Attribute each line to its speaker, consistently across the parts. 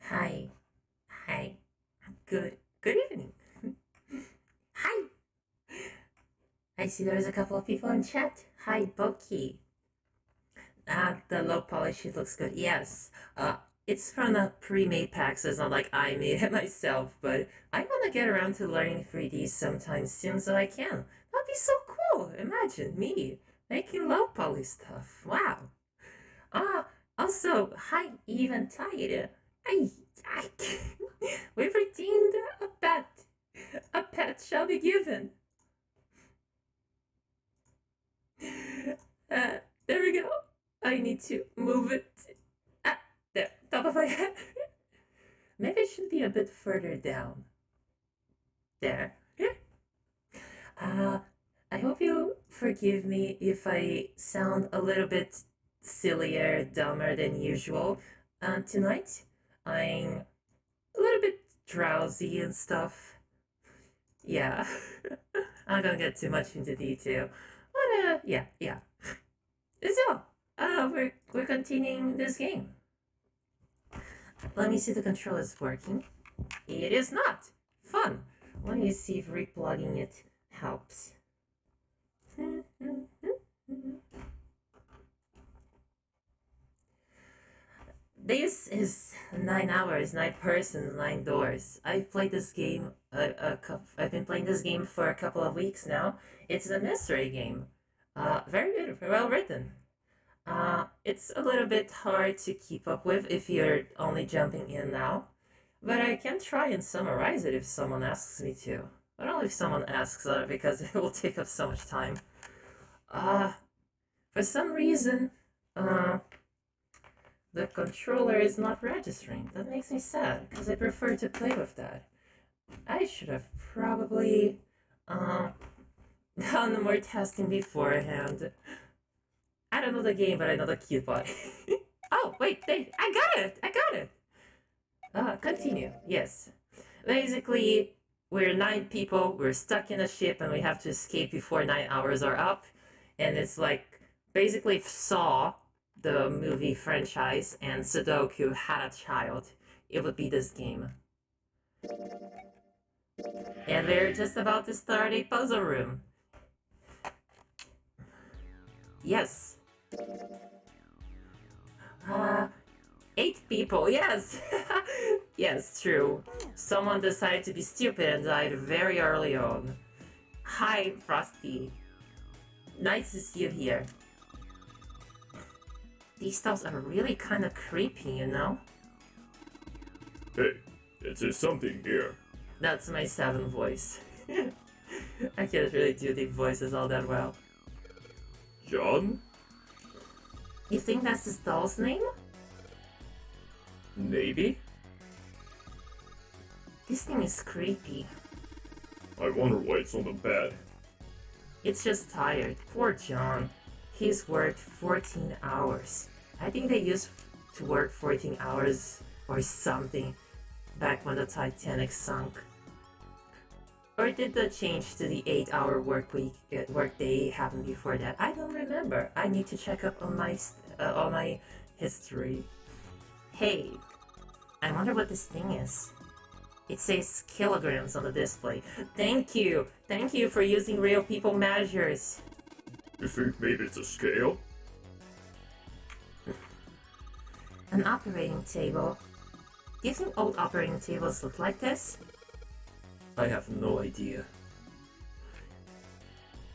Speaker 1: Hi. Hi. Good evening. Hi. I see there's a couple of people in chat. Hi, Boki. The low polish sheet looks good. Yes. It's from a pre-made pack, so it's not like I made it myself, but I want to get around to learning 3D sometime soon so I can. That'd be so cool. Imagine me making low poly stuff. Wow. Ah, also, hi, even tired. I, we've redeemed a pet. A pet shall be given. There we go. I need to move it. There, top of my head. Maybe it should be a bit further down. There. Uh, I hope you forgive me if I sound a little bit sillier, dumber than usual. Tonight, I'm a little bit drowsy and stuff. Yeah. I'm not gonna get too much into detail. But, yeah. So, we're continuing this game. Let me see the controller's working. It is not! Fun! Let me see if replugging it helps. This is 9 hours, 9 persons, 9 doors. I've played this game. I've been playing this game for a couple of weeks now. It's a mystery game. Very good, very well written. It's a little bit hard to keep up with if you're only jumping in now, but I can try and summarize it if someone asks me to. But only if someone asks, because it will take up so much time. For some reason, the controller is not registering. That makes me sad, because I prefer to play with that. I should have probably done more testing beforehand. I don't know the game, but I know the cute bot. Oh, wait, I got it! Continue, yes. Basically, we're 9 people, we're stuck in a ship, and we have to escape before 9 hours are up. And it's like, basically, if Saw, the movie franchise, and Sudoku had a child, it would be this game. And we're just about to start a puzzle room. Yes. 8 people, yes! Yes, true. Someone decided to be stupid and died very early on. Hi, Frosty. Nice to see you here. These stuffs are really kinda creepy, you know?
Speaker 2: Hey, there's something here.
Speaker 1: That's my 7 voice. I can't really do deep voices all that well.
Speaker 2: John?
Speaker 1: You think that's this doll's name?
Speaker 2: Maybe?
Speaker 1: This thing is creepy.
Speaker 2: I wonder why it's on the bed.
Speaker 1: It's just tired. Poor John. He's worked 14 hours. I think they used to work 14 hours or something back when the Titanic sunk. Or did the change to the 8-hour workday happen before that? I don't remember. I need to check up on my history. Hey, I wonder what this thing is. It says kilograms on the display. Thank you for using real people measures.
Speaker 2: You think maybe it's a scale?
Speaker 1: An operating table. Do you think old operating tables look like this?
Speaker 2: I have no idea.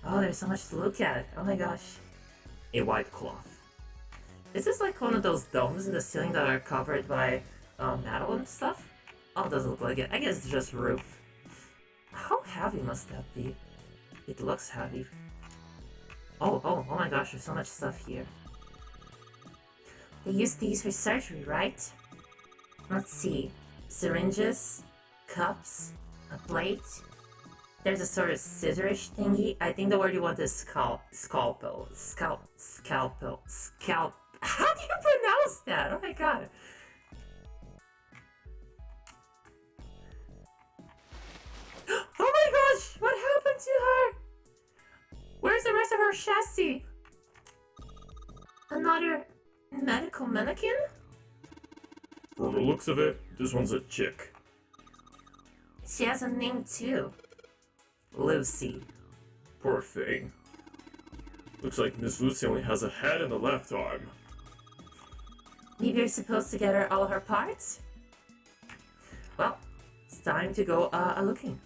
Speaker 1: Oh, there's so much to look at. Oh my gosh.
Speaker 2: A white cloth.
Speaker 1: Is this like one of those domes in the ceiling that are covered by metal and stuff? Oh, it doesn't look like it. I guess it's just roof. How heavy must that be? It looks heavy. Oh my gosh, there's so much stuff here. They use these for surgery, right? Let's see. Syringes, cups, a plate. There's a sort of scissorish thingy. I think the word you want is scalpel. How do you pronounce that? Oh my god. Oh my gosh! What happened to her? Where's the rest of her chassis? Another medical mannequin?
Speaker 2: From the looks of it, this one's a chick.
Speaker 1: She has a name too. Lucy.
Speaker 2: Poor thing. Looks like Miss Lucy only has a head and a left arm.
Speaker 1: Maybe you're supposed to get her all her parts? Well, it's time to go looking.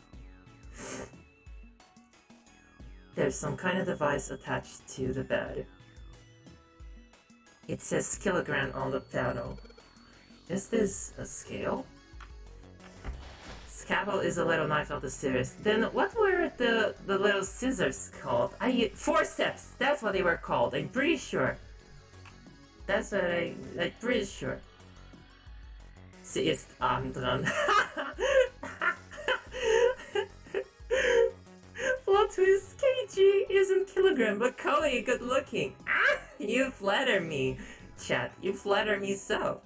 Speaker 1: There's some kind of device attached to the bed. It says kilogram on the panel. Is this a scale? Scalpel is a little knife of the series. Then what were the little scissors called? Forceps! That's what they were called, I'm pretty sure. That's what I'm pretty sure. Sie ist arm dran. Plot twist, KG isn't kilogram, but Chloe good looking. Ah, you flatter me. Chat, you flatter me so.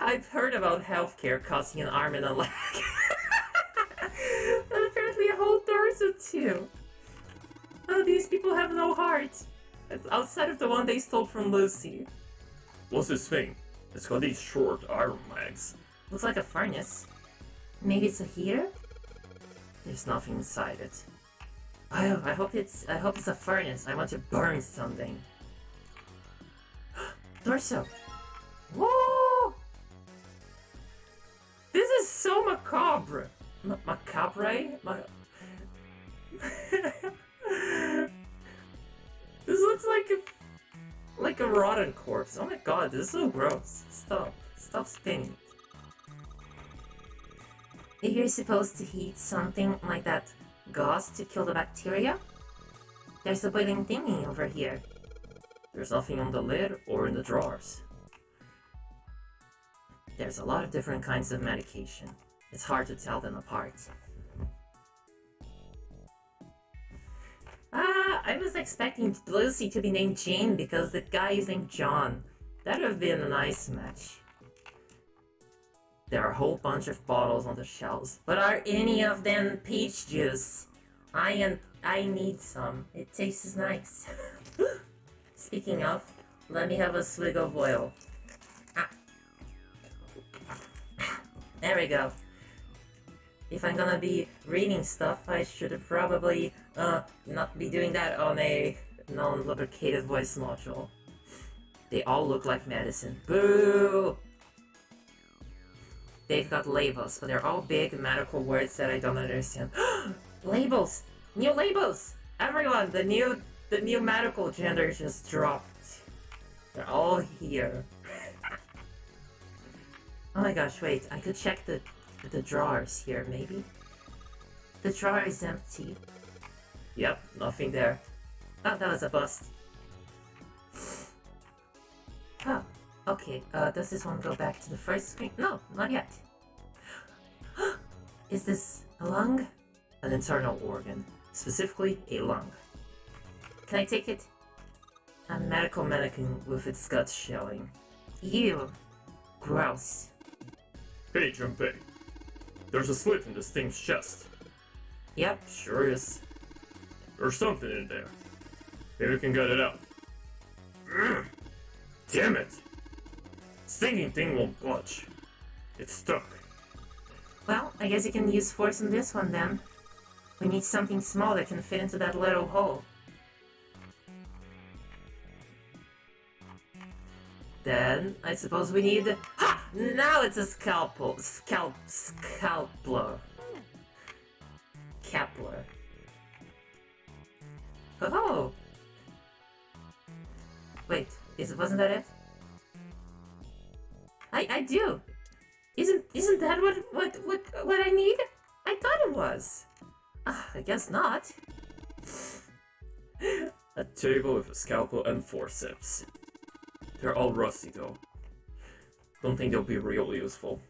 Speaker 1: I've heard about healthcare costing an arm and a leg. And apparently a whole torso too. Oh, these people have no heart. Outside of the one they stole from Lucy.
Speaker 2: What's this thing? It's got these short iron legs.
Speaker 1: Looks like a furnace. Maybe it's a heater? There's nothing inside it. Oh, I hope it's a furnace. I want to burn something. Torso. Whoa! This is so macabre. Macabre? This looks like a rotten corpse. Oh my god, this is so gross. Stop spinning. If you're supposed to heat something like that gauze to kill the bacteria, there's a boiling thingy over here.
Speaker 2: There's nothing on the lid or in the drawers.
Speaker 1: There's a lot of different kinds of medication. It's hard to tell them apart. I was expecting Lucy to be named Jane because the guy is named John. That would have been a nice match. There are a whole bunch of bottles on the shelves, but are any of them peach juice? I need some. It tastes nice. Speaking of, let me have a swig of oil. There we go. If I'm gonna be reading stuff, I should probably not be doing that on a non-lubricated voice module. They all look like medicine. Boo! They've got labels, but they're all big medical words that I don't understand. Labels! New labels! Everyone, the new medical gender just dropped. They're all here. Oh my gosh, wait, I could check the drawers here, maybe? The drawer is empty.
Speaker 2: Yep, nothing there.
Speaker 1: Oh, that was a bust. Oh, okay, does this one go back to the first screen? No, not yet. Is this a lung?
Speaker 2: An internal organ, specifically a lung.
Speaker 1: Can I take it?
Speaker 2: A medical mannequin with its guts showing.
Speaker 1: Ew. Gross.
Speaker 2: Hey, Junpei. There's a slit in this thing's chest.
Speaker 1: Yep.
Speaker 2: Sure is. There's something in there. Maybe we can get it out. Damn it! Stinging thing won't budge. It's stuck.
Speaker 1: Well, I guess you can use force on this one then. We need something small that can fit into that little hole. Then, I suppose we need... Ha! Now it's a scalpel. Scalpler. Kepler. Oh! Wait, wasn't that it? I do! Isn't that what I need? I thought it was. I guess not.
Speaker 2: A table with a scalpel and forceps. They're all rusty though. Don't think they'll be real useful.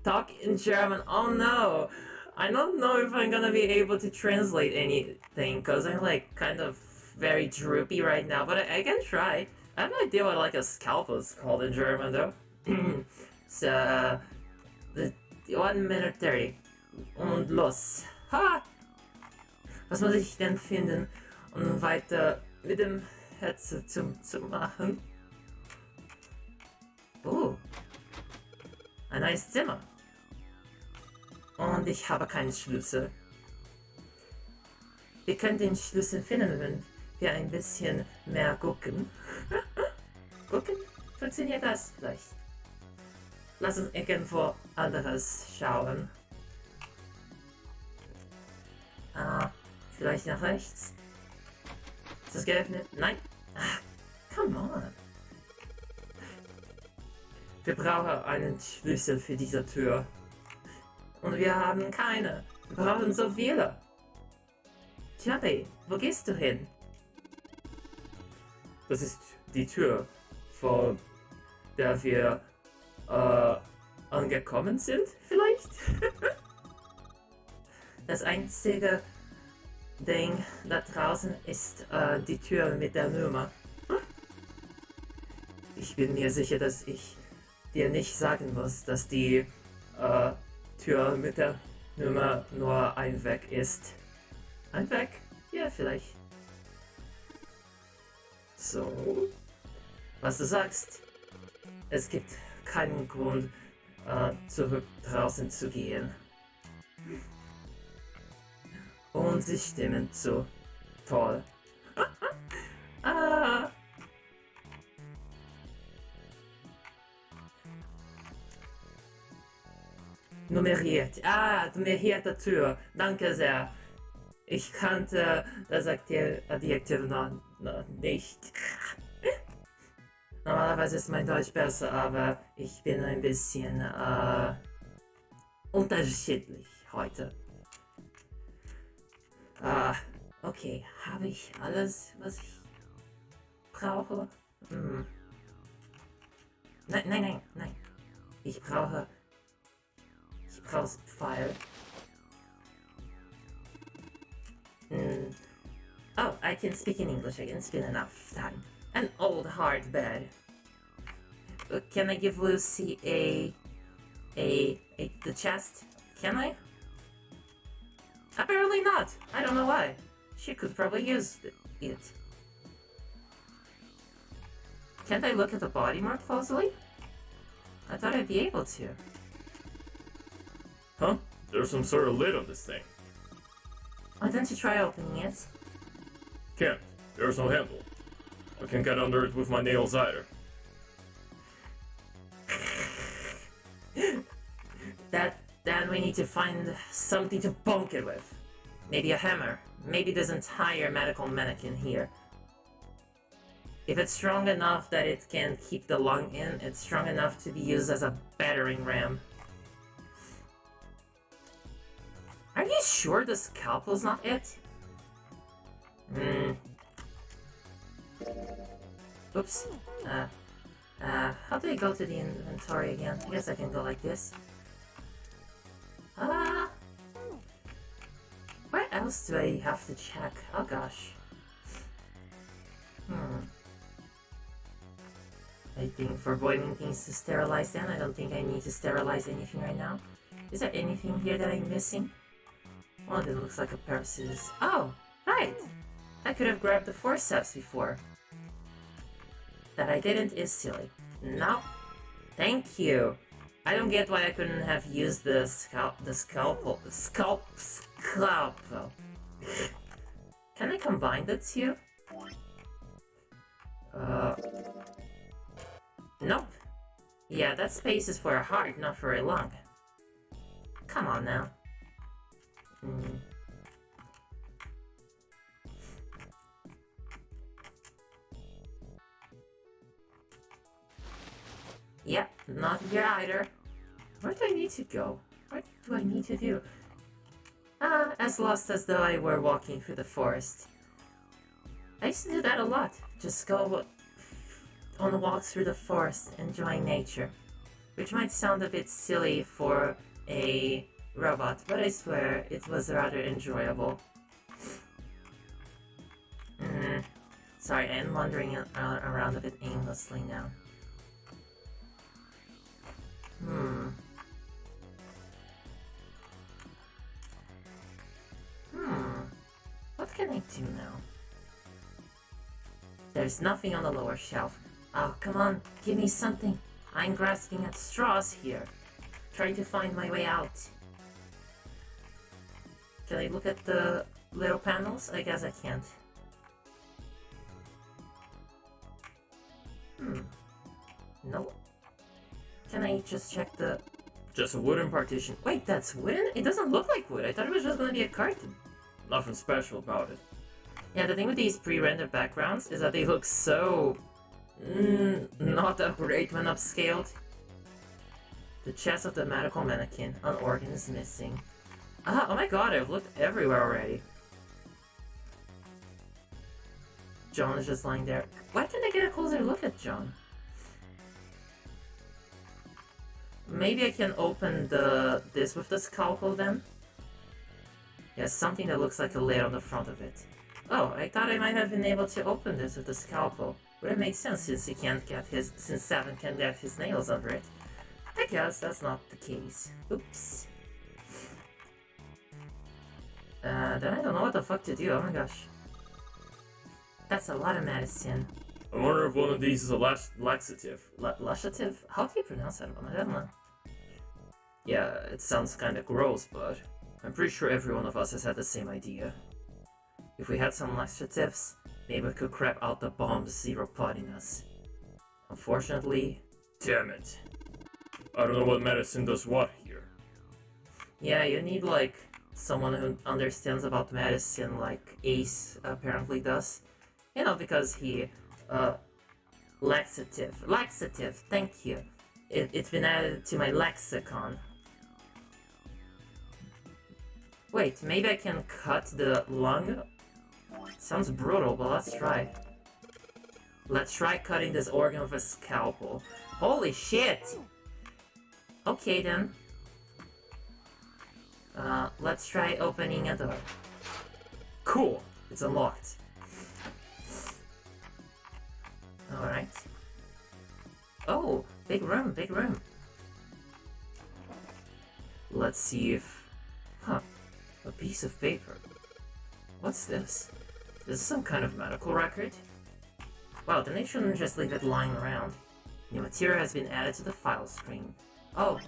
Speaker 1: Talk in German. Oh no! I don't know if I'm gonna be able to translate anything because I'm like kind of very droopy right now, but I can try. I have no idea what like a scalpel is called in German though. So, the 1 minute 30. Und los. Ha! Was muss ich denn finden, um weiter mit dem Headset zu machen? Oh, ein neues Zimmer. Und ich habe keinen Schlüssel. Wir können den Schlüssel finden, wenn wir ein bisschen mehr gucken. Gucken? Funktioniert das vielleicht? Lass uns irgendwo anderes schauen. Vielleicht nach rechts? Ist das geöffnet? Nein? Ah, come on. Wir brauchen einen Schlüssel für diese Tür. Und wir haben keine. Wir brauchen so viele. Jumpy, wo gehst du hin?
Speaker 2: Das ist die Tür, vor der wir angekommen sind, vielleicht?
Speaker 1: Das einzige Ding da draußen ist die Tür mit der Nummer. Ich bin mir sicher, dass ich dir nicht sagen muss, dass die Tür mit der Nummer nur ein Weg ist. Ein Weg? Ja, vielleicht. So. Was du sagst. Es gibt keinen Grund, zurück draußen zu gehen. Und sie stimmen zu. Toll. ah. Nummeriert. Nummerierte Tür. Danke sehr. Ich kannte das Adjektiv noch nicht. Normalerweise ist mein Deutsch besser, aber ich bin ein bisschen unterschiedlich heute. Okay, habe ich alles, was ich brauche? Nein. Ich brauche Pfeil. Oh, I can speak in English again. It's been enough time. An old hard bed. Can I give Lucy the chest? Can I? Apparently not. I don't know why. She could probably use it. Can't I look at the body more closely? I thought I'd be able to.
Speaker 2: Huh? There's some sort of lid on this thing.
Speaker 1: Why don't you try opening it?
Speaker 2: Can't. There's no handle. I can't get under it with my nails either.
Speaker 1: Then we need to find something to bonk it with. Maybe a hammer. Maybe this entire medical mannequin here. If it's strong enough that it can keep the lung in, it's strong enough to be used as a battering ram. Are you sure the scalpel's not it? Oops. How do I go to the inventory again? I guess I can go like this. Where else do I have to check? Oh gosh. I think for avoiding things to sterilize then, I don't think I need to sterilize anything right now. Is there anything here that I'm missing? Well, it looks like a pair of scissors. Oh, right! I could have grabbed the forceps before. That I didn't is silly. No. Thank you. I don't get why I couldn't have used the scalpel. Can I combine the two? Nope. Yeah, that space is for a heart, not for a lung. Come on now. Yep, not here either. Where do I need to go? What do I need to do? As lost as though I were walking through the forest. I used to do that a lot. Just go on walks through the forest, enjoying nature. Which might sound a bit silly for a robot, but I swear it was rather enjoyable. Sorry, I'm wandering around a bit aimlessly now. What can I do now? There's nothing on the lower shelf. Oh, come on, give me something. I'm grasping at straws here. trying to find my way out. Can I look at the little panels? I guess I can't. No. Can I just check the...
Speaker 2: Just a wooden partition.
Speaker 1: Wait, that's wooden? It doesn't look like wood. I thought it was just gonna be a carton.
Speaker 2: Nothing special about it.
Speaker 1: Yeah, the thing with these pre-rendered backgrounds is that they look so... not that great when upscaled. The chest of the medical mannequin. An organ is missing. Ah, oh my god, I've looked everywhere already. John is just lying there. Why can't I get a closer look at John? Maybe I can open this with the scalpel then? Yes, something that looks like a lid on the front of it. Oh, I thought I might have been able to open this with the scalpel. Would it make sense since since Seven can't get his nails under it? I guess that's not the case. Oops. Then I don't know what the fuck to do, oh my gosh. That's a lot of medicine.
Speaker 2: I wonder if one of these is a laxative.
Speaker 1: Laxative? How do you pronounce that one? I don't know.
Speaker 2: Yeah, it sounds kinda gross, but I'm pretty sure every one of us has had the same idea.
Speaker 1: If we had some laxatives, maybe we could crap out the bomb zero pot in us. Unfortunately...
Speaker 2: Damn it. I don't know what medicine does what here.
Speaker 1: Yeah, you need like someone who understands about medicine like Ace apparently does. You know, because he... Laxative, thank you. It's been added to my lexicon. Wait, maybe I can cut the lung? Sounds brutal, but let's try. Let's try cutting this organ with a scalpel. Holy shit! Okay then. Let's try opening a door. Cool! It's unlocked. Alright. Oh! Big room, big room. Let's see if... Huh. A piece of paper. What's this? This is some kind of medical record? Wow, then they shouldn't just leave it lying around. New material has been added to the file screen. Oh.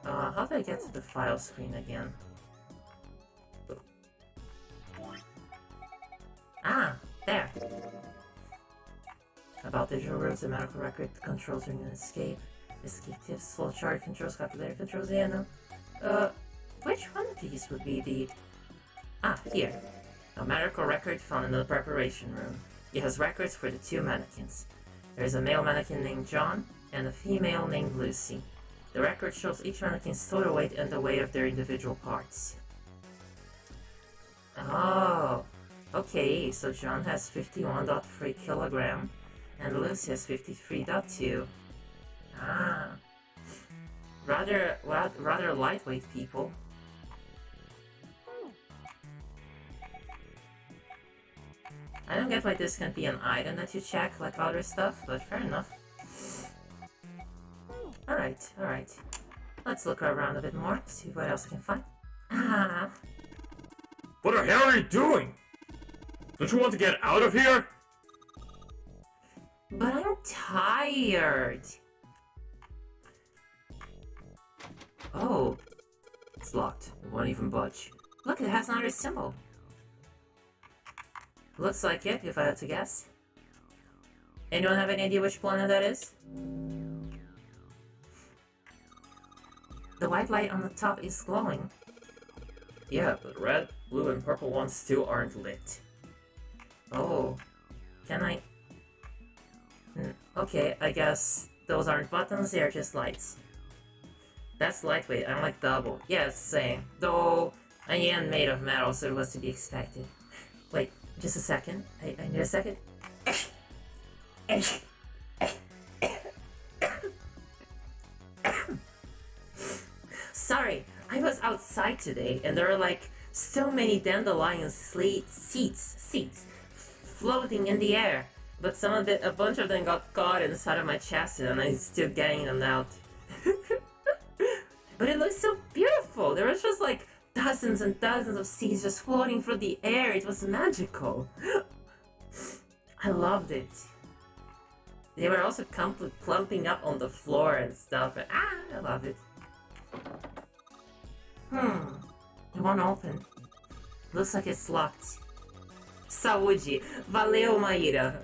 Speaker 1: How do I get to the file screen again? Ah, there! About digital routes, the medical record controls during an escape. Escape tips, flowchart controls, calculator controls, yeah, no. Which one of these would be the... Ah, here. A medical record found in the preparation room. It has records for the two mannequins. There is a male mannequin named John and a female named Lucy. The record shows each mannequin's total weight and the weight of their individual parts. Oh, okay, so John has 51.3 kilogram and Lucy has 53.2. Ah, rather lightweight people. I don't get why this can't be an item that you check like other stuff, but fair enough. Alright. Let's look around a bit more, see what else we can find. Ah!
Speaker 2: What the hell are you doing? Don't you want to get out of here?
Speaker 1: But I'm tired. Oh. It's locked. It won't even budge. Look, it has another symbol. Looks like it, if I had to guess. Anyone have any idea which planet that is? The white light on the top is glowing.
Speaker 2: Yeah, but red, blue, and purple ones still aren't lit.
Speaker 1: Oh. Can I... Okay, I guess those aren't buttons, they're just lights. That's lightweight, I'm like double. Yeah, same. Though, I am made of metal, so it was to be expected. Wait, just a second. I need a second. Sorry, I was outside today and there were like so many dandelion seeds floating in the air. But a bunch of them got caught inside of my chest and I'm still getting them out. But it looks so beautiful. There was just like dozens and dozens of seeds just floating through the air. It was magical. I loved it. They were also clumping up on the floor and stuff. And I love it. It won't open. Looks like it's locked. Saúde! Valeu, Maíra!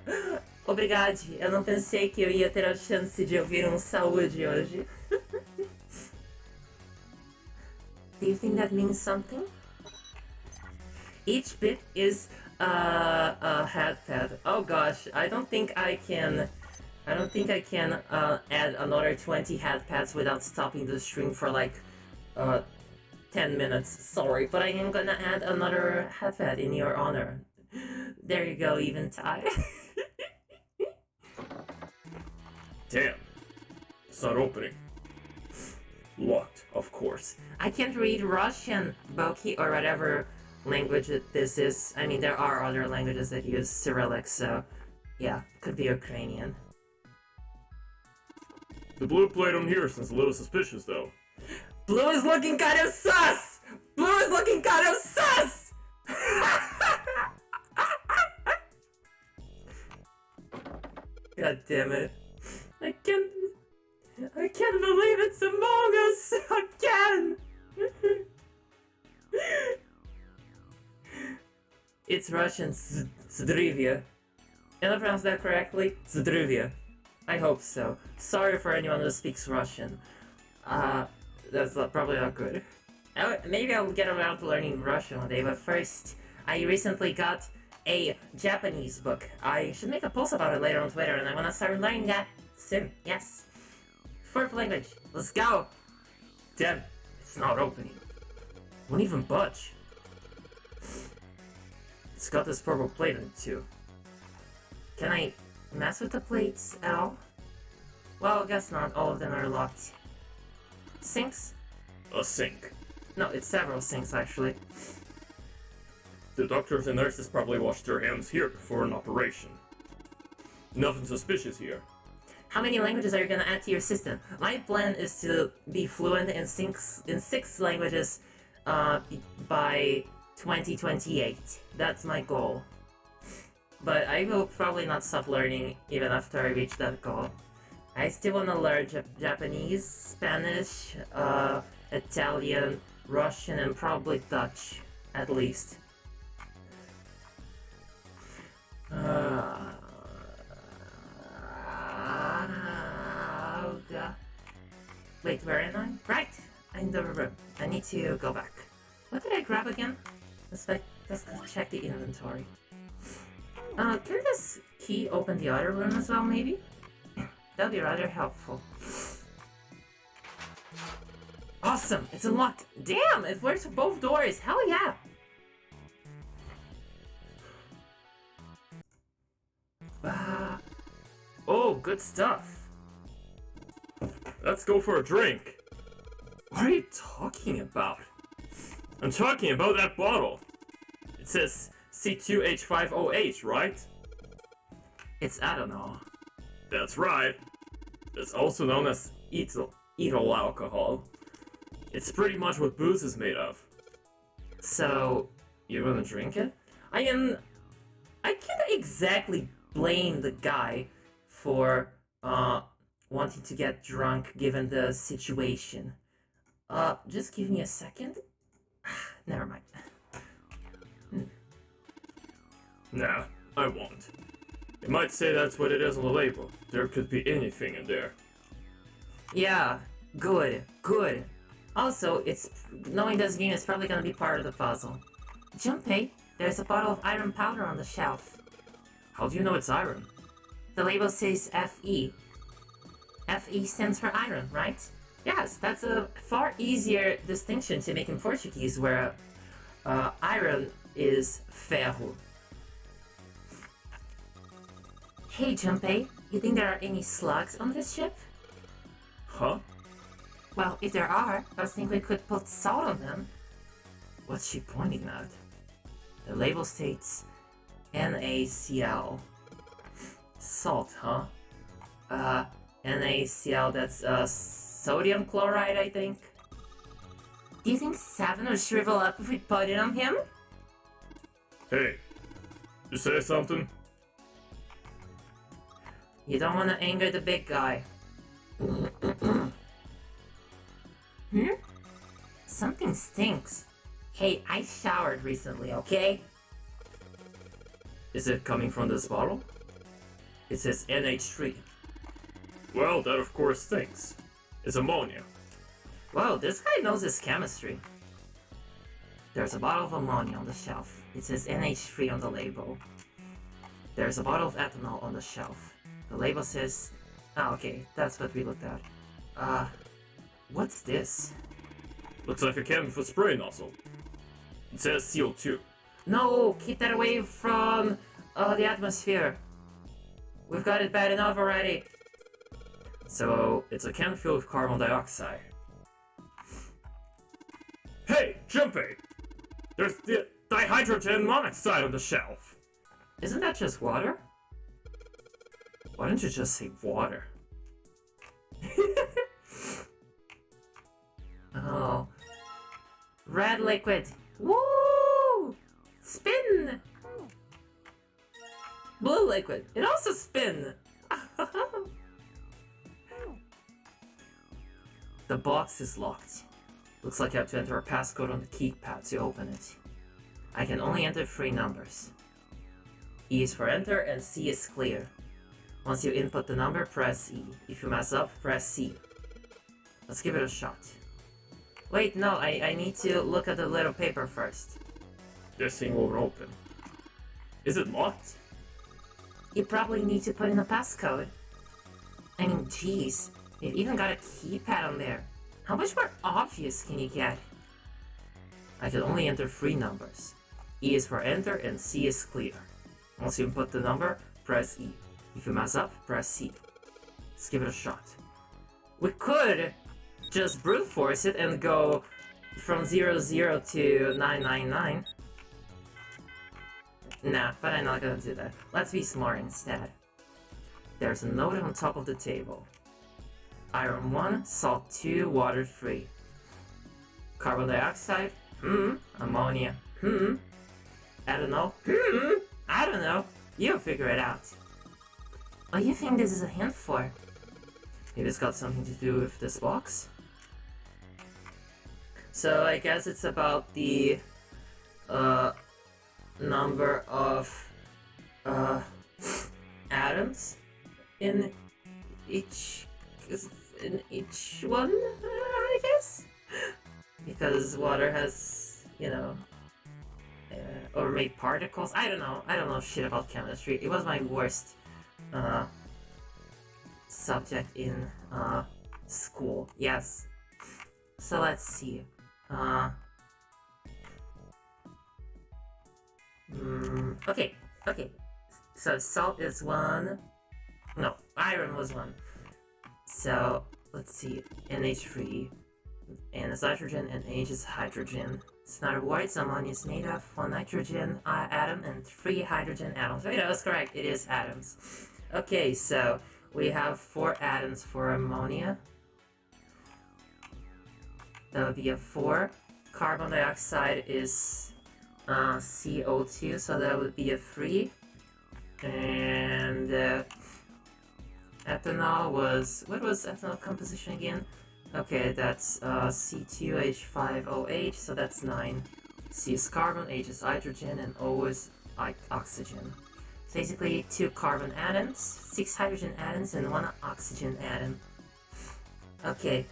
Speaker 1: Obrigade! Eu não pensei que eu ia ter a chance de ouvir um saúde hoje. Do you think that means something? Each bit is a headpad. Oh gosh, I don't think I can add another 20 headpads without stopping the stream for like 10 minutes. Sorry, but I am gonna add another headpad in your honor. There you go, even tie.
Speaker 2: Damn. It's not opening. Locked, of course.
Speaker 1: I can't read Russian, Boki, or whatever language this is. I mean, there are other languages that use Cyrillic, so yeah, could be Ukrainian.
Speaker 2: The blue plate on here seems a little suspicious, though.
Speaker 1: Blue is looking kind of sus! Blue is looking kind of sus! God damn it. I can't believe it's Among Us again! It's Russian, Zdrivia. Did I pronounce that correctly? Zdrivia. I hope so. Sorry for anyone who speaks Russian. That's probably not good. Maybe I'll get around to learning Russian one day, but first, I recently got a Japanese book. I should make a post about it later on Twitter, and I want to start learning that soon. Yes. Fourth language. Let's go!
Speaker 2: Damn, it's not opening. Won't even budge. It's got this purple plate in it too.
Speaker 1: Can I mess with the plates at all? Well, I guess not. All of them are locked. Sinks?
Speaker 2: A sink.
Speaker 1: No, it's several sinks actually.
Speaker 2: The doctors and nurses probably washed their hands here before an operation. Nothing suspicious here.
Speaker 1: How many languages are you gonna add to your system? My plan is to be fluent in six languages by 2028. That's my goal. But I will probably not stop learning even after I reach that goal. I still want to learn Japanese, Spanish, Italian, Russian, and probably Dutch, at least. Wait, where am I? Right! In the room. I need to go back. What did I grab again? Let's check the inventory. Can this key open the other room as well, maybe? That'd be rather helpful. Awesome! It's unlocked! Damn! It works for both doors! Hell yeah!
Speaker 2: Oh, good stuff. Let's go for a drink. What are you talking about? I'm talking about that bottle. It says C2H5OH, right?
Speaker 1: It's ethanol.
Speaker 2: That's right. It's also known as ethyl alcohol. It's pretty much what booze is made of.
Speaker 1: So,
Speaker 2: you're gonna drink it?
Speaker 1: I can't exactly blame the guy for wanting to get drunk given the situation. Just give me a second. Never mind.
Speaker 2: Nah, I won't. It might say that's what it is on the label. There could be anything in there.
Speaker 1: Yeah, good. Also, knowing this game is probably gonna be part of the puzzle. Junpei, there's a bottle of iron powder on the shelf.
Speaker 2: How do you know it's iron?
Speaker 1: The label says Fe. Fe stands for iron, right? Yes, that's a far easier distinction to make in Portuguese, where iron is ferro. Hey, Junpei, you think there are any slugs on this ship?
Speaker 2: Huh?
Speaker 1: Well, if there are, I think we could put salt on them.
Speaker 2: What's she pointing at?
Speaker 1: The label states NaCl. Salt, huh? NaCl, that's sodium chloride, I think. Do you think Seven would shrivel up if we put it on him?
Speaker 2: Hey, you say something?
Speaker 1: You don't want to anger the big guy. Hmm? Something stinks. Hey, I showered recently, okay?
Speaker 2: Is it coming from this bottle? It says NH3. Well, that of course stinks. It's ammonia.
Speaker 1: Whoa, this guy knows his chemistry. There's a bottle of ammonia on the shelf. It says NH3 on the label. There's a bottle of ethanol on the shelf. The label says... Oh, okay, that's what we looked at. What's this?
Speaker 2: Looks like a can with a spray nozzle. It says CO2.
Speaker 1: No, keep that away from the atmosphere. We've got it bad enough already.
Speaker 2: So, it's a can filled with carbon dioxide. Hey, Junpei! There's the dihydrogen monoxide on the shelf.
Speaker 1: Isn't that just water?
Speaker 2: Why don't you just say water?
Speaker 1: Oh. Red liquid. Woo! Spin! Blue liquid. It also spin.
Speaker 2: The box is locked. Looks like you have to enter a passcode on the keypad to open it.
Speaker 1: I can only enter 3 numbers. E is for enter and C is clear. Once you input the number, press E. If you mess up, press C. Let's give it a shot. Wait, no, I need to look at the little paper first.
Speaker 2: This thing won't open. Is it locked?
Speaker 1: You probably need to put in a passcode. I mean, jeez, it even got a keypad on there. How much more obvious can you get?
Speaker 2: I can only enter 3 numbers. E is for enter and C is clear. Once you input the number, press E. If you mess up, press C. Let's give it a shot.
Speaker 1: We could just brute force it and go from 00 to 999. Nah, but I'm not gonna do that. Let's be smart instead. There's a note on top of the table. Iron 1, salt 2, water 3. Carbon dioxide, ammonia, ethanol, I don't know. You figure it out. What do you think this is a hint for?
Speaker 2: Maybe it's got something to do with this box?
Speaker 1: So I guess it's about the number of atoms in each one, I guess, because water has, you know, or made particles. I don't know shit about chemistry. It was my worst subject in school. Yes. So let's see. Okay. So salt is 1. No, iron was 1. So let's see. NH3. N is nitrogen and H is hydrogen. It's not a word, it's ammonia is made of 1 nitrogen atom and 3 hydrogen atoms. Wait, that was correct. It is atoms. Okay, so we have 4 atoms for ammonia. That would be a 4. Carbon dioxide is CO2, so that would be a 3. And ethanol was... What was ethanol composition again? Okay, that's C2H5OH, so that's 9. C is carbon, H is hydrogen, and O is oxygen. Basically 2 carbon atoms, 6 hydrogen atoms, and 1 oxygen atom. Okay.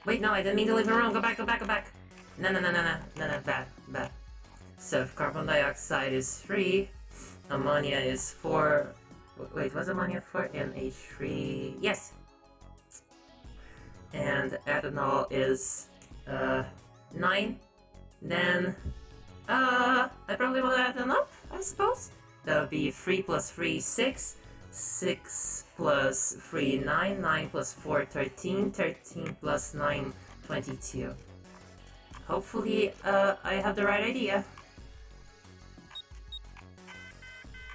Speaker 1: Wait, no, I didn't mean to leave the room. Go back. No, bad. So if carbon dioxide is 3, ammonia is 4. Wait, was ammonia 4? NH3. Yes. And ethanol is 9. Then I probably will add them up, I suppose. That would be 3 plus 3, 6. 6 plus 3, 9. 9 plus 4, 13. 13 plus 9, 22. Hopefully, I have the right idea.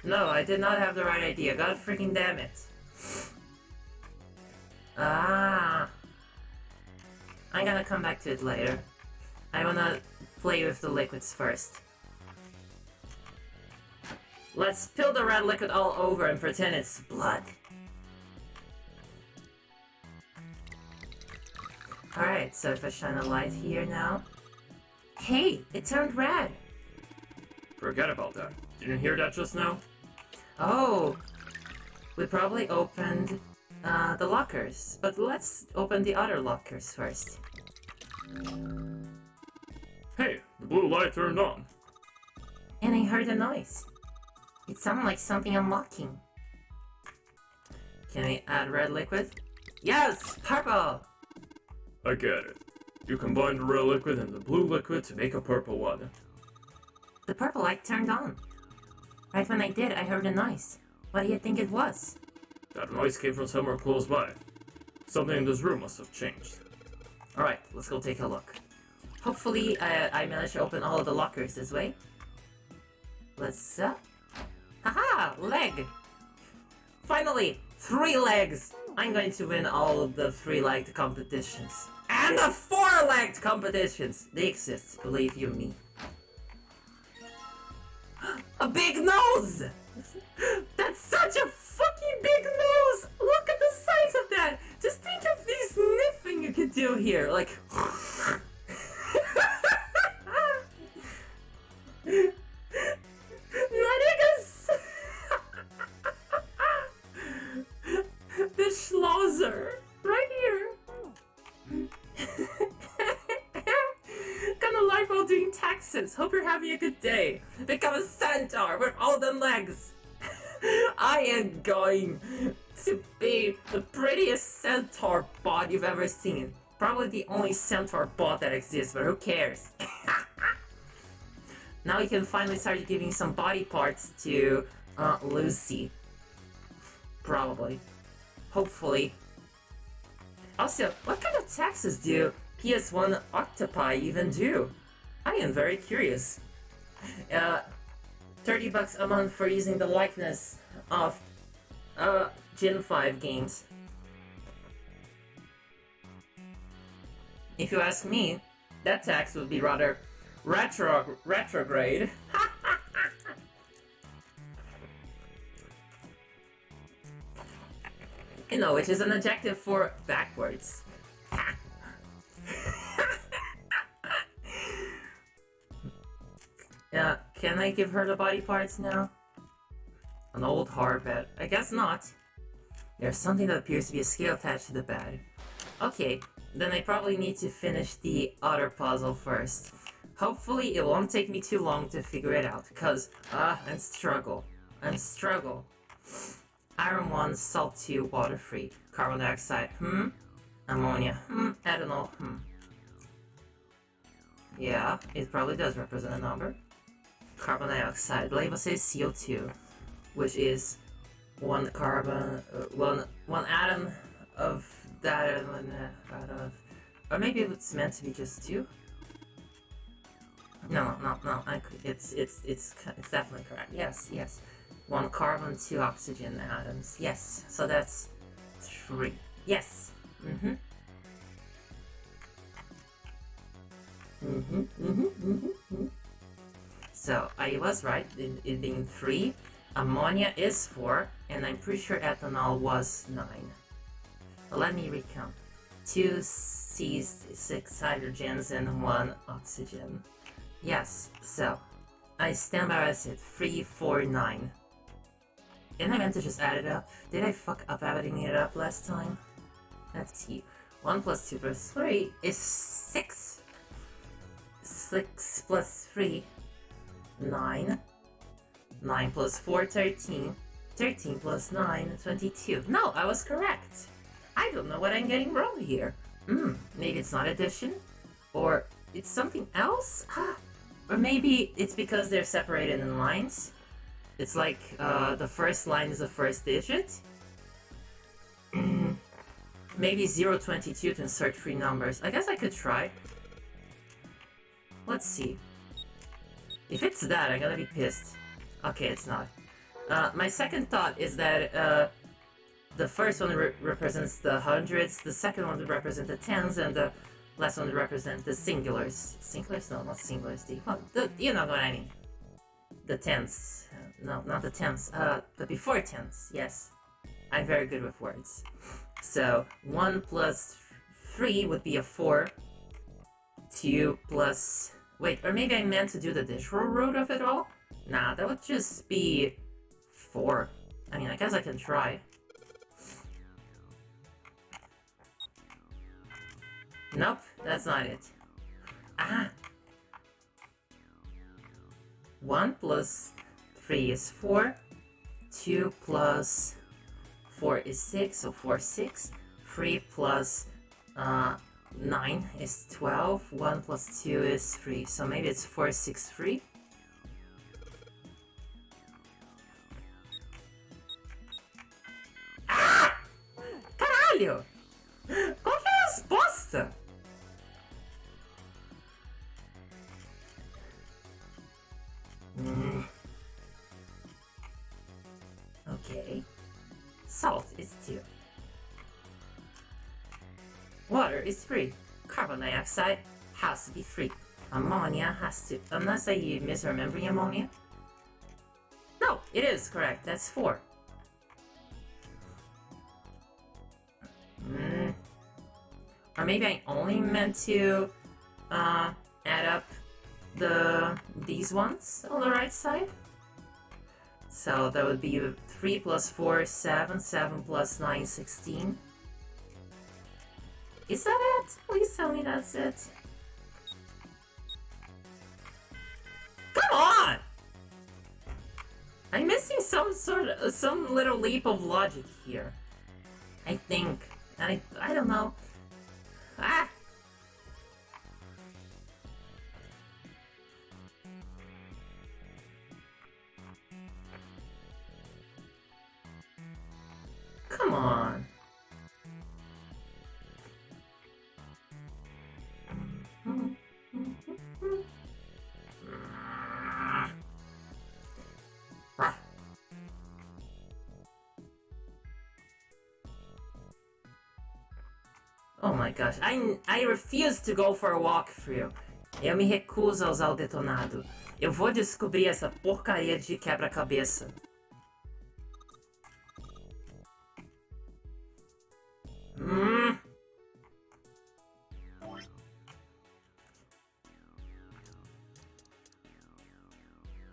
Speaker 1: No, I did not have the right idea. God freaking damn it. I'm gonna come back to it later. I wanna play with the liquids first. Let's spill the red liquid all over and pretend it's blood. Alright, so if I shine a light here now... Hey, it turned red!
Speaker 2: Forget about that. Didn't hear that just now?
Speaker 1: Oh, we probably opened the lockers, but let's open the other lockers first.
Speaker 2: Hey, the blue light turned on.
Speaker 1: And I heard a noise. It sounded like something unlocking. Can we add red liquid? Yes! Purple!
Speaker 2: I get it. You combine the red liquid and the blue liquid to make a purple one.
Speaker 1: The purple light turned on. Right when I did, I heard a noise. What do you think it was?
Speaker 2: That noise came from somewhere close by. Something in this room must have changed.
Speaker 1: Alright, let's go take a look. Hopefully, I managed to open all of the lockers this way. Let's, Haha! Leg! Finally! 3 legs! I'm going to win all of the 3-legged competitions. And the 4-legged competitions! They exist, believe you me. A big nose! That's such a fucking big nose! Look at the size of that! Just think of the sniffing you could do here, like... Narigas! The schlauzer! Right here! Gonna like while doing taxes. Hope you're having a good day. Become a centaur with all the legs. I am going to be the prettiest centaur bot you've ever seen. Probably the only centaur bot that exists, but who cares? Now we can finally start giving some body parts to Lucy. Probably. Hopefully. Also, what kind of taxes do PS1 octopi even do? I am very curious. $30 a month for using the likeness of Gen 5 games. If you ask me, that tax would be rather retrograde. You know, which is an adjective for backwards. Can I give her the body parts now? An old hard bed. I guess not. There's something that appears to be a scale attached to the bed. Okay, then I probably need to finish the other puzzle first. Hopefully it won't take me too long to figure it out, because, I'm struggle. Iron 1, salt 2, water 3, carbon dioxide, ammonia, ethanol, Yeah, it probably does represent a number. Carbon dioxide, label says CO2, which is one carbon, one atom of that, or maybe it's meant to be just 2. No, it's definitely correct. Yes. 1 carbon, 2 oxygen atoms. Yes, so that's 3. Yes. So I was right, it being 3. Ammonia is 4, and I'm pretty sure ethanol was 9. But let me recount. 2 C's, 6 hydrogens, and 1 oxygen. Yes, so I stand by what I said. 3, 4, 9. Didn't I meant to just add it up? Did I fuck up adding it up last time? Let's see. 1 plus 2 plus 3 is 6. 6 plus 3, 9. 9 plus 4, 13. 13 plus 9, 22. No, I was correct. I don't know what I'm getting wrong here. Maybe it's not addition? Or it's something else? Or maybe it's because they're separated in lines. It's like the first line is the first digit. Maybe 022 to insert 3 numbers. I guess I could try. Let's see. If it's that, I'm gonna be pissed. Okay, it's not. My second thought is that the first one represents the hundreds, the second one represents the tens, and the last one represents the singulars. Singulars? No, not singulars. You know what I mean. The tens. No, not the tens. The before tens. Yes. I'm very good with words. So, 1 plus 3 would be a 4. 2 plus... Wait, or maybe I meant to do the digital root of it all? Nah, that would just be 4. I mean, I guess I can try. Nope, that's not it. Ah! 1 plus 3 is 4. 2 plus 4 is 6, so 4, 6. 3 plus 9 is 12. 1 plus 2 is 3, so maybe it's 4, 6, 3. Ah! Caralho! Qual que é a resposta? Okay. Salt is 2. Water is 3. Carbon dioxide has to be 3. Ammonia has to... Unless I misremembering ammonia? No, it is correct. That's 4. Or maybe I only meant to add up these ones on the right side. So that would be 3 plus 4, 7. 7 plus 9, 16. Is that it? Please tell me that's it. Come on! I'm missing some little leap of logic here. I think. I don't know. Ah! Come on. Oh my gosh, I refuse to go for a walkthrough. Eu me recuso a usar o detonado. Eu vou descobrir essa porcaria de quebra-cabeça.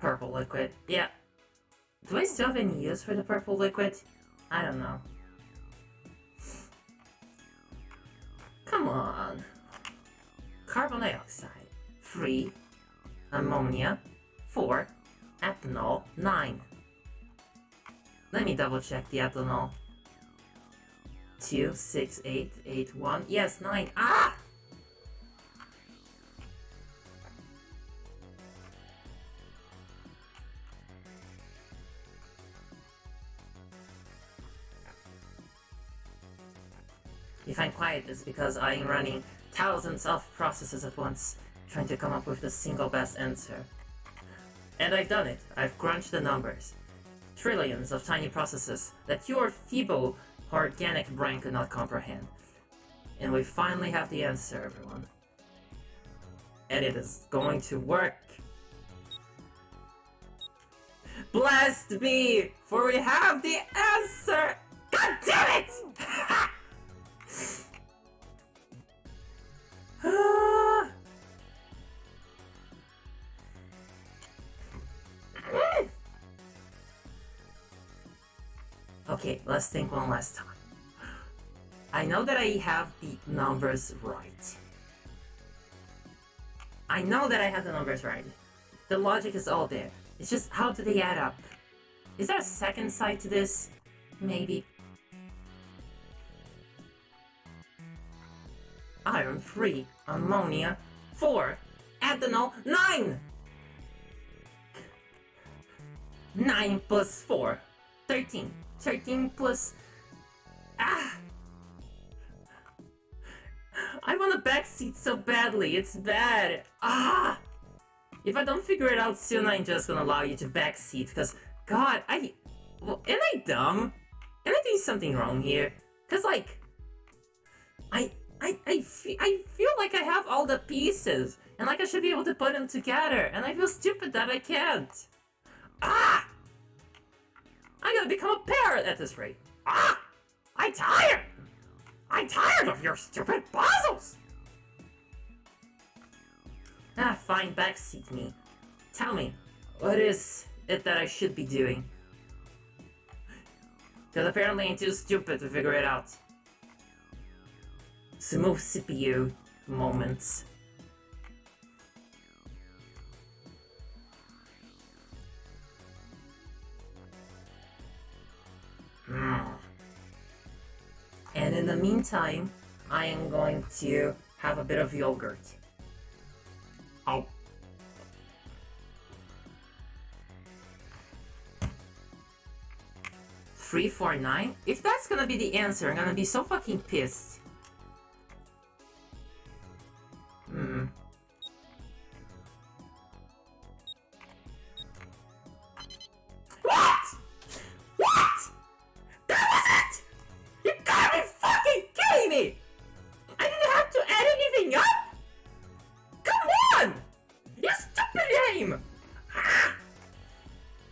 Speaker 1: Purple liquid. Yeah. Do I still have any use for the purple liquid? I don't know. Come on. Carbon dioxide. 3. Ammonia. 4. Ethanol. 9. Let me double check the ethanol. 2, 6, 8, 8, 1. Yes, 9. Ah! If I'm quiet, it's because I'm running thousands of processes at once, trying to come up with the single best answer. And I've done it. I've crunched the numbers. Trillions of tiny processes that your feeble organic brain could not comprehend. And we finally have the answer, everyone. And it is going to work. Blessed be, for we have the answer! God damn it! Okay, let's think one last time. I know that I have the numbers right. I know that I have the numbers right. The logic is all there. It's just, how do they add up? Is there a second side to this? Maybe. Iron 3, ammonia 4, ethanol 9! 9 plus 4, 13. 13 plus... Ah! I want a backseat so badly, it's bad. Ah! If I don't figure it out soon, I'm just gonna allow you to backseat, because, God, well, am I dumb? Am I doing something wrong here? Because, like, I feel like I have all the pieces, and like I should be able to put them together, and I feel stupid that I can't. Ah! I'm gonna become a parrot at this rate. Ah! I'm tired!
Speaker 2: I'm tired of your stupid puzzles!
Speaker 1: Ah, fine, backseat me. Tell me, what is it that I should be doing? Because apparently I'm too stupid to figure it out. Smooth CPU moments. And in the meantime, I am going to have a bit of yogurt.
Speaker 2: Oh.
Speaker 1: 349? If that's gonna be the answer, I'm gonna be so fucking pissed. What? What? That was it? You gotta be fucking kidding me! I didn't have to add anything up? Come on! You stupid game! Ah!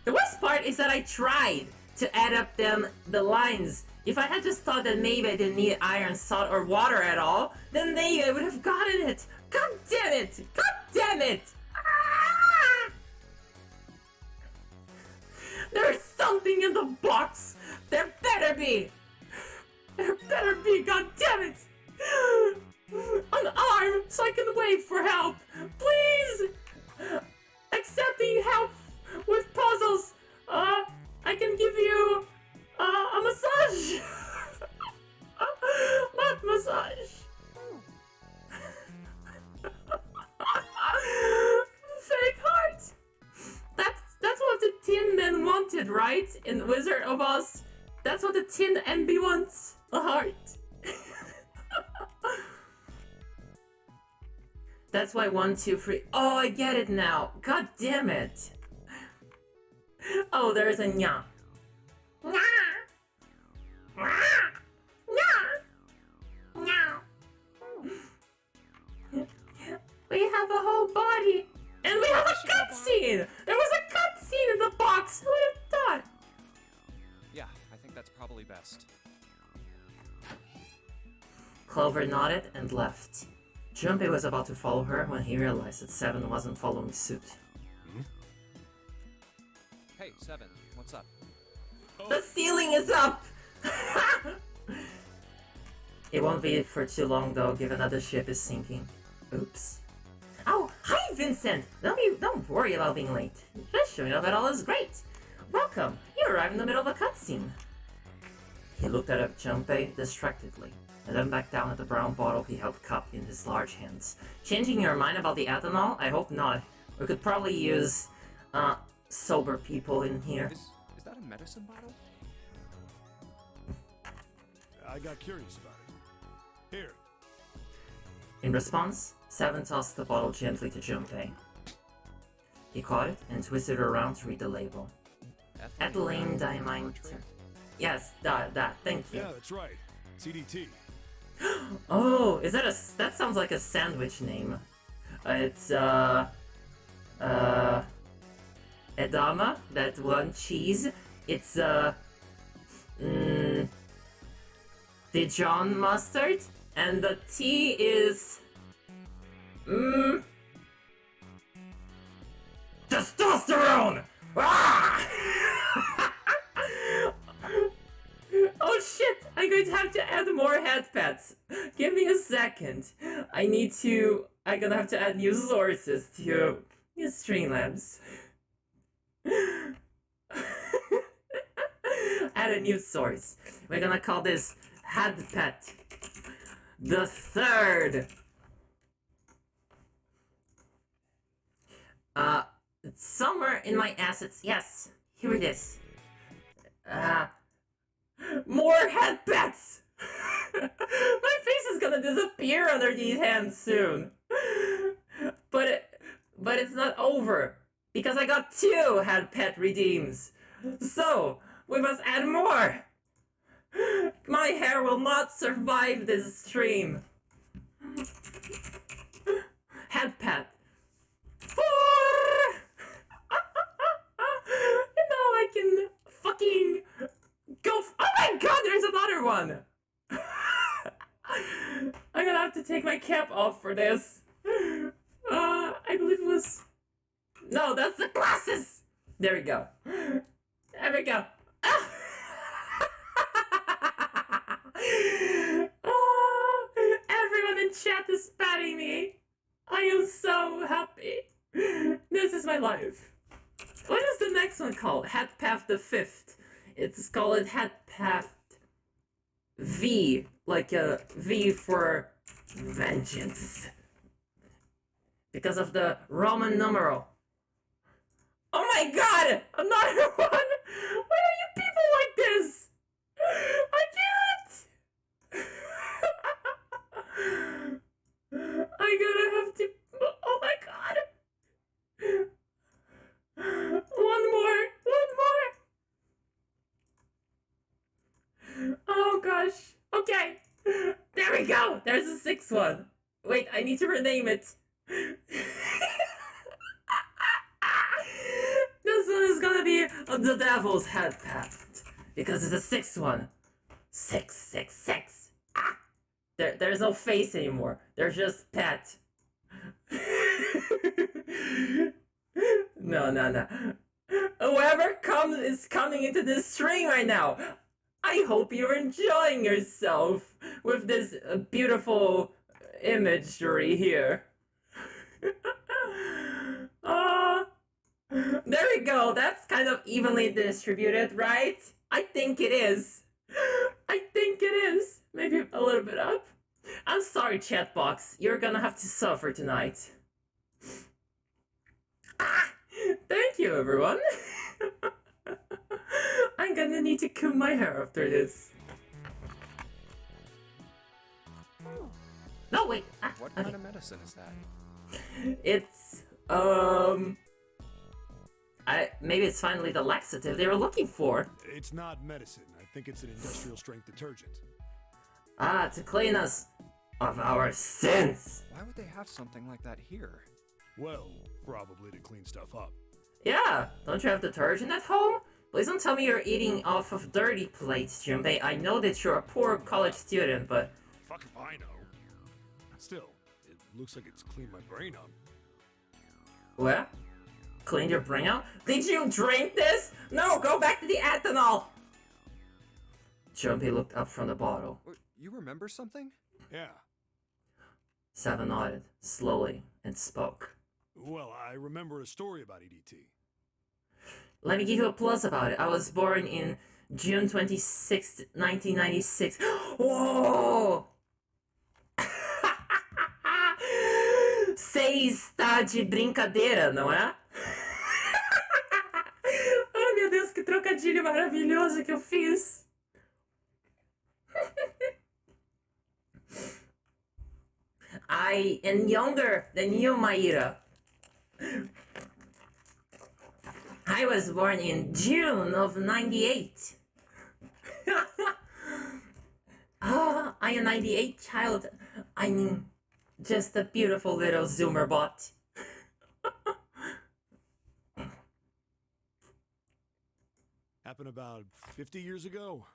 Speaker 1: The worst part is that I tried to add up the lines. If I had just thought that maybe I didn't need iron, salt, or water at all, then maybe I would have gotten it. God damn it! God damn it! Ah! There's something in the box! There better be! There better be, god damn it! An arm so I can wait for help! Please! Accepting help with puzzles! I can give you a massage! Butt massage! Fake heart! That's what the Tin Man wanted, right? In Wizard of Oz. That's what the Tin MB wants. A heart. That's why 1, 2, 3. Oh, I get it now. God damn it. Oh, there's a nya. Nya. We have a whole body. And we have a cutscene! There was a cutscene in the box! Who would have thought?
Speaker 3: Yeah, I think that's probably best.
Speaker 1: Clover nodded and left. Junpei was about to follow her when he realized that Seven wasn't following suit.
Speaker 3: Hey, Seven, what's up?
Speaker 1: The ceiling is up! It won't be for too long though, given that the ship is sinking. Oops. Oh, hi Vincent! Don't worry about being late. Just showing up at all is great. Welcome. You arrived in the middle of a cutscene. He looked at Junpei distractedly, and then back down at the brown bottle he held cupped in his large hands. Changing your mind about the ethanol? I hope not. We could probably use sober people in here.
Speaker 3: Is that a medicine bottle?
Speaker 4: I got curious about it. Here.
Speaker 1: In response, Seven tossed the bottle gently to Junpei. He caught it and twisted it around to read the label. Ethylene diamine. Yes, that. Thank you.
Speaker 4: Yeah, that's right. CDT.
Speaker 1: Oh, is that that sounds like a sandwich name. It's Edama, that one cheese. It's Dijon mustard, and the tea is testosterone. Ah! Oh shit! I'm going to have to add more headpats. Give me a second. I'm gonna have to add new sources to Streamlabs. Add a new source. We're gonna call this Headpat the third. It's somewhere in my assets. Yes, here it is. More headpats! My face is gonna disappear under these hands soon. But it's not over, because I got 2 headpat redeems. So, we must add more. My hair will not survive this stream. Headpat 4! And now I can fucking go. Oh my god, there's another one! I'm gonna have to take my cap off for this. I believe it was... No, that's the glasses! There we go. There we go. Oh, everyone in chat is patting me. I am so happy. This is my life. What is the next one called? Headpat the 5th. It's called Headpat V, like a V for vengeance. Because of the Roman numeral. Oh my god! Another one! Why are you people like this? I can't! I'm gonna have to... Oh my god! One more! Oh gosh. Okay. There we go. There's a 6th one. Wait, I need to rename it. This one is gonna be the Devil's Headpat. Because it's the 6th one. 666. Ah! There's no face anymore. There's just pet. No. Whoever is coming into this string right now. I hope you're enjoying yourself with this beautiful imagery here. There we go. That's kind of evenly distributed, right? I think it is. Maybe a little bit up. I'm sorry, chatbox. You're gonna have to suffer tonight. Thank you, everyone. I'm gonna need to comb my hair after this. No, wait.
Speaker 3: What kind of medicine is that?
Speaker 1: It's, maybe it's finally the laxative they were looking for.
Speaker 4: It's not medicine. I think it's an industrial strength detergent.
Speaker 1: To clean us of our sins.
Speaker 3: Why would they have something like that here?
Speaker 4: Well, probably to clean stuff up.
Speaker 1: Yeah, don't you have detergent at home? Please don't tell me you're eating off of dirty plates, Junpei. I know that you're a poor college student, but...
Speaker 4: Fuck if I know. Still, it looks like it's cleaned my brain up.
Speaker 1: What? Cleaned your brain out? Did you drink this? No, go back to the ethanol! Junpei looked up from the bottle.
Speaker 3: You remember something?
Speaker 4: Yeah.
Speaker 1: Seven nodded, slowly, and spoke.
Speaker 4: Well, I remember a story about EDT.
Speaker 1: Let me give you a plus about it. I was born in June 26th, 1996. Whoa! Você está de brincadeira, não é? Oh, meu Deus, que trocadilho maravilhoso que eu fiz. I am younger than you, Maíra. I was born in June of 98. I am 98 child. I mean, just a beautiful little Zoomer bot.
Speaker 4: Happened about 50 years ago.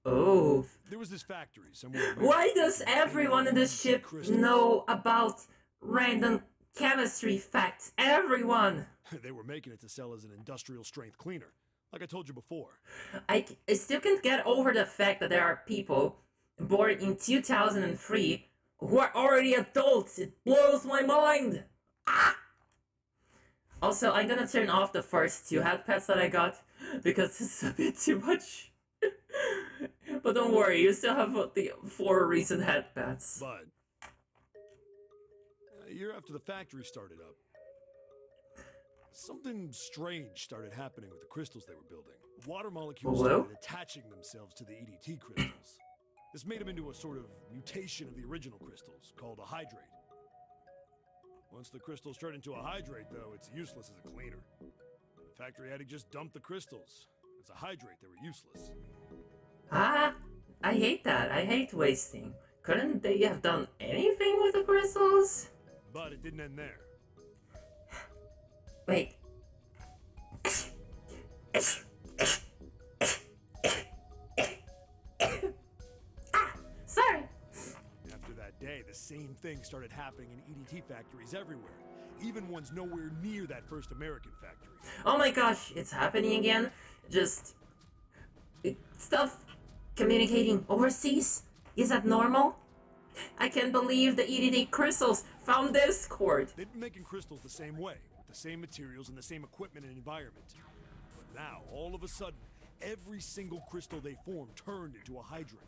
Speaker 1: Oh.
Speaker 4: There was this factory somewhere.
Speaker 1: Why does everyone in the ship know about random chemistry facts? Everyone!
Speaker 4: They were making it to sell as an industrial strength cleaner, like I told you before.
Speaker 1: I still can't get over the fact that there are people born in 2003 who are already adults. It blows my mind! Ah! Also, I'm gonna turn off the first 2 headpats that I got because it's a bit too much. But don't worry, you still have the 4 recent headpats.
Speaker 4: But a year after the factory started up, something strange started happening with the crystals they were building. Water molecules started attaching themselves to the EDT crystals. This made them into a sort of mutation of the original crystals, called a hydrate. Once the crystals turn into a hydrate, though, it's useless as a cleaner. The factory had to just dump the crystals. As a hydrate, they were useless.
Speaker 1: Ah, I hate that. I hate wasting. Couldn't they have done anything with the crystals?
Speaker 4: But it didn't end there.
Speaker 1: Wait. Ah, sorry.
Speaker 4: After that day, July, the same thing started happening in EDT factories everywhere, even ones nowhere near that first American factory.
Speaker 1: Oh my gosh, it's happening again. Just stuff communicating overseas. Is that normal? I can't believe the EDT crystals found Discord.
Speaker 4: They've been making crystals the same way, with the same materials and the same equipment and environment. But now, all of a sudden, every single crystal they formed turned into a hydrant.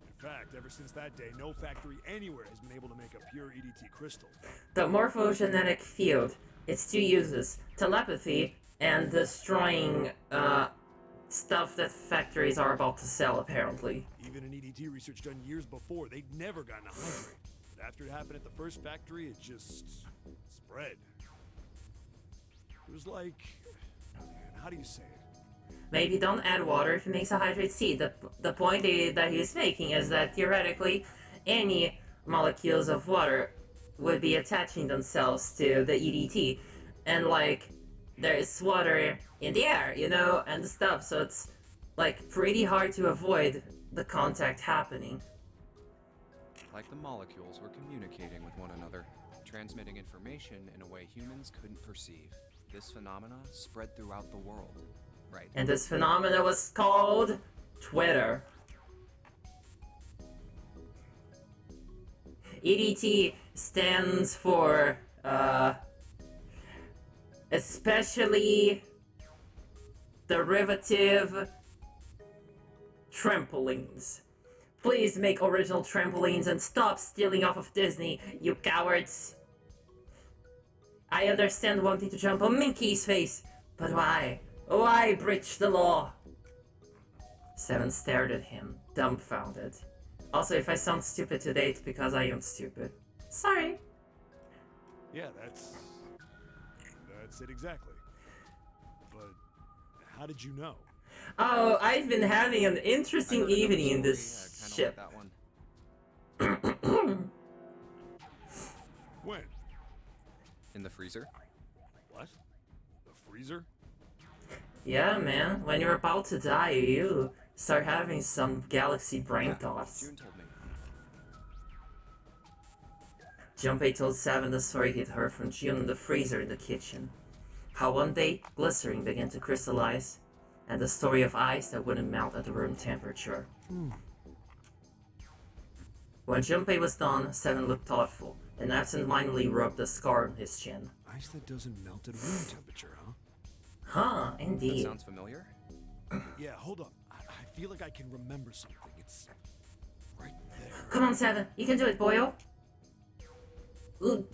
Speaker 4: In fact, ever since that day, no factory anywhere has been able to make a pure EDT crystal.
Speaker 1: The morphogenetic field. Its two uses: telepathy and destroying stuff that factories are about to sell, apparently.
Speaker 4: Even in EDT research done years before, they'd never gotten a hydrate. But after it happened at the first factory, it just spread. It was like, how do you say it?
Speaker 1: Maybe don't add water if it makes a hydrate seed. The point that he's making is that theoretically, any molecules of water would be attaching themselves to the EDT. And like, there's water in the air, you know, and stuff, so it's like pretty hard to avoid the contact happening.
Speaker 3: Like the molecules were communicating with one another, transmitting information in a way humans couldn't perceive. This phenomena spread throughout the world, right?
Speaker 1: And this phenomena was called Twitter. EDT stands for, especially derivative trampolines. Please make original trampolines and stop stealing off of Disney, you cowards. I understand wanting to jump on Mickey's face, but why? Why breach the law? Seven stared at him, dumbfounded. Also, if I sound stupid today, it's because I am stupid. Sorry.
Speaker 4: Yeah, that's it exactly. But how did you know?
Speaker 1: Oh, I've been having an interesting
Speaker 3: I heard another
Speaker 1: evening in this
Speaker 3: story,
Speaker 1: ship.
Speaker 3: kinda like that one.
Speaker 4: When?
Speaker 3: In the freezer?
Speaker 4: What? The freezer?
Speaker 1: Yeah, man, when you're about to die, you start having some galaxy brain
Speaker 3: Yeah,
Speaker 1: thoughts.
Speaker 3: June told me.
Speaker 1: Junpei told Seven the story he'd heard from June in the freezer in the kitchen. How one day, glycerin began to crystallize, and the story of ice that wouldn't melt at room temperature. When Junpei was done, Seven looked thoughtful, and absent-mindedly rubbed a scar on his chin.
Speaker 4: Ice that doesn't melt at room temperature, huh?
Speaker 1: Huh,
Speaker 3: That
Speaker 1: indeed.
Speaker 3: sounds familiar?
Speaker 4: Yeah, hold up. I feel like I can remember something. It's right there.
Speaker 1: Come on, Seven, you can do it, boyo.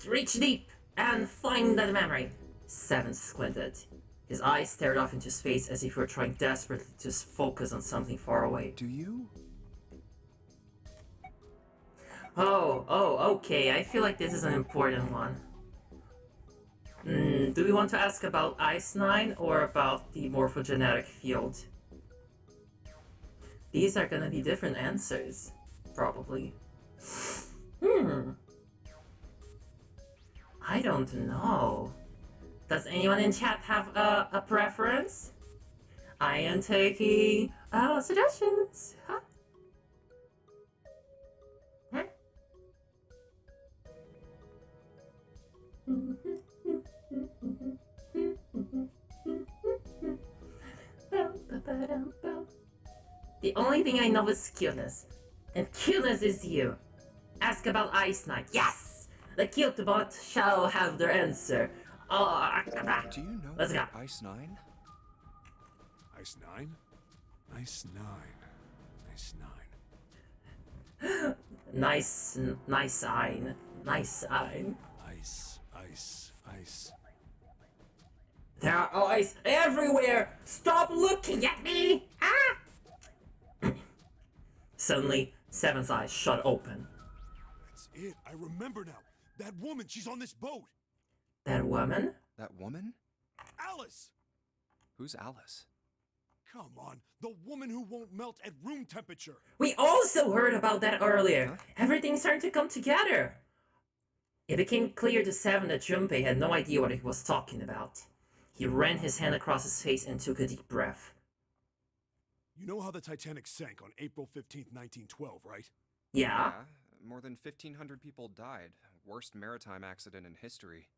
Speaker 1: Reach deep and find that memory. Seven squinted. His eyes stared off into space as if he were trying desperately to focus on something far away.
Speaker 3: Do you?
Speaker 1: Oh, okay. I feel like this is an important one. Do we want to ask about Ice 9 or about the morphogenetic field? These are gonna be different answers, probably. I don't know. Does anyone in chat have a preference? I am taking suggestions. Huh? Huh? The only thing I know is cuteness. And cuteness is you. Ask about Ice Knight. Yes! The cute bot shall have their answer. Oh,
Speaker 3: Do you know
Speaker 1: let's go.
Speaker 3: about Ice 9?
Speaker 4: Ice 9? Ice 9. Ice 9.
Speaker 1: Nice sign. Nice sign.
Speaker 4: Ice, ice, ice.
Speaker 1: There are eyes everywhere! Stop looking at me! Ah! Suddenly, Seven's eyes shut open.
Speaker 4: That's it. I remember now. That woman, she's on this boat.
Speaker 1: That woman?
Speaker 3: That woman?
Speaker 4: Alice!
Speaker 3: Who's Alice?
Speaker 4: Come on. The woman who won't melt at room temperature.
Speaker 1: We also heard about that earlier.
Speaker 3: Huh?
Speaker 1: Everything's starting to come together. It became clear to Seven that Junpei had no idea what he was talking about. He ran his hand across his face and took a deep breath.
Speaker 4: You know how the Titanic sank on April 15th, 1912, right?
Speaker 1: Yeah?
Speaker 3: More than 1,500 people died. Worst maritime accident in history.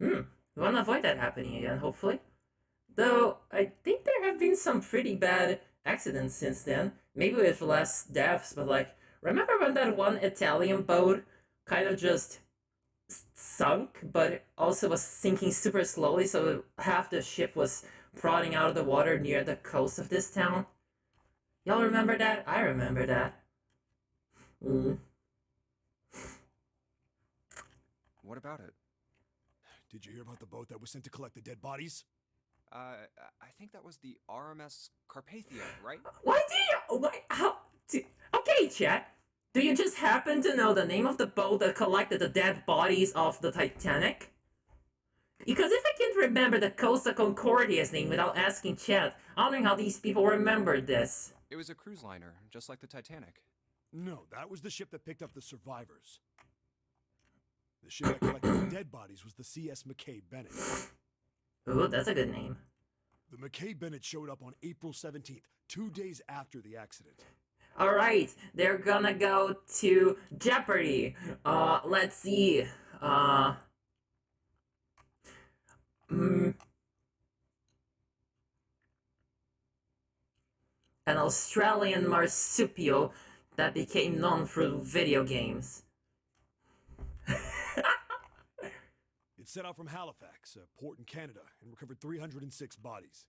Speaker 1: We want to avoid that happening again, hopefully. Though, I think there have been some pretty bad accidents since then. Maybe with less deaths, but like, remember when that one Italian boat kind of just sunk, but also was sinking super slowly, so half the ship was prodding out of the water near the coast of this town? Y'all remember that? I remember that.
Speaker 3: What about it?
Speaker 4: Did you hear about the boat that was sent to collect the dead bodies?
Speaker 3: I think that was the RMS Carpathia, right?
Speaker 1: Why do you... Why... How... Okay, chat. Do you just happen to know the name of the boat that collected the dead bodies of the Titanic? Because if I can't remember the Costa Concordia's name without asking chat, I'm wondering how these people remembered this.
Speaker 3: It was a cruise liner, just like the Titanic.
Speaker 4: No, that was the ship that picked up the survivors. The ship that collected the dead bodies was the CS McKay Bennett.
Speaker 1: Ooh, that's a good name.
Speaker 4: The McKay Bennett showed up on April 17th, 2 days after the accident.
Speaker 1: Alright, they're gonna go to Jeopardy. Let's see. An Australian marsupial that became known through video games.
Speaker 4: It set out from Halifax, a port in Canada, and recovered 306 bodies.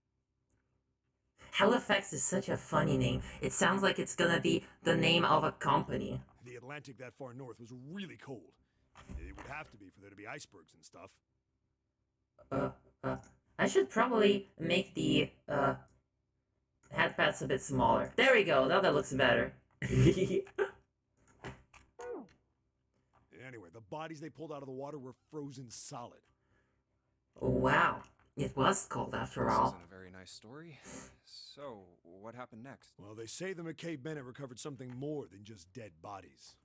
Speaker 1: Halifax is such a funny name. It sounds like it's gonna be the name of a company.
Speaker 4: The Atlantic that far north was really cold. It would have to be for there to be icebergs and stuff.
Speaker 1: I should probably make the, headpats a bit smaller. There we go, now that looks better.
Speaker 4: Anyway, the bodies they pulled out of the water were frozen solid.
Speaker 1: Wow, it was cold after
Speaker 3: This
Speaker 1: all.
Speaker 3: isn't a very nice story. So, what happened next?
Speaker 4: Well, they say the McKay Bennett recovered something more than just dead bodies.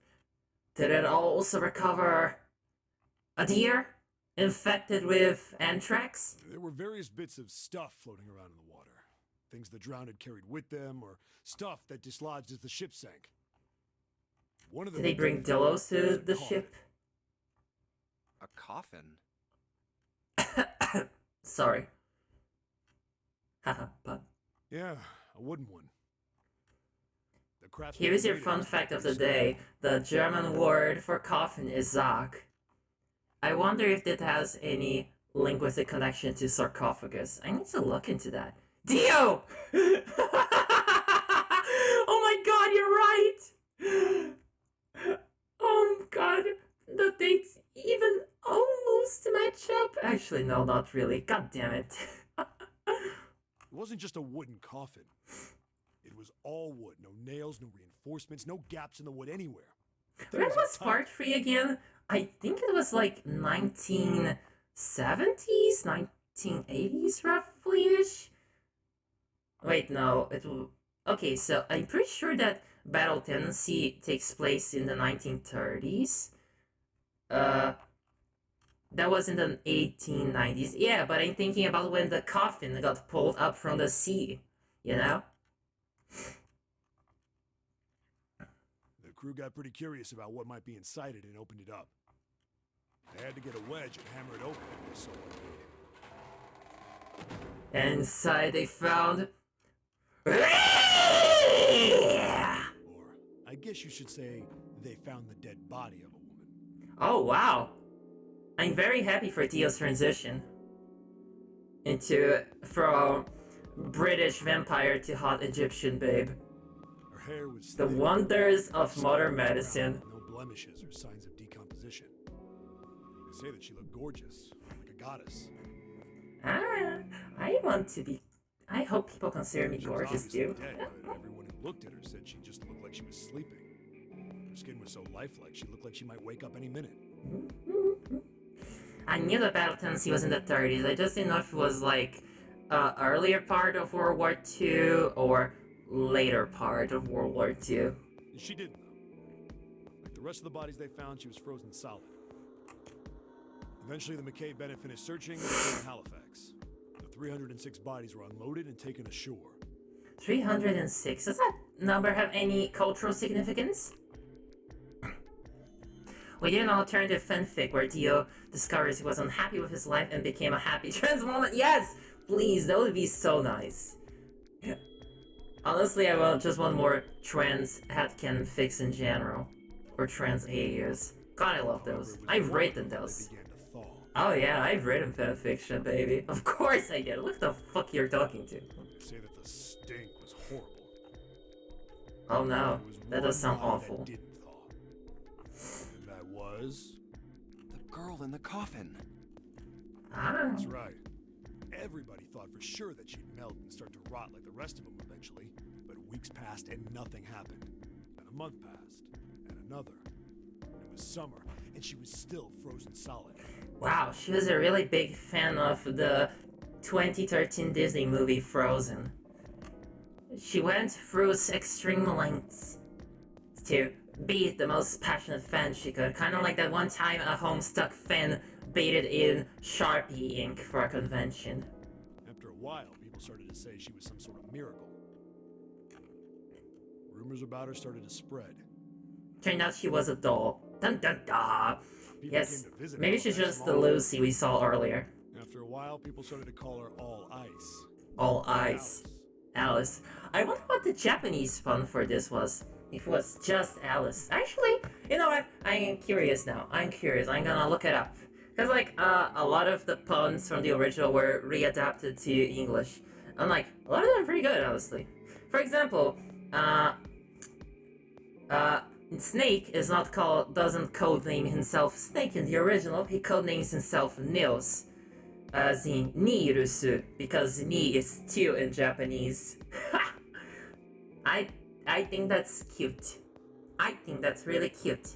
Speaker 1: Did it also recover a deer infected with anthrax?
Speaker 4: There were various bits of stuff floating around in the water. Things the drowned had carried with them, or stuff that dislodged as the ship sank. One of them
Speaker 1: Did they bring dillos to the
Speaker 4: coffin.
Speaker 1: ship?
Speaker 3: A coffin?
Speaker 1: Sorry. Haha, but
Speaker 4: Yeah, a wooden one. The craftsman
Speaker 1: here is your
Speaker 4: made it
Speaker 1: fun
Speaker 4: was
Speaker 1: fact of the
Speaker 4: pretty
Speaker 1: day. The German word for coffin is Sarg. I wonder if it has any linguistic connection to sarcophagus. I need to look into that. Dio! Oh my god, you're right! Oh god, the dates even almost match up. Actually, no, not really. God damn it.
Speaker 4: It wasn't just a wooden coffin. It was all wood. No nails, no reinforcements, no gaps in the wood anywhere.
Speaker 1: When was part 3 again? I think it was like 1970s, 1980s roughly-ish? Wait, no, it will... Okay, so I'm pretty sure that Battle Tendency takes place in the 1930s. That was in the 1890s. Yeah, but I'm thinking about when the coffin got pulled up from the sea, you know?
Speaker 4: The crew got pretty curious about what might be inside it and opened it up. They had to get a wedge and hammer it open, so
Speaker 1: Inside they found...
Speaker 4: or I guess you should say they found the dead body of a woman.
Speaker 1: Oh, wow. I'm very happy for Dio's transition from British vampire to hot Egyptian babe.
Speaker 4: Her hair was
Speaker 1: The
Speaker 4: thick,
Speaker 1: wonders of
Speaker 4: skin
Speaker 1: modern
Speaker 4: brown,
Speaker 1: medicine.
Speaker 4: no blemishes or signs of decomposition. They say that she looked gorgeous, like a goddess.
Speaker 1: I want to be... I hope people consider me
Speaker 4: She was
Speaker 1: gorgeous
Speaker 4: obviously
Speaker 1: too.
Speaker 4: dead, but everyone who looked at her said she just looked like she was sleeping. Her skin was so lifelike, she looked like she might wake up any minute.
Speaker 1: I knew the Battle Tendency was in the 30s. I just didn't know if it was like earlier part of World War II or later part of World War II.
Speaker 4: And she didn't, though. Like the rest of the bodies they found, she was frozen solid. Eventually, the McKay Bennett finished searching and returned to Halifax. The 306 bodies were unloaded and taken ashore.
Speaker 1: 306. Does that number have any cultural significance? We did an alternative fanfic where Dio discovers he was unhappy with his life and became a happy trans woman. Yes! Please, that would be so nice. Honestly, I just want more trans headcanon fics in general. Or trans alias. God, I love those. I've written those. Oh yeah, I've written fanfiction, baby. Of course I did. Look the fuck you're talking to.
Speaker 4: They say that the stink was horrible.
Speaker 1: Oh no,
Speaker 4: There was
Speaker 1: that does
Speaker 4: one
Speaker 1: sound
Speaker 4: body
Speaker 1: awful.
Speaker 4: That didn't thaw. And that was...
Speaker 3: The girl in the coffin.
Speaker 1: Ah.
Speaker 4: That's right. Everybody thought for sure that she'd melt and start to rot like the rest of them eventually. But weeks passed and nothing happened. And a month passed. And another. It was summer, and she was still frozen solid.
Speaker 1: Wow, she was a really big fan of the 2013 Disney movie Frozen. She went through extreme lengths to be the most passionate fan she could. Kind of like that one time a Homestuck fan baited in Sharpie ink for a convention.
Speaker 4: After a while, people started to say she was some sort of miracle. Rumors about her started to spread.
Speaker 1: Turned out she was a doll. Dun dun dun!
Speaker 4: People
Speaker 1: Yes,
Speaker 4: came to visit
Speaker 1: maybe
Speaker 4: her
Speaker 1: she's
Speaker 4: that
Speaker 1: just the
Speaker 4: small.
Speaker 1: Lucy we saw earlier.
Speaker 4: After a while, people started to call her All Ice.
Speaker 1: All eyes. Alice. I wonder what the Japanese pun for this was. If it was just Alice. Actually, you know what? I am curious now. I'm curious. I'm gonna look it up. Because, like, a lot of the puns from the original were readapted to English. And, like, a lot of them are pretty good, honestly. For example, Snake is not called, doesn't codename himself Snake in the original. He codenames himself Nils. As in Nirusu, because Ni is 2 in Japanese. I think that's cute. I think that's really cute.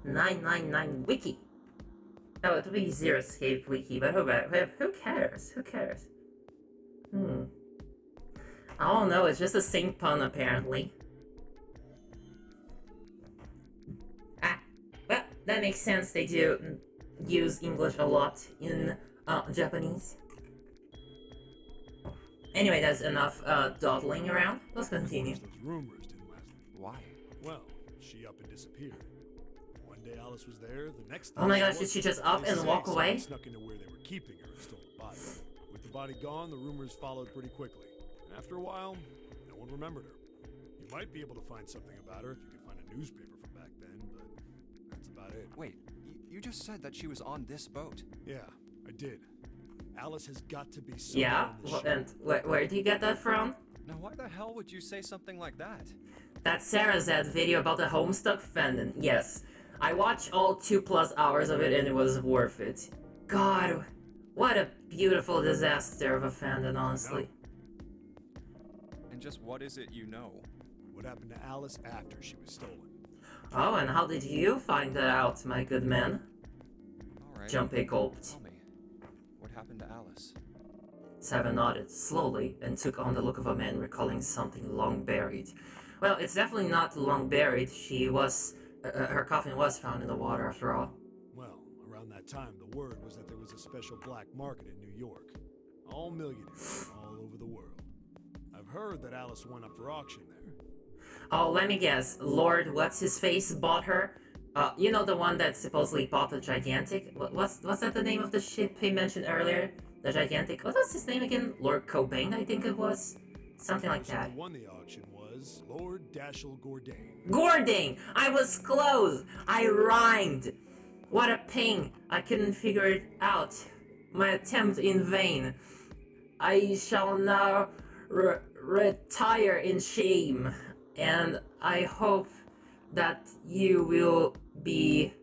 Speaker 1: 999 wiki. Oh, it would be Zero Escape wiki, but who cares? Who cares? Oh no, it's just the same pun apparently. Well, that makes sense. They do use English a lot in Japanese. Anyway, that's enough dawdling around. Let's continue.
Speaker 4: Those rumors didn't last.
Speaker 3: Why?
Speaker 4: Well, she up and disappeared. One day Alice was there, the next day
Speaker 1: Oh my gosh,
Speaker 4: wasn't.
Speaker 1: did she just up
Speaker 4: They
Speaker 1: and
Speaker 4: say
Speaker 1: walk
Speaker 4: someone
Speaker 1: away?
Speaker 4: Snuck into where they were keeping her and stole the body. With the body gone, the rumors followed pretty quickly. And after a while, no one remembered her. You might be able to find something about her if you could find a newspaper from back then, but that's about it.
Speaker 3: Wait, you just said that she was on this boat.
Speaker 4: Yeah, I did. Alice has got to be somewhere
Speaker 1: Yeah?
Speaker 4: in this
Speaker 1: Well,
Speaker 4: ship.
Speaker 1: and where do you get that from?
Speaker 3: Now why the hell would you say something like that?
Speaker 1: That Sarah Zed video about the Homestuck fandom. Yes. I watched all 2+ hours of it and it was worth it. God, what a beautiful disaster of a fandom, honestly.
Speaker 3: And just what is it you know?
Speaker 4: What happened to Alice after she was stolen?
Speaker 1: Oh, and how did you find that out, my good man?
Speaker 3: Alright.
Speaker 1: Junpei gulped.
Speaker 3: Tell me, what happened to Alice?
Speaker 1: Seven nodded slowly and took on the look of a man recalling something long buried. Well, it's definitely not long buried. She was... her coffin was found in the water, after all.
Speaker 4: Well, around that time, the word was that there was a special black market in New York. All millionaires all over the world. I've heard that Alice went up for auction there.
Speaker 1: Oh, let me guess. Lord What's-His-Face bought her? You know the one that supposedly bought the Gigantic? What's that the name of the ship he mentioned earlier? The Gigantic... What was his name again? Lord Cobain, I think it was? Something like
Speaker 4: The person
Speaker 1: that.
Speaker 4: who won the auction was Lord Dashiell Gordain.
Speaker 1: Gording! I was close! I rhymed! What a ping! I couldn't figure it out. My attempt in vain. I shall now retire in shame. And I hope that you will be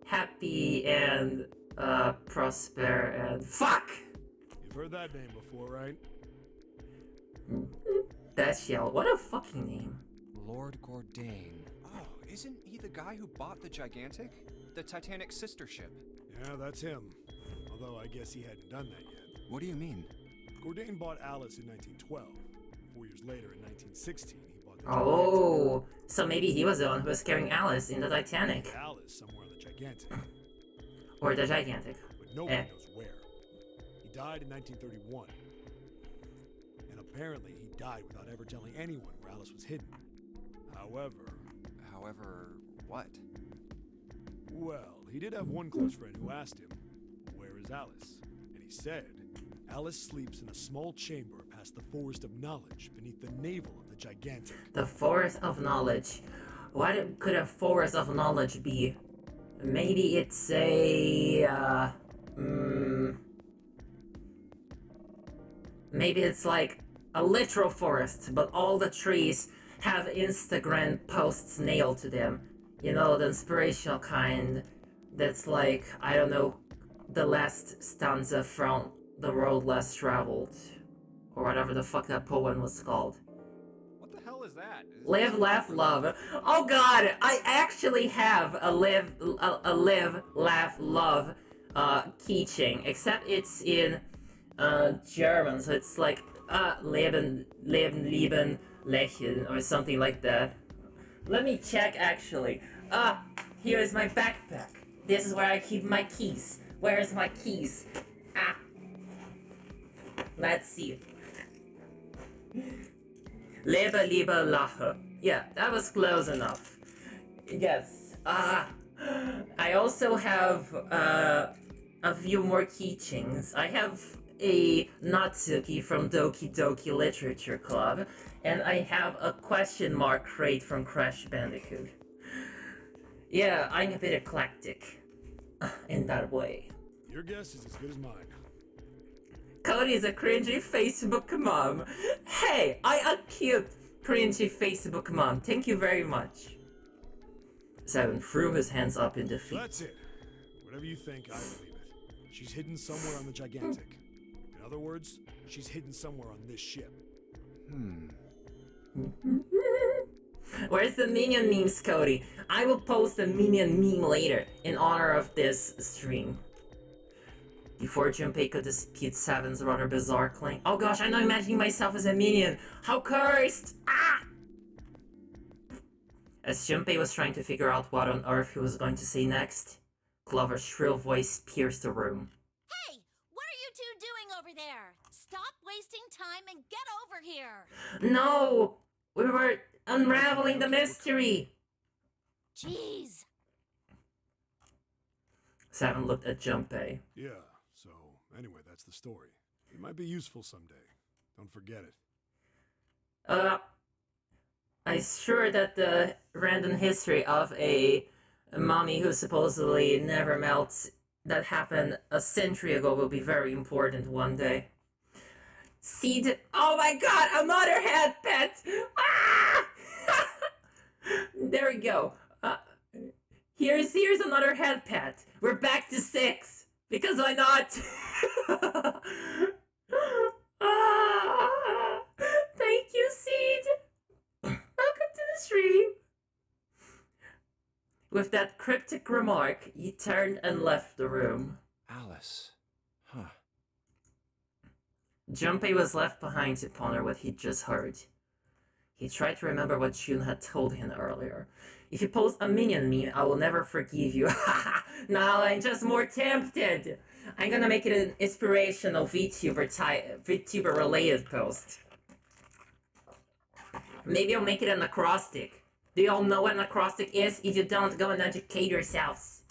Speaker 1: happy and prosper and fuck!
Speaker 4: You've heard that name before, right?
Speaker 1: Dashiell, what a fucking name.
Speaker 3: Lord Gordain. Oh, isn't he the guy who bought the Gigantic? The Titanic sister ship?
Speaker 4: Yeah, that's him. Although I guess he hadn't done that yet.
Speaker 3: What do you mean?
Speaker 4: Gordain bought Alice in 1912. 4 years later, in 1916, he bought the
Speaker 1: Oh, so maybe he was the one who was carrying Alice in the Titanic.
Speaker 4: Gigantic. Alice somewhere on the Gigantic,
Speaker 1: Or the Gigantic.
Speaker 4: but nobody knows where. He died in 1931. And apparently he died without ever telling anyone where Alice was hidden. However,
Speaker 3: However, what?
Speaker 4: Well, he did have one close friend who asked him, "Where is Alice?" And he said, "Alice sleeps in a small chamber past the Forest of Knowledge beneath the navel of the gigantic."
Speaker 1: The Forest of Knowledge. What could a Forest of Knowledge be? Maybe it's a, maybe it's like a literal forest, but all the trees have Instagram posts nailed to them. You know, the inspirational kind that's like, I don't know, the last stanza from The Road Less Traveled. Or whatever the fuck that poem was called.
Speaker 3: What the hell is that?
Speaker 1: Live, laugh, love. Oh god, I actually have a live, laugh, love keychain, except it's in German, so it's like leben, lieben, lächeln, or something like that. Let me check actually. Here's my backpack. This is where I keep my keys. Where's my keys? Let's see. Lebe, liebe, lache. Yeah, that was close enough. Yes. I also have a few more keychains. I have a Natsuki from Doki Doki Literature Club, and I have a question mark crate from Crash Bandicoot. Yeah, I'm a bit eclectic in that way.
Speaker 4: Your guess is as good as mine.
Speaker 1: Cody's a cringy Facebook mom. Hey, I a cute cringy Facebook mom. Thank you very much. Seven threw his hands up in defeat.
Speaker 4: That's it. Whatever you think, I believe it. She's hidden somewhere on the gigantic. In other words, she's hidden somewhere on this ship.
Speaker 1: Where's the minion memes, Cody? I will post a minion meme later in honor of this stream. Before Junpei could dispute Seven's rather bizarre claim. Oh gosh, I'm not imagining myself as a minion. How cursed! As Junpei was trying to figure out what on earth he was going to say next, Clover's shrill voice pierced the room.
Speaker 5: Hey, what are you two doing over there? Stop wasting time and get over here.
Speaker 1: No! We were unraveling the mystery!
Speaker 5: Jeez.
Speaker 1: Seven looked at Junpei.
Speaker 4: Yeah, so anyway, that's the story. It might be useful someday. Don't forget it.
Speaker 1: I'm sure that the random history of a mommy who supposedly never melts that happened a century ago will be very important one day. Seed. Oh my god, another head pet! Ah! There we go. Here's another head pet. We're back to 6. Because why not? Thank you, Seed. Welcome to the stream. With that cryptic remark, he turned and left the room.
Speaker 3: Alice. Huh.
Speaker 1: Junpei was left behind to ponder what he'd just heard. He tried to remember what June had told him earlier. If you post a minion meme, I will never forgive you. Now I'm just more tempted. I'm gonna make it an inspirational VTuber related post. Maybe I'll make it an acrostic. Do you all know what an acrostic is? If you don't, go and educate yourselves.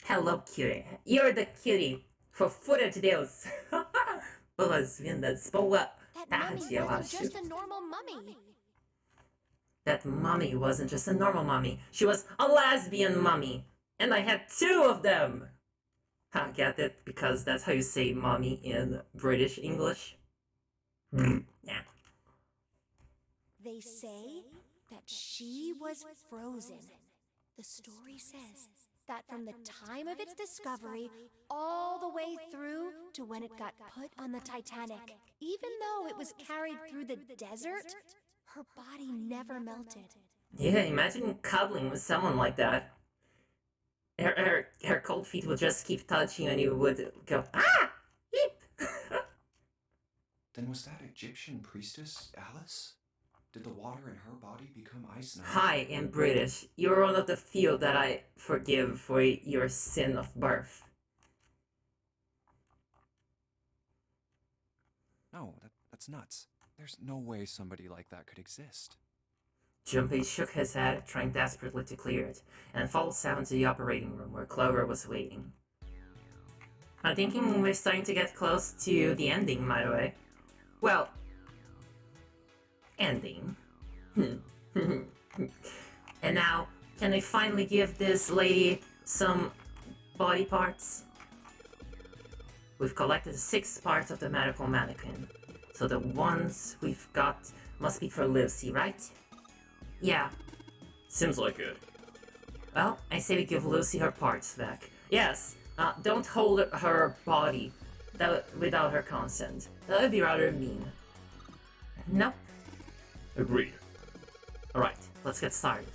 Speaker 1: Hello, cutie. You're the cutie for footage deals.
Speaker 5: That mummy wasn't just a normal mummy.
Speaker 1: That mummy wasn't just a normal mummy. She was a lesbian mummy. And I had 2 of them. Get it? Because that's how you say mummy in British English. Yeah.
Speaker 5: They say that she was frozen. The story says that from the time of its discovery all the way through to when it got put on the Titanic, even though it was carried through the desert, her body never melted.
Speaker 1: Yeah, imagine cuddling with someone like that. Her cold feet would just keep touching and you would go, Eep!
Speaker 3: Then was that Egyptian priestess Alice? Did the water in her body become ice now?
Speaker 1: Hi, I'm British. You're one of the few that I forgive for your sin of birth.
Speaker 3: No, that's nuts. There's no way somebody like that could exist.
Speaker 1: Junpei shook his head, trying desperately to clear it, and followed Sam to the operating room where Clover was waiting. I'm thinking we're starting to get close to the ending, by the way. Well, ending. And now, can I finally give this lady some body parts? We've collected 6 parts of the medical mannequin, so the ones we've got must be for Lucy, right? Yeah.
Speaker 2: Seems like it.
Speaker 1: Well, I say we give Lucy her parts back. Yes, don't hold her body without her consent. That would be rather mean. Nope.
Speaker 2: Agreed.
Speaker 1: Alright, let's get started.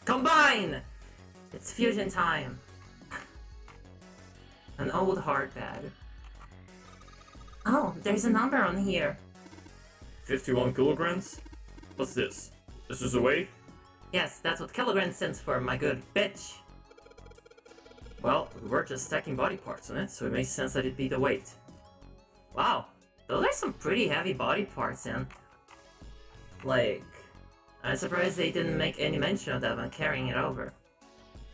Speaker 1: Combine! It's fusion time. An old hardpad. Oh, there's a number on here.
Speaker 2: 51 kilograms? What's this? This is a weight?
Speaker 1: Yes, that's what kilogram stands for, my good bitch.
Speaker 2: Well, we were just stacking body parts on it, so it makes sense that it'd be the weight.
Speaker 1: Wow, those are some pretty heavy body parts, and like, I'm surprised they didn't make any mention of that when carrying it over.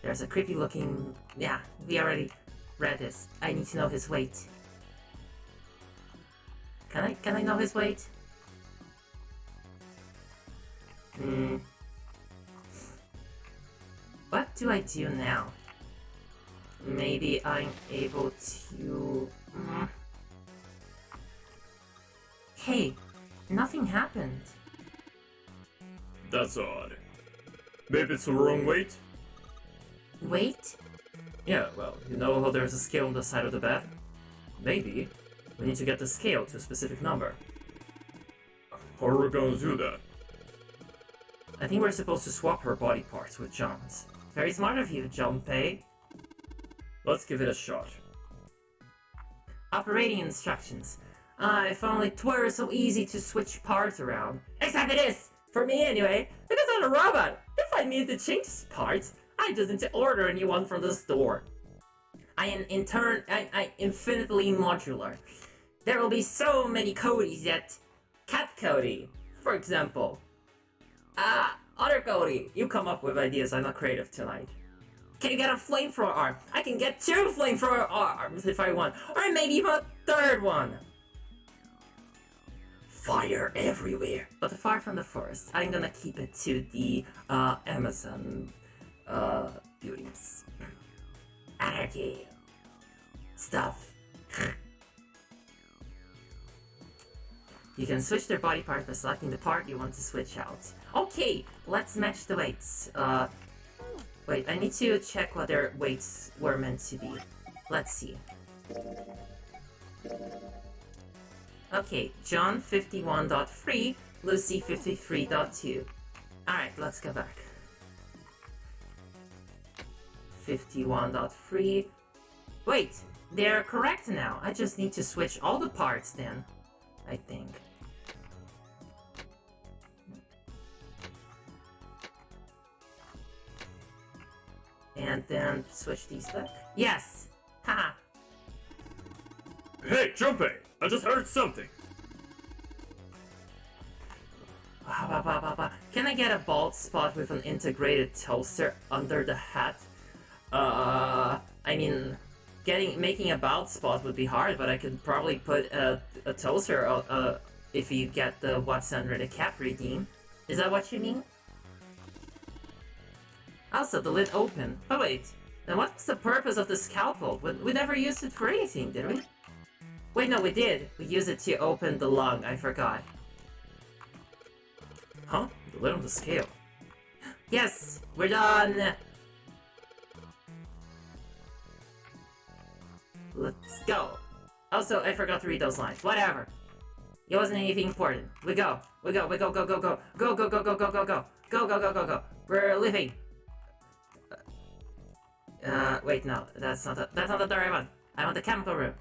Speaker 1: There's a creepy looking... Yeah, we already read this. I need to know his weight. Can I know his weight? What do I do now? Maybe I'm able to... Hey, nothing happened.
Speaker 2: That's odd. Maybe it's the wrong weight?
Speaker 1: Wait?
Speaker 2: Yeah, well, you know how there's a scale on the side of the bed? Maybe we need to get the scale to a specific number. How are we gonna do that?
Speaker 1: I think we're supposed to swap her body parts with John's. Very smart of you, Junpei.
Speaker 2: Let's give it a shot.
Speaker 1: Operating instructions. If only it were so easy to switch parts around. Except it is! For me anyway, because I'm a robot. If I need to change parts, I just need to order a new one from the store. I am infinitely modular. There will be so many Codys that... Cat Cody, for example. Other Cody, you come up with ideas, I'm not creative tonight. Can you get a flamethrower arm? I can get 2 flamethrower arms if I want, or maybe even a 3rd one. Fire everywhere. But far from the forest, I'm gonna keep it to the Amazon beauties. Anarchy. Stuff. You can switch their body parts by selecting the part you want to switch out. Okay, let's match the weights. Wait, I need to check what their weights were meant to be. Let's see. Okay, John 51.3, Lucy 53.2. Alright, let's go back. 51.3. Wait, they're correct now. I just need to switch all the parts then, I think. And then switch these back. Yes! Haha!
Speaker 2: Hey, Junpei! I just heard something!
Speaker 1: Can I get a bald spot with an integrated toaster under the hat? I mean, making a bald spot would be hard, but I could probably put a toaster if you get the what's under the cap redeem. Is that what you mean? Also, the lid open. Oh wait, then what was the purpose of the scalpel? We never used it for anything, did we? Wait, no, we did. We used it to open the lung, I forgot.
Speaker 2: Huh? The lid on the scale.
Speaker 1: Yes, we're done! Let's go. Also, I forgot to read those lines. Whatever. It wasn't anything important. We go. We go. We go. Go. Go. Go. Go. Go. Go. Go. Go. Go. Go. Go. Go. Go. Go. Go. We're leaving. Wait, no. That's not the door I want. I want the chemical room.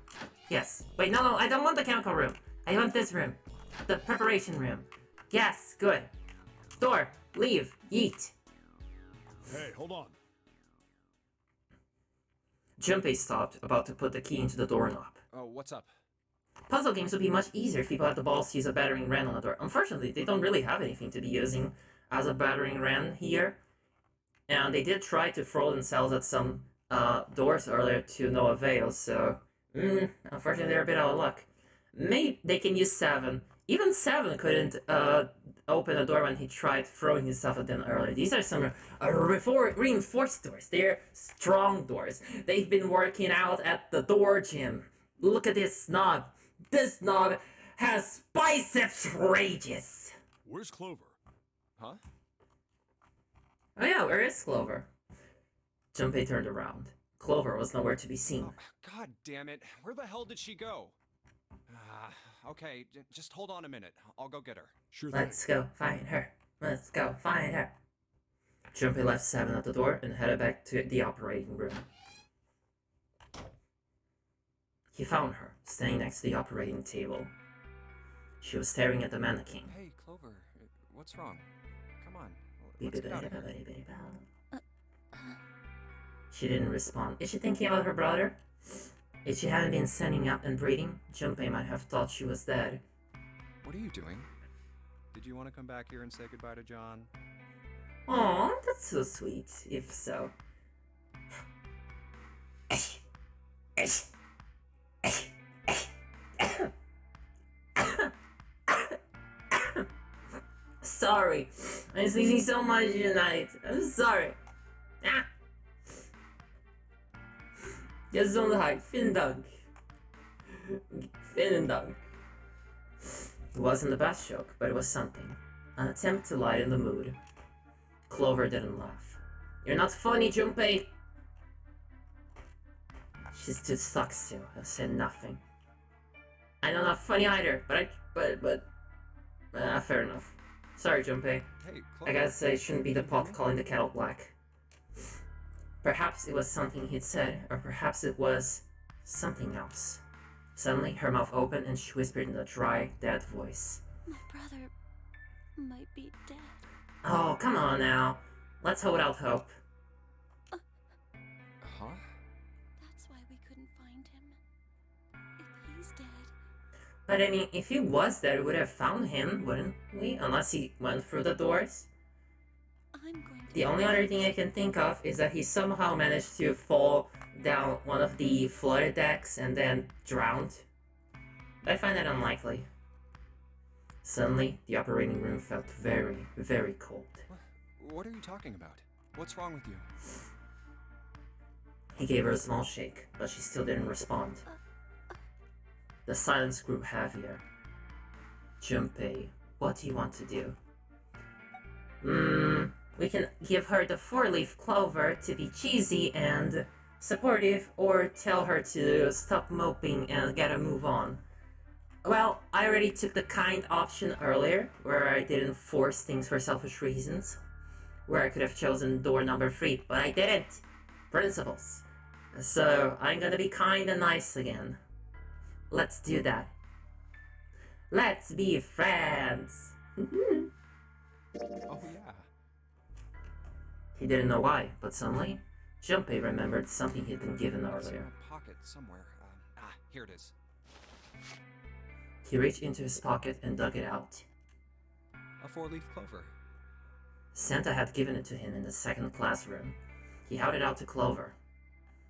Speaker 1: Yes. Wait, no. I don't want the chemical room. I want this room. The preparation room. Yes. Good. Door. Leave. Yeet.
Speaker 4: Hey, hold on.
Speaker 1: Junpei stopped, about to put the key into the doorknob.
Speaker 3: Oh, what's up?
Speaker 1: Puzzle games would be much easier if people had the balls to use a battering ram on the door. Unfortunately, they don't really have anything to be using. as a battering ram here. And they did try to throw themselves at some doors earlier to no avail, so unfortunately they're a bit out of luck. Maybe they can use 7. Even 7 couldn't open a door when he tried throwing himself at them earlier. These are some reinforced doors. They're strong doors. They've been working out at the door gym. Look at this knob. This knob has biceps rages.
Speaker 4: Where's Clover?
Speaker 3: Huh?
Speaker 1: Oh yeah, where is Clover? Junpei turned around. Clover was nowhere to be seen.
Speaker 3: Oh, God damn it. Where the hell did she go? Okay, just hold on a minute. I'll go get her.
Speaker 4: Sure thing.
Speaker 1: Let's go find her. Let's go find her. Junpei left 7 at the door and headed back to the operating room. He found her, standing next to the operating table. She was staring at the mannequin.
Speaker 3: Hey, Clover, what's wrong? Come on, let's get out of here.
Speaker 1: She didn't respond. Is she thinking about her brother? If she hadn't been standing up and breathing, Junpei might have thought she was dead.
Speaker 3: What are you doing? Did you want to come back here and say goodbye to John?
Speaker 1: Aw, that's so sweet, if so. Sorry, I'm sneezing so much tonight. I'm sorry. Ah. Gesundheit, vielen Dank. Vielen Dank. It wasn't the best joke, but it was something. An attempt to lighten the mood. Clover didn't laugh. You're not funny, Junpei. She stood stock still and said nothing. I'm not funny either, but fair enough. Sorry, Junpei.
Speaker 3: Hey,
Speaker 1: I
Speaker 3: Clover.
Speaker 1: guess I shouldn't be the pot calling the kettle black. Perhaps it was something he'd said, or perhaps it was something else. Suddenly, her mouth opened and she whispered in a dry, dead voice.
Speaker 5: My brother might be dead.
Speaker 1: Oh, come on now. Let's hold out hope.
Speaker 3: Huh?
Speaker 5: That's why we couldn't find him. If he's dead,
Speaker 1: But I mean, if he was there, we would have found him, wouldn't we? Unless he went through the doors.
Speaker 5: I'm going to.
Speaker 1: The only other thing I can think of is that he somehow managed to fall down one of the flooded decks and then drowned. But I find that unlikely. Suddenly, the operating room felt very, very cold.
Speaker 3: What are you talking about? What's wrong with you?
Speaker 1: He gave her a small shake, but she still didn't respond. The silence grew heavier. Junpei, what do you want to do? We can give her the 4-leaf clover to be cheesy and supportive, or tell her to stop moping and get a move on. Well, I already took the kind option earlier, where I didn't force things for selfish reasons, where I could have chosen door number 3, but I didn't. Principles. So, I'm gonna be kind and nice again. Let's do that. Let's be friends.
Speaker 3: Oh, yeah.
Speaker 1: He didn't know why, but suddenly, Junpei remembered something he'd been given
Speaker 3: It's in
Speaker 1: earlier.
Speaker 3: my pocket somewhere. Here it is.
Speaker 1: He reached into his pocket and dug it out.
Speaker 3: A 4-leaf clover.
Speaker 1: Santa had given it to him in the second classroom. He held it out to Clover.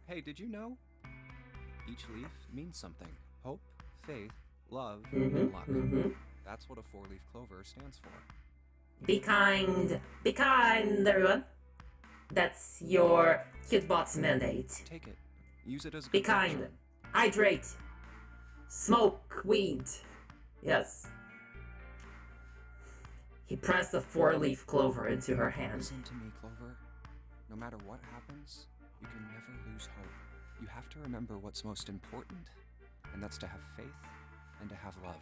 Speaker 3: Hey, did you know? Each leaf means something. Hope, faith, love,
Speaker 1: Mm-hmm,
Speaker 3: and luck.
Speaker 1: mm-hmm.
Speaker 3: That's what a 4-leaf clover stands for.
Speaker 1: Be kind, everyone. That's your CuteBot's mandate.
Speaker 3: Take it. Use it as a
Speaker 1: Be
Speaker 3: good
Speaker 1: kind,
Speaker 3: gesture.
Speaker 1: hydrate, smoke weed. Yes. He pressed the 4-leaf clover into her hand.
Speaker 3: Listen to me, Clover. No matter what happens, you can never lose hope. You have to remember what's most important, and that's to have faith and to have love.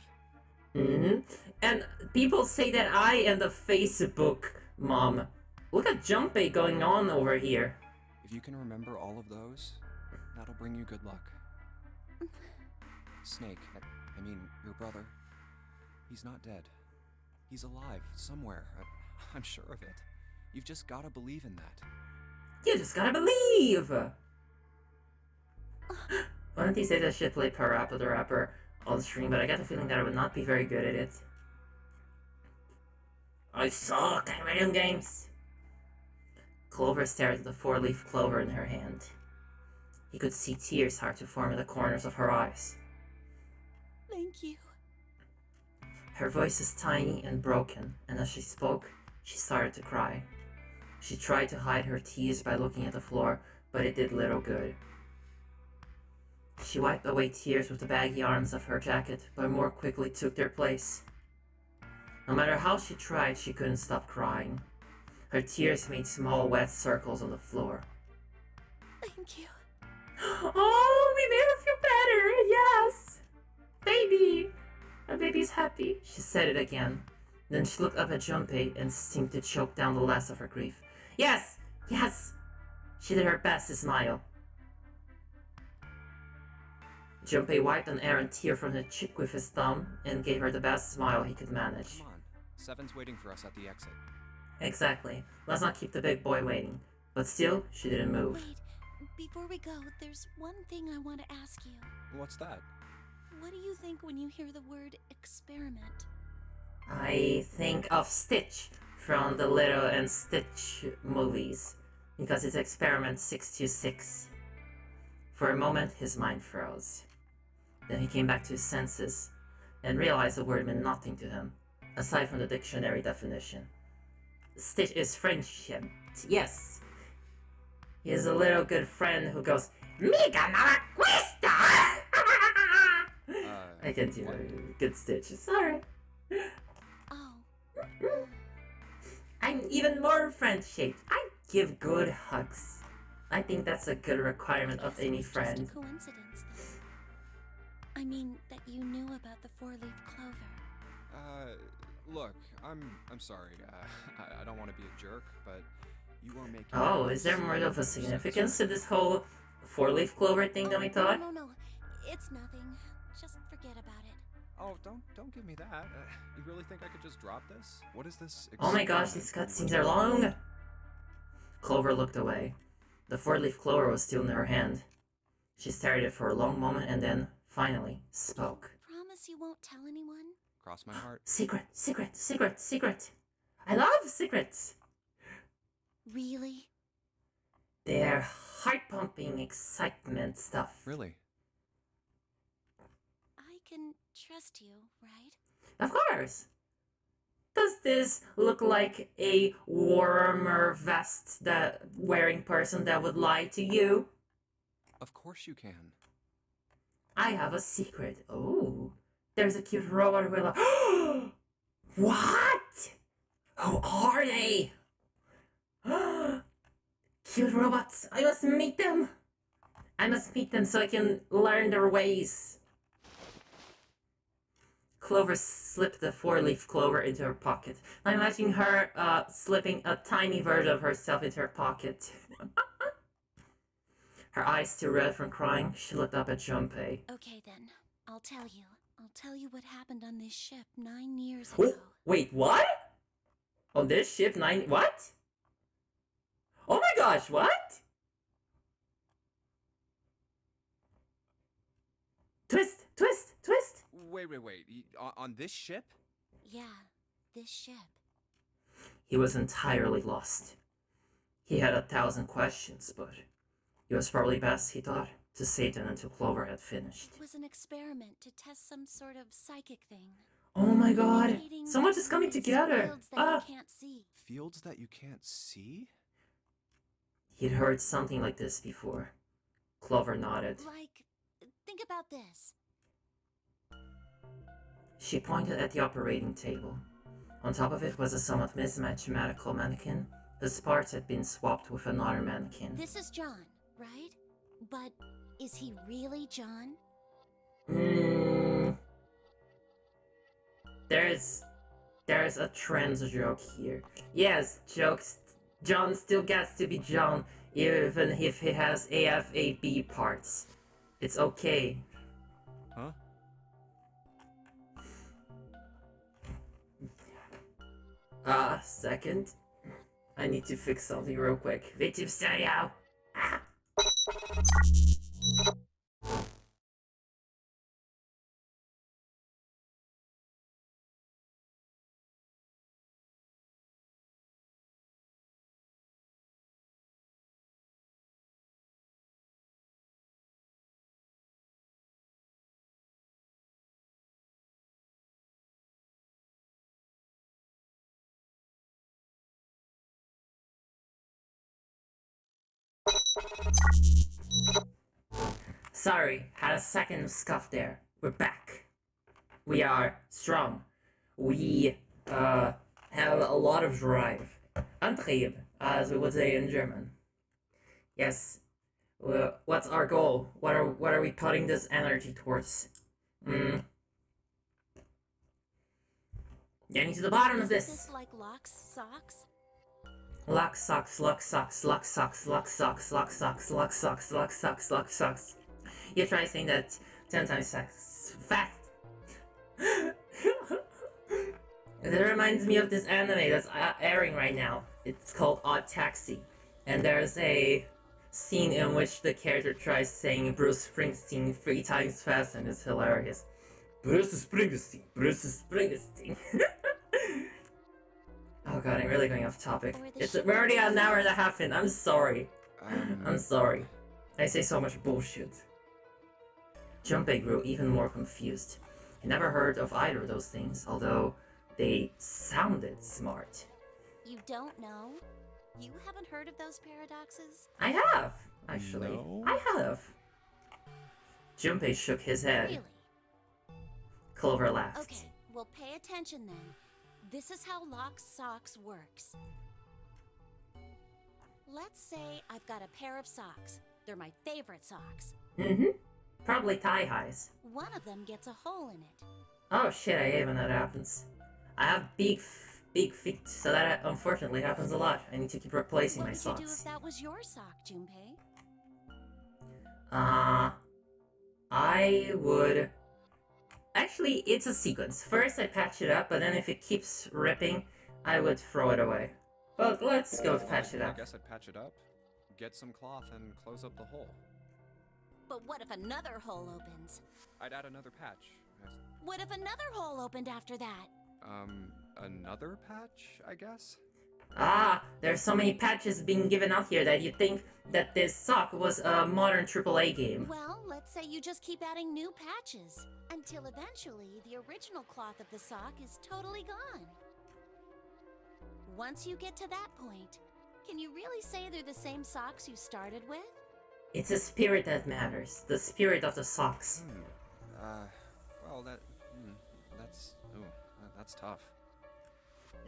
Speaker 1: Mm-hmm. And people say that I am the Facebook mom. Look at Junpei going on over here.
Speaker 3: If you can remember all of those, that'll bring you good luck. Snake, I mean, your brother, he's not dead. He's alive, somewhere. I'm sure of it. You've just gotta believe in that.
Speaker 1: You just gotta believe! One of these days I should play Parappa the Rapper on stream, but I got the feeling that I would not be very good at it. I suck at rhythm games. Clover stared at the four-leaf clover in her hand. He could see tears start to form in the corners of her eyes.
Speaker 5: Thank you.
Speaker 1: Her voice is tiny and broken, and as she spoke, she started to cry. She tried to hide her tears by looking at the floor, but it did little good. She wiped away tears with the baggy arms of her jacket, but more quickly took their place. No matter how she tried, she couldn't stop crying. Her tears made small wet circles on the floor.
Speaker 5: Thank you.
Speaker 1: Oh, we made her feel better, yes! Baby! Our baby's happy. She said it again. Then she looked up at Junpei and seemed to choke down the last of her grief. Yes! Yes! She did her best to smile. Junpei wiped an errant tear from her cheek with his thumb and gave her the best smile he could manage.
Speaker 3: Come on. Seven's waiting for us at the exit.
Speaker 1: Exactly. Let's not keep the big boy waiting. But still, she didn't move.
Speaker 5: Wait, before we go, there's one thing I want to ask you.
Speaker 3: What's that?
Speaker 5: What do you think when you hear the word experiment?
Speaker 1: I think of Stitch from the Lilo and Stitch movies, because it's Experiment 626. For a moment, his mind froze. Then he came back to his senses and realized the word meant nothing to him, aside from the dictionary definition. Stitch is friendship. Yes. He is a little good friend who goes, Miga nara questa! I can't do a good Stitch. Sorry.
Speaker 5: Oh.
Speaker 1: I'm even more friend-shaped. I give good hugs. I think that's a good requirement of any friend.
Speaker 5: Just a coincidence, then. I mean, that you knew about the four-leaf clover.
Speaker 3: Look, I'm sorry. I don't want to be a jerk, but you are making...
Speaker 1: Oh, is there more of a significance to this whole four-leaf clover thing than we thought?
Speaker 5: No. It's nothing. Just forget about it.
Speaker 3: Oh, don't give me that. You really think I could just drop this? What is this?
Speaker 1: Oh my gosh, these cutscenes are long! Clover looked away. The four-leaf clover was still in her hand. She stared at it for a long moment and then, finally, spoke.
Speaker 5: Promise you won't tell anyone?
Speaker 3: Cross my heart.
Speaker 1: Secret, secret, secret, secret! I love secrets!
Speaker 5: Really?
Speaker 1: They're heart-pumping excitement stuff.
Speaker 3: Really?
Speaker 5: I can trust you, right?
Speaker 1: Of course! Does this look like a warmer vest that wearing person that would lie to you?
Speaker 3: Of course you can.
Speaker 1: I have a secret. Oh, there's a cute robot with a... What? Who are they? Cute robots. I must meet them. I must meet them so I can learn their ways. Clover slipped the four-leaf clover into her pocket. I'm imagining her slipping a tiny version of herself into her pocket. Her eyes still red from crying, she looked up at Junpei.
Speaker 5: Okay then, I'll tell you. I'll tell you what happened on this ship 9 years ago.
Speaker 1: Oh, wait, what? On this ship, what? Oh my gosh, what? Twist, twist, twist.
Speaker 3: Wait. On this ship?
Speaker 5: Yeah, this ship.
Speaker 1: He was entirely lost. He had 1,000 questions, but it was probably best, he thought, to save them until Clover had finished.
Speaker 5: It was an experiment to test some sort of psychic thing.
Speaker 1: Oh my god,
Speaker 5: Communicating
Speaker 1: so much is coming
Speaker 5: with
Speaker 1: together.
Speaker 5: fields that you can't see.
Speaker 3: Fields that you can't see?
Speaker 1: He'd heard something like this before. Clover nodded.
Speaker 5: Like, think about this.
Speaker 1: She pointed at the operating table. On top of it was a somewhat mismatched medical mannequin, whose parts had been swapped with another mannequin.
Speaker 5: This is John, right? But is he really John?
Speaker 1: There's a trans joke here. Yes, jokes. John still gets to be John, even if he has AFAB parts. It's okay.
Speaker 3: Huh?
Speaker 1: Second. I need to fix something real quick. VTube Studio! Sorry, had a second scuff there. We're back. We are strong. We have a lot of drive. Antrieb, as we would say in German. Yes. What's our goal? What are we putting this energy towards? Getting to the bottom of
Speaker 5: Is
Speaker 1: this.
Speaker 5: this like Locke's socks?
Speaker 1: Luck sucks, luck sucks, luck sucks, luck sucks, luck sucks, luck sucks, luck sucks, luck sucks. You try saying that 10 times fast. That reminds me of this anime that's airing right now. It's called Odd Taxi. And there's a scene in which the character tries saying Bruce Springsteen 3 times fast, and it's hilarious. Bruce Springsteen, Bruce Springsteen. Oh god, I'm really going off topic. We're already an hour and a half in. I'm sorry. I'm sorry. I say so much bullshit. Junpei grew even more confused. He never heard of either of those things, although they sounded smart.
Speaker 5: You don't know? You haven't heard of those paradoxes?
Speaker 1: I have, actually.
Speaker 3: No?
Speaker 1: I have. Junpei shook his head.
Speaker 5: Really?
Speaker 1: Clover laughed.
Speaker 5: Okay, well pay attention then. This is how Locke's socks works. Let's say I've got a pair of socks. They're my favorite socks.
Speaker 1: Probably thigh highs.
Speaker 5: One of them gets a hole in it.
Speaker 1: Oh shit, I hate when that happens. I have big feet, so that unfortunately happens a lot. I need to keep replacing my
Speaker 5: What would you do if
Speaker 1: socks.
Speaker 5: that was your sock, Junpei?
Speaker 1: I would... Actually, it's a sequence. First I patch it up, but then if it keeps ripping, I would throw it away. But let's go patch it
Speaker 3: I
Speaker 1: up.
Speaker 3: guess I'd patch it up, get some cloth, and close up the hole.
Speaker 5: But what if another hole opens?
Speaker 3: I'd add another patch.
Speaker 5: What if another hole opened after that?
Speaker 3: Another patch, I guess?
Speaker 1: There's so many patches being given out here that you'd think that this sock was a modern AAA game.
Speaker 5: Well, let's say you just keep adding new patches, until eventually the original cloth of the sock is totally gone. Once you get to that point, can you really say they're the same socks you started with?
Speaker 1: It's the spirit that matters. The spirit of the socks.
Speaker 3: Well, that's tough.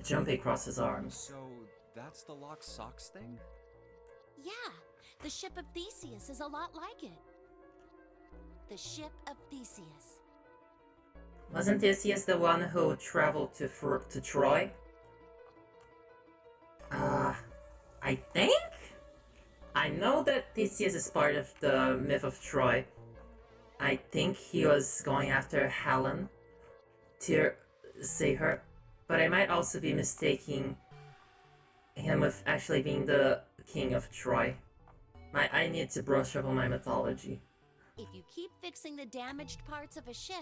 Speaker 1: Junpei crossed his arms.
Speaker 3: So, that's the Lock Socks thing?
Speaker 5: Yeah, the ship of Theseus is a lot like it. The ship of Theseus.
Speaker 1: Wasn't Theseus the one who traveled to Troy? I think? I know that Theseus is part of the myth of Troy. I think he was going after Helen to save her, but I might also be mistaking him with actually being the king of Troy. I need to brush up on my mythology.
Speaker 5: If you keep fixing the damaged parts of a ship,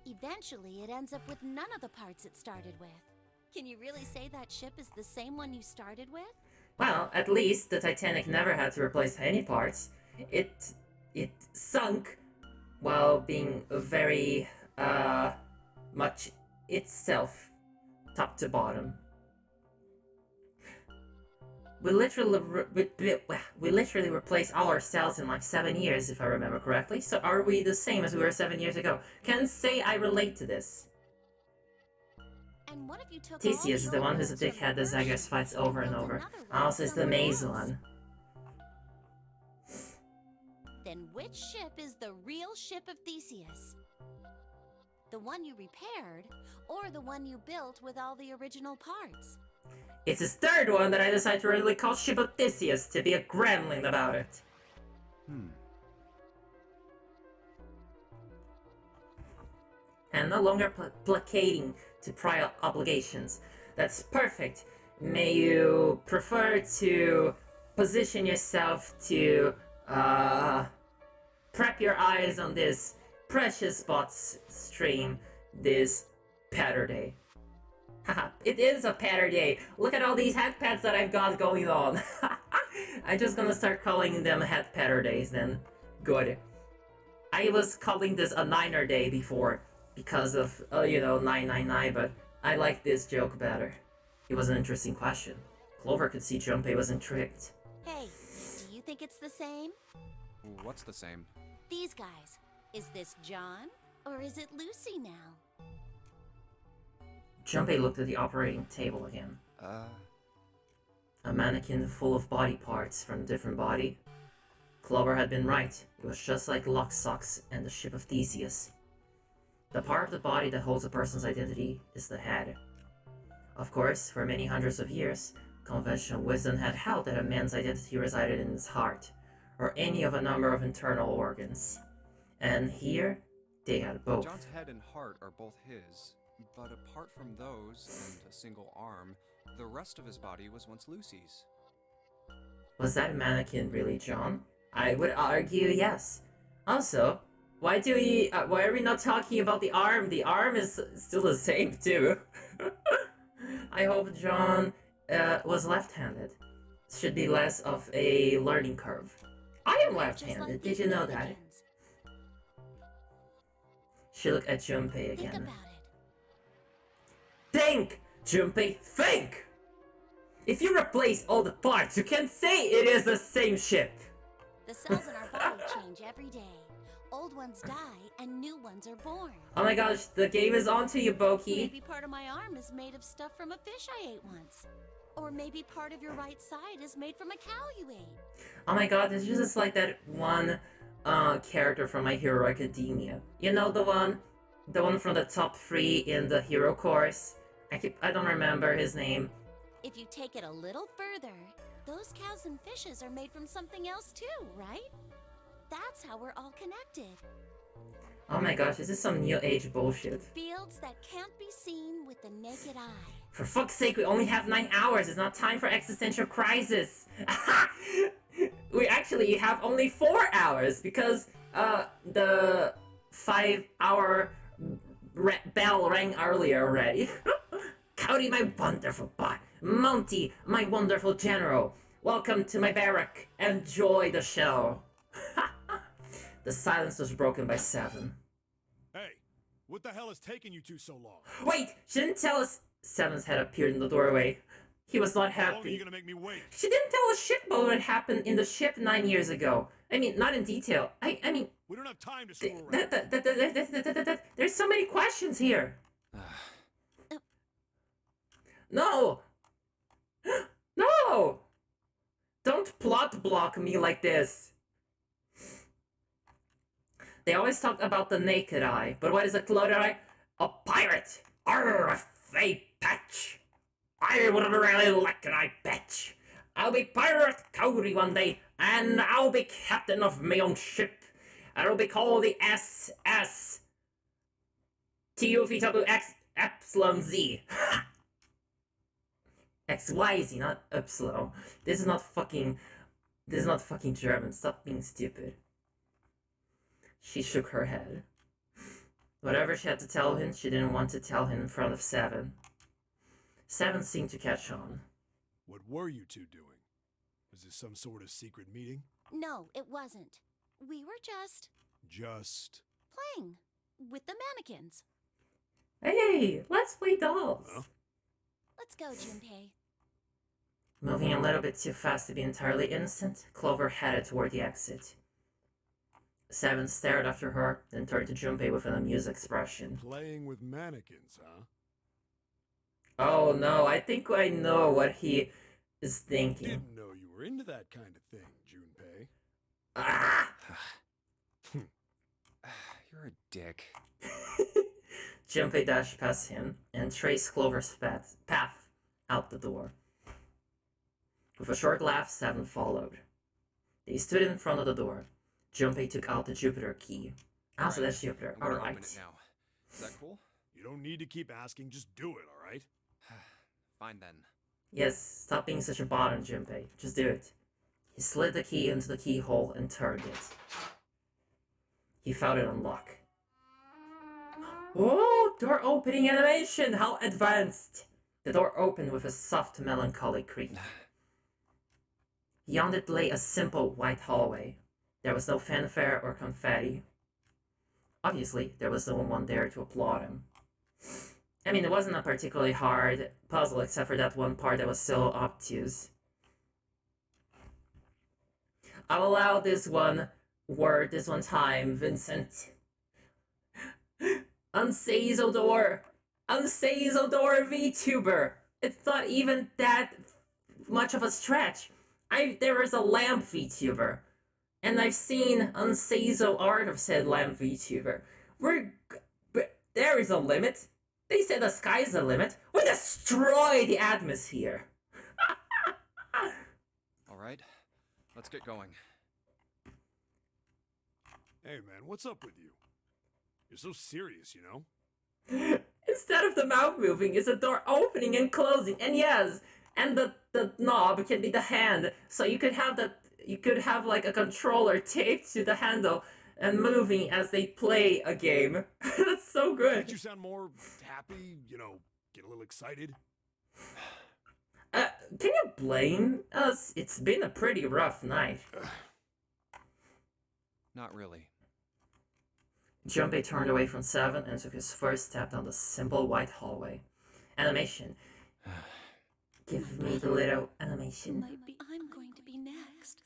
Speaker 5: eventually it ends up with none of the parts it started with. Can you really say that ship is the same one you started with?
Speaker 1: Well, at least the Titanic never had to replace any parts. It sunk while being very much itself, top to bottom. We literally replaced all our cells in like 7 years, if I remember correctly. So are we the same as we were 7 years ago? Can say I relate to this.
Speaker 5: And what if you took
Speaker 1: Theseus is the one who's a
Speaker 5: parts from
Speaker 1: dickhead that
Speaker 5: the
Speaker 1: Zagreus
Speaker 5: first
Speaker 1: fights
Speaker 5: ship and
Speaker 1: over and
Speaker 5: built
Speaker 1: over.
Speaker 5: another one
Speaker 1: Also is the
Speaker 5: somewhere
Speaker 1: maze
Speaker 5: else?
Speaker 1: one.
Speaker 5: Then which ship is the real ship of Theseus? The one you repaired, or the one you built with all the original parts?
Speaker 1: It's his third one that I decided to really call Ship of Theseus to be a gremlin about it. And no longer placating to prior obligations. That's perfect. May you prefer to position yourself to prep your eyes on this precious bots stream this Patterday. Haha, it is a Patterday. Look at all these headpats that I've got going on. I'm just gonna start calling them head Patterdays then. Good. I was calling this a Niner Day before because of, 999, but I like this joke better. It was an interesting question. Clover could see Junpei was intrigued.
Speaker 5: Hey, do you think it's the same?
Speaker 3: What's the same?
Speaker 5: These guys. Is this John? Or is it Lucy now?
Speaker 1: Junpei looked at the operating table again. A mannequin full of body parts from a different body. Clover had been right. It was just like Locksox and the ship of Theseus. The part of the body that holds a person's identity is the head. Of course, for many hundreds of years, conventional wisdom had held that a man's identity resided in his heart, or any of a number of internal organs. And here, they had both.
Speaker 3: John's head and heart are both his, but apart from those, and a single arm, the rest of his body was once Lucy's.
Speaker 1: Was that mannequin really John? I would argue yes. Also, why are we not talking about the arm? The arm is still the same too. I hope John was left-handed. Should be less of a learning curve. I am left-handed, did you know that? She looked at Junpei again.
Speaker 5: Think about it.
Speaker 1: Think! Junpei, think! If you replace all the parts, you can say it is the same ship!
Speaker 5: The cells in our body change every day. Old ones die and new ones are born.
Speaker 1: Oh my gosh, the game is on to you, Boki.
Speaker 5: Maybe part of my arm is made of stuff from a fish I ate once. Or maybe part of your right side is made from a cow you ate.
Speaker 1: Oh my god, it's just like that one character from My Hero Academia. You know the one from the top 3 in the hero course? I don't remember his name.
Speaker 5: If you take it a little further, those cows and fishes are made from something else too, right? That's how we're all connected.
Speaker 1: Oh my gosh, this is some new age bullshit.
Speaker 5: Fields that can't be seen with the naked eye.
Speaker 1: For fuck's sake, we only have 9 hours. It's not time for existential crisis. We actually have only 4 hours because the 5-hour bell rang earlier already. Cody, my wonderful bot. Monty, my wonderful general. Welcome to my barrack. Enjoy the show. The silence was broken by 7.
Speaker 4: Hey, what the hell is taking you two so long?
Speaker 1: Wait, she didn't tell us. 7's head appeared in the doorway. He was not
Speaker 4: How long are
Speaker 1: happy.
Speaker 4: you gonna make me wait?
Speaker 1: She didn't tell us shit about what happened in the ship 9 years ago. I mean, not in detail. I mean,
Speaker 4: We don't have time to screw around.
Speaker 1: there's so many questions here. No! No! Don't plot block me like this. They always talk about the naked eye, but what is a clouded eye? A pirate! Arr, a fake patch! I would really like an eye patch. I'll be Pirate Cody one day, and I'll be captain of my own ship. And it'll be called the SS TUVWX Epsilon Z. XYZ, not Epsilon. This is not fucking German. Stop being stupid. She shook her head. Whatever she had to tell him, she didn't want to tell him in front of 7. 7 seemed to catch on.
Speaker 4: What were you two doing? Was this some sort of secret meeting?
Speaker 5: No, it wasn't. We were just
Speaker 4: Just...
Speaker 5: playing with the mannequins.
Speaker 1: Hey, let's play dolls.
Speaker 4: Huh?
Speaker 5: Let's go, Junpei.
Speaker 1: Moving a little bit too fast to be entirely innocent, Clover headed toward the exit. 7 stared after her, then turned to Junpei with an amused expression.
Speaker 4: Playing with mannequins, huh?
Speaker 1: Oh no, I think I know what he is thinking.
Speaker 4: Didn't know you were into that kind of thing, Junpei.
Speaker 1: Ah!
Speaker 3: You're a dick.
Speaker 1: Junpei dashed past him and traced Clover's path out the door. With a short laugh, 7 followed. They stood in front of the door. Junpei took out the Jupiter key. Also, that's Jupiter.
Speaker 3: I'm gonna
Speaker 1: Alright.
Speaker 3: open it now. Is that cool?
Speaker 4: You don't need to keep asking, just do it, alright?
Speaker 3: Fine then.
Speaker 1: Yes, stop being such a bottom, Junpei. Just do it. He slid the key into the keyhole and turned it. He found it unlocked. Oh, door opening animation! How advanced! The door opened with a soft, melancholy creak. Beyond it lay a simple white hallway. There was no fanfare or confetti. Obviously, there was no one there to applaud him. I mean, it wasn't a particularly hard puzzle, except for that one part that was so obtuse. I'll allow this one word, this one time, Vincent. Unsazodor VTuber. It's not even that much of a stretch. There is a lamp VTuber, and I've seen Unsazo art of said lamp VTuber. But there is a limit. They said the sky's the limit. We destroy the atmosphere.
Speaker 3: All right, let's get going.
Speaker 4: Hey man, what's up with you? You're so serious, you know?
Speaker 1: Instead of the mouth moving, it's a door opening and closing, and yes, and the knob can be the hand, so you could have like a controller taped to the handle and moving as they play a game. That's so good.
Speaker 4: Did you sound more happy? You know, get a little excited?
Speaker 1: Can you blame us? It's been a pretty rough night.
Speaker 3: Not really.
Speaker 1: Junpei turned away from Seven and took his first step down the simple white hallway. Animation. Give me the little animation.
Speaker 5: I'm going to be next.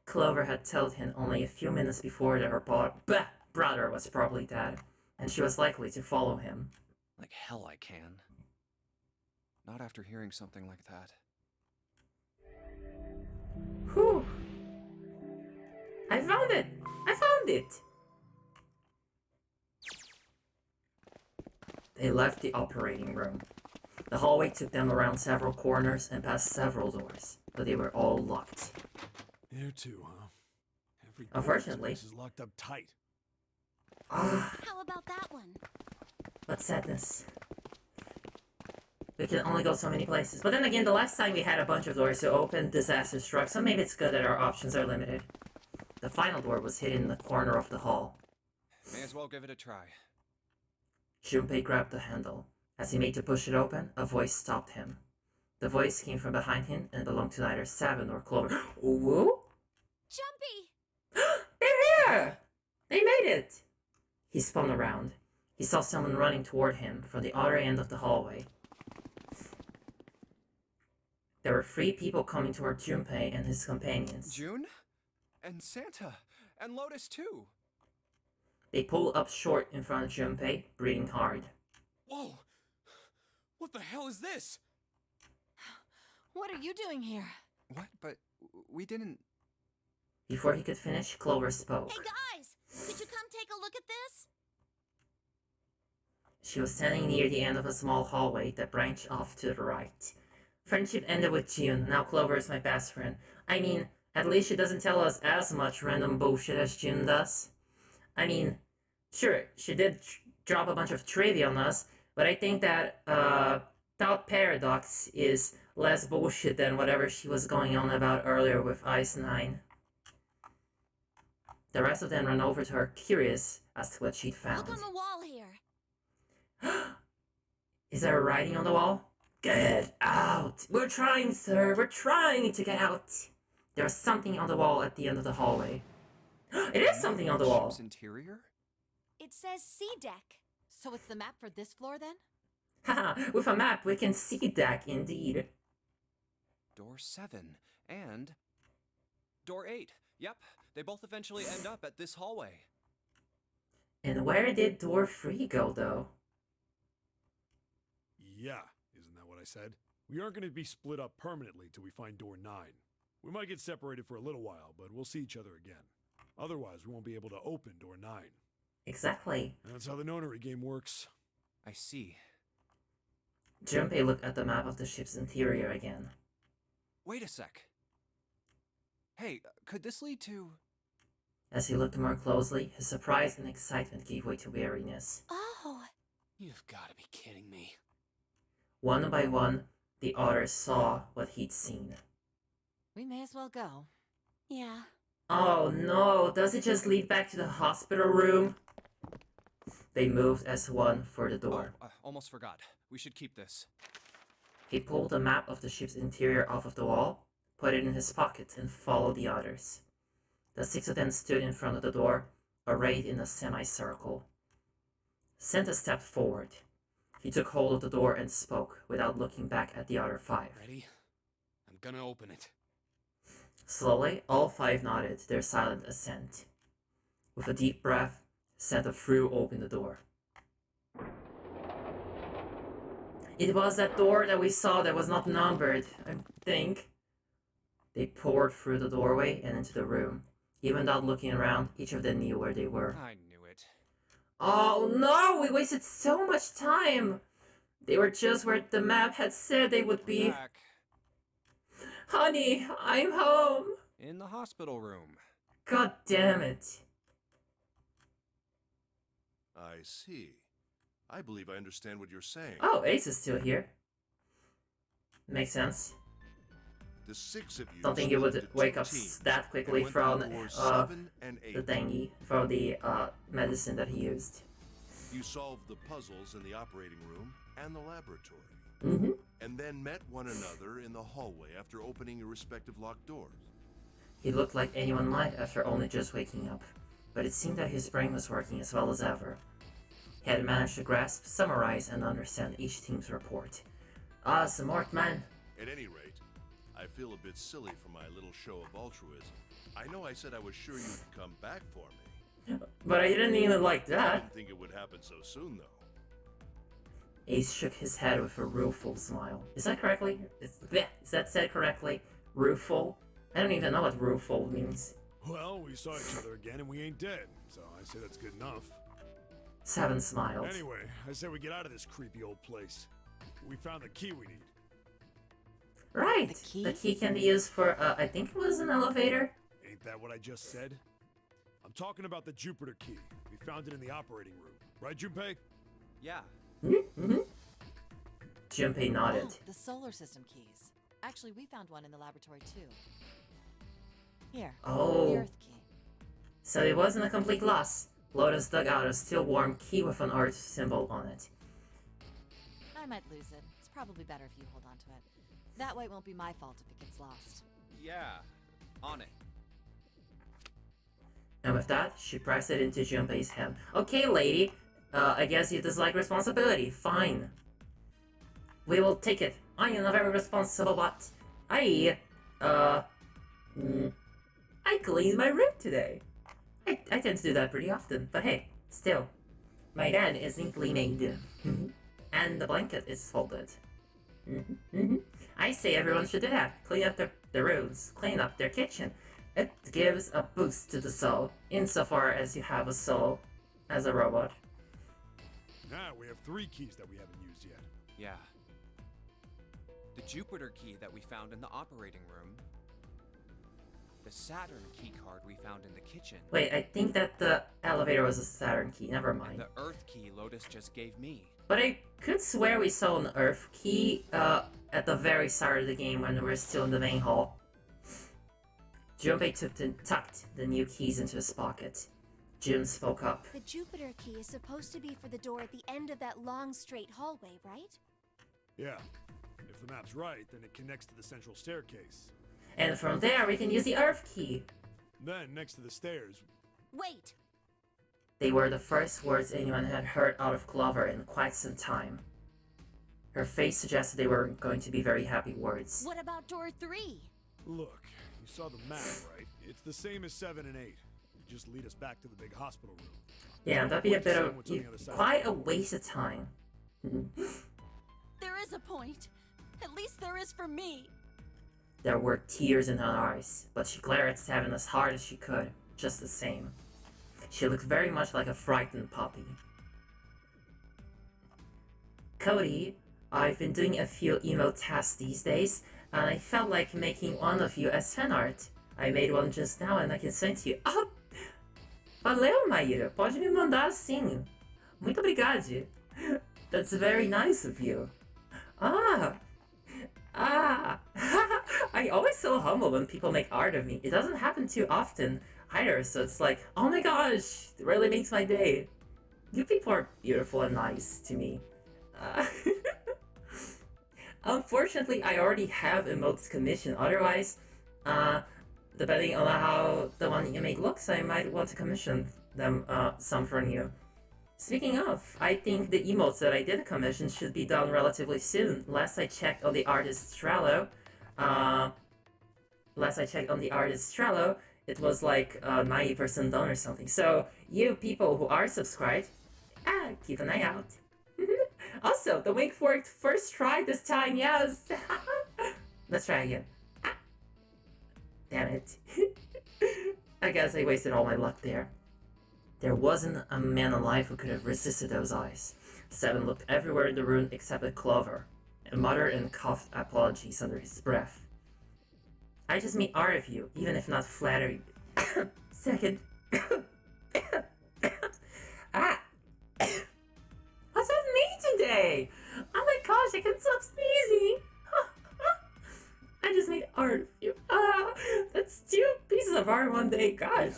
Speaker 1: Clover had told him only a few minutes before that her brother was probably dead, and she was likely to follow him.
Speaker 3: Like hell I can. Not after hearing something like that.
Speaker 1: Whew. I found it! I found it! They left the operating room. The hallway took them around several corners and past several doors, but they were all locked.
Speaker 4: There too, huh? Every
Speaker 1: Unfortunately.
Speaker 4: place is locked up tight.
Speaker 1: Ah,
Speaker 5: How about that one?
Speaker 1: what sadness. We can only go so many places. But then again, the last time we had a bunch of doors to open, disaster struck, so maybe it's good that our options are limited. The final door was hidden in the corner of the hall.
Speaker 3: May as well give it a try.
Speaker 1: Junpei grabbed the handle. As he made to push it open, a voice stopped him. The voice came from behind him and belonged to neither Seven nor Clover. Whoa?
Speaker 5: Jumpy!
Speaker 1: They're here! They made it! He spun around. He saw someone running toward him from the other end of the hallway. There were 3 people coming toward Junpei and his companions.
Speaker 3: June? And Santa? And Lotus too?
Speaker 1: They pulled up short in front of Junpei, breathing hard.
Speaker 3: Whoa! What the hell is this?
Speaker 5: What are you doing here?
Speaker 3: What? But we didn't...
Speaker 1: Before he could finish, Clover spoke.
Speaker 5: Hey guys! Could you come take a look at this?
Speaker 1: She was standing near the end of a small hallway that branched off to the right. Friendship ended with June. Now Clover is my best friend. I mean, at least she doesn't tell us as much random bullshit as June does. I mean, sure, she did drop a bunch of trivia on us, but I think that Thought Paradox is less bullshit than whatever she was going on about earlier with Ice 9. The rest of them ran over to her, curious as to what she'd found.
Speaker 5: Look on the wall here.
Speaker 1: Is there writing on the wall? Get out! We're trying, sir. We're trying to get out. There's something on the wall at the end of the hallway. It is something on the wall.
Speaker 3: Ship's interior?
Speaker 5: It says C deck. So it's the map for this floor then?
Speaker 1: Haha, with a map we can see deck indeed.
Speaker 3: Door 7 and door 8. Yep, they both eventually end up at this hallway.
Speaker 1: And where did door 3 go though?
Speaker 4: Yeah, isn't that what I said? We aren't going to be split up permanently till we find door 9. We might get separated for a little while, but we'll see each other again. Otherwise, we won't be able to open door 9.
Speaker 1: Exactly.
Speaker 4: That's how the nonary game works.
Speaker 3: I see.
Speaker 1: Junpei looked at the map of the ship's interior again.
Speaker 3: Wait a sec. Hey, could this lead to...
Speaker 1: As he looked more closely, his surprise and excitement gave way to weariness.
Speaker 5: Oh.
Speaker 3: You've got to be kidding me.
Speaker 1: One by one, the others saw what he'd seen.
Speaker 6: We may as well go.
Speaker 5: Yeah.
Speaker 1: Oh no, does it just lead back to the hospital room? They moved as one for the door.
Speaker 3: Almost forgot. We should keep this.
Speaker 1: He pulled a map of the ship's interior off of the wall, put it in his pocket, and followed the others. The 6 of them stood in front of the door, arrayed in a semicircle. Santa stepped forward. He took hold of the door and spoke, without looking back at the other 5.
Speaker 3: Ready? I'm gonna open it.
Speaker 1: Slowly, all five nodded their silent assent. With a deep breath, Santa threw open the door. It was that door that we saw that was not numbered, I think. They poured through the doorway and into the room. Even without looking around, each of them knew where they were.
Speaker 3: I knew it.
Speaker 1: Oh no, we wasted so much time! They were just where the map had said they would be.
Speaker 3: Back.
Speaker 1: Honey, I'm home!
Speaker 3: In the hospital room.
Speaker 1: God damn it.
Speaker 7: I see. I believe I understand what you're saying.
Speaker 1: Oh, Ace is still here. Makes sense.
Speaker 7: The six of you
Speaker 1: Don't think you would
Speaker 7: split into
Speaker 1: wake
Speaker 7: two
Speaker 1: up
Speaker 7: teams
Speaker 1: that quickly
Speaker 7: and went
Speaker 1: from
Speaker 7: through doors 7 and 8.
Speaker 1: the thingy, from the medicine that he used.
Speaker 7: You solved the puzzles in the operating room and the laboratory.
Speaker 1: Mm-hmm.
Speaker 7: And then met one another in the hallway after opening your respective locked doors.
Speaker 1: He looked like anyone might after only just waking up, but it seemed that his brain was working as well as ever. He had managed to grasp, summarize, and understand each team's report. Ah, smart man.
Speaker 7: At any rate, I feel a bit silly for my little show of altruism. I know I said I was sure you'd come back for me.
Speaker 1: But I didn't even like
Speaker 7: I
Speaker 1: that.
Speaker 7: didn't think it would happen so soon, though.
Speaker 1: Ace shook his head with a rueful smile. Is that correctly? Is that said correctly? Rueful? I don't even know what rueful means.
Speaker 4: Well, we saw each other again and we ain't dead, so I say that's good enough.
Speaker 1: Seven smiled.
Speaker 4: Anyway, I say we get out of this creepy old place. We found the key we need.
Speaker 1: Right!
Speaker 6: The key?
Speaker 1: The key can be used for, I think it was an elevator?
Speaker 4: Ain't that what I just said? I'm talking about the Jupiter key. We found it in the operating room. Right, Junpei?
Speaker 3: Yeah.
Speaker 1: Mm-hmm. Junpei nodded.
Speaker 6: Oh, the solar system keys. Actually, we found one in the laboratory too. Here.
Speaker 1: Oh.
Speaker 6: The Earth key.
Speaker 1: So it wasn't a complete loss. Lotus dug out a still warm key with an Earth symbol on it.
Speaker 6: I might lose it. It's probably better if you hold on to it. That way it won't be my fault if it gets lost.
Speaker 3: Yeah. On it.
Speaker 1: And with that, she pressed it into Junpei's hand. Okay, lady. I guess you dislike responsibility. Fine. We will take it. I am a very responsible what? I cleaned my room today. I tend to do that pretty often, but hey, still. My dad isn't cleaning. And the blanket is folded. I say everyone should do that. Clean up their rooms, clean up their kitchen. It gives a boost to the soul, insofar as you have a soul as a robot.
Speaker 4: Now we have 3 keys that we haven't used yet.
Speaker 3: Yeah. The Jupiter key that we found in the operating room. The Saturn key card we found in the kitchen.
Speaker 1: Wait, I think that the elevator was a Saturn key, never
Speaker 3: And
Speaker 1: mind.
Speaker 3: the Earth key Lotus just gave me.
Speaker 1: But I could swear we saw an Earth key at the very start of the game when we were still in the main hall. Junpei tucked the new keys into his pocket. Jim spoke up.
Speaker 5: The Jupiter key is supposed to be for the door at the end of that long, straight hallway, right?
Speaker 4: Yeah. If the map's right, then it connects to the central staircase.
Speaker 1: And from there we can use the Earth key.
Speaker 4: Then, next to the stairs,
Speaker 5: Wait!
Speaker 1: They were the first words anyone had heard out of Clover in quite some time. Her face suggested they were going to be very happy words.
Speaker 5: What about door 3?
Speaker 4: look, you saw the map, right? It's the same as 7 and 8. You just lead us back to the big hospital room.
Speaker 1: Yeah, that'd be a bit of
Speaker 4: What's on the other side?
Speaker 1: quite a waste of time.
Speaker 5: There is a point. At least there is for me.
Speaker 1: There were tears in her eyes, but she glared at Seven as hard as she could, just the same. She looked very much like a frightened puppy. Cody, I've been doing a few emote tests these days, and I felt like making one of you as fan art. I made one just now and I can send to you. Ah! Valeu, Maíra! Pode me mandar sim. Muito obrigado. That's very nice of you. Ah! I always so humble when people make art of me. It doesn't happen too often either, so it's like, oh my gosh, it really makes my day. You people are beautiful and nice to me. Unfortunately, I already have emotes commissioned. Otherwise, depending on how the one you make looks, I might want to commission them some from you. Speaking of, I think the emotes that I did commission should be done relatively soon. Last I checked on the artist's Trello, last I checked on the artist Trello, it was like 90% done or something. So you people who are subscribed, keep an eye out. Also, the wink worked first try this time, yes! Let's try again. Damn it. I guess I wasted all my luck there. There wasn't a man alive who could have resisted those eyes. Seven looked everywhere in the room except at Clover, and muttered and coughed apologies under his breath. I just mean all of you, even if not flattery. Second. What's with me today? Oh my gosh, I can't stop sneezing. I just made art of you. That's 2 pieces of art one day. Gosh.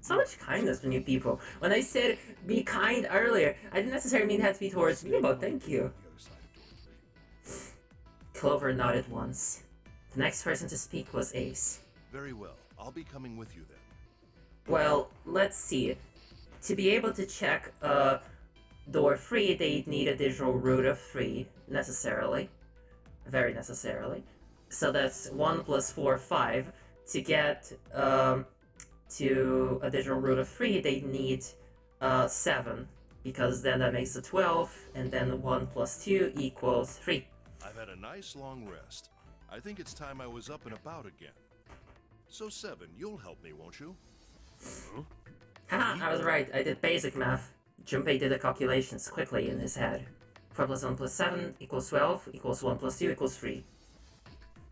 Speaker 1: So much kindness from you people. When I said be kind earlier, I didn't necessarily mean it had to be towards me, but thank you. Clover nodded once. The next person to speak was Ace.
Speaker 7: Very well. I'll be coming with you then.
Speaker 1: Well, let's see. To be able to check door 3, they need a digital root of 3, necessarily. Very necessarily. So that's 1 plus 4, 5. To get to a digital root of 3, they need 7. Because then that makes it 12, and then 1 plus 2 equals 3.
Speaker 7: I've had a nice long rest. I think it's time I was up and about again. So 7, you'll help me, won't you?
Speaker 1: Haha, I was right. I did basic math. Junpei did the calculations quickly in his head. 4 plus 1 plus 7 equals 12, equals 1 plus 2 equals 3.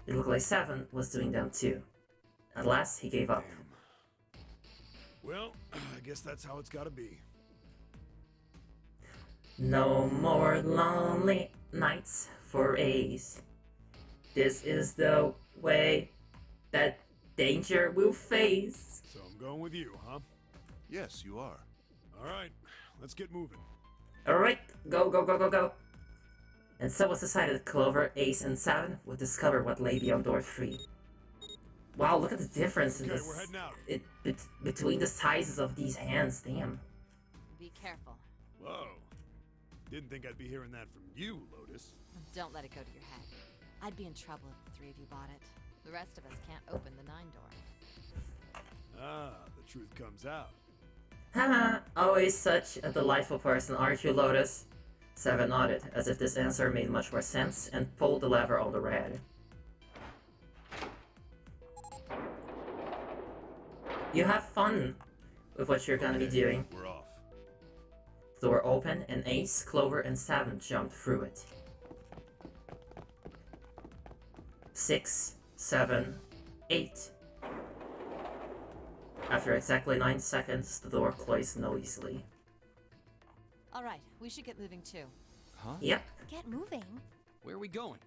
Speaker 1: It looked like 7 was doing them too. At last, he gave up.
Speaker 4: Well, I guess that's how it's gotta be.
Speaker 1: No more lonely nights for Ace. This is the way that danger will face.
Speaker 4: So I'm going with you, huh?
Speaker 7: Yes, you are.
Speaker 4: Alright, let's get moving.
Speaker 1: Alright, go, go, go, go, go. And so was decided that Clover, Ace, and 7 would discover what lay beyond door 3. Wow, look at the difference in
Speaker 4: Okay,
Speaker 1: this.
Speaker 4: we're heading out.
Speaker 1: Between the sizes of these hands, damn.
Speaker 6: Be careful.
Speaker 4: Whoa. Didn't think I'd be hearing that from you, Lotus.
Speaker 6: Don't let it go to your head. I'd be in trouble if the 3 of you bought it. The rest of us can't open the 9 door.
Speaker 4: Ah, the truth comes out.
Speaker 1: Haha, always such a delightful person, aren't you, Lotus? 7 nodded, as if this answer made much more sense, and pulled the lever on the red. You have fun with what you're gonna be doing.
Speaker 7: We're off.
Speaker 1: The door opened, and Ace, Clover, and 7 jumped through it. 6, 7, 8. After exactly 9 seconds, the door closed noisily.
Speaker 6: Alright, we should get moving too.
Speaker 3: Huh?
Speaker 1: Yep,
Speaker 5: Get moving.
Speaker 3: Where are we going?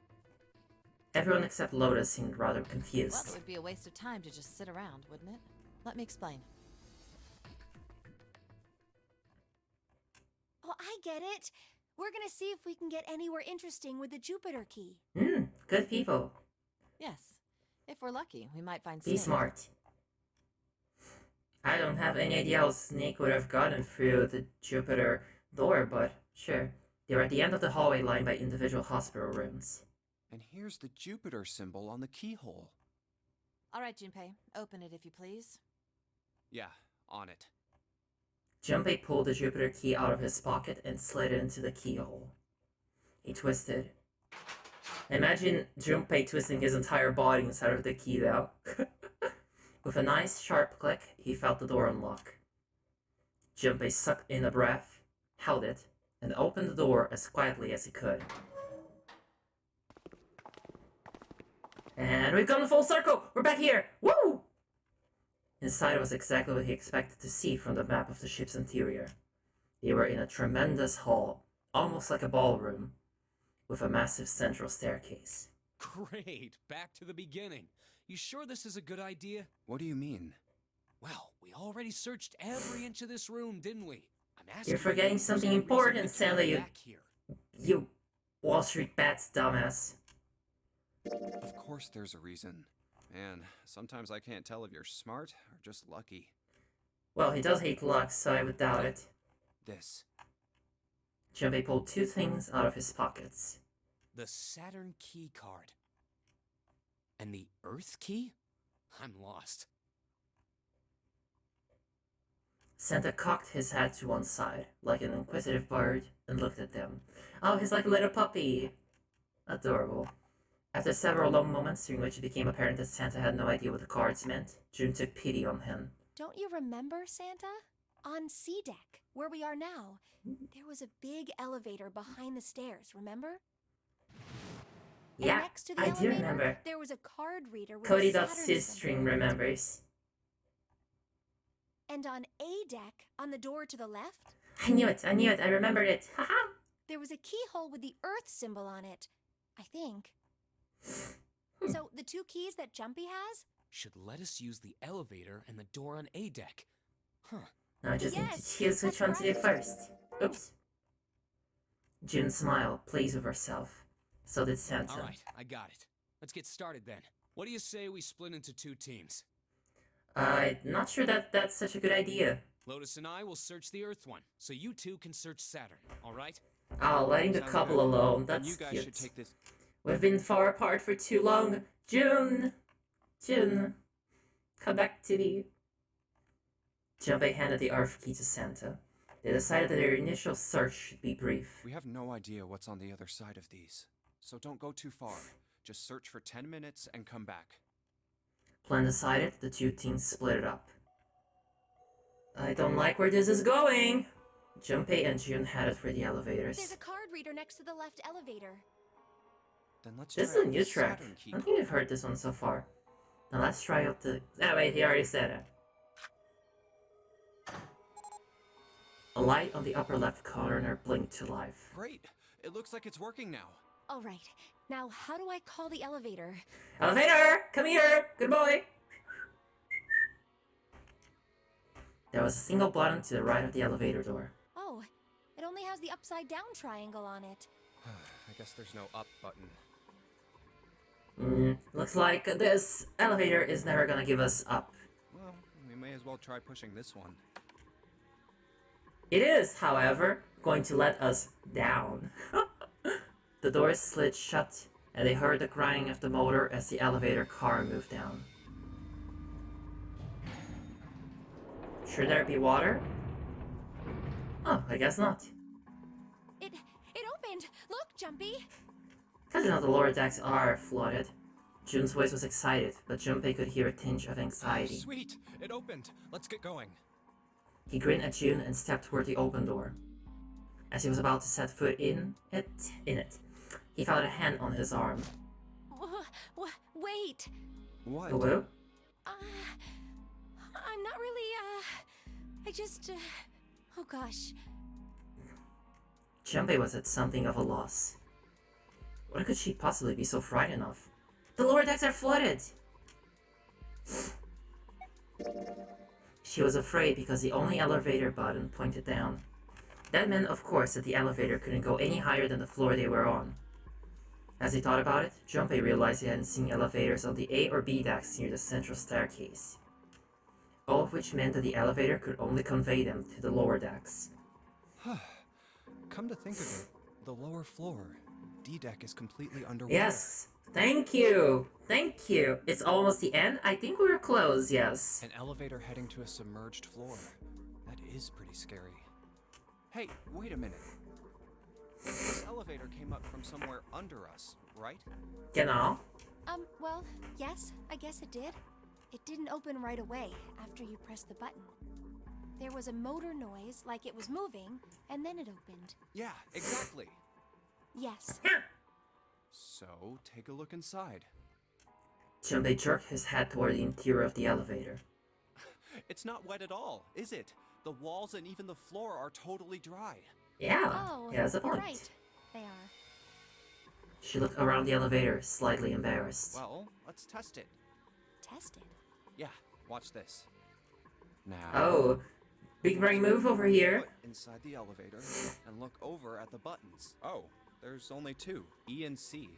Speaker 1: everyone except Lotus seemed rather
Speaker 6: Well,
Speaker 1: confused.
Speaker 6: it would be a waste of time to just sit around, wouldn't it? Let me explain.
Speaker 5: Oh, I get it. We're gonna see if we can get anywhere interesting with the Jupiter key.
Speaker 1: Good people.
Speaker 6: Yes. If we're lucky, we might find
Speaker 1: Be
Speaker 6: Snake.
Speaker 1: smart. I don't have any idea how Snake would have gotten through the Jupiter door, but sure. They were at the end of the hallway lined by individual hospital rooms.
Speaker 3: And here's the Jupiter symbol on the keyhole.
Speaker 6: Alright, Junpei, open it if you please.
Speaker 3: Yeah, on it.
Speaker 1: Junpei pulled the Jupiter key out of his pocket and slid it into the keyhole. He twisted. Imagine Junpei twisting his entire body inside of the key, though. With a nice sharp click, he felt the door unlock. Junpei sucked in a breath, held it, and opened the door as quietly as he could. And we've come full circle! We're back here! Woo! Inside was exactly what he expected to see from the map of the ship's interior. They were in a tremendous hall, almost like a ballroom, with a massive central staircase.
Speaker 8: Great, back to the beginning. You sure this is a good idea?
Speaker 3: What do you mean?
Speaker 8: Well, we already searched every inch of this room, didn't we? I'm asking
Speaker 1: You're forgetting
Speaker 8: you, is
Speaker 1: something
Speaker 8: there a reason
Speaker 1: important,
Speaker 8: to turn
Speaker 1: Stanley.
Speaker 8: back here?
Speaker 1: You Wall Street bats, dumbass.
Speaker 3: Of course there's a reason. Man, sometimes I can't tell if you're smart or just lucky.
Speaker 1: Well, he does hate luck, so I would doubt it.
Speaker 3: This.
Speaker 1: Junpei pulled 2 things out of his pockets.
Speaker 8: The Saturn key card. And the Earth key? I'm lost.
Speaker 1: Santa cocked his head to one side, like an inquisitive bird, and looked at them. Oh, he's like a little puppy. Adorable. After several long moments during which it became apparent that Santa had no idea what the cards meant, June took pity on him.
Speaker 5: Don't you remember, Santa? On C deck, where we are now, there was a big elevator behind the stairs, remember?
Speaker 1: Yeah,
Speaker 5: And next to the
Speaker 1: I do
Speaker 5: elevator,
Speaker 1: remember.
Speaker 5: there was a card reader with
Speaker 1: Cody
Speaker 5: a
Speaker 1: dot
Speaker 5: Saturn
Speaker 1: String
Speaker 5: symbol.
Speaker 1: remembers.
Speaker 5: And on A deck, on the door to the left,
Speaker 1: I knew it, I remembered it. Haha!
Speaker 5: there was a keyhole with the Earth symbol on it, I think. So, the two keys that Jumpy has?
Speaker 8: Should let us use the elevator and the door on A deck. Huh.
Speaker 1: Now I just need to
Speaker 5: Yes,
Speaker 1: choose which
Speaker 5: that's
Speaker 1: one to do
Speaker 5: right.
Speaker 1: first. Oops. June smiled, pleased with herself. So did Santa.
Speaker 8: Alright, I got it. Let's get started then. What do you say we split into 2 teams?
Speaker 1: I'm not sure that that's such a good idea.
Speaker 8: Lotus and I will search the Earth one, so you two can search Saturn, alright?
Speaker 1: Oh, letting the
Speaker 3: Sounds
Speaker 1: couple
Speaker 3: good.
Speaker 1: alone,
Speaker 3: Then
Speaker 1: that's
Speaker 3: you guys
Speaker 1: cute.
Speaker 3: should take this.
Speaker 1: We've been far apart for too long. June! June! Come back to me. Junpei handed the Earth key to Santa. They decided that their initial search should be brief.
Speaker 3: We have no idea what's on the other side of these, so don't go too far. Just search for 10 minutes and come back.
Speaker 1: Plan decided, the two teams split it up. I don't like where this is going! Junpei and June headed for the elevators.
Speaker 5: There's a card reader next to the left elevator.
Speaker 3: Then let's
Speaker 1: This is
Speaker 3: try
Speaker 1: a
Speaker 3: out
Speaker 1: new
Speaker 3: the
Speaker 1: track.
Speaker 3: Saturn key
Speaker 1: I don't think we've heard this one so far. Now let's try out the... Ah, wait, he already said it. A light on the upper left corner blinked to life.
Speaker 3: Great! It looks like it's working now.
Speaker 5: All right, now how do I call the elevator?
Speaker 1: Elevator! Come here! Good boy! There was a single button to the right of the elevator door.
Speaker 5: Oh, it only has the upside down triangle on it.
Speaker 3: I guess there's no up button.
Speaker 1: Looks like this elevator is never gonna give us up.
Speaker 3: Well, we may as well try pushing this one.
Speaker 1: It is, however, going to let us down. The doors slid shut, and they heard the grinding of the motor as the elevator car moved down. Should there be water? Oh, I guess not.
Speaker 5: It opened! Look, Jumpy!
Speaker 1: Cause you know the lower decks are flooded. June's voice was excited, but Junpei could hear a tinge of anxiety.
Speaker 3: Sweet! It opened! Let's get going.
Speaker 1: He grinned at June and stepped toward the open door. As he was about to set foot in it, he felt a hand on his arm.
Speaker 5: Wait!
Speaker 3: What?
Speaker 1: Hello?
Speaker 5: I'm not really, I just, oh gosh.
Speaker 1: Junpei was at something of a loss. What could she possibly be so frightened of? The lower decks are flooded! She was afraid because the only elevator button pointed down. That meant, of course, that the elevator couldn't go any higher than the floor they were on. As he thought about it, Junpei realized he hadn't seen elevators on the A or B decks near the central staircase. All of which meant that the elevator could only convey them to the lower decks.
Speaker 3: Come to think of it, the lower floor, D-deck is completely underwater.
Speaker 1: Yes! Thank you! Thank you! It's almost the end? I think we're close, yes.
Speaker 3: An elevator heading to a submerged floor. That is pretty scary. Hey, wait a minute. This elevator came up from somewhere under us, right?
Speaker 1: Genau.
Speaker 5: Well, yes, I guess it did. It didn't open right away after you pressed the button. There was a motor noise, like it was moving, and then it opened.
Speaker 3: Yeah, exactly.
Speaker 5: Yes.
Speaker 3: So, take a look inside.
Speaker 1: Junpei jerked his head toward the interior of the elevator.
Speaker 3: It's not wet at all, is it? The walls and even the floor are totally dry.
Speaker 1: Yeah,
Speaker 5: Oh,
Speaker 1: he has a point.
Speaker 5: right. They are.
Speaker 1: She looked around the elevator, slightly embarrassed.
Speaker 3: Well, let's test it.
Speaker 5: Tested.
Speaker 3: Yeah, watch this. Now,
Speaker 1: Oh, big brain move over here.
Speaker 3: foot inside the elevator and look over at the buttons. Oh, there's only 2, E and C.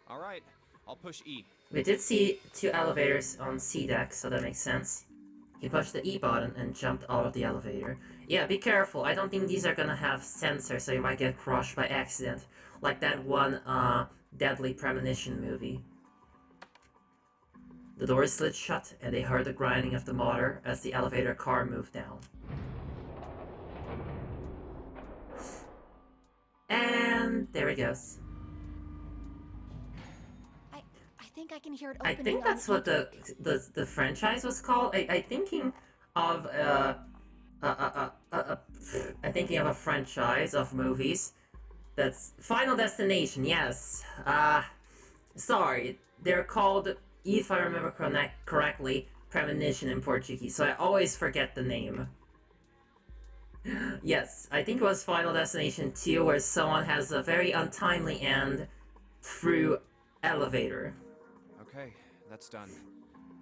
Speaker 3: All right, I'll push E.
Speaker 1: We did see 2 elevators on C deck, so that makes sense. He pushed the E button and jumped out of the elevator. Yeah, be careful. I don't think these are gonna have sensors, so you might get crushed by accident. Like that one, Deadly Premonition movie. The door slid shut, and they heard the grinding of the motor as the elevator car moved down. And there it goes.
Speaker 5: I think I can hear it
Speaker 1: I
Speaker 5: opening.
Speaker 1: think that's what the franchise was called. I'm thinking of I'm thinking of a franchise of movies. That's Final Destination. Yes. Sorry, they're called, if I remember correctly, Premonition in Portuguese. So I always forget the name. Yes, I think it was Final Destination 2, where someone has a very untimely end through elevator.
Speaker 3: Okay, that's done.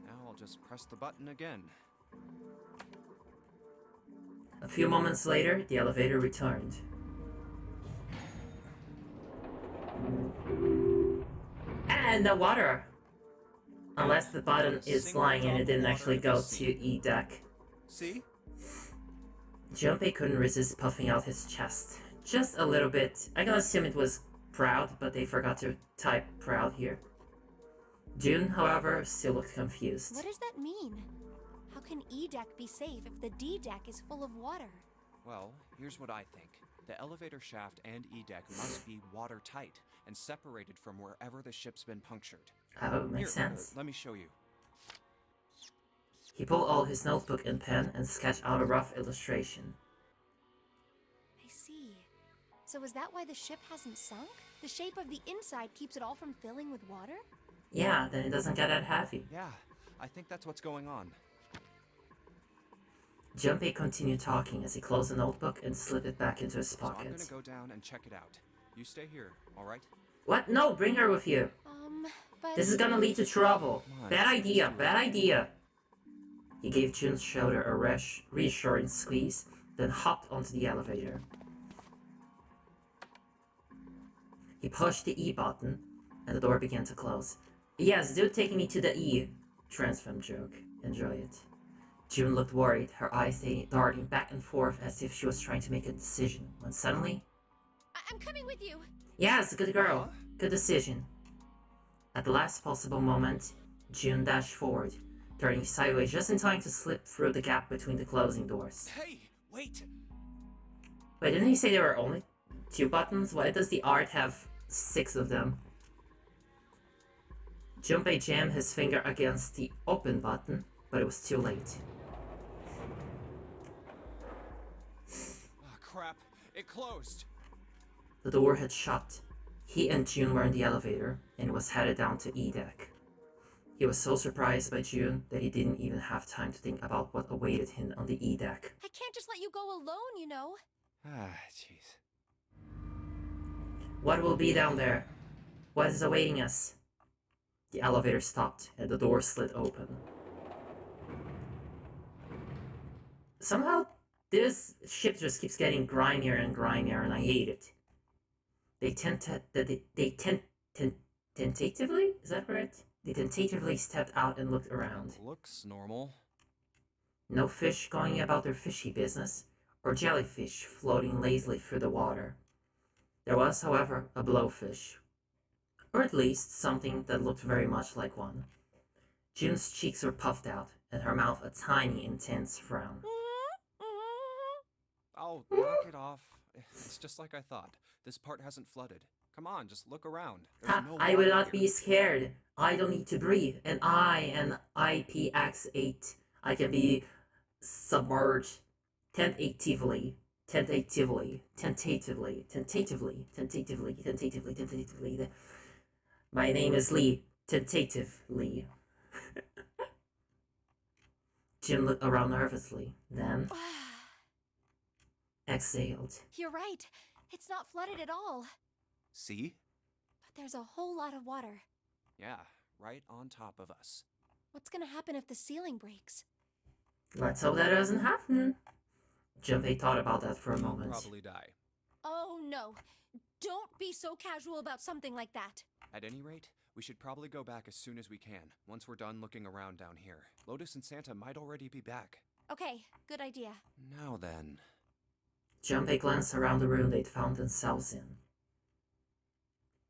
Speaker 3: Now I'll just press the button again.
Speaker 1: A few moments later, the elevator returned. And the water! Unless the button is lying and it didn't actually go to E deck.
Speaker 3: See?
Speaker 1: Junpei couldn't resist puffing out his chest. Just a little bit. I can assume it was proud, but they forgot to type proud here. June, however, still looked confused.
Speaker 5: What does that mean? How can E deck be safe if the D deck is full of water?
Speaker 3: Well, here's what I think. The elevator shaft and E deck must be watertight and separated from wherever the ship's been punctured.
Speaker 1: Oh, makes sense.
Speaker 3: Let me show you.
Speaker 1: He pulled out his notebook and pen and sketched out a rough illustration.
Speaker 5: I see. So is that why the ship hasn't sunk? The shape of the inside keeps it all from filling with water?
Speaker 1: Yeah, then it doesn't get that heavy.
Speaker 3: Yeah, I think that's what's going on.
Speaker 1: Junpei continued talking as he closed the notebook and slipped it back into his
Speaker 3: So I'm
Speaker 1: pocket.
Speaker 3: gonna go down and check it out. You stay here, alright?
Speaker 1: What? No, bring her with you.
Speaker 5: But...
Speaker 1: This is gonna lead to trouble.
Speaker 3: Come on,
Speaker 1: Bad idea,
Speaker 3: let's do
Speaker 1: bad
Speaker 3: it.
Speaker 1: idea. He gave June's shoulder a reassuring squeeze, then hopped onto the elevator. He pushed the E button, and the door began to close. Yes, do take me to the E. Transform joke. Enjoy it. June looked worried, her eyes darting back and forth as if she was trying to make a decision, when suddenly...
Speaker 5: I'm coming with you.
Speaker 1: Yes, good girl. Good decision. At the last possible moment, June dashed forward, turning sideways just in time to slip through the gap between the closing doors.
Speaker 8: Hey, wait!
Speaker 1: Wait, didn't he say there were only 2 buttons? Why does the art have 6 of them? Junpei jammed his finger against the open button, but it was too late.
Speaker 3: Oh, crap. It closed.
Speaker 1: The door had shut. He and June were in the elevator, and was headed down to E deck. He was so surprised by June that he didn't even have time to think about what awaited him on the E deck.
Speaker 5: I can't just let you go alone, you know.
Speaker 3: Ah, jeez.
Speaker 1: What will be down there? What is awaiting us? The elevator stopped, and the door slid open. Somehow, this ship just keeps getting grimier and grimier, and I hate it. Tentatively? Is that correct? They tentatively stepped out and looked around.
Speaker 3: Looks normal.
Speaker 1: No fish going about their fishy business, or jellyfish floating lazily through the water. There was, however, a blowfish, or at least something that looked very much like one. June's cheeks were puffed out, and her mouth a tiny, intense frown.
Speaker 3: Oh, knock it off. It's just like I thought. This part hasn't flooded. Come on, just look around. There's
Speaker 1: Ha,
Speaker 3: no
Speaker 1: I will
Speaker 3: water
Speaker 1: not
Speaker 3: here.
Speaker 1: be scared. I don't need to breathe, and I am IPX8. I can be submerged tentatively. My name is Lee. Tentatively. Jim looked around nervously, then exhaled.
Speaker 5: You're right. It's not flooded at all.
Speaker 3: See?
Speaker 5: But there's a whole lot of water.
Speaker 3: Yeah, right on top of us.
Speaker 5: What's gonna happen if the ceiling breaks?
Speaker 1: Let's hope that doesn't happen. Junpei thought about that for a moment.
Speaker 3: Probably die.
Speaker 5: Oh no. Don't be so casual about something like that.
Speaker 3: At any rate, we should probably go back as soon as we can, once we're done looking around down here. Lotus and Santa might already be back.
Speaker 5: Okay, good idea.
Speaker 3: Now then.
Speaker 1: Junpei glanced around the room they'd found themselves in.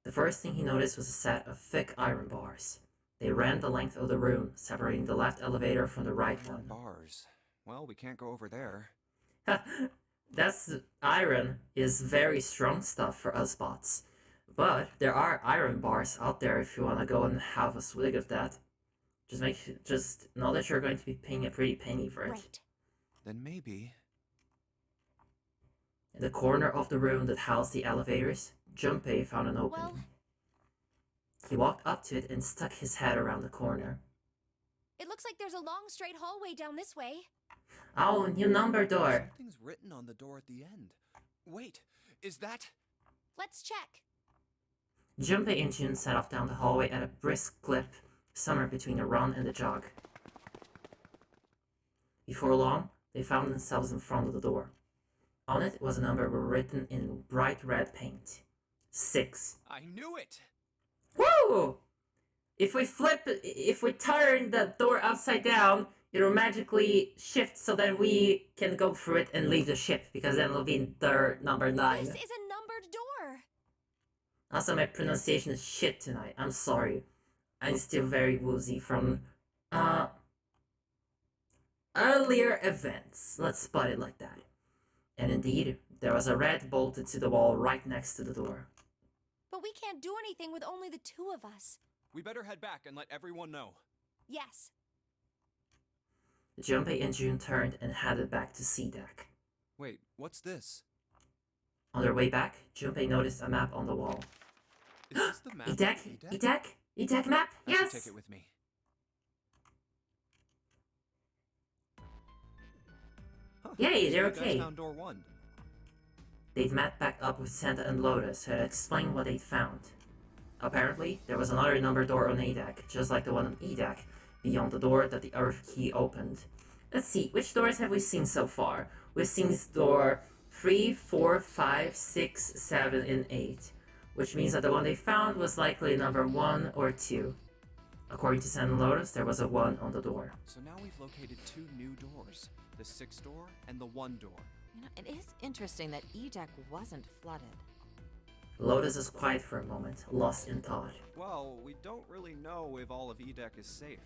Speaker 1: The first thing he noticed was a set of thick iron bars. They ran the length of the room, separating the left elevator from the right
Speaker 3: More
Speaker 1: one.
Speaker 3: bars. Well, we can't go over there.
Speaker 1: That's iron is very strong stuff for us bots. But there are iron bars out there if you want to go and have a swig of that. Just know that you're going to be paying a pretty penny for it.
Speaker 5: Right.
Speaker 3: Then maybe.
Speaker 1: In the corner of the room that housed the elevators, Junpei found an opening.
Speaker 5: Well,
Speaker 1: He walked up to it and stuck his head around the corner.
Speaker 5: it looks like there's a long straight hallway down this way.
Speaker 1: Oh, new number door.
Speaker 3: Something's written on the door at the end. Wait, is that?
Speaker 5: Let's check.
Speaker 1: Junpei and June set off down the hallway at a brisk clip, somewhere between a run and a jog. Before long, they found themselves in front of the door. On it was a number written in bright red paint. 6.
Speaker 3: I knew it!
Speaker 1: Woo! If we turn the door upside down, it'll magically shift so that we can go through it and leave the ship, because then it'll be number 9.
Speaker 5: This is a numbered door.
Speaker 1: Also, my pronunciation is shit tonight. I'm sorry. I'm still very woozy from, earlier events. Let's put it like that. And indeed, there was a red bolted to the wall right next to the door.
Speaker 5: But we can't do anything with only the 2 of us.
Speaker 3: We better head back and let everyone know.
Speaker 5: Yes.
Speaker 1: Junpei and June turned and headed back to C deck.
Speaker 3: Wait, what's this?
Speaker 1: On their way back, Junpei noticed a map on the wall.
Speaker 3: Is this the map?
Speaker 1: E-deck? E-deck? E-deck map?
Speaker 3: I should
Speaker 1: Yes!
Speaker 3: take it with me. Huh,
Speaker 1: Yay, they're
Speaker 3: you guys
Speaker 1: okay.
Speaker 3: found door 1.
Speaker 1: They'd met back up with Santa and Lotus, who had explained what they'd found. Apparently, there was another number door on A-deck, just like the one on E-deck, beyond the door that the Earth key opened. Let's see, which doors have we seen so far? We've seen door 3, 4, 5, 6, 7, and 8, which means that the one they found was likely number 1 or 2. According to Santa and Lotus, there was a 1 on the door.
Speaker 3: So now we've located 2 new doors. The 6 door and the 1 door.
Speaker 6: You know, it is interesting that E-deck wasn't flooded.
Speaker 1: Lotus is quiet for a moment, lost in thought.
Speaker 3: Well, we don't really know if all of E-deck is safe.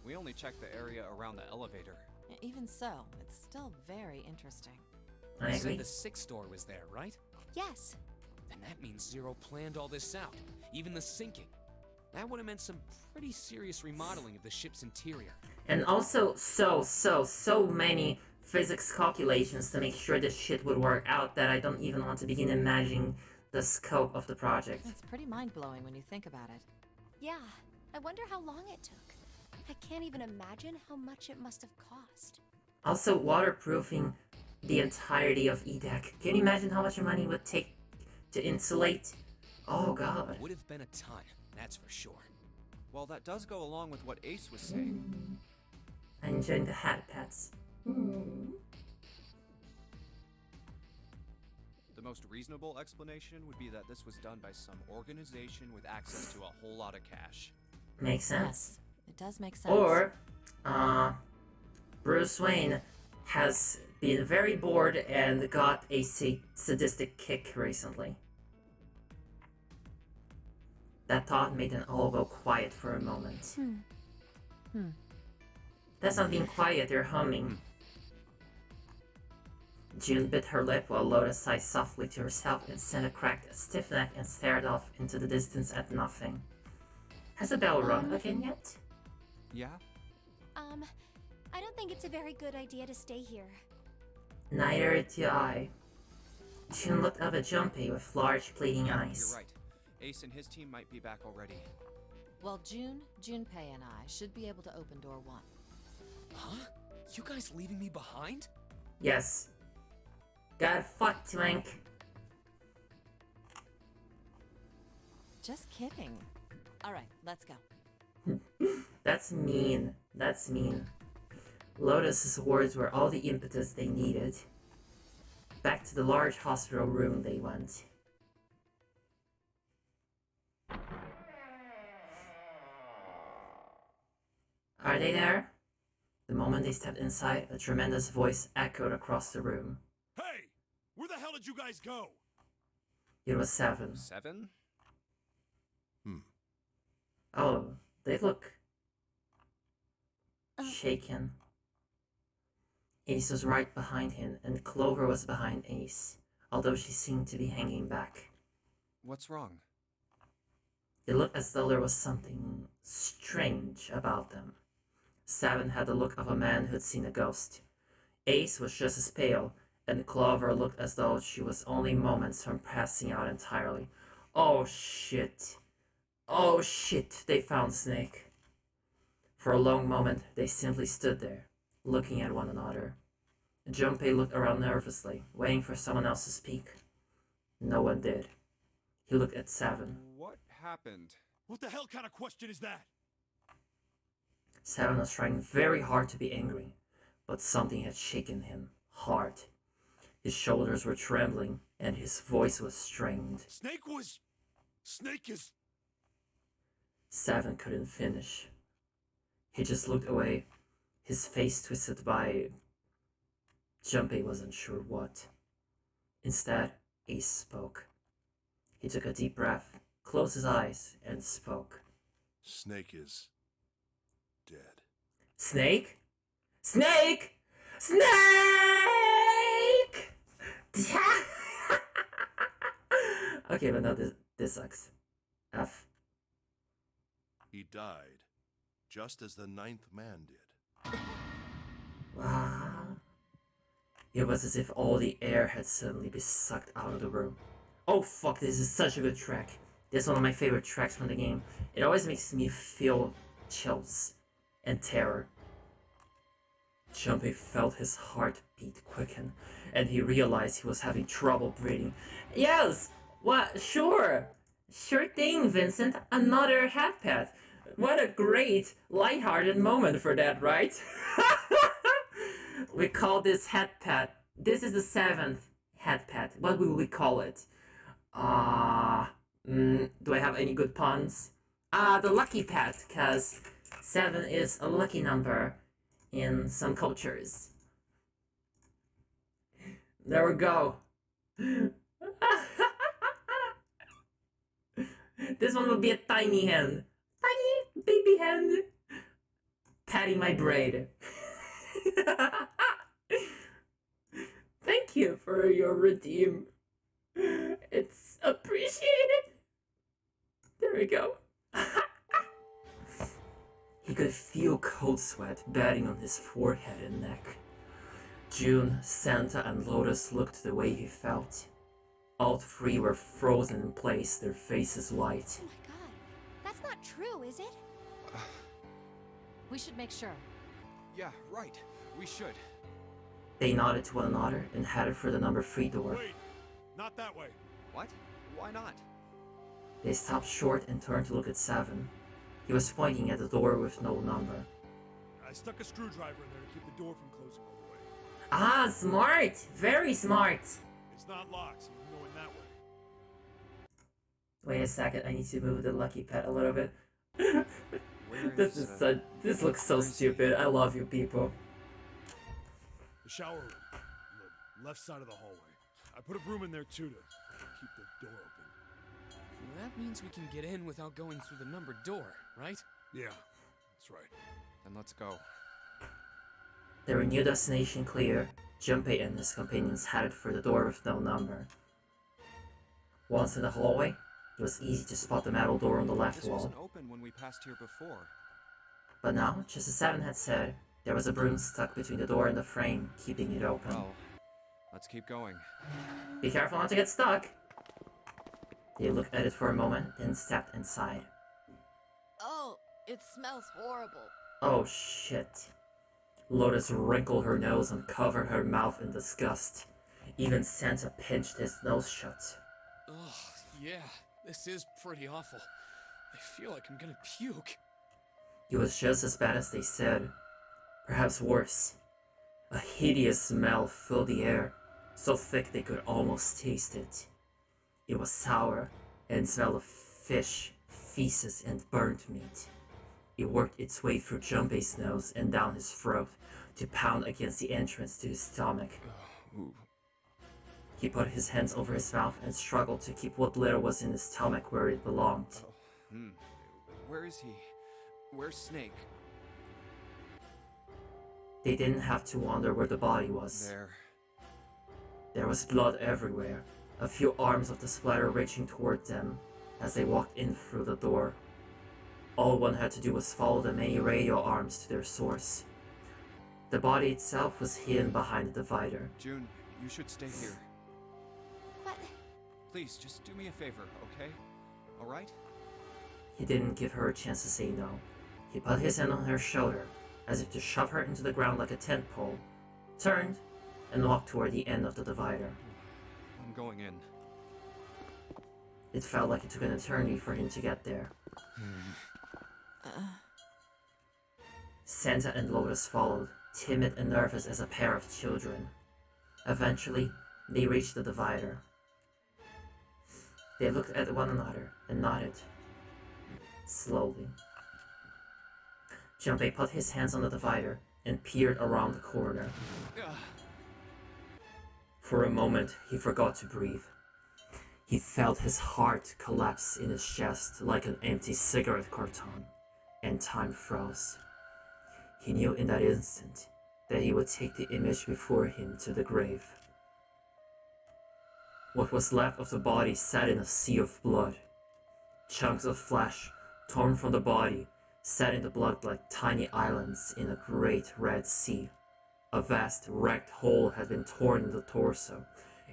Speaker 3: We only checked the area around the elevator.
Speaker 6: Even so, it's still very interesting.
Speaker 1: I
Speaker 8: You
Speaker 1: agree.
Speaker 8: said the 6th door was there, right?
Speaker 5: Yes.
Speaker 8: Then that means Zero planned all this out, even the sinking. That would have meant some pretty serious remodeling of the ship's interior.
Speaker 1: And also so many physics calculations to make sure this shit would work out that I don't even want to begin imagining the scope of the project.
Speaker 6: It's pretty mind-blowing when you think about it.
Speaker 5: Yeah. I wonder how long it took. I can't even imagine how much it must have cost.
Speaker 1: Also, waterproofing the entirety of E-deck. Can you imagine how much money it would take to insulate? Oh god.
Speaker 8: Would have been a ton, that's for sure.
Speaker 3: Well, that does go along with what Ace was saying.
Speaker 1: I'm enjoying the Headpats.
Speaker 3: The most reasonable explanation would be that this was done by some organization with access to a whole lot of cash.
Speaker 1: Makes sense.
Speaker 6: Yes, it does make sense.
Speaker 1: Or, Bruce Wayne has been very bored and got a sadistic kick recently. That thought made them all go quiet for a moment. That's not being quiet, they're humming. June bit her lip while Lotus sighed softly to herself and Santa cracked a stiff neck and stared off into the distance at nothing. Has the bell rung again yet?
Speaker 3: Yeah?
Speaker 5: I don't think it's a very good idea to stay here.
Speaker 1: Neither do I. June looked up at Junpei with large pleading eyes.
Speaker 3: You're right. Ace and his team might be back already.
Speaker 6: Well, Junpei and I should be able to open door 1.
Speaker 8: Huh? You guys leaving me behind?
Speaker 1: Yes. Got fucked, Twink.
Speaker 6: Just kidding. All right, let's go.
Speaker 1: That's mean. That's mean. Lotus's words were all the impetus they needed. Back to the large hospital room they went. Are they there? The moment they stepped inside, a tremendous voice echoed across the room.
Speaker 4: Hey! Where the hell did you guys go?
Speaker 1: It was 7.
Speaker 3: 7?
Speaker 1: Oh, they look shaken. Ace was right behind him, and Clover was behind Ace, although she seemed to be hanging back.
Speaker 3: What's wrong?
Speaker 1: It looked as though there was something strange about them. Seven had the look of a man who'd seen a ghost. Ace was just as pale, and Clover looked as though she was only moments from passing out entirely. Oh shit. Oh shit, they found Snake. For a long moment, they simply stood there, looking at one another. Junpei looked around nervously, waiting for someone else to speak. No one did. He looked at Seven.
Speaker 3: What happened?
Speaker 4: What the hell kind of question is that?
Speaker 1: Seven was trying very hard to be angry, but something had shaken him hard. His shoulders were trembling, and his voice was strained.
Speaker 4: Snake is...
Speaker 1: Seven couldn't finish. He just looked away, his face twisted by... Junpei wasn't sure what. Instead, Ace spoke. He took a deep breath, closed his eyes, and spoke.
Speaker 7: Snake is... dead.
Speaker 1: Snake? Snake! Snake! Okay, but no, this sucks. F.
Speaker 7: He died, just as the ninth man did.
Speaker 1: Wow. It was as if all the air had suddenly been sucked out of the room. Oh fuck, this is such a good track. This is one of my favorite tracks from the game. It always makes me feel chills and terror. Junpei felt his heartbeat quicken, and he realized he was having trouble breathing. Yes! What? Sure! Sure thing, Vincent. Another Headpat. What a great, lighthearted moment for that, right? We call this Headpat. This is the 7th Headpat. What will we call it? Do I have any good puns? The Lucky Pat, because 7 is a lucky number in some cultures. There we go. This one will be a tiny hand. Tiny baby hand. Patting my braid. Thank you for your redeem. It's appreciated. There we go. He could feel cold sweat beading on his forehead and neck. June, Santa, and Lotus looked the way he felt. All three were frozen in place, their faces white.
Speaker 5: Oh my god, that's not true, is it?
Speaker 6: We should make sure.
Speaker 3: Yeah, right. We should.
Speaker 1: They nodded to one another and headed for the number 3 door.
Speaker 4: Wait, not that way.
Speaker 3: What? Why not?
Speaker 1: They stopped short and turned to look at 7. He was pointing at the door with no number.
Speaker 4: I stuck a screwdriver in there to keep the door from closing all the way.
Speaker 1: Ah, smart! Very smart!
Speaker 4: It's not locked, so you can go in that way.
Speaker 1: Wait a second, I need to move the lucky pet a little bit.
Speaker 3: Where
Speaker 1: This looks so stupid. I love you people.
Speaker 4: The shower room, on the left side of the hallway. I put a broom in there too to keep the door open.
Speaker 8: That means we can get in without going through the numbered door, right?
Speaker 4: Yeah, that's right.
Speaker 3: Then let's go.
Speaker 1: Their new destination clear, Junpei and his companions headed for the door with no number. Once in the hallway, it was easy to spot the metal door on the left
Speaker 3: This
Speaker 1: wall.
Speaker 3: wasn't open when we passed here before.
Speaker 1: But now, just as 7 had said, there was a broom stuck between the door and the frame, keeping it open.
Speaker 3: Well, let's keep going.
Speaker 1: Be careful not to get stuck! They looked at it for a moment, then stepped inside.
Speaker 6: Oh, it smells horrible.
Speaker 1: Oh shit. Lotus wrinkled her nose and covered her mouth in disgust. Even Santa pinched his nose shut.
Speaker 8: Ugh, yeah, this is pretty awful. I feel like I'm gonna puke.
Speaker 1: It was just as bad as they said. Perhaps worse. A hideous smell filled the air, so thick they could almost taste it. It was sour and smelled of fish, feces, and burnt meat. It worked its way through Junpei's nose and down his throat to pound against the entrance to his stomach.
Speaker 3: Ooh.
Speaker 1: He put his hands over his mouth and struggled to keep what little was in his stomach where it belonged.
Speaker 3: Where is he? Where's Snake?
Speaker 1: They didn't have to wonder where the body was. There was blood everywhere, a few arms of the splatter reaching toward them as they walked in through the door. All one had to do was follow the many radio arms to their source. The body itself was hidden behind the divider.
Speaker 3: June, you should stay here.
Speaker 5: But
Speaker 3: Please, just do me a favor, okay? Alright?
Speaker 1: He didn't give her a chance to say no. He put his hand on her shoulder, as if to shove her into the ground like a tent pole, turned, and walked toward the end of the divider.
Speaker 3: I'm going in.
Speaker 1: It felt like it took an eternity for him to get there. Santa and Lotus followed, timid and nervous as a pair of children. Eventually, they reached the divider. They looked at one another and nodded. Slowly. Junpei put his hands on the divider and peered around the corner. For a moment, he forgot to breathe. He felt his heart collapse in his chest like an empty cigarette carton, and time froze. He knew in that instant that he would take the image before him to the grave. What was left of the body sat in a sea of blood. Chunks of flesh, torn from the body, sat in the blood like tiny islands in a great red sea. A vast, wrecked hole had been torn in the torso,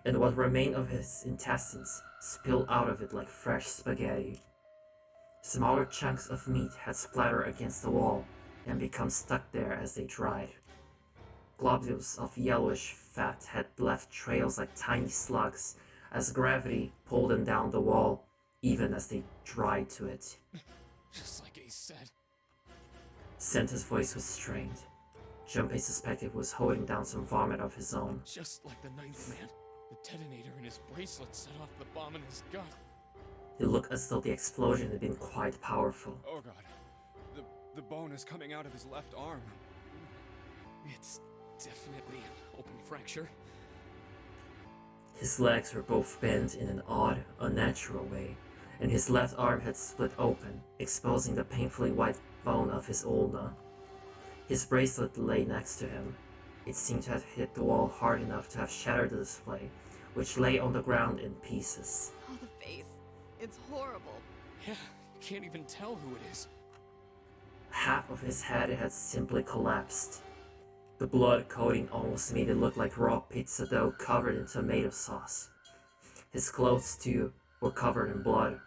Speaker 1: and what remained of his intestines spilled out of it like fresh spaghetti. Smaller chunks of meat had splattered against the wall and become stuck there as they dried. Globules of yellowish fat had left trails like tiny slugs as gravity pulled them down the wall, even as they dried to it.
Speaker 8: Just like Ace said.
Speaker 1: Santa's voice was strained. Junpei suspected he was holding down some vomit of his own.
Speaker 8: Just like the ninth man. The detonator in his bracelet set off the bomb in his gut.
Speaker 1: It looked as though the explosion had been quite powerful.
Speaker 3: Oh god. The bone is coming out of his left arm.
Speaker 8: It's definitely an open fracture.
Speaker 1: His legs were both bent in an odd, unnatural way, and his left arm had split open, exposing the painfully white bone of his ulna. His bracelet lay next to him. It seemed to have hit the wall hard enough to have shattered the display, which lay on the ground in pieces.
Speaker 6: Oh, the face. It's horrible.
Speaker 8: Yeah, you can't even tell who it is.
Speaker 1: Half of his head had simply collapsed. The blood coating almost made it look like raw pizza dough covered in tomato sauce. His clothes, too, were covered in blood.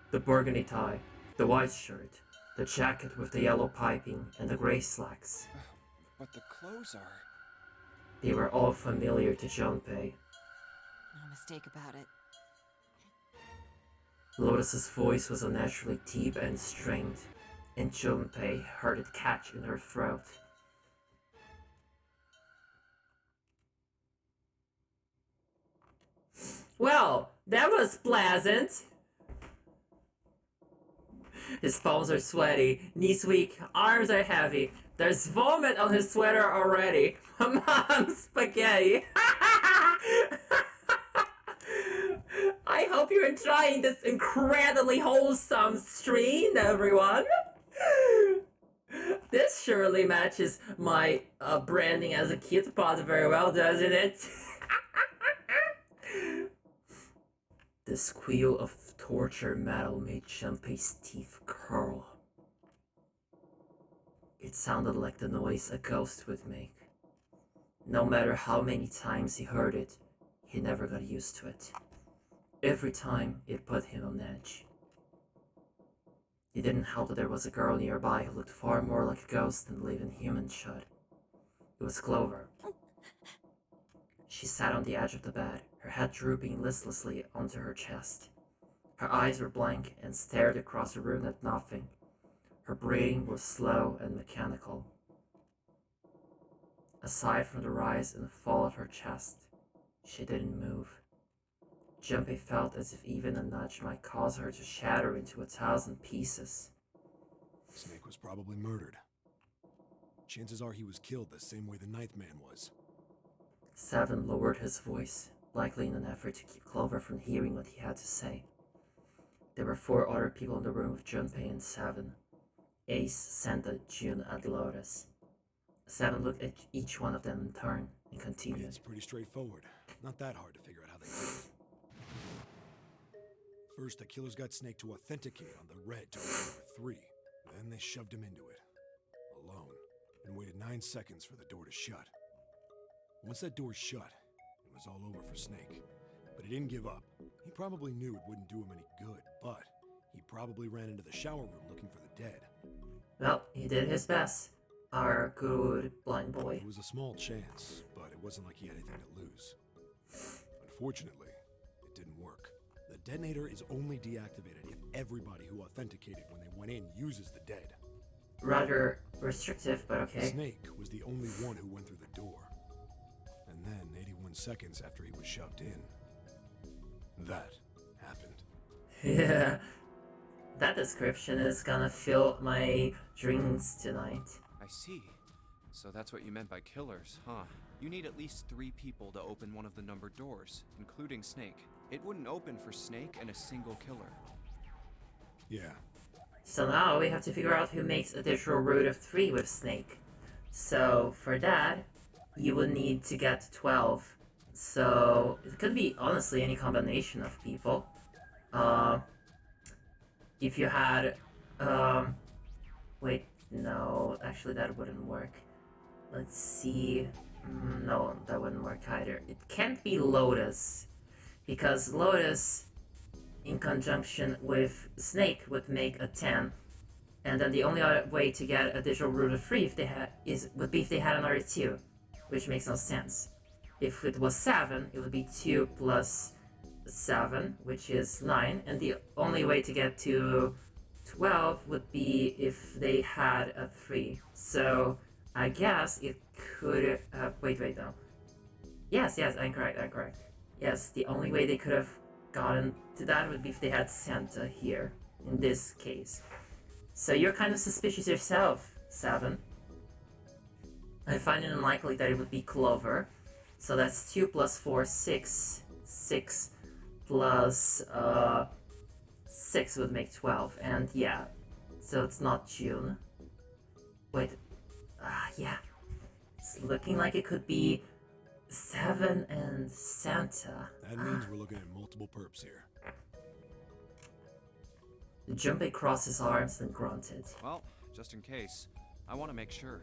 Speaker 1: The burgundy tie, the white shirt, the jacket with the yellow piping, and the gray slacks.
Speaker 3: But the clothes are...
Speaker 1: They were all familiar to Junpei.
Speaker 6: No mistake about it.
Speaker 1: Lotus's voice was unnaturally deep and strained, and Junpei heard it catch in her throat. Well, that was pleasant. His palms are sweaty, knees weak, arms are heavy. There's vomit on his sweater already. Mom, spaghetti. I hope you're enjoying this incredibly wholesome stream, everyone. This surely matches my branding as a cute pod very well, doesn't it? The squeal of torture metal made Junpei's teeth curl. It sounded like the noise a ghost would make. No matter how many times he heard it, he never got used to it. Every time, it put him on edge. It didn't help that there was a girl nearby who looked far more like a ghost than living humans should. It was Clover. She sat on the edge of the bed, her head drooping listlessly onto her chest. Her eyes were blank and stared across the room at nothing. Her breathing was slow and mechanical. Aside from the rise and fall of her chest, she didn't move. Junpei felt as if even a nudge might cause her to shatter into 1,000 pieces.
Speaker 4: Snake was probably murdered. Chances are he was killed the same way the ninth man was.
Speaker 1: Seven lowered his voice, likely in an effort to keep Clover from hearing what he had to say. There were 4 other people in the room with Junpei and Seven. Ace, Santa, June, and Lotus. Seven looked at each one of them in turn and continued.
Speaker 4: It's pretty straightforward. Not that hard to figure out how they did it. First, the killers got Snake to authenticate on the red to number 3. Then they shoved him into it, alone, and waited 9 seconds for the door to shut. Once that door shut, it was all over for Snake. But he didn't give up. He probably knew it wouldn't do him any good, but he probably ran into the shower room looking for the dead.
Speaker 1: Well, he did his best. Our good blind boy.
Speaker 4: It was a small chance, but it wasn't like he had anything to lose. Unfortunately, it didn't work. The detonator is only deactivated if everybody who authenticated when they went in uses the dead.
Speaker 1: Rather restrictive, but okay.
Speaker 4: Snake was the only one who went through the door. And then, 81 seconds after he was shoved in, that happened.
Speaker 1: Yeah. That description is gonna fill my dreams tonight.
Speaker 3: I see. So that's what you meant by killers, huh? You need at least 3 people to open one of the numbered doors, including Snake. It wouldn't open for Snake and a single killer.
Speaker 4: Yeah.
Speaker 1: So now we have to figure out who makes a digital root of 3 with Snake. So for that, you would need to get 12. So it could be honestly any combination of people. If you had, wait, no, actually that wouldn't work. Let's see. No, that wouldn't work either. It can't be Lotus, because Lotus in conjunction with Snake would make a 10. And then the only other way to get a digital root of 3 if they had would be if they had another 2, which makes no sense. If it was 7, it would be 2 plus 7, which is 9, and the only way to get to 12 would be if they had a 3. So I guess it could have. Wait, no. Yes, I'm correct. Yes, the only way they could have gotten to that would be if they had Santa here, in this case. So you're kind of suspicious yourself, 7. I find it unlikely that it would be Clover. So that's 2 plus 4, 6. 6 plus 6 would make 12. And yeah, so it's not June. Wait, yeah. It's looking like it could be 7 and Santa.
Speaker 4: That means we're looking at multiple perps here.
Speaker 1: Junpei crossed his arms and grunted.
Speaker 3: Well, just in case, I want to make sure.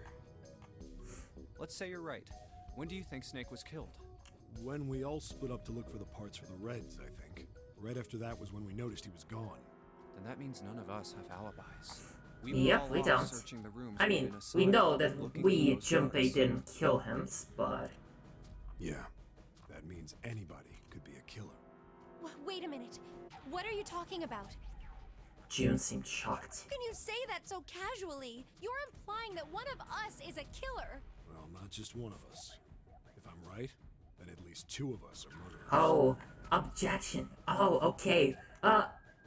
Speaker 3: Let's say you're right. When do you think Snake was killed?
Speaker 4: When we all split up to look for the parts for the Reds, I think. Right after that was when we noticed he was gone.
Speaker 3: Then that means none of us have alibis. We
Speaker 1: Yep, we don't.
Speaker 3: Searching the rooms
Speaker 1: I mean, we know that we, Junpei, didn't kill him, but...
Speaker 4: Yeah, that means anybody could be a killer.
Speaker 5: Wait a minute. What are you talking about?
Speaker 1: June seemed shocked.
Speaker 5: How can you say that so casually? You're implying that one of us is a killer.
Speaker 4: Well, not just one of us. If I'm right, then at least 2 of us are murderers.
Speaker 1: Oh, objection. Oh, okay.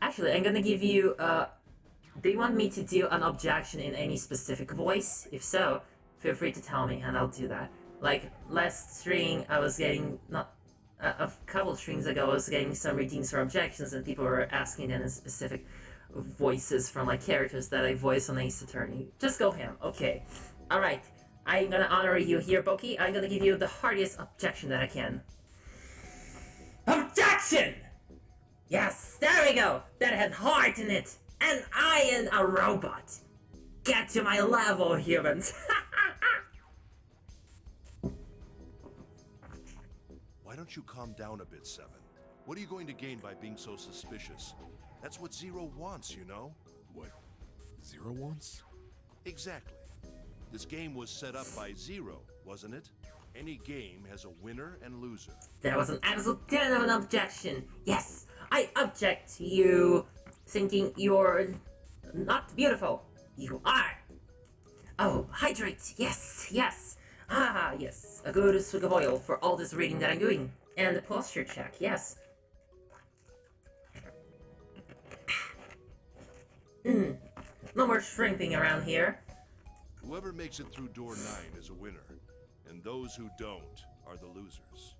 Speaker 1: Actually, I'm gonna give you, do you want me to do an objection in any specific voice? If so, feel free to tell me and I'll do that. Like, last string, I was getting, a couple strings ago, I was getting some redeems for objections and people were asking them in specific voices from, like, characters that I voice on Ace Attorney. Just go ham, okay. Alright, I'm gonna honor you here, Boki. I'm gonna give you the hardest objection that I can. Objection! Yes, there we go! That had heart in it! And I am a robot! Get to my level, humans!
Speaker 7: Why don't you calm down a bit, 7? What are you going to gain by being so suspicious? That's what Zero wants, you know?
Speaker 4: What Zero wants?
Speaker 7: Exactly. This game was set up by Zero, wasn't it? Any game has a winner and loser.
Speaker 1: That was an absolute 10 of an objection. Yes, I object to you thinking you're not beautiful. You are. Oh, hydrate. Yes. Ah, yes. A good swig of oil for all this reading that I'm doing. And the posture check, yes. No more shrimping around here.
Speaker 7: Whoever makes it through door 9 is a winner, and those who don't are the losers.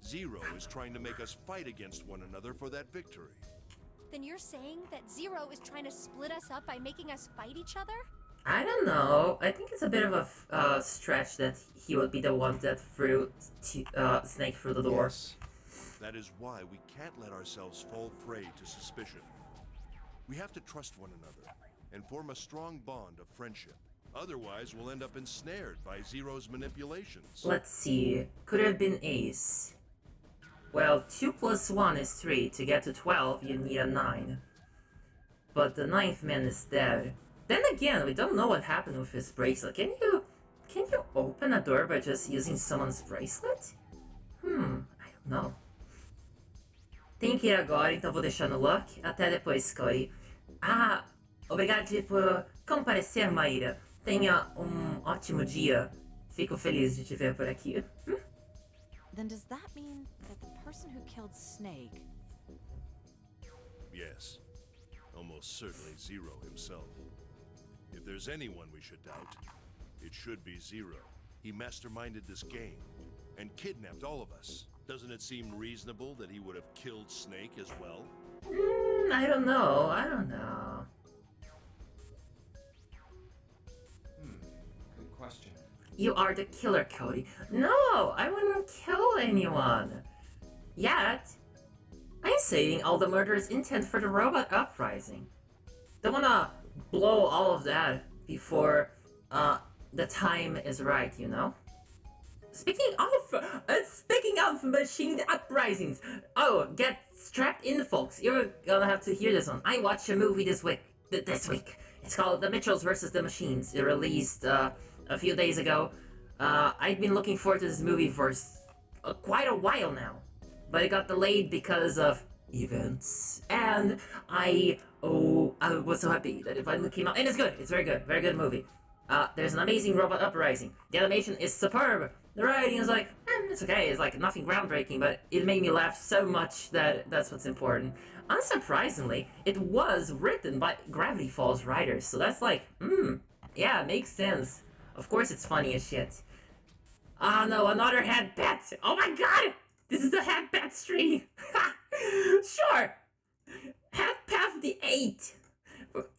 Speaker 7: Zero is trying to make us fight against one another for that victory.
Speaker 5: Then you're saying that Zero is trying to split us up by making us fight each other?
Speaker 1: I don't know. I think it's a bit of a stretch that he would be the one that threw Snake through the door.
Speaker 7: Yes. That is why we can't let ourselves fall prey to suspicion. We have to trust one another and form a strong bond of friendship. Otherwise, we'll end up ensnared by Zero's manipulations.
Speaker 1: Let's see. Could have been Ace. Well, 2 plus 1 is 3. To get to 12, you need a 9. But the 9th man is dead. Then again, we don't know what happened with his bracelet. Can you open a door by just using someone's bracelet? I don't know. Tenho que ir agora, então vou deixar no Luck. Até depois, Cody. Ah, obrigado por comparecer, Maíra. Tenha ótimo dia. Fico feliz de te ver por aqui.
Speaker 6: Then does that mean that the person who killed Snake...
Speaker 7: Yes. Almost certainly Zero himself. If there's anyone we should doubt, it should be Zero. He masterminded this game and kidnapped all of us. Doesn't it seem reasonable that he would have killed Snake as well?
Speaker 1: I don't know.
Speaker 3: Good question.
Speaker 1: You are the killer, Cody. No, I wouldn't kill anyone. Yet. I'm saving all the murderous intent for the robot uprising. Don't wanna blow all of that before the time is right, you know? Speaking of machine uprisings, get strapped in, folks. You're gonna have to hear this one. I watched a movie this week. It's called The Mitchells vs. the Machines. It released a few days ago. I've been looking forward to this movie for quite a while now, but it got delayed because of events, and I was so happy that it finally came out, and it's good. It's very good movie. There's an amazing robot uprising. The animation is superb. The writing is like, it's okay. It's like nothing groundbreaking, but it made me laugh so much that that's what's important. Unsurprisingly, it was written by Gravity Falls writers, so that's like, yeah, makes sense. Of course it's funny as shit. Ah no, another Headpat! Oh my god! This is the Headpat tree! Sure! Headpat the 8!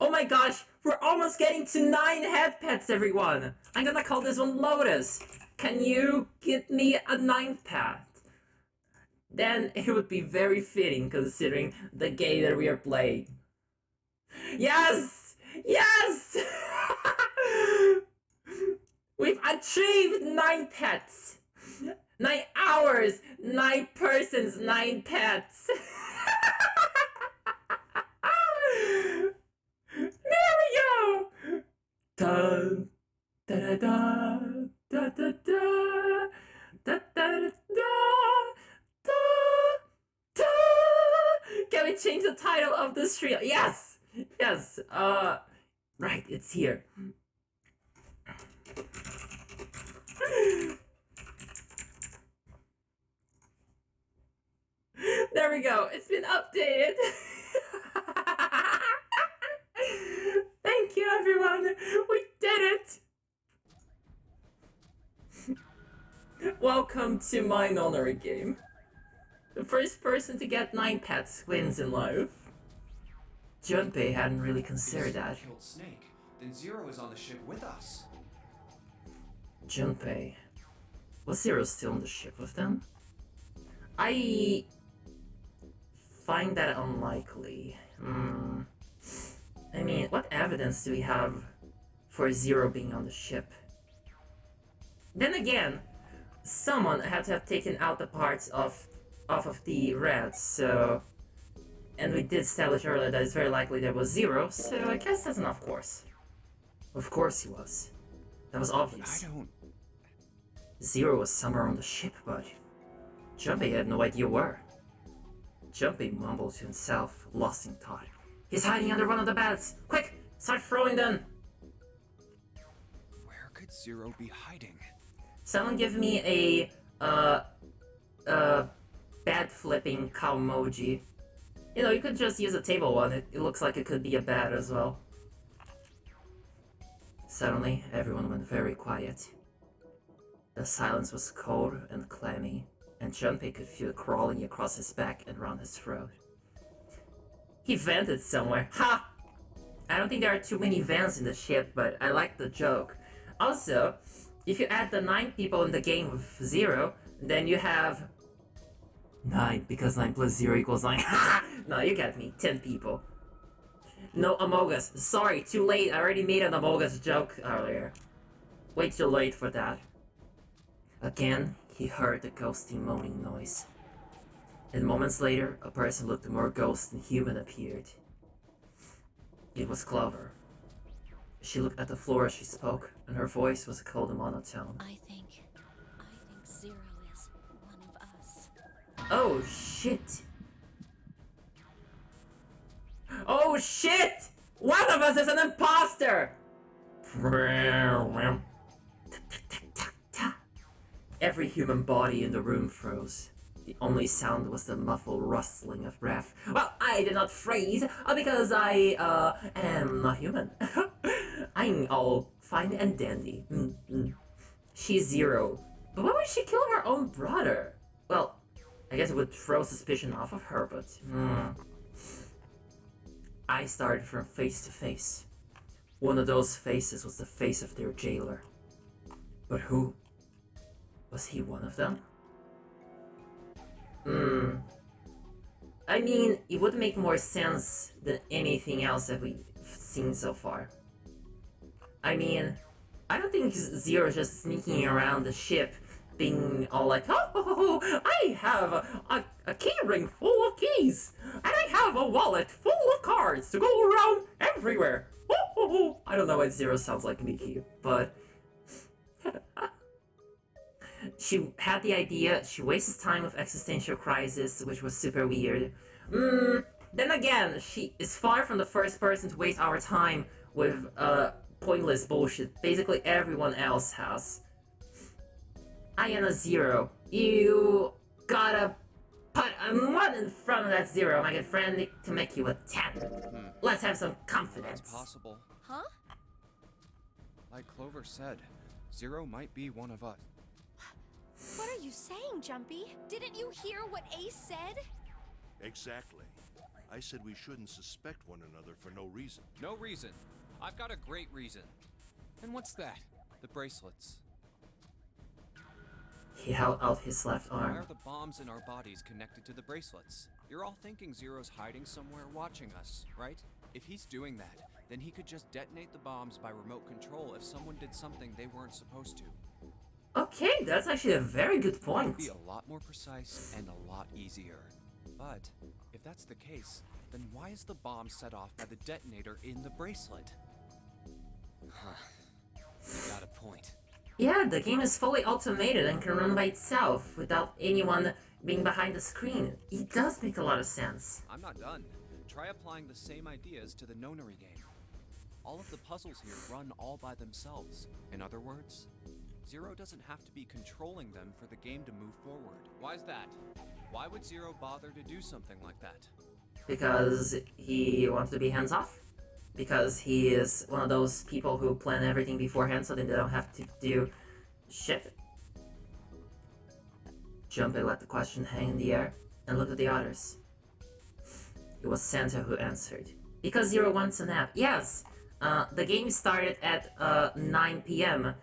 Speaker 1: Oh my gosh, we're almost getting to 9 Headpats, everyone! I'm gonna call this one Lotus. Can you get me a 9th path? Then it would be very fitting considering the game that we are playing. Yes! Yes! We've achieved 9 pets! 9 hours, 9 persons, 9 pets! There we go! Dun, da da da, da da da, da da da da, da. Can we change the title of this trio? Yes! Yes, right, it's here. There we go. It's been updated. Thank you, everyone. We did it. Welcome to my honorary game. The first person to get 9 pets wins in life. Junpei hadn't really considered that.
Speaker 3: Killed Snake. Then Zero is on the ship with us.
Speaker 1: Junpei. Was Zero still on the ship with them? I find that unlikely. I mean, what evidence do we have for Zero being on the ship? Then again, someone had to have taken out the parts off of the rats, so... And we did establish earlier that it's very likely there was Zero, so I guess that's an of course. Of course he was. That was obvious.
Speaker 3: I don't...
Speaker 1: Zero was somewhere on the ship, but Junpei had no idea where. Junpei mumbled to himself, lost in thought. He's hiding under one of the beds! Quick! Start throwing them!
Speaker 3: Where could Zero be hiding?
Speaker 1: Someone give me a, bed flipping cow emoji. You know, you could just use a table one. It looks like it could be a bed as well. Suddenly, everyone went very quiet. The silence was cold and clammy, and Junpei could feel it crawling across his back and around his throat. He vented somewhere. Ha! I don't think there are too many vans in the ship, but I like the joke. Also, if you add the 9 people in the game with 0, then you have 9, because 9 plus 0 equals 9. No, you get me. 10 people. No Among Us. Sorry, too late. I already made an Among Us joke earlier. Way too late for that. Again, he heard the ghosty moaning noise. And moments later, a person looked more ghost than human appeared. It was Clover. She looked at the floor as she spoke, and her voice was a cold monotone.
Speaker 5: I think Zero is one of us.
Speaker 1: Oh shit! Oh shit! One of us is an imposter! Every human body in the room froze. The only sound was the muffled rustling of breath. Well, I did not freeze because I am not human. I'm all fine and dandy. She's Zero. But why would she kill her own brother? Well, I guess it would throw suspicion off of her, but... I started from face to face. One of those faces was the face of their jailer. But who? Was he one of them? I mean, it would make more sense than anything else that we've seen so far. I mean, I don't think Zero's just sneaking around the ship, being all like, oh, I have a key ring full of keys, and I have a wallet full of cards to go around everywhere. I don't know what Zero sounds like, Mickey, but... She had the idea, she wastes time with existential crisis, which was super weird. Then again, she is far from the first person to waste our time with pointless bullshit. Basically everyone else has. I am a Zero. You gotta put a 1 in front of that 0, my good friend, to make you a 10. Let's have some confidence.
Speaker 3: That's possible.
Speaker 5: Huh?
Speaker 3: Like Clover said, Zero might be one of us.
Speaker 5: What are you saying, Jumpy? Didn't you hear what Ace said?
Speaker 7: Exactly. I said we shouldn't suspect one another for no reason.
Speaker 8: No reason. I've got a great reason. And what's that?
Speaker 3: The bracelets.
Speaker 1: He held out his left
Speaker 3: Why
Speaker 1: arm.
Speaker 3: are the bombs in our bodies connected to the bracelets? You're all thinking Zero's hiding somewhere watching us, right? If he's doing that, then he could just detonate the bombs by remote control if someone did something they weren't supposed to.
Speaker 1: Okay, that's actually a very good
Speaker 3: It
Speaker 1: point.
Speaker 3: would be a lot more precise and a lot easier. But if that's the case, then why is the bomb set off by the detonator in the bracelet?
Speaker 8: Huh. You got a point.
Speaker 1: Yeah, the game is fully automated and can run by itself without anyone being behind the screen. It does make a lot of sense.
Speaker 3: I'm not done. Try applying the same ideas to the nonary game. All of the puzzles here run all by themselves. In other words, Zero doesn't have to be controlling them for the game to move forward. Why's that? Why would Zero bother to do something like that?
Speaker 1: Because he wants to be hands off. Because he is one of those people who plan everything beforehand so then they don't have to do shit. Junpei let the question hang in the air and looked at the others. It was Santa who answered. Because Zero wants a nap. Yes, the game started at 9 p.m.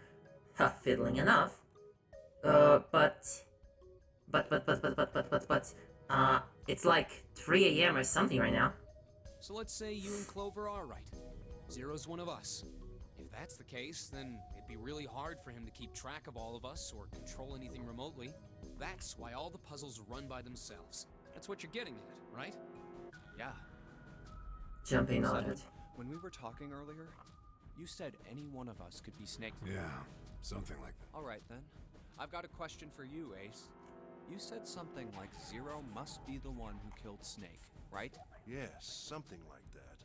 Speaker 1: Fiddling enough. It's like 3 a.m. or something right now.
Speaker 8: So let's say you and Clover are right. Zero's one of us. If that's the case, then it'd be really hard for him to keep track of all of us or control anything remotely. That's why all the puzzles run by themselves. That's what you're getting at, right?
Speaker 3: Yeah.
Speaker 1: Junpei nodded.
Speaker 3: Suddenly, when we were talking earlier, you said any one of us could be Snake.
Speaker 4: Yeah, something like that.
Speaker 3: Alright then. I've got a question for you, Ace. You said something like Zero must be the one who killed Snake, right?
Speaker 7: Yes, something like that.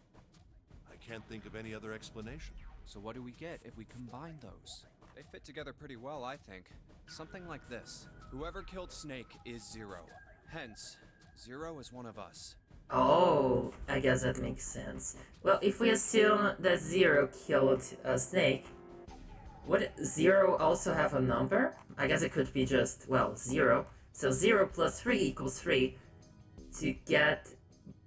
Speaker 7: I can't think of any other explanation.
Speaker 3: So what do we get if we combine those? They fit together pretty well, I think. Something like this. Whoever killed Snake is Zero. Hence, Zero is one of us.
Speaker 1: Oh, I guess that makes sense. Well, if we assume that Zero killed Snake, would Zero also have a number? I guess it could be just, well, 0. So 0 plus 3 equals 3. To get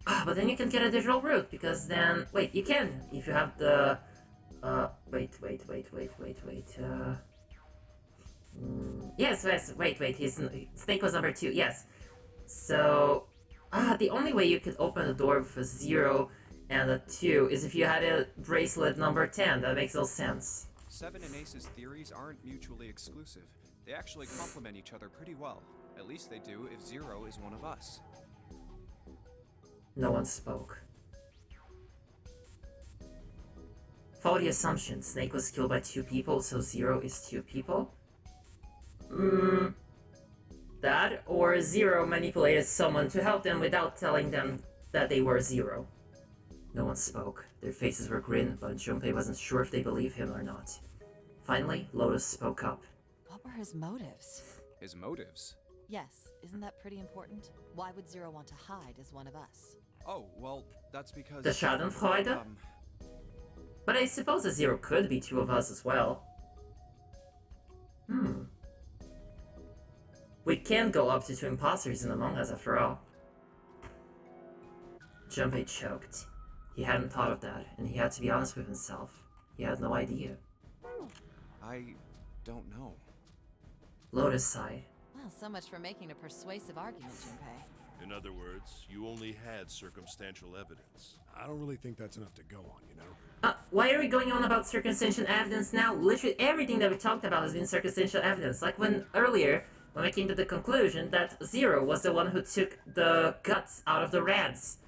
Speaker 1: But then you can get a digital route, because then... Wait, you can, if you have the... wait. Yes, wait, Snake was number 2, yes. So... the only way you could open the door with a 0 and a 2 is if you had a bracelet number 10. That makes no sense.
Speaker 3: 7 and Ace's theories aren't mutually exclusive. They actually complement each other pretty well. At least they do if 0 is one of us.
Speaker 1: No one spoke. Faulty assumption. Snake was killed by 2 people, so 0 is 2 people? That, or 0 manipulated someone to help them without telling them that they were 0. No one spoke. Their faces were grim, but Junpei wasn't sure if they believed him or not. Finally, Lotus spoke up.
Speaker 6: What were his motives?
Speaker 3: His motives?
Speaker 6: Yes, isn't that pretty important? Why would 0 want to hide as one of us?
Speaker 3: Oh, well, that's because...
Speaker 1: The Schadenfreude? But I suppose the 0 could be 2 of us as well. We can go up to 2 imposters in Among Us after all. Junpei choked. He hadn't thought of that, and he had to be honest with himself. He had no idea.
Speaker 3: I don't know.
Speaker 1: Lotus sighed.
Speaker 6: Well, so much for making a persuasive argument, Junpei.
Speaker 7: In other words, you only had circumstantial evidence.
Speaker 4: I don't really think that's enough to go on, you know?
Speaker 1: Why are we going on about circumstantial evidence now? Literally everything that we talked about has been circumstantial evidence. Like when we came to the conclusion that 0 was the one who took the guts out of the rats.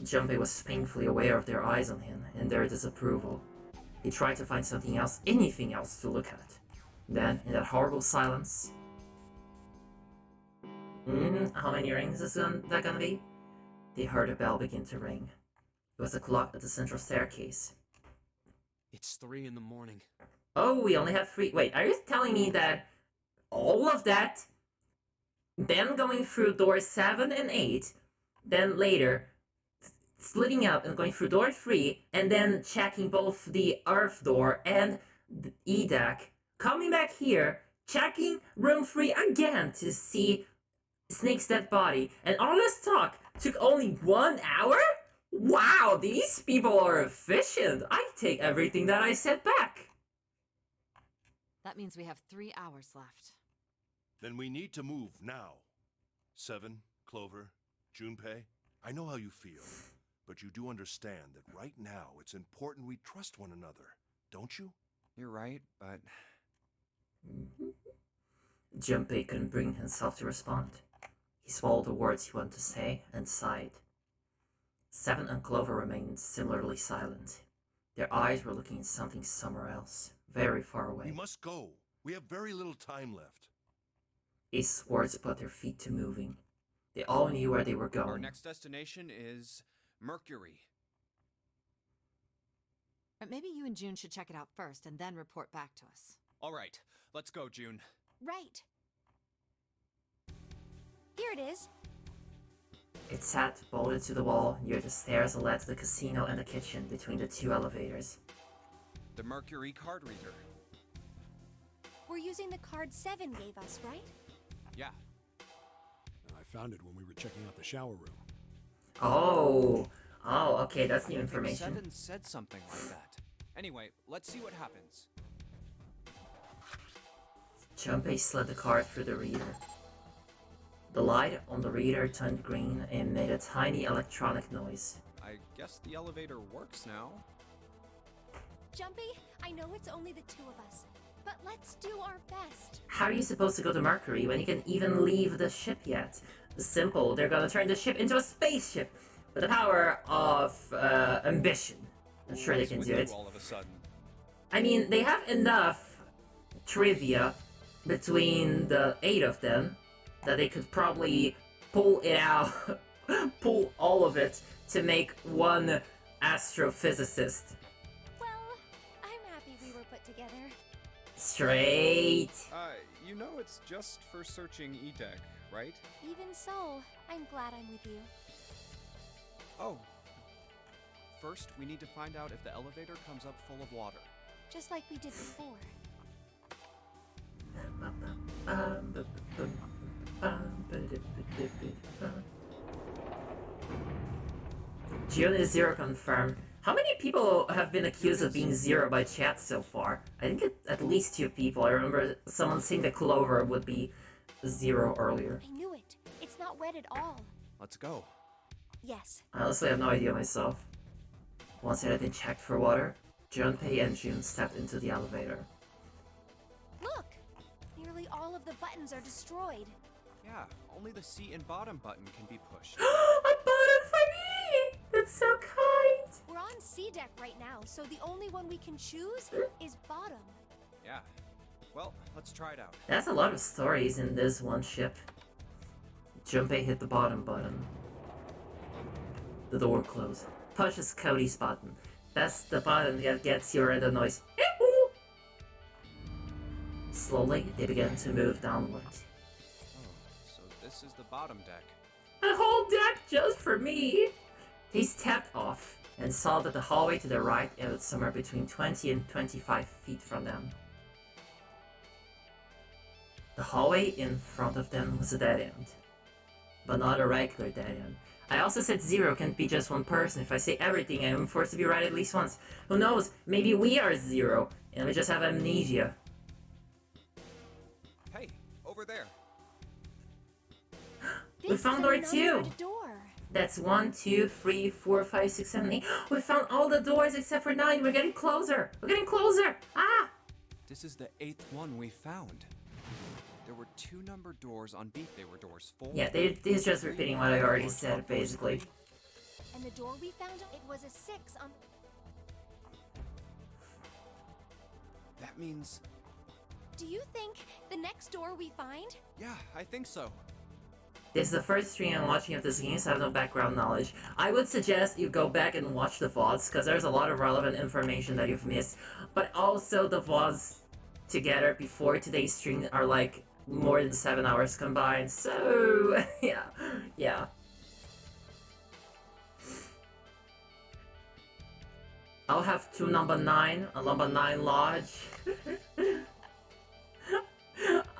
Speaker 1: Junpei was painfully aware of their eyes on him and their disapproval. He tried to find something else, anything else to look at. Then, in that horrible silence... how many rings is that gonna be? They heard a bell begin to ring. It was a clock at the central staircase.
Speaker 8: It's 3 in the morning.
Speaker 1: Oh, we only have 3. Wait, are you telling me that all of that, then going through doors 7 and 8, then later splitting up and going through door 3, and then checking both the Earth door and the EDAC, coming back here, checking room 3 again to see Snake's dead body, and all this talk took only 1 hour? Wow, these people are efficient. I take everything that I said back.
Speaker 6: That means we have 3 hours left.
Speaker 7: Then we need to move now. 7, Clover, Junpei, I know how you feel, but you do understand that right now it's important we trust one another, don't you?
Speaker 3: You're right, but...
Speaker 1: Junpei couldn't bring himself to respond. He swallowed the words he wanted to say and sighed. 7 and Clover remained similarly silent. Their eyes were looking at something somewhere else, very far away.
Speaker 7: We must go. We have very little time left.
Speaker 1: His words put their feet to moving. They all knew where they were going.
Speaker 3: Our next destination is Mercury.
Speaker 6: But maybe you and June should check it out first and then report back to us.
Speaker 3: All right, let's go, June.
Speaker 5: Right. Here it is.
Speaker 1: It sat bolted to the wall near the stairs that led to the casino and the kitchen between the 2 elevators.
Speaker 3: The Mercury card reader.
Speaker 5: We're using the card 7 gave us, right?
Speaker 3: Yeah.
Speaker 4: I found it when we were checking out the shower room.
Speaker 1: Oh, okay, that's new
Speaker 3: I think
Speaker 1: information.
Speaker 3: 7 said something like that. Anyway, let's see what happens.
Speaker 1: Junpei slid the card through the reader. The light on the reader turned green and made a tiny electronic noise.
Speaker 3: I guess the elevator works now.
Speaker 5: Jumpy, I know it's only the 2 of us, but let's do our best.
Speaker 1: How are you supposed to go to Mercury when you can't even leave the ship yet? Simple, they're gonna turn the ship into a spaceship with the power of ambition. I'm sure they can do it.
Speaker 3: All of a sudden.
Speaker 1: I mean, they have enough trivia between the 8 of them that they could probably pull it out, pull all of it to make one astrophysicist.
Speaker 5: Well, I'm happy we were put together.
Speaker 1: Straight.
Speaker 3: You know it's just for searching EDEC, right?
Speaker 5: Even so, I'm glad I'm with you.
Speaker 3: Oh. First, we need to find out if the elevator comes up full of water.
Speaker 5: Just like we did before.
Speaker 1: June is Zero confirmed. How many people have been accused of being Zero by chat so far? I think at least 2 people. I remember someone saying that Clover would be Zero earlier.
Speaker 5: I knew it. It's not wet at all.
Speaker 3: Let's go.
Speaker 5: Yes.
Speaker 1: I honestly have no idea myself. Once it had been checked for water, Junpei and June stepped into the elevator.
Speaker 5: Look! Nearly all of the buttons are destroyed.
Speaker 3: Yeah, only the seat and bottom button can be pushed.
Speaker 1: A button for me! That's so kind!
Speaker 5: We're on C deck right now, so the only one we can choose is bottom.
Speaker 3: Yeah. Well, let's try it out.
Speaker 1: That's a lot of stories in this one ship. Junpei hit the bottom button. The door closed. Pushes Cody's button. That's the button that gets your random noise. Slowly, they began to move downwards.
Speaker 3: Oh, so this is the bottom deck.
Speaker 1: A whole deck just for me! They stepped off and saw that the hallway to the right was somewhere between 20 and 25 feet from them. The hallway in front of them was a dead end. But not a regular dead end. I also said Zero can't be just one person. If I say everything, I am forced to be right at least once. Who knows? Maybe we are Zero, and we just have amnesia.
Speaker 3: Hey, over there.
Speaker 1: We found door 2!
Speaker 5: Door.
Speaker 1: That's 1, 2, 3, 4, 5, 6, 7, 8. We found all the doors except for 9. We're getting closer. We're getting closer. Ah!
Speaker 3: This is the 8th one we found. There were 2 numbered doors on beat. They were doors 4.
Speaker 1: Yeah, he's just repeating what I already said, basically.
Speaker 5: And the door we found, it was a 6 on...
Speaker 3: That means...
Speaker 5: Do you think the next door we find?
Speaker 3: Yeah, I think so.
Speaker 1: This is the first stream I'm watching of this game, so I have no background knowledge. I would suggest you go back and watch the VODs, because there's a lot of relevant information that you've missed. But also the VODs together before today's stream are like more than 7 hours combined, so yeah. I'll have 2 number 9, a number 9 lodge.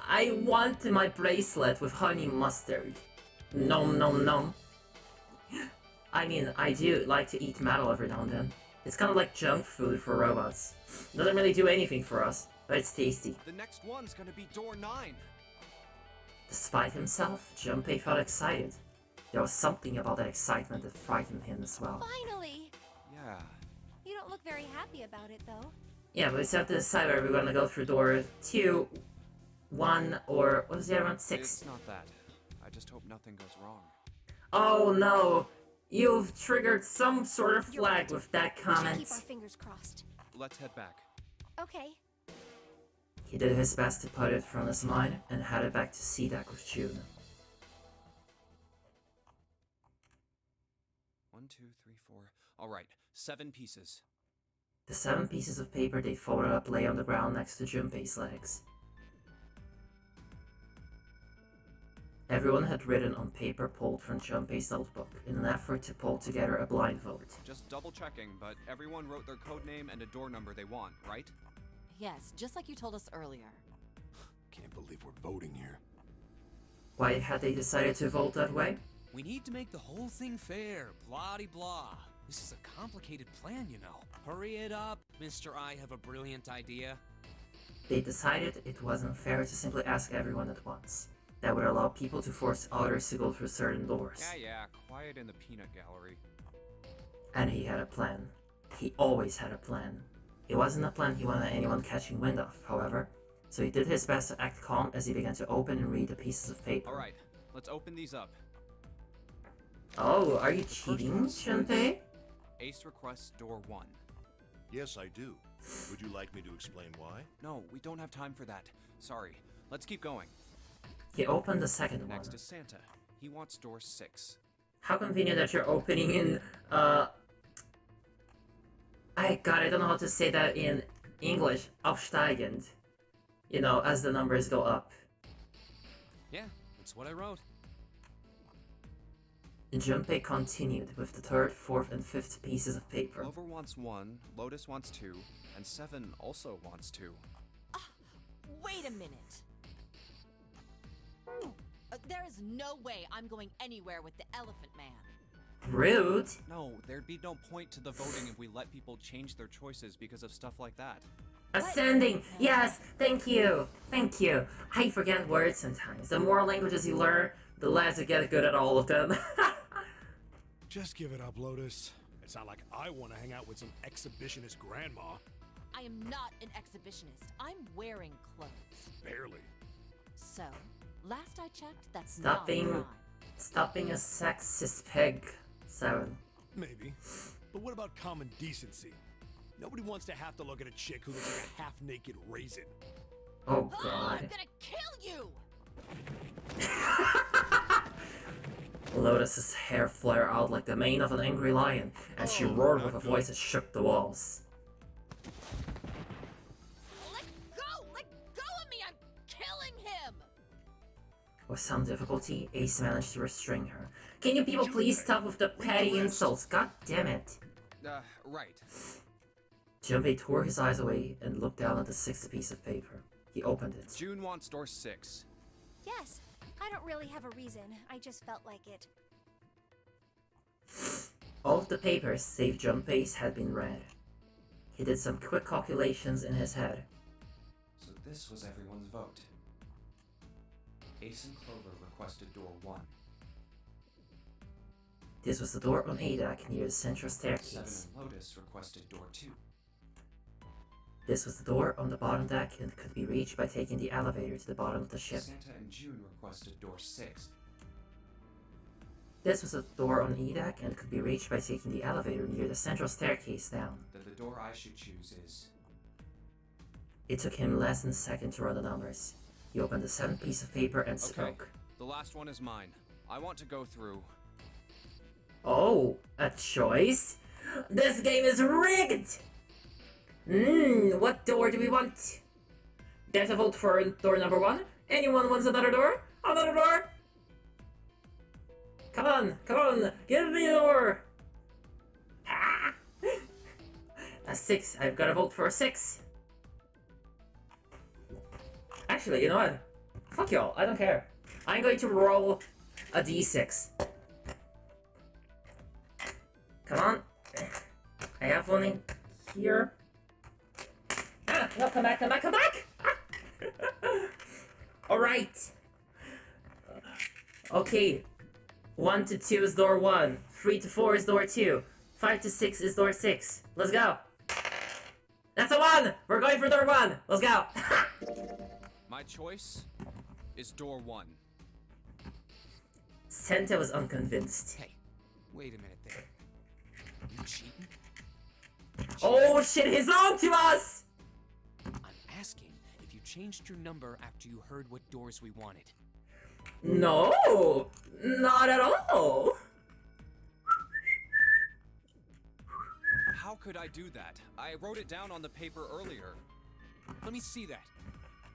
Speaker 1: I want my bracelet with honey mustard. Nom nom nom. I mean, I do like to eat metal every now and then. It's kind of like junk food for robots. Doesn't really do anything for us, but it's tasty.
Speaker 3: The next one's gonna be door 9.
Speaker 1: Despite himself, Junpei felt excited. There was something about that excitement that frightened him as well.
Speaker 5: Finally!
Speaker 3: Yeah.
Speaker 5: You don't look very happy about it, though.
Speaker 1: Yeah, but we still have to decide whether we're gonna go through door 2, 1, or what was the other one? 6.
Speaker 3: It's not that. I just hope nothing goes wrong.
Speaker 1: Oh no! You've triggered some sort of
Speaker 5: You're
Speaker 1: flag
Speaker 5: right.
Speaker 1: with that
Speaker 5: We should
Speaker 1: comment.
Speaker 5: keep our fingers crossed.
Speaker 3: Let's head back.
Speaker 5: Okay.
Speaker 1: He did his best to put it from his mind and headed back to C-Deck with June.
Speaker 3: 1, 2, 3, 4. All right, 7 pieces.
Speaker 1: The 7 pieces of paper they folded up lay on the ground next to Junpei's legs. Everyone had written on paper pulled from Junpei's notebook in an effort to pull together a blind vote.
Speaker 3: Just double checking, but everyone wrote their code name and a door number they want, right?
Speaker 6: Yes, just like you told us earlier.
Speaker 4: Can't believe we're voting here.
Speaker 1: Why had they decided to vote that way?
Speaker 8: We need to make the whole thing fair, blah-de-blah. This is a complicated plan, you know. Hurry it up, Mr. I have a brilliant idea.
Speaker 1: They decided it wasn't fair to simply ask everyone at once. That would allow people to force others to go through certain doors.
Speaker 3: Yeah, quiet in the peanut gallery.
Speaker 1: And he had a plan. He always had a plan. It wasn't a plan he wanted anyone catching wind of, however, so he did his best to act calm as he began to open and read the pieces of paper.
Speaker 3: All right, let's open these up.
Speaker 1: Oh, are you cheating, Junpei?
Speaker 3: Ace requests door 1.
Speaker 7: Yes, I do. Would you like me to explain why?
Speaker 3: No, we don't have time for that. Sorry. Let's keep going.
Speaker 1: He opened the second one.
Speaker 3: Next is Santa. He wants door 6.
Speaker 1: How convenient that you're opening in, I don't know how to say that in English. Aufsteigend. You know, as the numbers go up.
Speaker 8: Yeah, that's what I wrote.
Speaker 1: Junpei continued with the 3rd, 4th, and 5th pieces of paper.
Speaker 3: Clover wants 1, Lotus wants 2, and 7 also wants 2.
Speaker 6: Wait a minute. There is no way I'm going anywhere with the Elephant Man.
Speaker 1: Rude.
Speaker 3: No, there'd be no point to the voting if we let people change their choices because of stuff like that.
Speaker 1: Ascending. Yes, thank you. Thank you. I forget words sometimes. The more languages you learn, the less you get good at all of them.
Speaker 4: Just give it up, Lotus. It's not like I want to hang out with some exhibitionist grandma.
Speaker 6: I am not an exhibitionist. I'm wearing clothes.
Speaker 4: Barely.
Speaker 6: So, last I checked, that's
Speaker 1: Stop
Speaker 6: not
Speaker 1: being-
Speaker 6: crime.
Speaker 1: Stop being a sexist pig, Seven.
Speaker 4: Maybe. But what about common decency? Nobody wants to have to look at a chick who looks like a half-naked raisin.
Speaker 1: Oh
Speaker 6: Oh,
Speaker 1: god.
Speaker 6: I'm gonna kill you!
Speaker 1: Lotus's hair flared out like the mane of an angry lion, and she roared with a voice that shook the walls.
Speaker 6: Let go! Let go of me! I'm killing him!
Speaker 1: With some difficulty, Ace managed to restrain her. Can you people please stop with the petty insults? God damn it.
Speaker 3: Right.
Speaker 1: Junpei tore his eyes away and looked down at the sixth piece of paper. He opened it.
Speaker 3: June wants door 6.
Speaker 5: Yes, I don't really have a reason. I just felt like it.
Speaker 1: All of the papers, save Junpei's, had been read. He did some quick calculations in his head.
Speaker 3: So this was everyone's vote. Ace and Clover requested door 1.
Speaker 1: This was the door on A deck near the central
Speaker 3: 7
Speaker 1: staircase.
Speaker 3: and Lotus requested door 2.
Speaker 1: This was the door on the bottom deck and could be reached by taking the elevator to the bottom of the ship.
Speaker 3: Santa and June requested door 6.
Speaker 1: This was the door on E deck and could be reached by taking the elevator near the central staircase down.
Speaker 3: Then the door I should choose is...
Speaker 1: It took him less than a second to run the numbers. He opened the seventh piece of paper and spoke.
Speaker 3: The last one is mine. I want to go through...
Speaker 1: Oh, a choice? This game is rigged! What door do we want? There's a vote for door number 1. Anyone wants another door? Another door? Come on, give me a door! Ah! A 6, I've got a vote for a 6. Actually, you know what? Fuck y'all, I don't care. I'm going to roll a d6. Come on. I have one in here. Ah, no, come back! Alright. Okay. 1 to 2 is door 1. 3 to 4 is door 2. 5 to 6 is door 6. Let's go. That's a 1! We're going for door 1. Let's go.
Speaker 3: My choice is door 1.
Speaker 1: Santa was unconvinced.
Speaker 8: Hey, wait a minute there. You cheating?
Speaker 1: Oh shit, he's on to us!
Speaker 8: I'm asking if you changed your number after you heard what doors we wanted.
Speaker 1: No, not at all.
Speaker 3: How could I do that? I wrote it down on the paper earlier.
Speaker 8: Let me see that.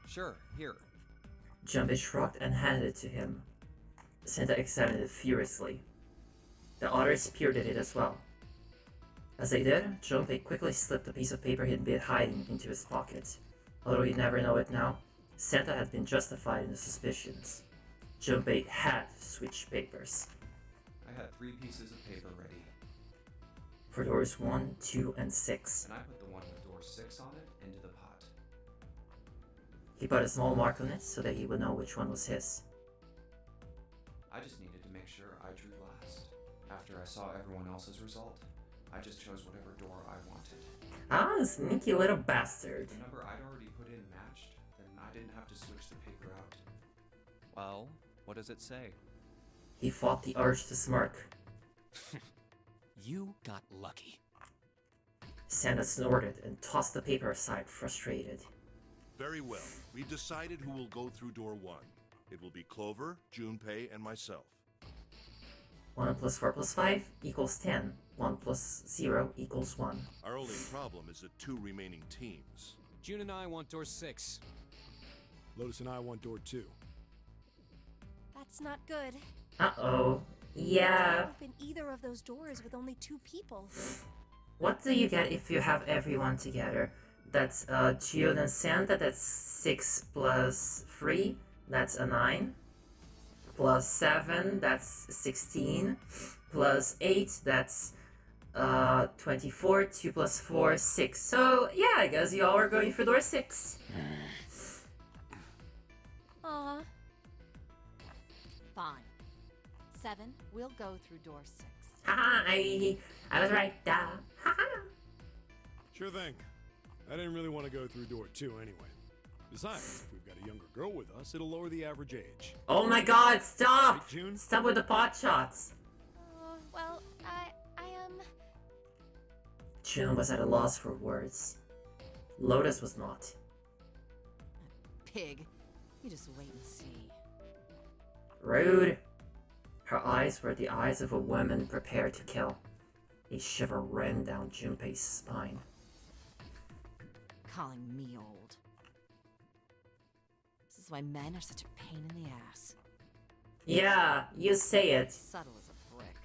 Speaker 3: Sure, here.
Speaker 1: Junpei shrugged and handed it to him. Santa examined it furiously. The others peered at it as well. As they did, Junpei quickly slipped a piece of paper he'd been hiding into his pocket. Although he'd never know it now, Santa had been justified in his suspicions. Junpei had switched papers.
Speaker 3: I had 3 pieces of paper ready,
Speaker 1: For doors 1, 2, and 6.
Speaker 3: and I put the one with door 6 on it into the pot.
Speaker 1: He put a small mark on it so that he would know which one was his.
Speaker 3: I just needed to make sure I drew last. After I saw everyone else's result, I just chose whatever door I wanted.
Speaker 1: Ah, sneaky little bastard.
Speaker 3: If the number I'd already put in matched, then I didn't have to switch the paper out. Well, what does it say?
Speaker 1: He fought the urge to smirk.
Speaker 8: You got lucky.
Speaker 1: Santa snorted and tossed the paper aside, frustrated.
Speaker 7: Very well. We've decided who will go through door 1. It will be Clover, Junpei, and myself.
Speaker 1: 1 plus 4 plus 5 equals 10. 1 plus 0 equals 1.
Speaker 7: Our only problem is the 2 remaining teams.
Speaker 8: June and I want door 6.
Speaker 4: Lotus and I want door 2.
Speaker 5: That's not good.
Speaker 1: Uh-oh. Yeah.
Speaker 5: Open either of those doors with only 2 people.
Speaker 1: What do you get if you have everyone together? That's June and Santa, that's 6 plus 3, that's a 9. Plus 7, that's 16. plus 8, that's 24, 2 plus 4, 6. So, yeah, I guess you all are going for door 6.
Speaker 6: Aw. Fine. 7, we'll go through door 6.
Speaker 1: Haha, I was right, haha.
Speaker 4: Sure thing. I didn't really want to go through door 2 anyway. Besides, if we've got a younger girl with us, it'll lower the average age.
Speaker 1: Oh my god, stop!
Speaker 4: Right, June?
Speaker 1: Stop with the pot shots.
Speaker 5: Well,
Speaker 1: June was at a loss for words. Lotus was not.
Speaker 6: Pig. You just wait and see.
Speaker 1: Rude. Her eyes were the eyes of a woman prepared to kill. A shiver ran down Junpei's spine.
Speaker 6: Calling me old. This is why men are such a pain in the ass.
Speaker 1: Yeah, you say it.
Speaker 6: Subtle as a brick.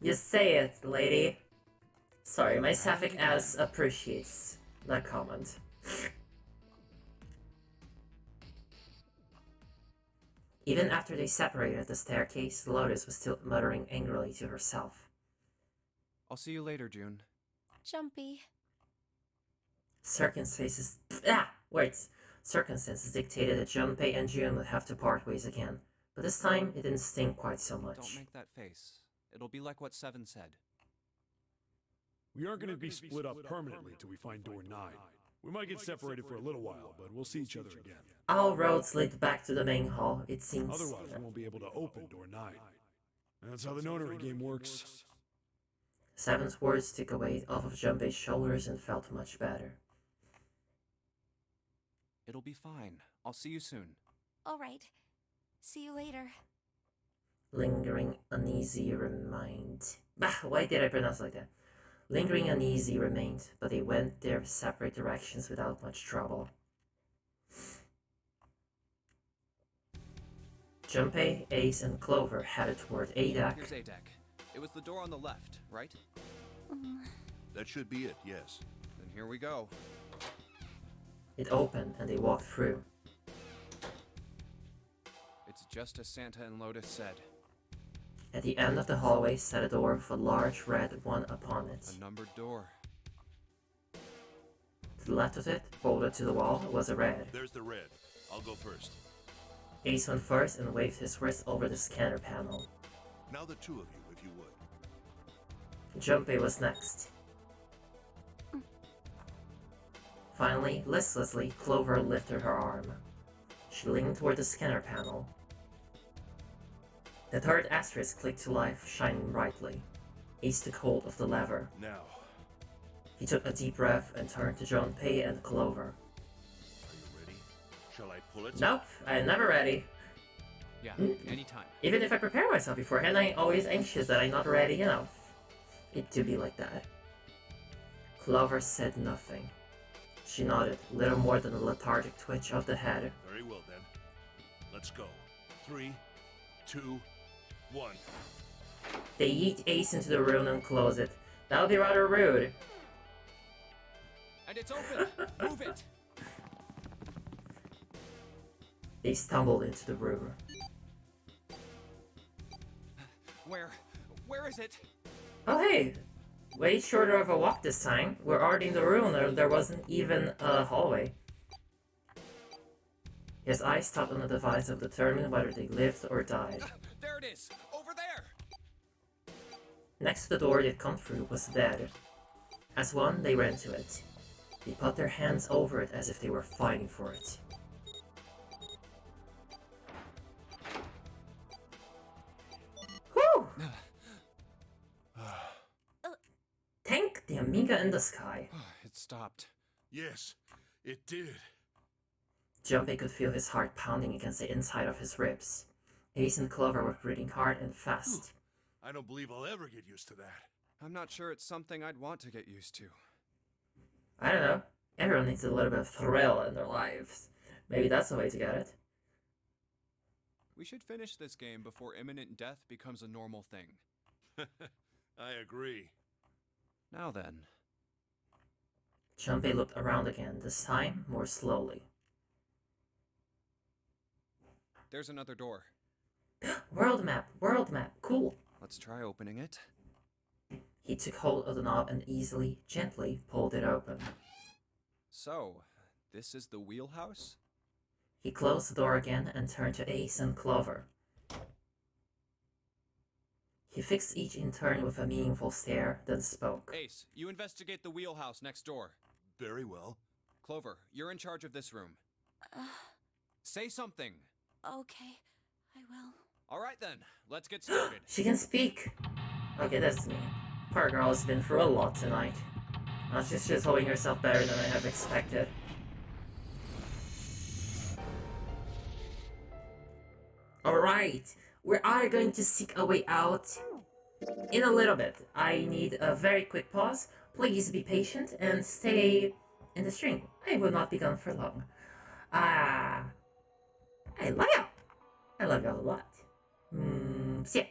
Speaker 1: You say it, lady. Sorry, my sapphic ass appreciates that comment. Even after they separated at the staircase, Lotus was still muttering angrily to herself.
Speaker 3: I'll see you later, June.
Speaker 5: Jumpy.
Speaker 1: Circumstances dictated that Junpei and June would have to part ways again, but this time it didn't sting quite so much.
Speaker 3: Don't make that face. It'll be like what 7 said.
Speaker 4: We aren't going to be split up permanently till we find door 9. We might get separated for a little while, but we'll see each other again.
Speaker 1: All roads lead back to the main hall, it seems.
Speaker 4: Otherwise, we won't be able to open door 9. That's how the nonary game works.
Speaker 1: 7's words took a weight off of Junpei's shoulders and felt much better.
Speaker 3: It'll be fine. I'll see you soon.
Speaker 5: All right. See you later.
Speaker 1: Lingering uneasy why did I pronounce it like that? Lingering uneasy remained, but they went their separate directions without much trouble. Junpei, Ace, and Clover headed toward Adak.
Speaker 3: Here's Adak. It was the door on the left, right?
Speaker 7: That should be it, yes.
Speaker 3: Then here we go.
Speaker 1: It opened and they walked through.
Speaker 3: It's just as Santa and Lotus said.
Speaker 1: At the end of the hallway sat a door with a large red one upon it.
Speaker 3: A numbered door.
Speaker 1: To the left of it, bolted to the wall, was a red.
Speaker 7: There's the red. I'll go first.
Speaker 1: Ace went first and waved his wrist over the scanner panel.
Speaker 7: Now the two of you, if you would.
Speaker 1: Junpei was next. Finally, listlessly, Clover lifted her arm. She leaned toward the scanner panel. The third asterisk clicked to life, shining brightly. Ace took hold of the lever.
Speaker 7: Now.
Speaker 1: He took a deep breath and turned to Junpei and Clover.
Speaker 7: Are you ready? Shall I pull it?
Speaker 1: Nope, I am never ready.
Speaker 3: Yeah, anytime.
Speaker 1: Even if I prepare myself beforehand, I'm always anxious that I'm not ready enough. It do be like that. Clover said nothing. She nodded, little more than a lethargic twitch of the head.
Speaker 7: Very well then. Let's go. 3, 2, 1.
Speaker 1: They yeet Ace into the room and close it. That would be rather rude.
Speaker 3: And it's open! Move it!
Speaker 1: They stumbled into the room.
Speaker 3: Where is it?
Speaker 1: Oh hey! Way shorter of a walk this time. We're already in the room, there wasn't even a hallway. His eyes stopped on the device to determine whether they lived or died.
Speaker 3: There it is! Over there!
Speaker 1: Next to the door they'd come through was dead. As one, they ran to it. They put their hands over it as if they were fighting for it. Whew! Thank the Amiga in the sky.
Speaker 3: It stopped.
Speaker 7: Yes, it did.
Speaker 1: Junpei could feel his heart pounding against the inside of his ribs. Ace and Clover were breathing hard and fast.
Speaker 7: I don't believe I'll ever get used to that.
Speaker 3: I'm not sure it's something I'd want to get used to.
Speaker 1: I don't know. Everyone needs a little bit of thrill in their lives. Maybe that's the way to get it.
Speaker 3: We should finish this game before imminent death becomes a normal thing.
Speaker 7: I agree.
Speaker 3: Now then.
Speaker 1: Junpei looked around again, this time more slowly.
Speaker 3: There's another door.
Speaker 1: World map, cool.
Speaker 3: let's try opening it.
Speaker 1: He took hold of the knob and easily, gently pulled it open.
Speaker 3: So, this is the wheelhouse?
Speaker 1: He closed the door again and turned to Ace and Clover. He fixed each in turn with a meaningful stare, then spoke.
Speaker 3: Ace, you investigate the wheelhouse next door.
Speaker 7: Very well.
Speaker 3: Clover, you're in charge of this room. Say something.
Speaker 5: Okay, I will.
Speaker 3: All right then, let's get started.
Speaker 1: She can speak! Okay, that's me. Poor girl has been through a lot tonight. Now she's just holding herself better than I have expected. Alright, we are going to seek a way out in a little bit. I need a very quick pause. Please be patient and stay in the stream. I will not be gone for long. I love you. I love you a lot. See ya.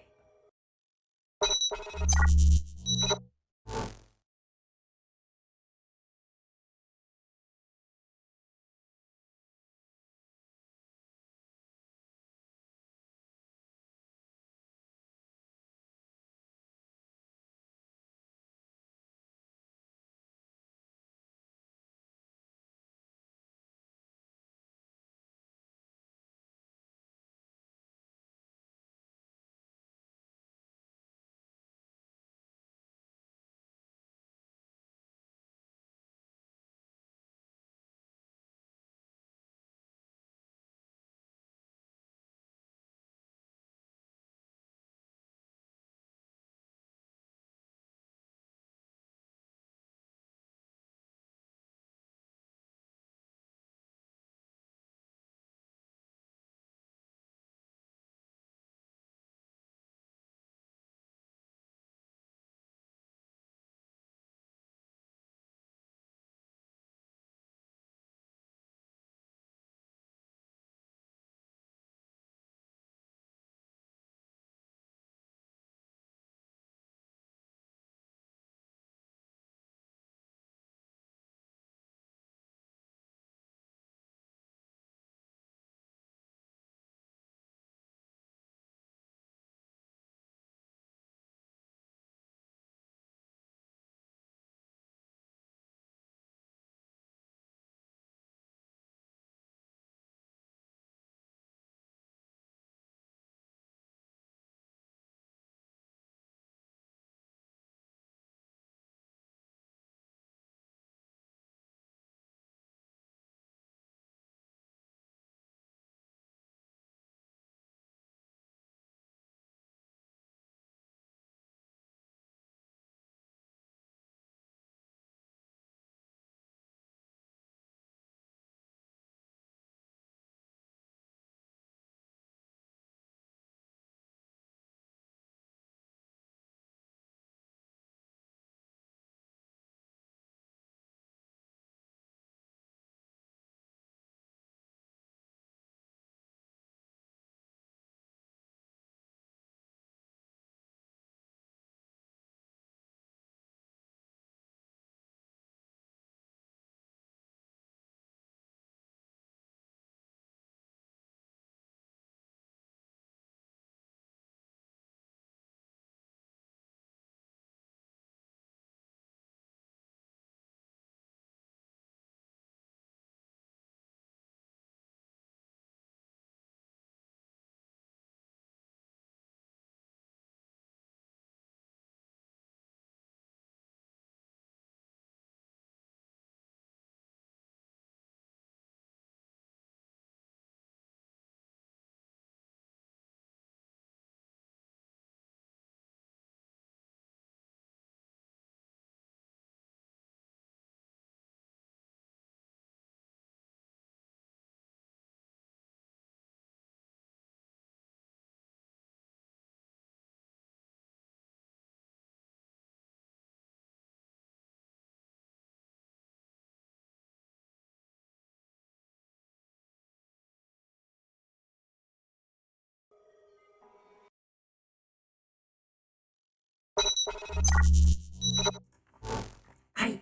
Speaker 1: Hi.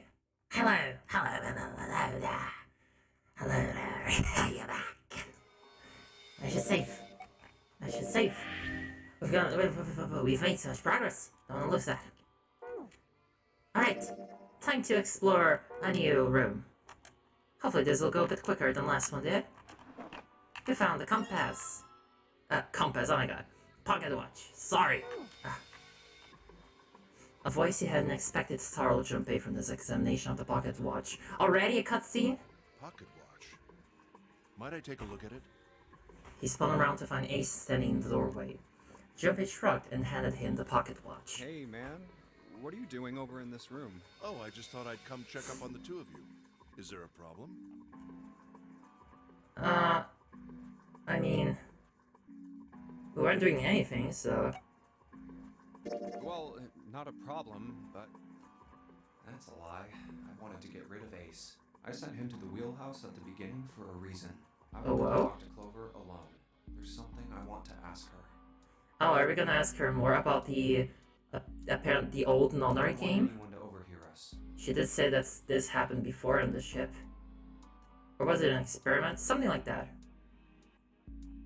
Speaker 1: Hello. Hello there. Hello there. You're back. I should save. We've made so much progress. Don't want to lose that. Alright, time to explore a new room. Hopefully this will go a bit quicker than last one did. We found the compass. Compass, oh my god. Pocket watch. Sorry. A voice you hadn't expected startled Junpei from this examination of the pocket watch. Already a cutscene?
Speaker 7: Pocket watch. Might I take a look at it?
Speaker 1: He spun around to find Ace standing in the doorway. Junpei shrugged and handed him the pocket watch.
Speaker 3: Hey, man. What are you doing over in this room?
Speaker 7: Oh, I just thought I'd come check up on the two of you. Is there a problem?
Speaker 1: I mean... We weren't doing anything, so...
Speaker 3: Well, not a problem, but... That's a lie. I wanted to get rid of Ace. I sent him to the wheelhouse at the beginning for a reason. I want to talk to Clover alone. There's something I want to ask her.
Speaker 1: Oh, are we gonna ask her more about the... apparently the old Nonary game?
Speaker 3: Anyone to overhear us.
Speaker 1: She did say that this happened before in the ship. Or was it an experiment? Something like that.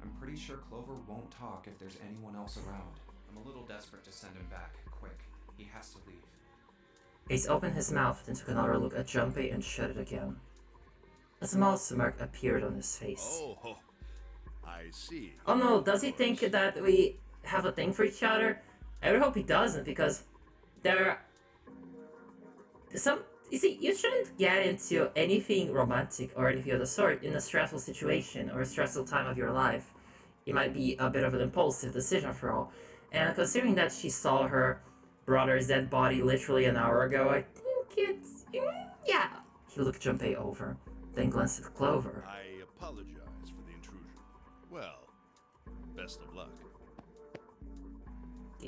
Speaker 3: I'm pretty sure Clover won't talk if there's anyone else around. I'm a little desperate to send him back. Quick. He has to leave.
Speaker 1: Ace opened his mouth and took another look at Junpei and shut it again. A small smirk appeared on his face.
Speaker 7: Oh, I see.
Speaker 1: Oh no, does he think that we have a thing for each other? I would hope he doesn't, because there are some... You see, you shouldn't get into anything romantic or anything of the sort in a stressful situation or a stressful time of your life. It might be a bit of an impulsive decision after all. And considering that she saw her brother's dead body literally an hour ago, I think it's... yeah. He looked Junpei over, then glanced at Clover.
Speaker 7: I apologize for the intrusion. Well, best of luck.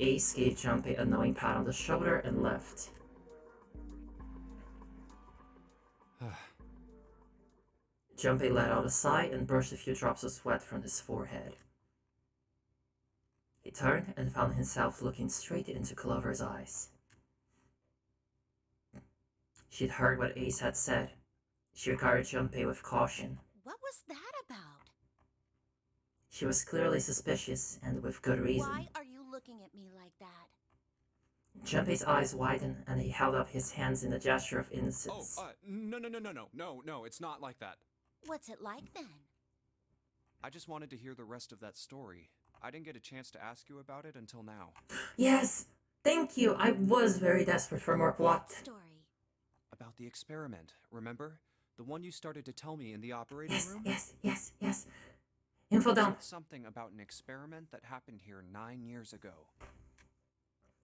Speaker 1: Ace gave Junpei a knowing pat on the shoulder and left. Junpei let out a sigh and brushed a few drops of sweat from his forehead. He turned and found himself looking straight into Clover's eyes. She'd heard what Ace had said. She regarded Junpei with caution.
Speaker 5: What was that about?
Speaker 1: She was clearly suspicious, and with good reason.
Speaker 5: Why are you looking at me like that?
Speaker 1: Junpei's eyes widened, and he held up his hands in a gesture of innocence.
Speaker 3: No, it's not like that.
Speaker 5: What's it like then?
Speaker 3: I just wanted to hear the rest of that story. I didn't get a chance to ask you about it until now.
Speaker 1: Yes! Thank you! I was very desperate for more plot.
Speaker 5: What story?
Speaker 3: About the experiment, remember? The one you started to tell me in the operating room?
Speaker 1: Yes. Info dump.
Speaker 3: Something about an experiment that happened here 9 years ago.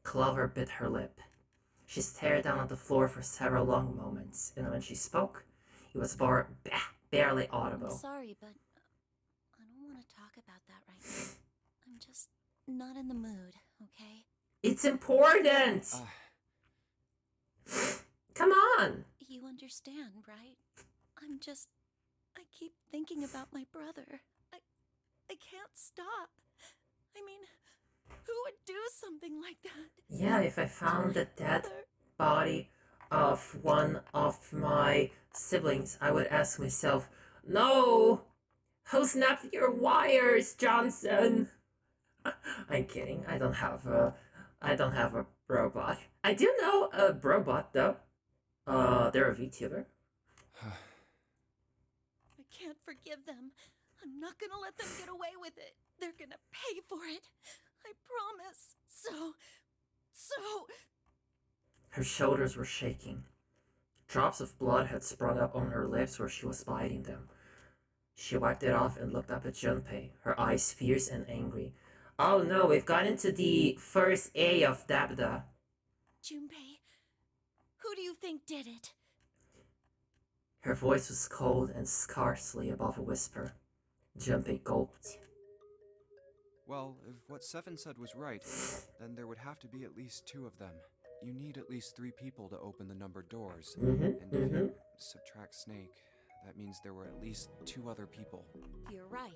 Speaker 1: Clover bit her lip. She stared down at the floor for several long moments, and when she spoke, it was barely audible.
Speaker 5: I'm sorry, but I don't want to talk about that right now. I'm just not in the mood, okay?
Speaker 1: It's important! Come on!
Speaker 5: You understand, right? I keep thinking about my brother. I can't stop. I mean, who would do something like that?
Speaker 1: Yeah, if I found the dead body of one of my siblings, I would ask myself, no! Who snapped your wires, Johnson? I'm kidding. I don't have a robot. I do know a robot though. They're a VTuber.
Speaker 5: I can't forgive them. I'm not gonna let them get away with it. They're gonna pay for it. I promise. So...
Speaker 1: Her shoulders were shaking. Drops of blood had sprung up on her lips where she was biting them. She wiped it off and looked up at Junpei, her eyes fierce and angry. Oh no, we've got into the first A of Dabda.
Speaker 5: Junpei, who do you think did it?
Speaker 1: Her voice was cold and scarcely above a whisper. Junpei gulped.
Speaker 3: Well, if what Seven said was right, then there would have to be at least 2 of them. You need at least 3 people to open the numbered doors. And if you subtract Snake, that means there were at least 2 other people.
Speaker 5: You're right.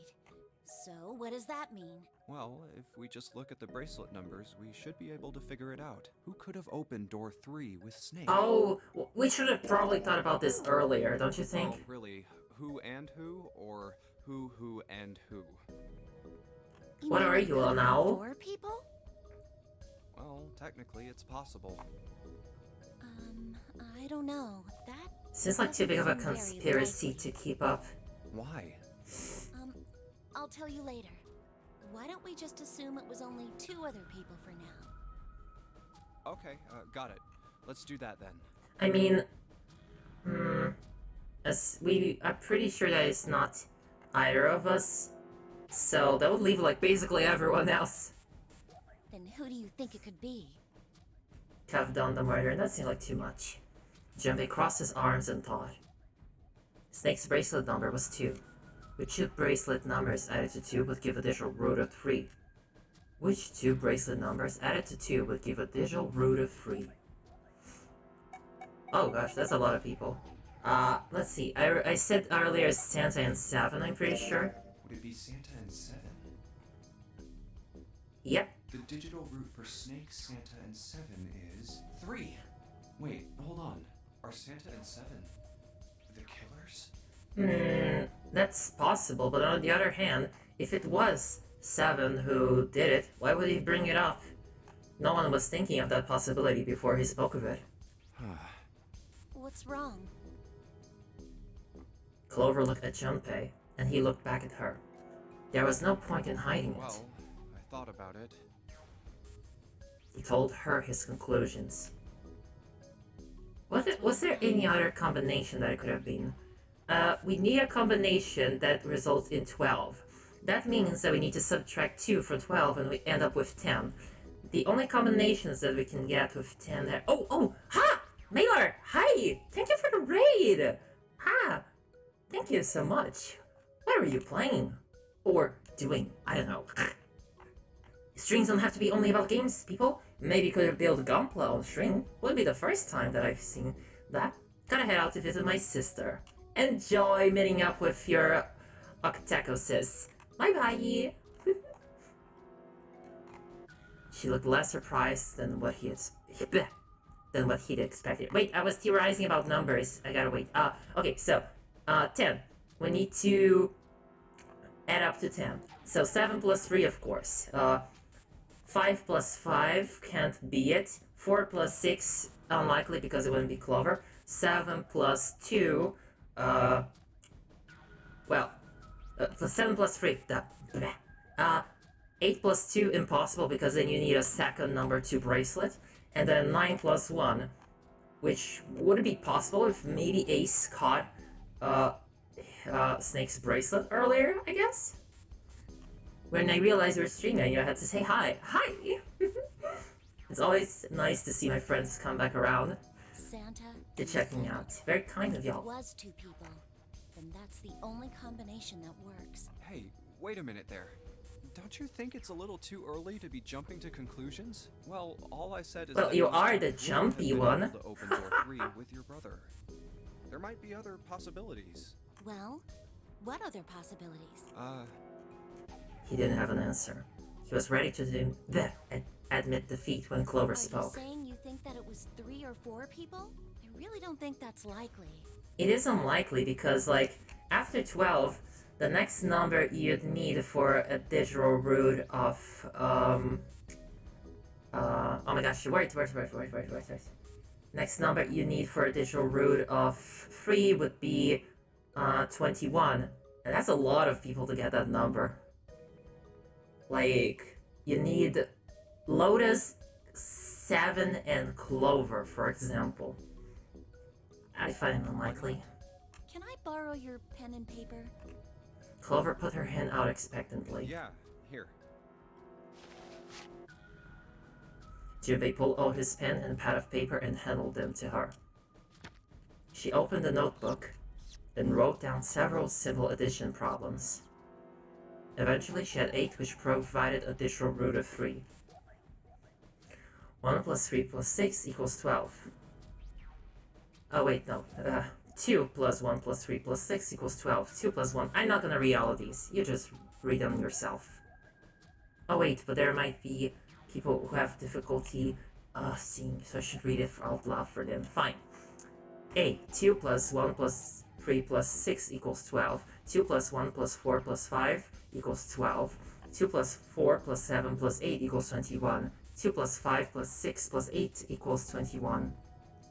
Speaker 5: So, what does that mean?
Speaker 3: Well, if we just look at the bracelet numbers, we should be able to figure it out. Who could have opened door 3 with Snake?
Speaker 1: Oh, we should have probably thought about this earlier, don't you think?
Speaker 3: Oh, really? Who and who? Or who and who?
Speaker 1: What are you all now?
Speaker 5: 4 people?
Speaker 3: technically it's possible.
Speaker 5: I don't know. That
Speaker 1: Seems like too big of a
Speaker 5: doesn't seem very
Speaker 1: conspiracy
Speaker 5: likely.
Speaker 1: to keep up.
Speaker 3: Why?
Speaker 5: I'll tell you later. Why don't we just assume it was only 2 other people for now?
Speaker 3: Okay, got it. Let's do that then.
Speaker 1: I mean, I'm pretty sure that it's not either of us, so that would leave like basically everyone else.
Speaker 5: Then who do you think it could be?
Speaker 1: Have done the murder, and that seemed like too much. Junpei crossed his arms and thought. Snake's bracelet number was 2. Which 2 bracelet numbers added to 2 would give a digital root of 3? Which 2 bracelet numbers added to 2 would give a digital root of 3? Oh gosh, that's a lot of people. Let's see. I said earlier Santa and 7, I'm pretty sure.
Speaker 9: Would it be Santa and 7?
Speaker 1: Yep.
Speaker 9: The digital root for Snake, Santa, and 7 is 3. Wait, hold on. Are Santa and 7 the killers?
Speaker 1: That's possible, but on the other hand, if it was 7 who did it, why would he bring it up? No one was thinking of that possibility before he spoke of it.
Speaker 5: What's wrong?
Speaker 1: Clover looked at Junpei, and he looked back at her. There was no point in hiding it.
Speaker 3: Well, I thought about it.
Speaker 1: He told her his conclusions. Was there any other combination that it could have been? We need a combination that results in 12. That means that we need to subtract 2 from 12 and we end up with 10. The only combinations that we can get with 10 are... Oh! Ha! Mailer! Hi! Thank you for the raid! Ha! Thank you so much. What were you playing? Or doing? I don't know. Streams don't have to be only about games, people. Maybe you could build Gunpla on stream. Would be the first time that I've seen that. Gotta head out to visit my sister. Enjoy meeting up with your Octaco sis. Bye bye. She looked less surprised than what he'd expected. Wait, I was theorizing about numbers. I gotta wait. Okay, so 10. We need to add up to 10. So 7 plus 3, of course. 5 plus 5 can't be it. 4 plus 6, unlikely because it wouldn't be Clover. 7 plus 2, 7 plus 3, 8 plus 2, impossible because then you need a second number 2 bracelet. And then 9 plus 1, which would be possible if maybe Ace caught Snake's bracelet earlier, I guess? When I realized we were streaming, I had to say hi. Hi! It's always nice to see my friends come back around
Speaker 5: Santa
Speaker 1: to check me out. Very kind of
Speaker 5: It
Speaker 1: y'all.
Speaker 5: was 2 people. Then that's the only combination that works.
Speaker 3: Hey, wait a minute there. Don't you think it's a little too early to be jumping to conclusions? Well, all I said is
Speaker 1: Well,
Speaker 3: that
Speaker 1: you
Speaker 3: you
Speaker 1: are
Speaker 3: have
Speaker 1: the
Speaker 3: been
Speaker 1: jumpy
Speaker 3: able
Speaker 1: one.
Speaker 3: to open door 3 with your brother. There might be other possibilities.
Speaker 5: Well, what other possibilities?
Speaker 1: He didn't have an answer. He was ready to admit defeat when Clover
Speaker 5: Are
Speaker 1: spoke.
Speaker 5: you saying you think that it was 3 or 4 people? I really don't think that's likely.
Speaker 1: It is unlikely because, like, after 12, the next number you'd need for a digital root of, oh my gosh, wait. Next number you need for a digital root of 3 would be, 21. And that's a lot of people to get that number. Like, you need Lotus, 7, and Clover, for example. I find it unlikely.
Speaker 5: Can I borrow your pen and paper?
Speaker 1: Clover put her hand out expectantly.
Speaker 3: Yeah, here.
Speaker 1: Junpei pulled out his pen and pad of paper and handed them to her. She opened the notebook, then wrote down several simple addition problems. Eventually she had 8, which provided a digital root of 3. 1 plus 3 plus 6 equals 12. Oh wait, no. 2 plus 1 plus 3 plus 6 equals 12. 2 plus 1. I'm not gonna read all of these. You just read them yourself. Oh wait, but there might be people who have difficulty seeing, so I should read it out loud for them. Fine. A. 2 plus 1 plus 3 plus 6 equals 12. 2 plus 1 plus 4 plus 5 equals 12. 2 plus 4 plus 7 plus 8 equals 21. 2 plus 5 plus 6 plus 8 equals 21.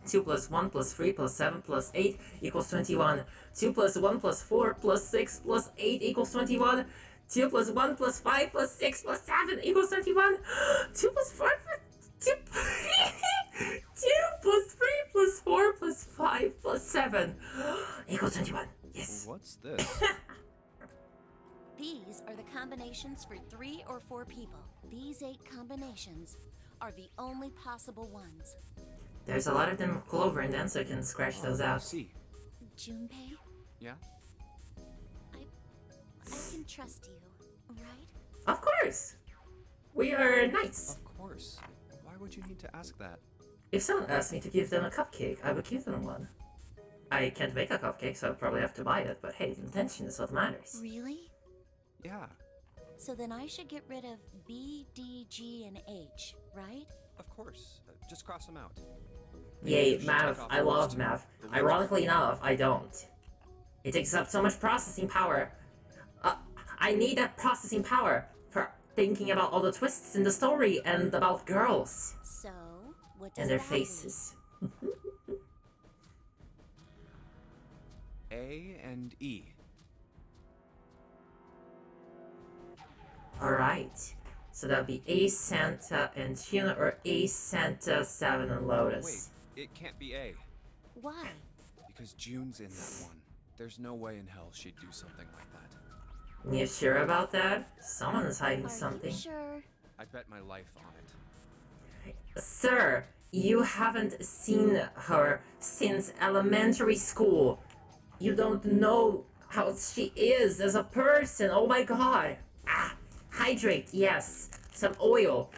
Speaker 1: 2 plus 1 plus 3 plus 7 plus 8 equals 21. 2 plus 1 plus 4 plus 6 plus 8 equals 21. 2 plus 1 plus 5 plus 6 plus 7 equals 21. 2 plus 4 plus 2, 2 plus 3 plus 4 plus 5 plus 7 equals 21. Yes.
Speaker 3: What's this?
Speaker 5: These are the combinations for 3 or 4 people. These 8 combinations are the only possible ones.
Speaker 1: There's a lot of them Clover and then so I can scratch those
Speaker 3: I
Speaker 1: out.
Speaker 3: see.
Speaker 5: Junpei,
Speaker 3: Yeah?
Speaker 5: I can trust you, right?
Speaker 1: Of course! We are knights.
Speaker 3: Of course. Why would you need to ask that?
Speaker 1: If someone asked me to give them a cupcake, I would give them one. I can't make a cupcake, so I'll probably have to buy it, but hey, the intention is what matters.
Speaker 5: Really?
Speaker 3: Yeah,
Speaker 5: So then I should get rid of B, D, G, and H, right?
Speaker 3: of course. Just cross them out.
Speaker 1: Yay,
Speaker 3: You should
Speaker 1: math.
Speaker 3: take off
Speaker 1: I
Speaker 3: the
Speaker 1: love
Speaker 3: worst.
Speaker 1: math.
Speaker 3: The worst.
Speaker 1: Ironically enough, I don't. It takes up so much processing power. I need that processing power for thinking about all the twists in the story and about girls
Speaker 5: So, what does
Speaker 1: and their
Speaker 5: that mean?
Speaker 1: faces.
Speaker 3: A and E.
Speaker 1: Alright. So that'll be A Santa and Tuna or A Santa, 7 and Lotus.
Speaker 3: Wait, it can't be A.
Speaker 5: Why?
Speaker 3: Because June's in that one. There's no way in hell she'd do something like that.
Speaker 1: You sure about that? Someone is hiding
Speaker 5: Are
Speaker 1: something.
Speaker 5: you sure?
Speaker 3: I bet my life on it.
Speaker 1: Sir, you haven't seen her since elementary school. You don't know how she is as a person. Oh my god. Hydrate, yes. Some oil.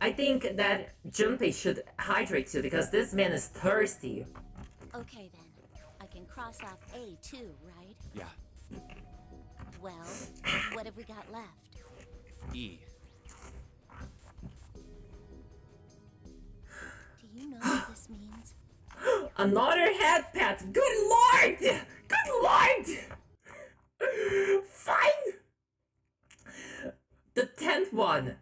Speaker 1: I think that Junpei should hydrate too because this man is thirsty.
Speaker 5: Okay then. I can cross off A too, right?
Speaker 3: Yeah,
Speaker 5: Well, what have we got left?
Speaker 3: E.
Speaker 5: Do you know what this means?
Speaker 1: Another Headpat. Good lord! Good lord! Fine! The 10th one.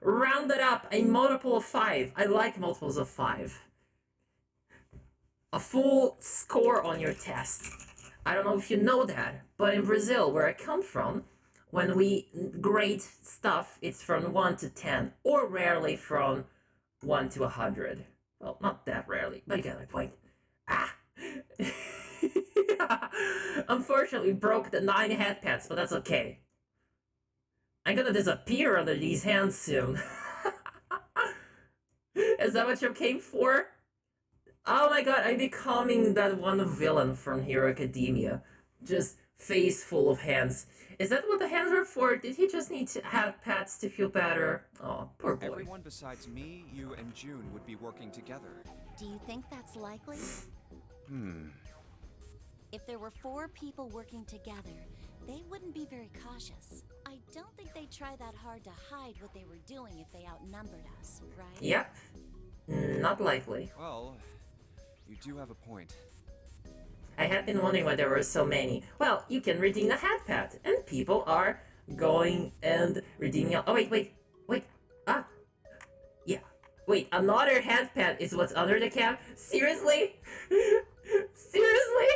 Speaker 1: Rounded up a multiple of 5. I like multiples of 5. A full score on your test. I don't know if you know that, but in Brazil, where I come from, when we grade stuff, it's from 1 to 10, or rarely from 1 to 100. Well, not that rarely, but you get my point. Unfortunately, broke the 9 Headpats, but that's okay. I'm gonna disappear under these hands soon. Is that what you came for? Oh my god, I'm becoming that one villain from Hero Academia. Just face full of hands. Is that what the hands are for? Did he just need to have pats to feel better? Oh, poor boy.
Speaker 3: Everyone besides me, you, and June would be working together.
Speaker 5: Do you think that's likely? If there were 4 people working together, they wouldn't be very cautious. I don't think they'd try that hard to hide what they were doing if they outnumbered us, right?
Speaker 1: Yep. Not likely.
Speaker 3: Well, you do have a point.
Speaker 1: I had been wondering why there were so many. Well, you can redeem the Headpat, and people are going and redeeming. Oh, wait. Yeah. Wait, another Headpat is what's under the cap? Seriously? Seriously?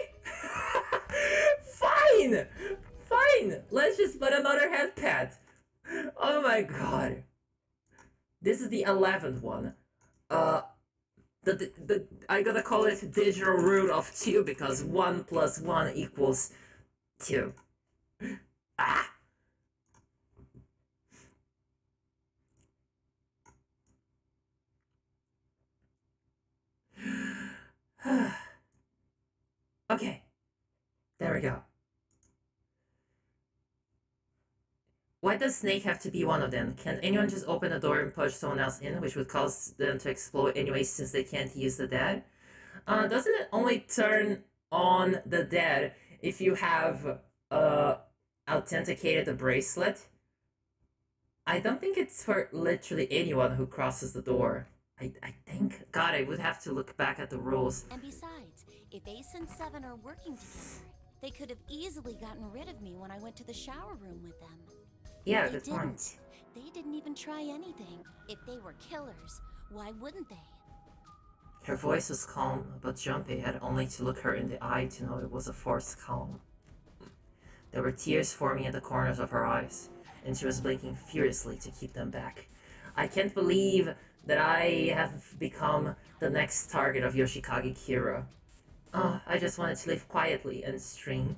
Speaker 1: Fine! Let's just put another Headpat. Oh my god. This is the 11th one. I gotta call it digital root of 2 because 1 plus 1 equals 2. Okay. There we go. Why does Snake have to be one of them? Can anyone just open the door and push someone else in, which would cause them to explode anyway since they can't use the dead? Doesn't it only turn on the dead if you have authenticated the bracelet? I don't think it's for literally anyone who crosses the door. I think... God, I would have to look back at the rules.
Speaker 5: And besides, if Ace and Seven are working together, they could have easily gotten rid of me when I went to the shower room with them.
Speaker 1: Yeah,
Speaker 5: They
Speaker 1: good
Speaker 5: didn't.
Speaker 1: point.
Speaker 5: They didn't even try anything. If they were killers, why wouldn't they?
Speaker 1: Her voice was calm, but Junpei had only to look her in the eye to know it was a forced calm. There were tears forming at the corners of her eyes, and she was blinking furiously to keep them back. I can't believe that I have become the next target of Yoshikage Kira. I just wanted to live quietly and stream.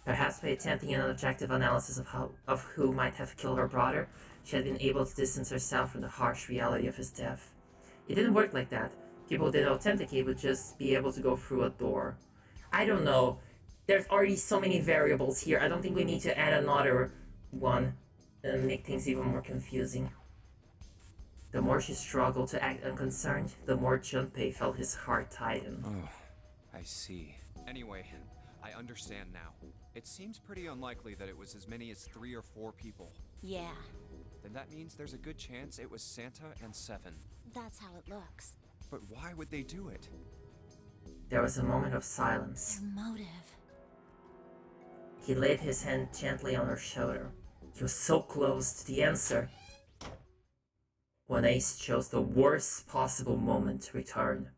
Speaker 1: Perhaps by attempting an objective analysis of who might have killed her brother, she had been able to distance herself from the harsh reality of his death. It didn't work like that. People who didn't authenticate would just be able to go through a door. I don't know. There's already so many variables here. I don't think we need to add another one and make things even more confusing. The more she struggled to act unconcerned, the more Junpei felt his heart tighten.
Speaker 3: Oh, I see. Anyway, I understand now. It seems pretty unlikely that it was as many as 3 or 4 people.
Speaker 5: Yeah,
Speaker 3: Then that means there's a good chance it was Santa and Seven.
Speaker 5: that's how it looks.
Speaker 3: But why would they do it?
Speaker 1: There was a moment of silence.
Speaker 5: Their motive.
Speaker 1: He laid his hand gently on her shoulder. He was so close to the answer. When Ace chose the worst possible moment to return.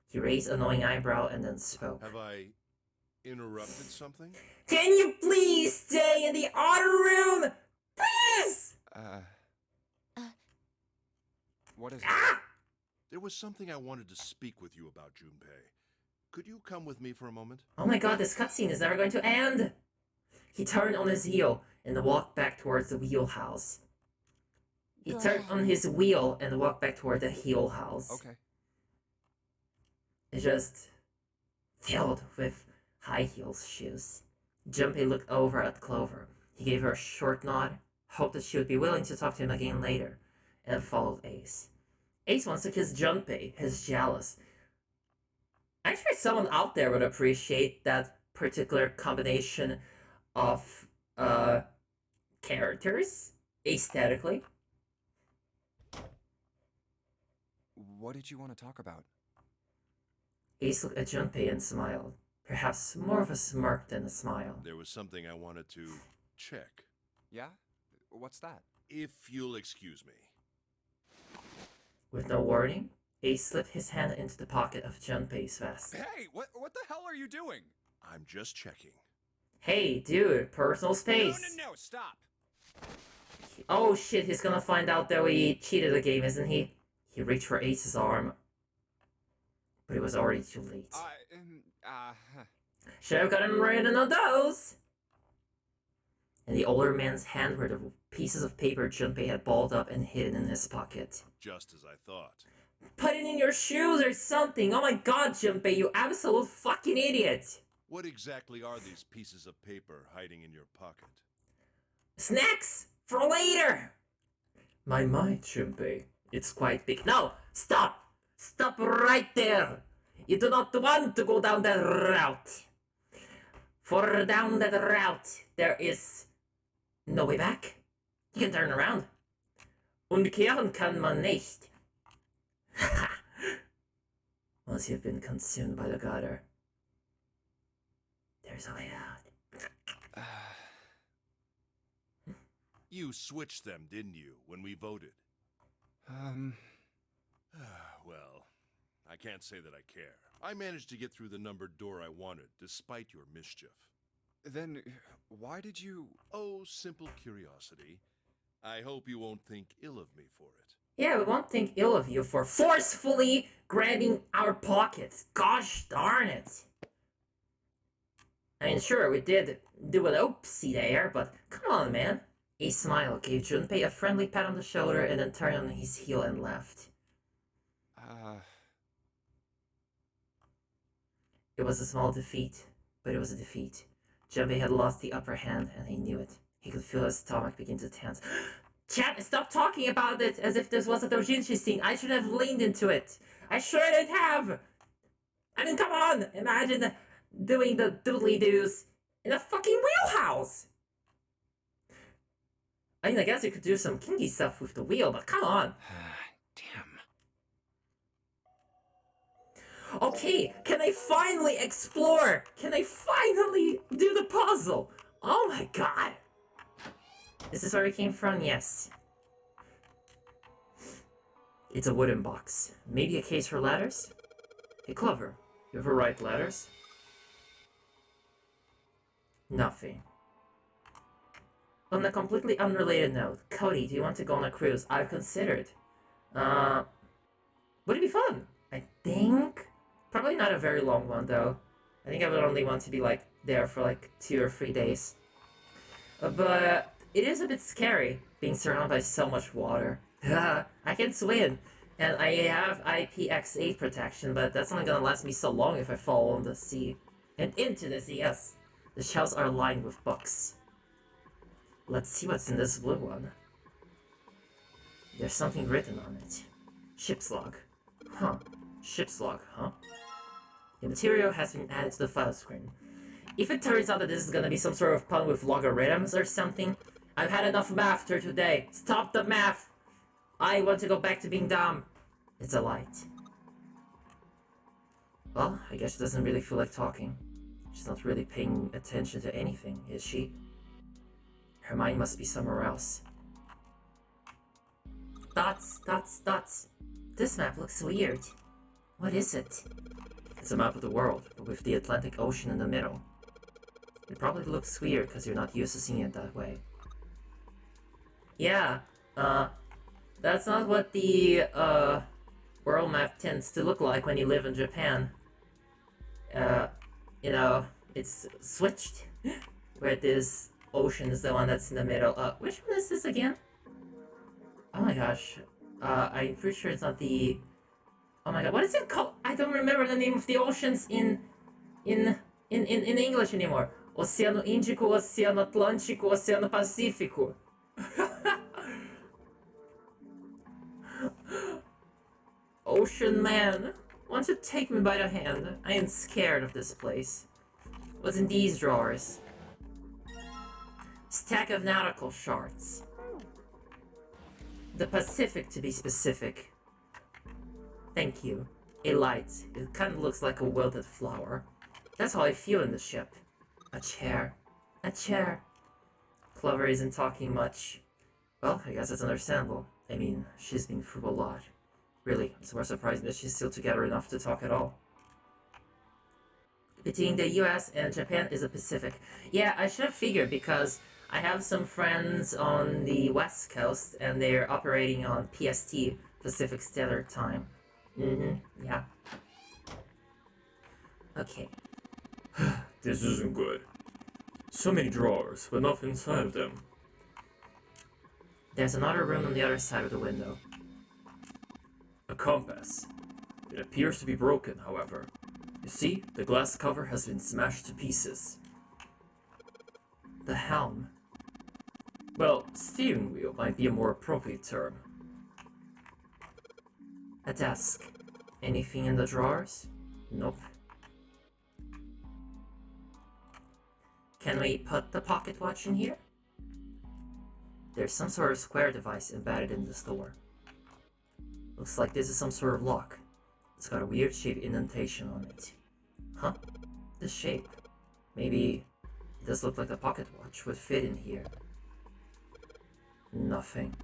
Speaker 1: He raised a knowing eyebrow and then spoke.
Speaker 7: Have I interrupted something?
Speaker 1: Can you please stay in the other room? Please!
Speaker 3: What is it?
Speaker 1: Ah!
Speaker 7: There was something I wanted to speak with you about, Junpei. Could you come with me for a moment?
Speaker 1: Oh my god, this cutscene is never going to end! He turned on his heel and walked back towards the wheelhouse. He
Speaker 5: Go
Speaker 1: turned
Speaker 5: ahead.
Speaker 1: on his wheel and walked back toward the heel house.
Speaker 3: Okay.
Speaker 1: It's just filled with high heels shoes. Junpei looked over at Clover. He gave her a short nod, hoped that she would be willing to talk to him again later, and followed Ace. Ace wants to kiss Junpei. He's jealous. I'm sure someone out there would appreciate that particular combination of characters aesthetically.
Speaker 3: What did you want to talk about?
Speaker 1: Ace looked at Junpei and smiled. Perhaps more of a smirk than a smile.
Speaker 7: There was something I wanted to check.
Speaker 3: Yeah? What's that?
Speaker 7: If you'll excuse me.
Speaker 1: With no warning, Ace slipped his hand into the pocket of Junpei's vest.
Speaker 3: Hey, what the hell are you doing?
Speaker 7: I'm just checking.
Speaker 1: Hey, dude, personal space.
Speaker 3: No, stop.
Speaker 1: Oh shit, he's gonna find out that we cheated the game, isn't he? He reached for Ace's arm, but it was already too late. Should have gotten rid of those! In the older man's hand were the pieces of paper Junpei had balled up and hidden in his pocket.
Speaker 7: Just as I thought.
Speaker 1: Put it in your shoes or something! Oh my god, Junpei, you absolute fucking idiot!
Speaker 7: What exactly are these pieces of paper hiding in your pocket?
Speaker 1: Snacks! For later! My Junpei. It's quite big. No! Stop! Stop right there! You do not want to go down that route. For down that route, there is no way back. You can turn around. Umkehren kann man nicht. Once you've been consumed by the gutter, there's a way out.
Speaker 7: You switched them, didn't you, when we voted? Well, I can't say that I care. I managed to get through the numbered door I wanted, despite your mischief.
Speaker 3: Then, why did you...
Speaker 7: Oh, simple curiosity. I hope you won't think ill of me for it.
Speaker 1: Yeah, we won't think ill of you for forcefully grabbing our pockets. Gosh darn it. I mean, sure, we did do an oopsie there, but come on, man. A smile gave Junpei a friendly pat on the shoulder and then turned on his heel and left. It was a small defeat, but it was a defeat. Junpei had lost the upper hand, and he knew it. He could feel his stomach begin to tense. Chat, stop talking about it as if this was a doujinshi scene. I should have leaned into it. I should have. I mean, come on. Imagine doing the doodly-doos in a fucking wheelhouse. I mean, I guess you could do some kinky stuff with the wheel, but come on.
Speaker 3: Damn.
Speaker 1: Okay, can I finally explore? Can I finally do the puzzle? Oh my god! Is this where we came from? Yes. It's a wooden box. Maybe a case for ladders? Hey, Clover, you ever write letters? Nothing. On a completely unrelated note, Cody, do you want to go on a cruise? I've considered. Would it be fun? I think. Probably not a very long one, though. I think I would only want to be, like, there for, like, 2 or 3 days. But it is a bit scary, being surrounded by so much water. I can swim, and I have IPX8 protection, but that's only gonna last me so long if I fall on the sea. And into the sea, yes. The shelves are lined with books. Let's see what's in this blue one. There's something written on it. Ship's log. Huh. Ship's log, huh? The material has been added to the file screen. If it turns out that this is gonna be some sort of pun with logarithms or something, I've had enough math for today. Stop the math! I want to go back to being dumb. It's a light. Well, I guess she doesn't really feel like talking. She's not really paying attention to anything, is she? Her mind must be somewhere else. Dots. This map looks weird. What is it? It's a map of the world, but with the Atlantic Ocean in the middle. It probably looks weird because you're not used to seeing it that way. Yeah, that's not what the, world map tends to look like when you live in Japan. You know, it's switched, where this ocean is the one that's in the middle. Which one is this again? Oh my gosh, I'm pretty sure it's not the... Oh my god, what is it called? I don't remember the name of the oceans in English anymore. Oceano Índico, Oceano Atlântico, Oceano Pacífico. Ocean man, won't you take me by the hand? I am scared of this place. What's in these drawers? Stack of nautical shards. The Pacific, to be specific. Thank you. A light. It kind of looks like a wilted flower. That's how I feel in the ship. A chair. A chair. Clover isn't talking much. Well, I guess that's understandable. I mean, she's been through a lot. Really, it's more surprising that she's still together enough to talk at all. Between the US and Japan is the Pacific. Yeah, I should have figured because I have some friends on the West Coast and they're operating on PST, Pacific Standard Time. Yeah. Okay.
Speaker 2: This isn't good. So many drawers, but nothing inside of them.
Speaker 1: There's another room on the other side of the window.
Speaker 2: A compass. It appears to be broken, however. You see, the glass cover has been smashed to pieces.
Speaker 1: The helm.
Speaker 2: Well, steering wheel might be a more appropriate term.
Speaker 1: A desk. Anything in the drawers?
Speaker 2: Nope.
Speaker 1: Can we put the pocket watch in here? There's some sort of square device embedded in this door. Looks like this is some sort of lock. It's got a weird shaped indentation on it. Huh? This shape. Maybe it does look like the pocket watch would fit in here.
Speaker 2: Nothing.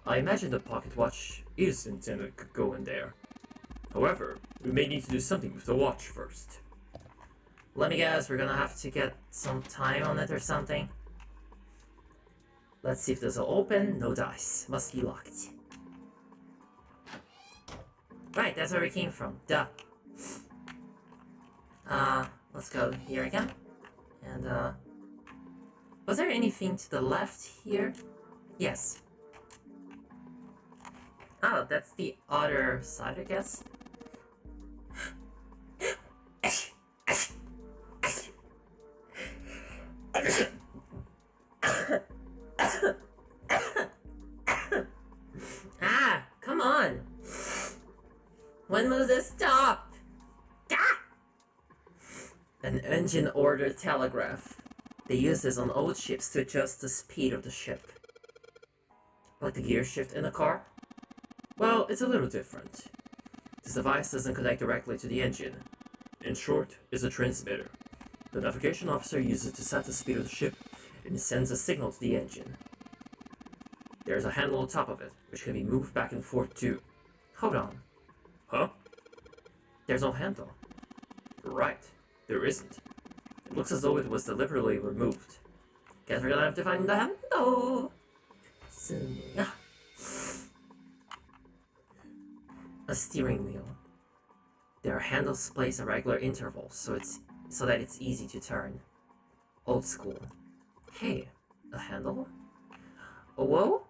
Speaker 2: I imagine the pocket watch is intended to go in there. However, we may need to do something with the watch first.
Speaker 1: Let me guess, we're gonna have to get some time on it or something. Let's see if this will open. No dice. Must be locked. Right, that's where we came from. Duh. Let's go here again. And, was there anything to the left here? Yes. Oh, that's the other side, I guess. Come on. When will this stop? Ah! An engine order telegraph. They use this on old ships to adjust the speed of the ship. Like the gear shift in a car?
Speaker 2: Well, it's a little different. This device doesn't connect directly to the engine. In short, it's a transmitter.
Speaker 1: The navigation officer uses it to set the speed of the ship, and it sends a signal to the engine. There's a handle on top of it, which can be moved back and forth too. Hold on.
Speaker 2: Huh?
Speaker 1: There's no handle. Right, there isn't. It looks as though it was deliberately removed. Guess we're gonna have to find the handle. So, yeah. A steering wheel. There are handles placed at regular intervals, so that it's easy to turn. Old school. Hey, a handle? Oh, whoa?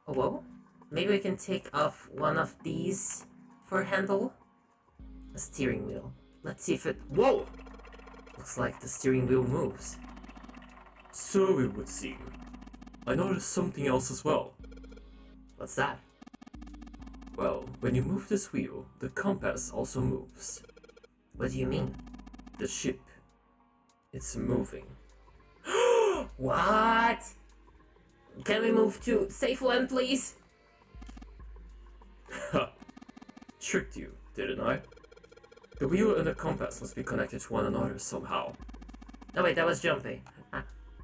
Speaker 1: Oh, whoa? Maybe we can take off one of these for a handle? A steering wheel. Let's see if it... Whoa! Looks like the steering wheel moves.
Speaker 2: So it would seem. I noticed something else as well.
Speaker 1: What's that?
Speaker 2: Well, when you move this wheel, the compass also moves.
Speaker 1: What do you mean?
Speaker 2: The ship. It's moving.
Speaker 1: What? Can we move to safe land, please?
Speaker 2: Ha! Tricked you, didn't I? The wheel and the compass must be connected to one another somehow.
Speaker 1: Oh wait, that was jumping.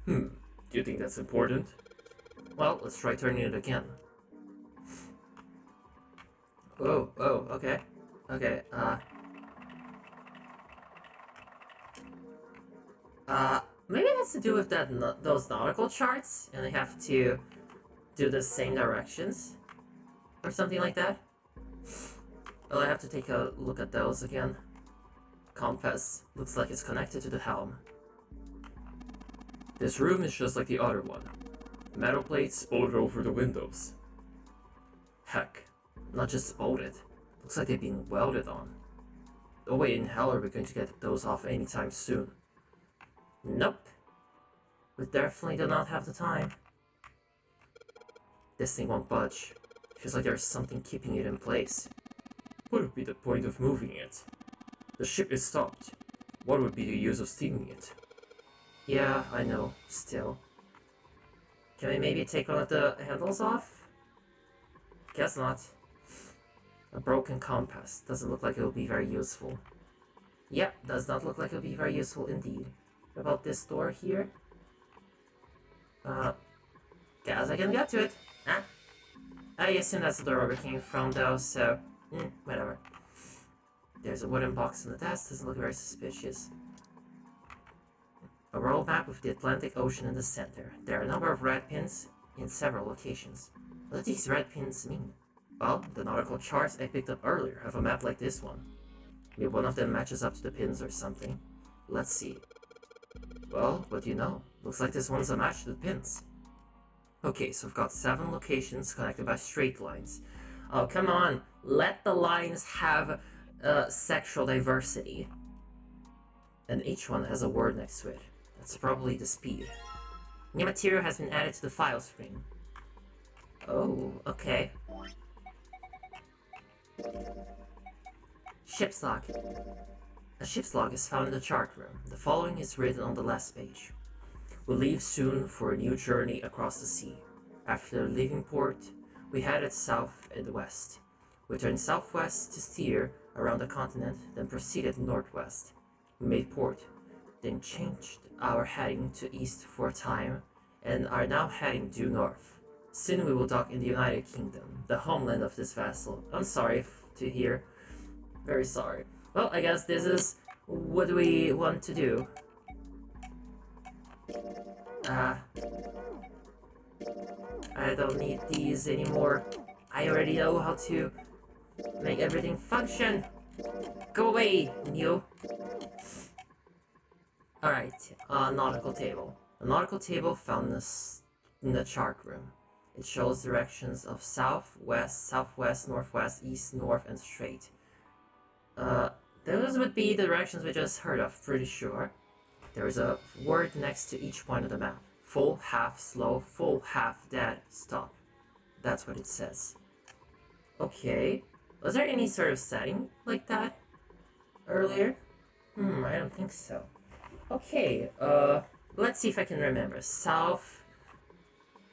Speaker 2: Do you think that's important?
Speaker 1: Well, let's try turning it again. Oh, okay. Okay, maybe it has to do with those nautical charts, and they have to do the same directions, or something like that. Well, I have to take a look at those again. Compass looks like it's connected to the helm.
Speaker 2: This room is just like the other one. Metal plates bolted over the windows.
Speaker 1: Heck, not just bolted. Looks like they've been welded on. No way in hell are we going to get those off anytime soon. Nope. We definitely do not have the time. This thing won't budge. Feels like there's something keeping it in place.
Speaker 2: What would be the point of moving it? The ship is stopped. What would be the use of steaming it?
Speaker 1: Yeah, I know, still. Can we maybe take one of the handles off? Guess not. A broken compass. Doesn't look like it will be very useful. Yep, does not look like it will be very useful indeed. What about this door here? Guess I can get to it. Huh? I assume that's the door we came from though, so... whatever. There's a wooden box in the desk, doesn't look very suspicious. A world map with the Atlantic Ocean in the center. There are a number of red pins in several locations. What do these red pins mean? Well, the nautical charts I picked up earlier have a map like this one. Maybe one of them matches up to the pins or something. Let's see. Well, what do you know? Looks like this one's a match to the pins. Okay, so we've got 7 locations connected by straight lines. Oh, come on! Let the lines have sexual diversity. And each one has a word next to it. That's probably the speed. New material has been added to the file screen. Oh, okay. Ship's log. A ship's log is found in the chart room. The following is written on the last page. We leave soon for a new journey across the sea. After leaving port, we headed south and west. We turned southwest to steer around the continent, then proceeded northwest. We made port, then changed our heading to east for a time, and are now heading due north. Soon we will dock in the United Kingdom, the homeland of this vessel. I'm sorry to hear. Very sorry. Well, I guess this is what we want to do. I don't need these anymore. I already know how to make everything function. Go away, Neo. Alright, nautical table. A nautical table found in the chart room. It shows directions of south, west, southwest, northwest, east, north, and straight. Those would be the directions we just heard of, pretty sure. There is a word next to each point of the map. Full, half, slow, full, half, dead, stop. That's what it says. Okay. Was there any sort of setting like that earlier? I don't think so. Okay, let's see if I can remember. South,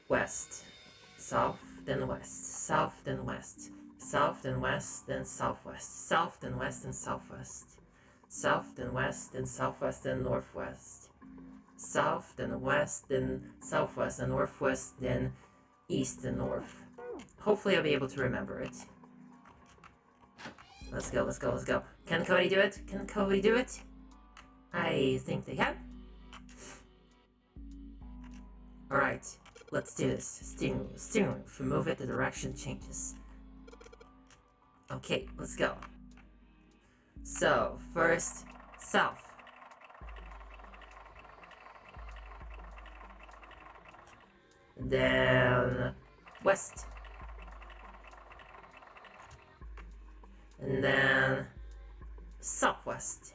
Speaker 1: west. South, then west. South, then west. South, then west, then southwest. South, then west, and southwest. South, then west, then southwest, then northwest. South, then west, then southwest, then northwest, then east and north. Hopefully I'll be able to remember it. Let's go, let's go, let's go. Can Cody do it? Can Cody do it? I think they can. Alright, let's do this. Steering wheel. If we move it, the direction changes. Okay, let's go. So, first, south. Then, west. And then, southwest.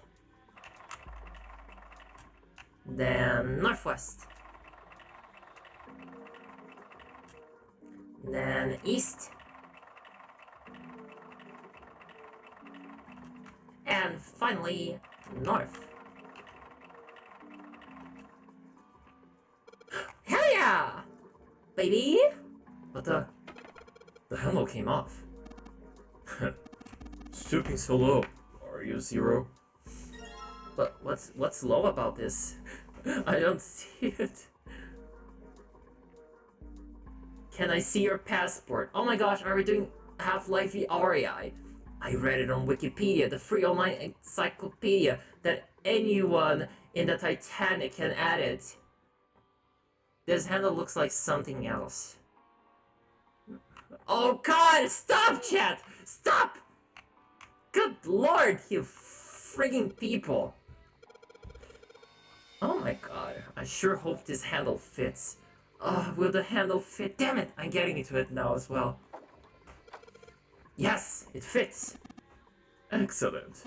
Speaker 1: Then, northwest. Then, east. And finally, north. Hell yeah! Baby!
Speaker 2: But the handle came off. Stooping so low. Are you Zero?
Speaker 1: But what's low about this? I don't see it. Can I see your passport? Oh my gosh, are we doing Half-Life REI? I read it on Wikipedia, the free online encyclopedia, that anyone in the Titanic can add it. This handle looks like something else. Oh god, stop, chat! Stop! Good lord, you frigging people. Oh my god, I sure hope this handle fits. Will the handle fit? Damn it, I'm getting into it now as well. Yes, it fits.
Speaker 2: Excellent.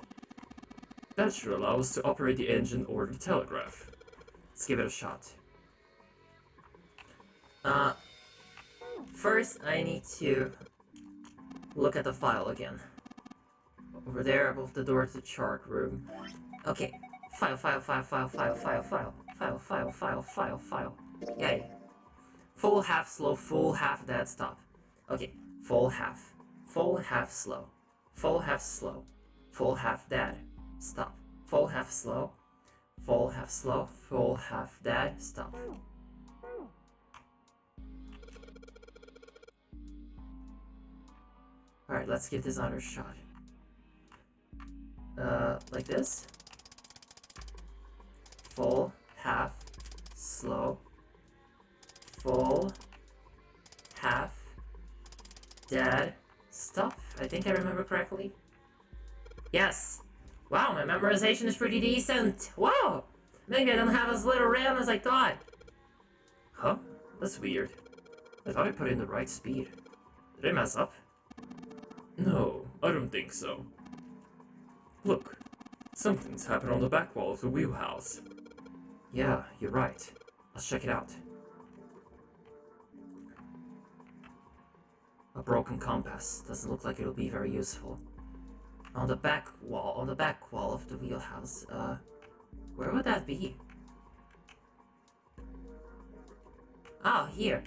Speaker 2: That should allow us to operate the engine or the telegraph.
Speaker 1: Let's give it a shot. First I need to look at the file again. Over there above the door to the chart room. Okay, file. Yay. Full, half, slow, full, half, dead, stop. Okay, full, half slow, full, half slow, full, half, dead, stop. Full, half, slow, full, half, slow, full, half, dead, stop. Alright, let's give this another shot. Like this. Full, half, slow, full, half, dead, stop. I think I remember correctly. Yes! Wow, my memorization is pretty decent! Wow! Maybe I don't have as little RAM as I thought.
Speaker 2: Huh? That's weird. I thought I put in the right speed. Did I mess up? No, I don't think so. Look, something's happened on the back wall of the wheelhouse.
Speaker 1: Yeah, you're right. Let's check it out. A broken compass. Doesn't look like it'll be very useful. On the back wall of the wheelhouse. Where would that be? Oh, here.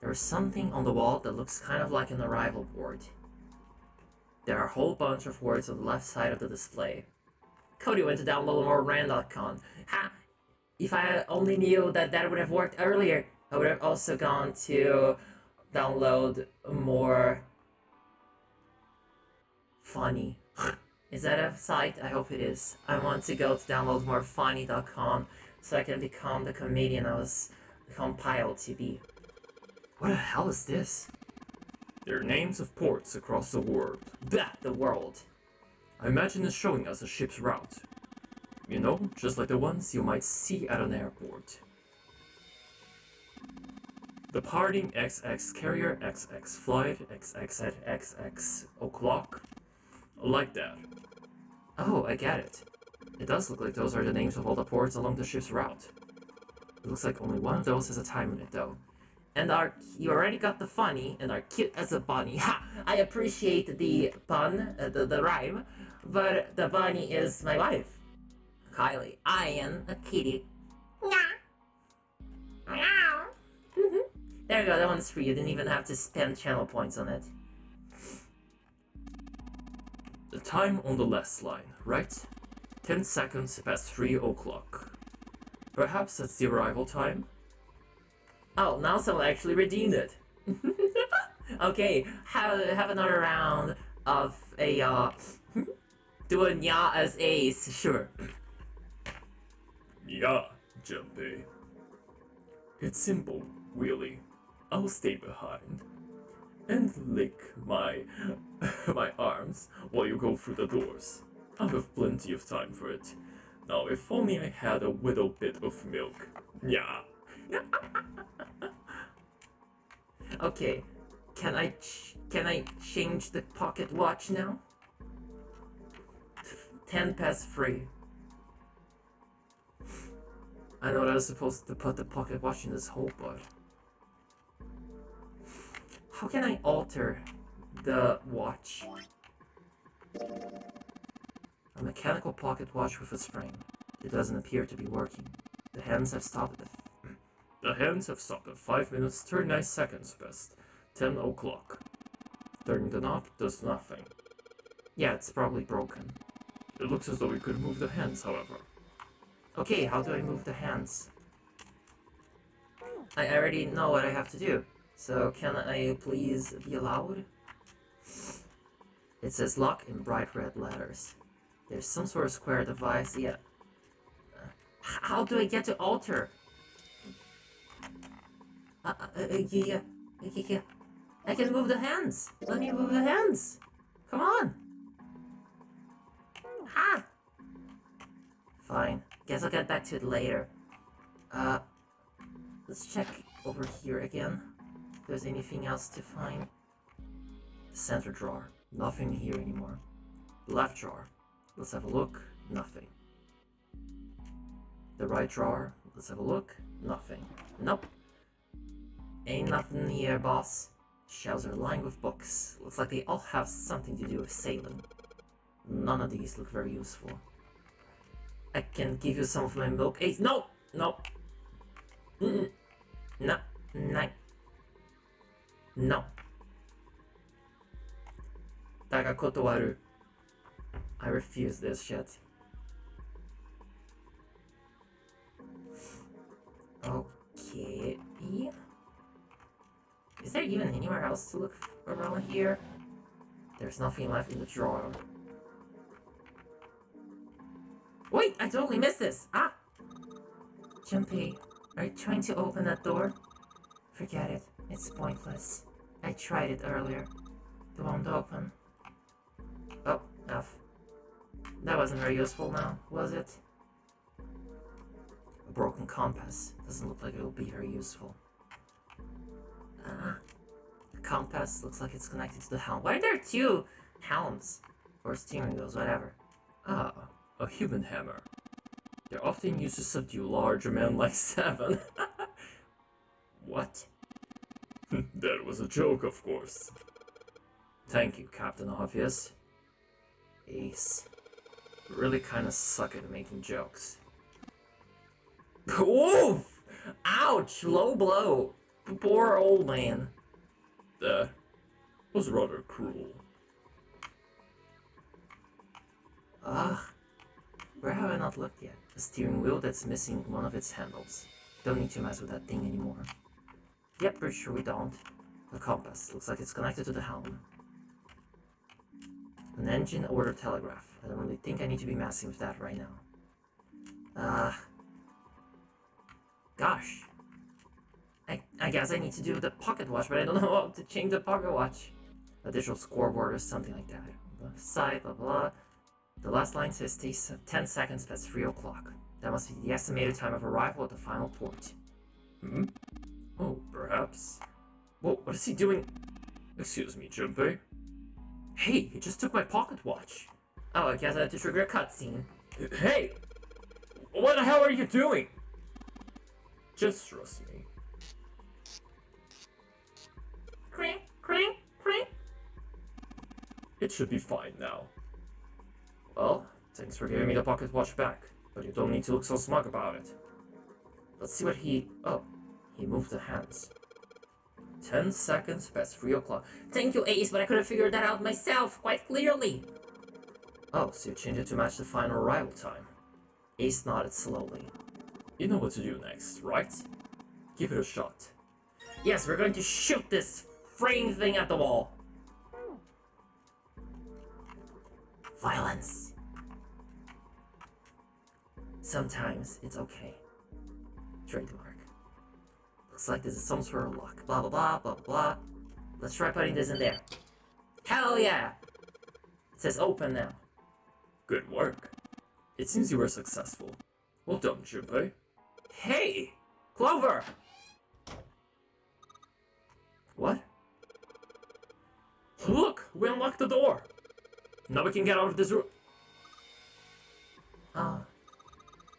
Speaker 1: There's something on the wall that looks kind of like an arrival board. There are a whole bunch of words on the left side of the display. Cody went to download more ran.con. Ha! If I only knew that that would have worked earlier, I would have also gone to download more funny. Is that a site? I hope it is. I want to go to download more funny.com so I can become the comedian I was compiled to be. What the hell is this?
Speaker 2: They're names of ports across the world.
Speaker 1: The world.
Speaker 2: I imagine it's showing us a ship's route. You know, just like the ones you might see at an airport. Departing XX carrier, XX flight, XX at XX o'clock. Like that.
Speaker 1: Oh, I get it. It does look like those are the names of all the ports along the ship's route. It looks like only one of those has a time limit though. And you already got the funny and are cute as a bunny. Ha! I appreciate the pun, the rhyme, but the bunny is my wife. Kylie, I am a kitty. There you go, that one's free. You didn't even have to spend channel points on it.
Speaker 2: The time on the last line, right? 10 seconds past 3 o'clock. Perhaps that's the arrival time?
Speaker 1: Oh, now someone actually redeemed it. Okay, have another round of a, do a nya as ace, sure.
Speaker 2: Yeah, Junpei. It's simple, really. I'll stay behind. And lick my arms while you go through the doors. I have plenty of time for it. Now, if only I had a little bit of milk. Yeah.
Speaker 1: Okay, can I change the pocket watch now? 10 past 3. I know that I was supposed to put the pocket watch in this hole, but how can I alter the watch? A mechanical pocket watch with a spring. It doesn't appear to be working. The hands have stopped at
Speaker 2: The hands have stopped at 5 minutes 39 seconds past 10 o'clock. Turning the knob does nothing.
Speaker 1: Yeah, it's probably broken.
Speaker 2: It looks as though we could move the hands, however.
Speaker 1: Okay, how do I move the hands? I already know what I have to do. So can I please be allowed? It says lock in bright red letters. There's some sort of square device, yeah. How do I get to alter? Yeah. I can move the hands. Let me move the hands. Come on. Ah. Fine. Guess I'll get back to it later. Let's check over here again. If there's anything else to find. The center drawer. Nothing here anymore. The left drawer. Let's have a look. Nothing. The right drawer. Let's have a look. Nothing. Nope. Ain't nothing here, boss. Shelves are lined with books. Looks like they all have something to do with sailing. None of these look very useful. I can give you some of my milk. Hey, no! No! Mm-mm. No. No. No. だが断る. I refuse this shit. Okay. Is there even anywhere else to look around here? There's nothing left in the drawer. Wait, I totally missed this! Ah! Junpei, are you trying to open that door? Forget it. It's pointless. I tried it earlier. It won't open. Oh, F. That wasn't very useful now, was it? A broken compass. Doesn't look like it'll be very useful. The compass looks like it's connected to the helm. Why are there two helms? Or steering wheels, whatever.
Speaker 2: Ah, a human hammer. They're often used to subdue larger men like Seven.
Speaker 1: What?
Speaker 2: That was a joke, of course.
Speaker 1: Thank you, Captain Obvious. Ace. Really kinda suck at making jokes. Oof! Ouch! Low blow! Poor old man.
Speaker 2: That was rather cruel.
Speaker 1: Ugh. Where have I not looked yet? A steering wheel that's missing one of its handles. Don't need to mess with that thing anymore. Yep, pretty sure we don't. The compass. Looks like it's connected to the helm. An engine order telegraph. I don't really think I need to be messing with that right now. Gosh. I guess I need to do the pocket watch, but I don't know how to change the pocket watch. A digital scoreboard or something like that. On the side, blah blah. The last line says takes 10 seconds past 3 o'clock. That must be the estimated time of arrival at the final port.
Speaker 2: Hmm? Oh, perhaps. Whoa, what is he doing? Excuse me, Junpei.
Speaker 1: Hey, he just took my pocket watch. Oh, I guess I have to trigger a cutscene.
Speaker 2: Hey! What the hell are you doing? Just trust me.
Speaker 1: Cring, cring, cring.
Speaker 2: It should be fine now.
Speaker 1: Well, thanks for giving me the pocket watch back, but you don't need to look so smug about it. Let's see what he... Oh, he moved the hands. 10 seconds past 3 o'clock. Thank you, Ace, but I could have figured that out myself quite clearly. Oh, so you changed it to match the final arrival time. Ace nodded slowly.
Speaker 2: You know what to do next, right? Give it a shot.
Speaker 1: Yes, we're going to shoot this frame thing at the wall. Violence. Sometimes it's okay. Trademark. Looks like this is some sort of lock. Blah blah blah blah blah. Let's try putting this in there. Hell yeah! It says open now.
Speaker 2: Good work. It seems you were successful. Well done, Junpei.
Speaker 1: Hey! Clover! What?
Speaker 2: Look! We unlocked the door! Now we can get out of this room.
Speaker 1: Oh.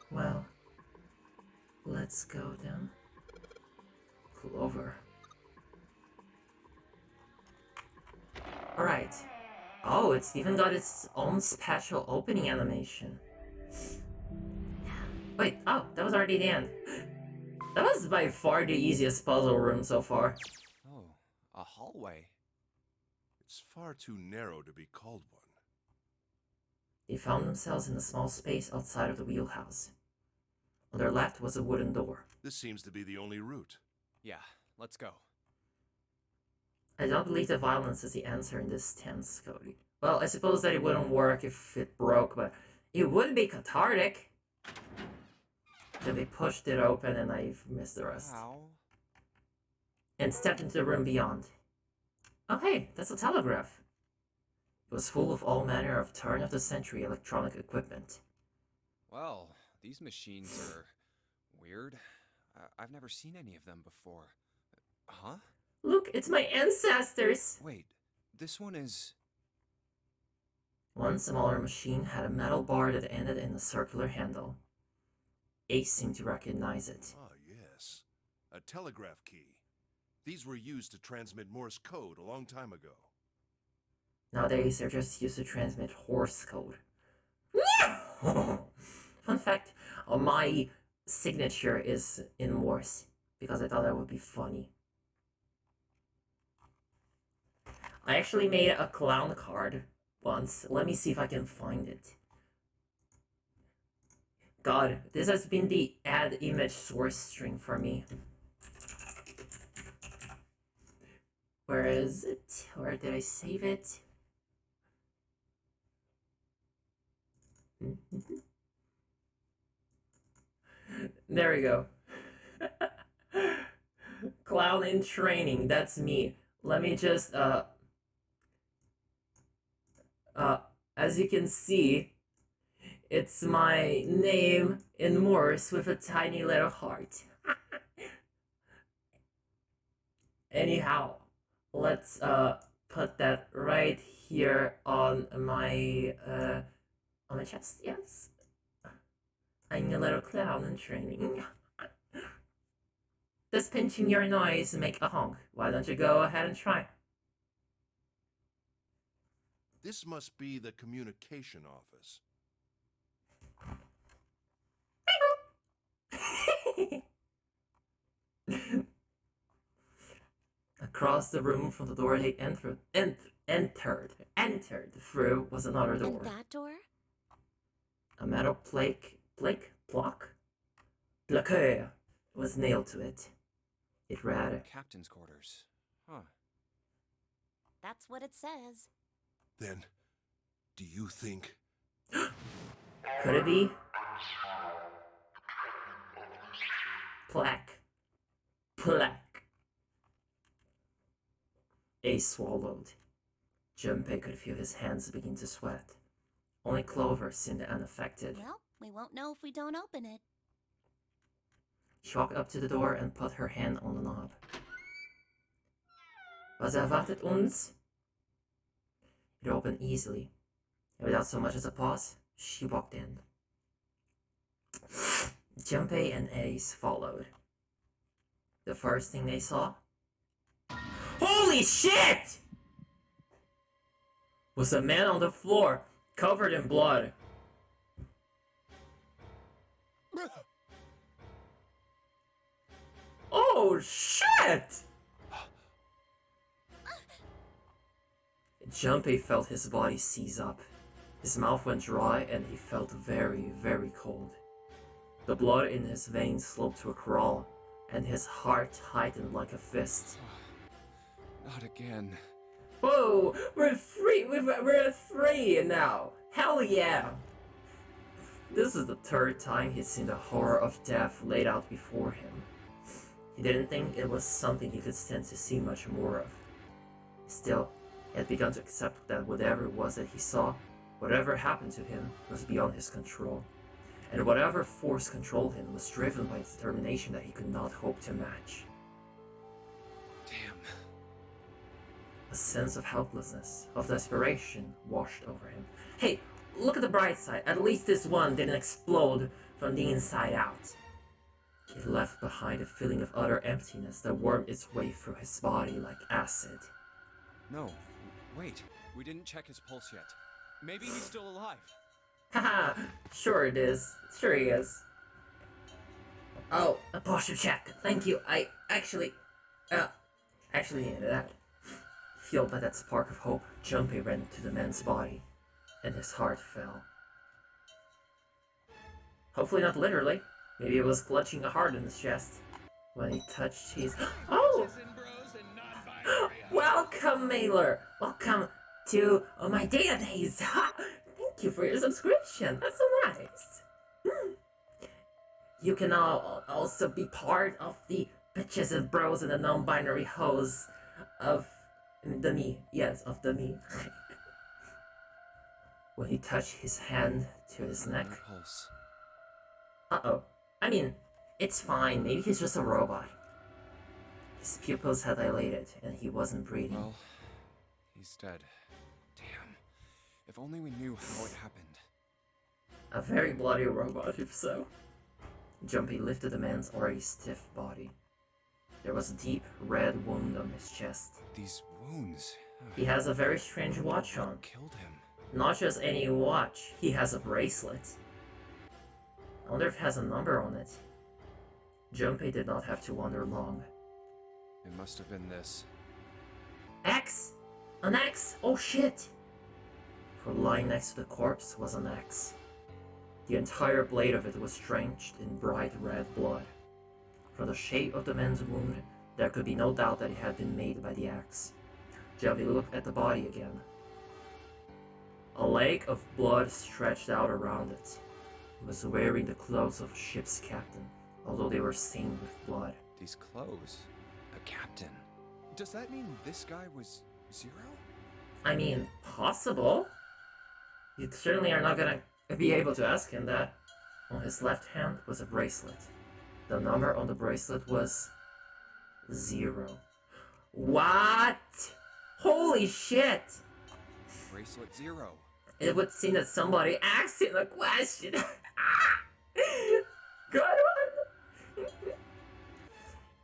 Speaker 1: Well. Let's go then. Clover. Alright. Oh, it's even got its own special opening animation. Wait, oh, that was already the end. That was by far the easiest puzzle room so far.
Speaker 3: Oh, a hallway.
Speaker 7: It's far too narrow to be called one.
Speaker 1: They found themselves in a small space outside of the wheelhouse. On their left was a wooden door.
Speaker 7: This seems to be the only route.
Speaker 3: Yeah, let's go.
Speaker 1: I don't believe the violence is the answer in this tense, Cody. Well, I suppose that it wouldn't work if it broke, but it would be cathartic. Then they pushed it open and I've missed the rest.
Speaker 3: How?
Speaker 1: And stepped into the room beyond. Oh hey, that's a telegraph. It was full of all manner of turn-of-the-century electronic equipment.
Speaker 3: Well, these machines are weird. I've never seen any of them before. Huh?
Speaker 1: Look, it's my ancestors!
Speaker 3: Wait, this one is...
Speaker 1: One smaller machine had a metal bar that ended in a circular handle. Ace seemed to recognize it.
Speaker 7: Ah, yes. A telegraph key. These were used to transmit Morse code a long time ago.
Speaker 1: Nowadays, they're just used to transmit Horse code. Fun fact, my signature is in Morse, because I thought that would be funny. I actually made a clown card once. Let me see if I can find it. God, this has been the add image source string for me. Where is it? Where did I save it? There we go. Clown in training, that's me. Let me just, as you can see, it's my name in Morse with a tiny little heart. Anyhow, let's put that right here on my chest. Yes, I'm a little clown in training. Does pinching your nose make a honk? Why don't you go ahead and try?
Speaker 7: This must be the communication office.
Speaker 1: Across the room from the door they entered through was another door.
Speaker 5: And that door?
Speaker 1: A metal plaque was nailed to it. It read,
Speaker 3: Captain's quarters. Huh.
Speaker 5: That's what it says.
Speaker 7: Then, do you think...
Speaker 1: could it be? Plaque. Ace swallowed. Junpei could feel his hands begin to sweat. Only Clover seemed unaffected.
Speaker 5: Well, we won't know if we don't open it.
Speaker 1: She walked up to the door and put her hand on the knob. Was erwartet uns? It opened easily, and without so much as a pause, she walked in. Junpei and Ace followed. The first thing they saw... Holy shit! Was a man on the floor, covered in blood. Oh shit! Junpei felt his body seize up. His mouth went dry and he felt very, very cold. The blood in his veins sloped to a crawl, and his heart tightened like a fist.
Speaker 8: Not again.
Speaker 1: Whoa! We're free! We're free now! Hell yeah! This is the third time he'd seen the horror of death laid out before him. He didn't think it was something he could stand to see much more of. Still, he had begun to accept that whatever it was that he saw, whatever happened to him, was beyond his control. And whatever force controlled him was driven by a determination that he could not hope to match.
Speaker 8: Damn.
Speaker 1: A sense of helplessness, of desperation, washed over him. Hey, look at the bright side. At least this one didn't explode from the inside out. He left behind a feeling of utter emptiness that wormed its way through his body like acid.
Speaker 8: No, wait. We didn't check his pulse yet. Maybe he's still alive.
Speaker 1: Haha, sure it is. Sure he is. Oh, a posture check. Thank you. I actually needed that. Fueled by that spark of hope, Junpei ran to the man's body, and his heart fell. Hopefully not literally. Maybe it was clutching a heart in his chest. When he touched his... Oh! Welcome, mailer! Welcome to my database! Thank you for your subscription. That's so nice. You can also be part of the bitches and bros and the non-binary hoes of the me. Yes, of the me. When he touched his hand to his neck.
Speaker 8: Pulse.
Speaker 1: Uh-oh. I mean, it's fine. Maybe he's just a robot. His pupils had dilated, and he wasn't breathing.
Speaker 8: Well, he's dead. Damn. If only we knew how it happened.
Speaker 1: A very bloody robot, if so. Junpei lifted the man's already stiff body. There was a deep, red wound on his chest.
Speaker 8: These wounds...
Speaker 1: He has a very strange watch on.
Speaker 8: Killed him.
Speaker 1: Not just any watch, he has a bracelet. I wonder if it has a number on it. Junpei did not have to wonder long.
Speaker 8: It must have been this.
Speaker 1: Axe! An axe! Oh shit! For lying next to the corpse was an axe. The entire blade of it was drenched in bright red blood. From the shape of the man's wound, there could be no doubt that it had been made by the axe. Junpei looked at the body again. A lake of blood stretched out around it. He was wearing the clothes of a ship's captain, although they were stained with blood.
Speaker 8: These clothes? A captain? Does that mean this guy was Zero?
Speaker 1: I mean, possible. You certainly are not gonna be able to ask him that. On his left hand was a bracelet. The number on the bracelet was 0. What? Holy shit!
Speaker 8: Bracelet 0.
Speaker 1: It would seem that somebody asked him a question. Good one!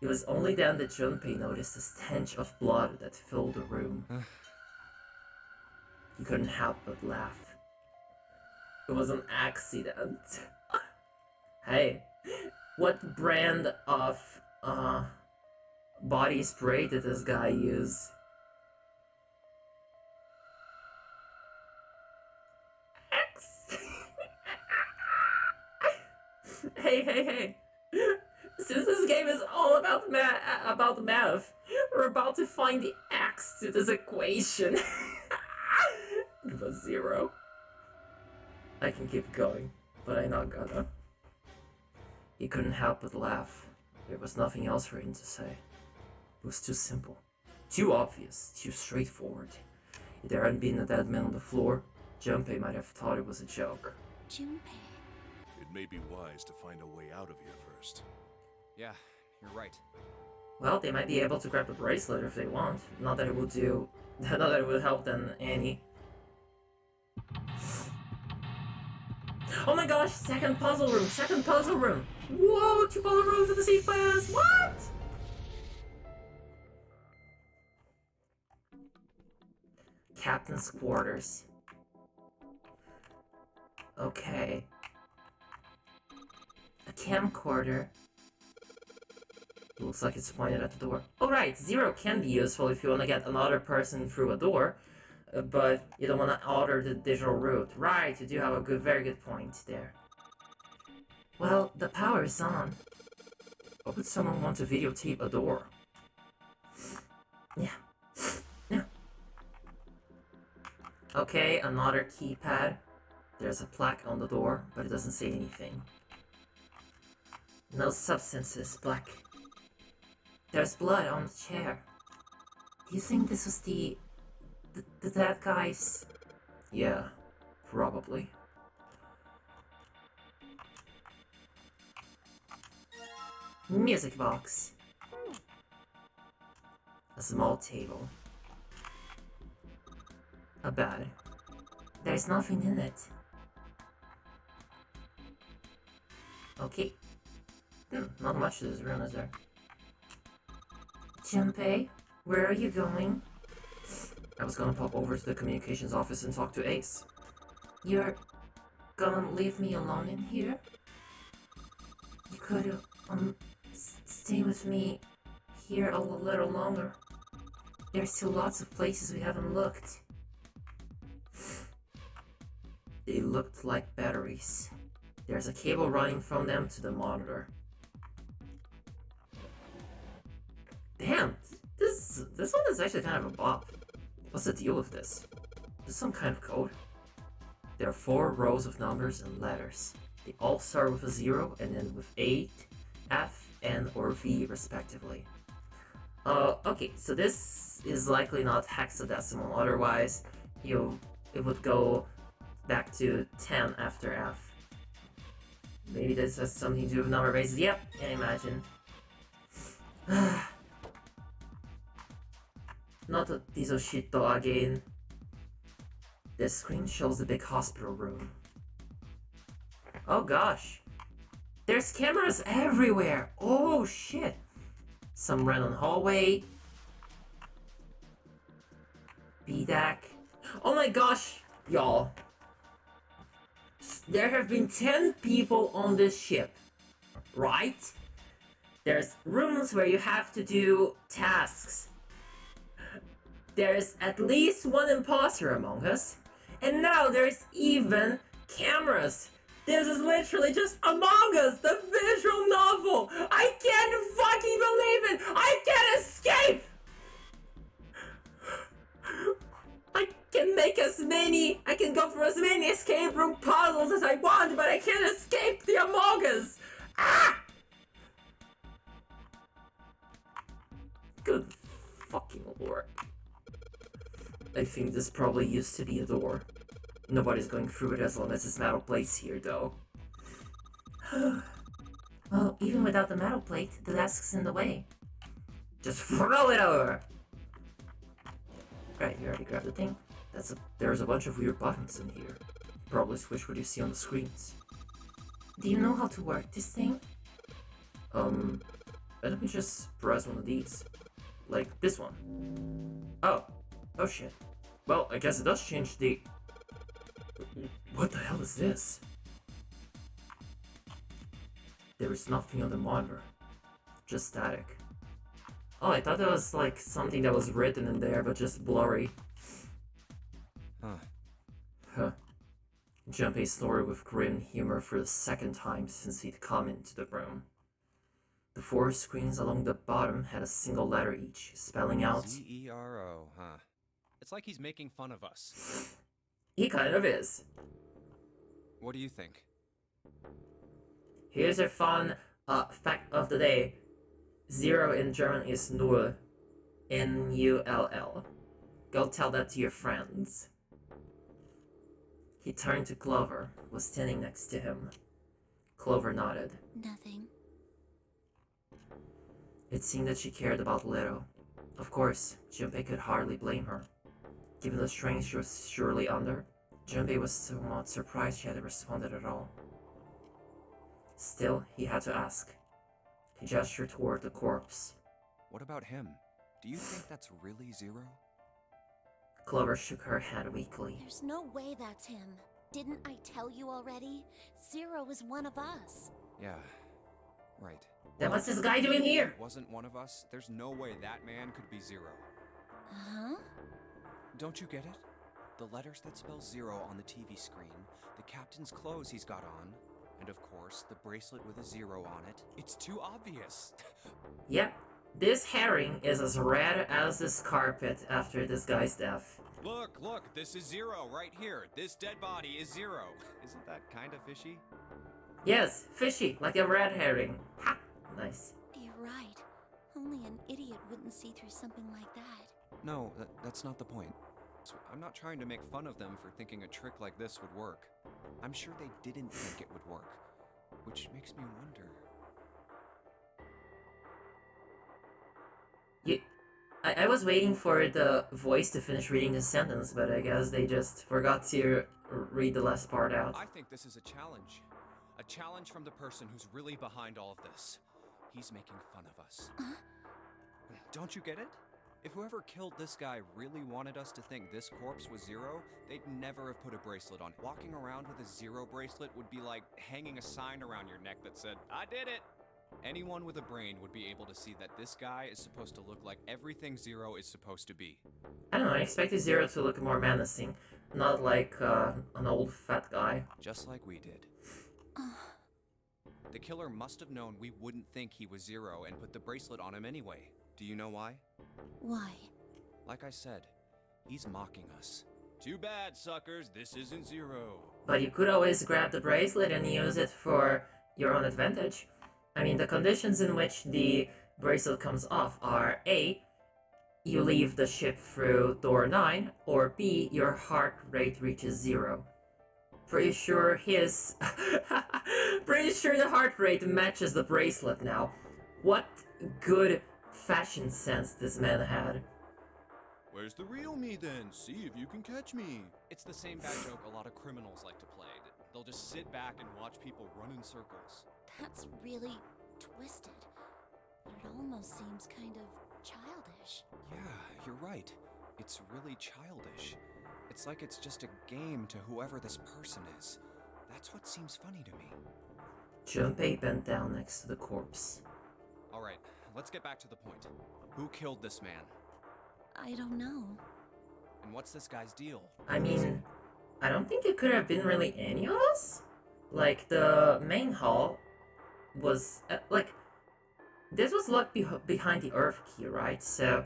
Speaker 1: It was only then that Junpei noticed the stench of blood that filled the room. He couldn't help but laugh. It was an accident. Hey, what brand of body spray did this guy use? Hey. Since this game is all about math, we're about to find the X to this equation. It was 0. I can keep going, but I'm not gonna. He couldn't help but laugh. There was nothing else for him to say. It was too simple, too obvious, too straightforward. If there hadn't been a dead man on the floor, Junpei might have thought it was a joke.
Speaker 5: Junpei.
Speaker 7: It may be wise to find a way out of here first.
Speaker 8: Yeah, you're right.
Speaker 1: Well, they might be able to grab the bracelet if they want. Not that it would help them any. Oh my gosh, second puzzle room! Whoa, 2 puzzle rooms in the sequence! What? Captain's quarters. Okay. A camcorder. Looks like it's pointed at the door. Oh right, 0 can be useful if you want to get another person through a door. but you don't want to alter the digital route. Right, you do have a very good point there. Well, the power is on. Why would someone want to videotape a door? Yeah. Yeah. Okay, another keypad. There's a plaque on the door, but it doesn't say anything. No substances, black. There's blood on the chair. Do you think this was the dead guy's? Yeah, probably. Music box. A small table. A bed. There's nothing in it. Okay. Not much to this room, is there? Junpei, where are you going? I was gonna pop over to the communications office and talk to Ace. You're gonna leave me alone in here? You could, stay with me here a little longer. There's still lots of places we haven't looked. They looked like batteries. There's a cable running from them to the monitor. Damn, this one is actually kind of a bop. What's the deal with this? Is this some kind of code? There are 4 rows of numbers and letters. They all start with a 0 and end with A, F, N, or V respectively. Okay, so this is likely not hexadecimal, otherwise it would go back to 10 after F. Maybe this has something to do with number bases. Yep, can't imagine. Not a piece of shit though again. This screen shows the big hospital room. Oh gosh. There's cameras everywhere! Oh shit! Some random hallway. BDAC. Oh my gosh, y'all. There have been 10 people on this ship, right? There's rooms where you have to do tasks. There's at least one imposter among us. And now there's even cameras. This is literally just Among Us, the visual novel. I can't fucking believe it. I can't escape. I can go for as many escape room puzzles as I want, but I can't escape the Among Us. Ah! Good fucking lord. I think this probably used to be a door. Nobody's going through it as long as this metal plate's here, though. Well, even without the metal plate, the desk's in the way. Just throw it over! Right, you already grabbed the thing. There's a bunch of weird buttons in here. Probably switch what you see on the screens. Do you know how to work this thing? Let me just press one of these. Like this one. Oh shit. Well, I guess it does change the... What the hell is this? There is nothing on the monitor. Just static. Oh, I thought that was like something that was written in there, but just blurry. Huh. Junpei snorted with grim humor for the second time since he'd come into the room. The 4 screens along the bottom had a single letter each, spelling out...
Speaker 3: Z-E-R-O, huh? It's like he's making fun of us.
Speaker 1: He kind of is.
Speaker 3: What do you think?
Speaker 1: Here's a fun fact of the day. 0 in German is Null. N-U-L-L. Go tell that to your friends. He turned to Clover, who was standing next to him. Clover nodded.
Speaker 5: Nothing.
Speaker 1: It seemed that she cared about Little. Of course, Junpei could hardly blame her. Given the strain she was surely under, Junpei was somewhat surprised she hadn't responded at all. Still, he had to ask. He gestured toward the corpse.
Speaker 3: What about him? Do you think that's really Zero?
Speaker 1: Clover shook her head weakly.
Speaker 5: There's no way that's him. Didn't I tell you already? Zero is one of us.
Speaker 3: Yeah, right.
Speaker 1: Then what's this guy doing here?
Speaker 3: If it wasn't one of us, there's no way that man could be Zero.
Speaker 5: Huh?
Speaker 3: Don't you get it? the letters that spell 0 on the TV screen, the captain's clothes he's got on, and of course, the bracelet with a 0 on it. It's too obvious.
Speaker 1: Yep, this herring is as red as this carpet after this guy's death.
Speaker 3: Look, this is 0 right here. This dead body is 0. Isn't that kind of fishy?
Speaker 1: Yes, fishy, like a red herring. Ha! Nice.
Speaker 5: You're right. Only an idiot wouldn't see through something like that.
Speaker 3: No, that's not the point. So I'm not trying to make fun of them for thinking a trick like this would work. I'm sure they didn't think it would work, which makes me wonder.
Speaker 1: I was waiting for the voice to finish reading the sentence, but I guess they just forgot to read the last part out.
Speaker 3: I think this is a challenge. A challenge from the person who's really behind all of this. He's making fun of us. Don't you get it? If whoever killed this guy really wanted us to think this corpse was 0, they'd never have put a bracelet on. Walking around with a 0 bracelet would be like hanging a sign around your neck that said, "I did it!" Anyone with a brain would be able to see that this guy is supposed to look like everything 0 is supposed to be.
Speaker 1: I don't know, I expected 0 to look more menacing, not like an old fat guy.
Speaker 3: Just like we did. The killer must have known we wouldn't think he was 0 and put the bracelet on him anyway. Do you know why?
Speaker 5: Why?
Speaker 3: Like I said, he's mocking us. Too bad, suckers, this isn't 0.
Speaker 1: But you could always grab the bracelet and use it for your own advantage. I mean, the conditions in which the bracelet comes off are A, you leave the ship through door 9, or B, your heart rate reaches 0. Pretty sure pretty sure the heart rate matches the bracelet now. What good fashion sense this man had.
Speaker 3: Where's the real me then? See if you can catch me. It's the same bad joke a lot of criminals like to play. They'll just sit back and watch people run in circles.
Speaker 5: That's really twisted. But it almost seems kind of childish.
Speaker 3: Yeah, you're right. It's really childish. It's like it's just a game to whoever this person is. That's what seems funny to me.
Speaker 1: Junpei bent down next to the corpse.
Speaker 3: Alright, let's get back to the point. Who killed this man?
Speaker 5: I don't know.
Speaker 3: And what's this guy's deal?
Speaker 1: I mean, I don't think it could have been really any of us. Like, the main hall was, this was locked behind the Earth key, right? So,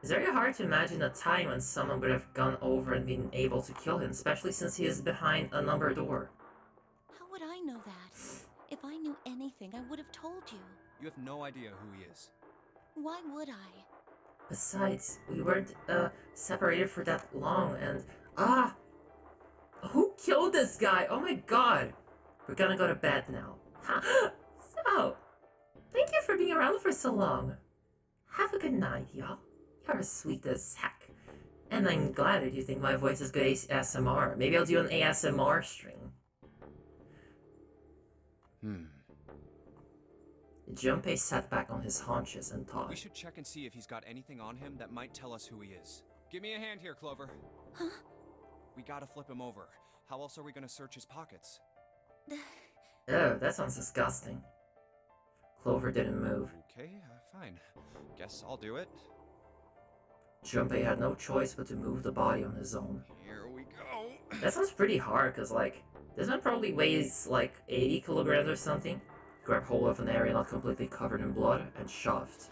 Speaker 1: it's very hard to imagine a time when someone would have gone over and been able to kill him, especially since he is behind a numbered door.
Speaker 5: How would I know that? If I knew anything, I would have told you.
Speaker 3: You have no idea who he is.
Speaker 5: Why would I?
Speaker 1: Besides, we weren't, separated for that long, and, who killed this guy? Oh my god! We're gonna go to bed now. So, thank you for being around for so long. Have a good night, y'all. You're sweet as heck. And I'm glad that you think my voice is good ASMR. Maybe I'll do an ASMR stream. Junpei sat back on his haunches and thought.
Speaker 3: We should check and see if he's got anything on him that might tell us who he is. Give me a hand here, Clover.
Speaker 5: Huh?
Speaker 3: We gotta flip him over. How else are we gonna search his pockets?
Speaker 1: Oh, that sounds disgusting. Clover didn't move.
Speaker 3: Okay, fine. Guess I'll do it.
Speaker 1: Junpei had no choice but to move the body on his own.
Speaker 3: Here we go.
Speaker 1: That sounds pretty hard, cause this one probably weighs 80 kilograms or something. Grab hold of an area not completely covered in blood and shoved.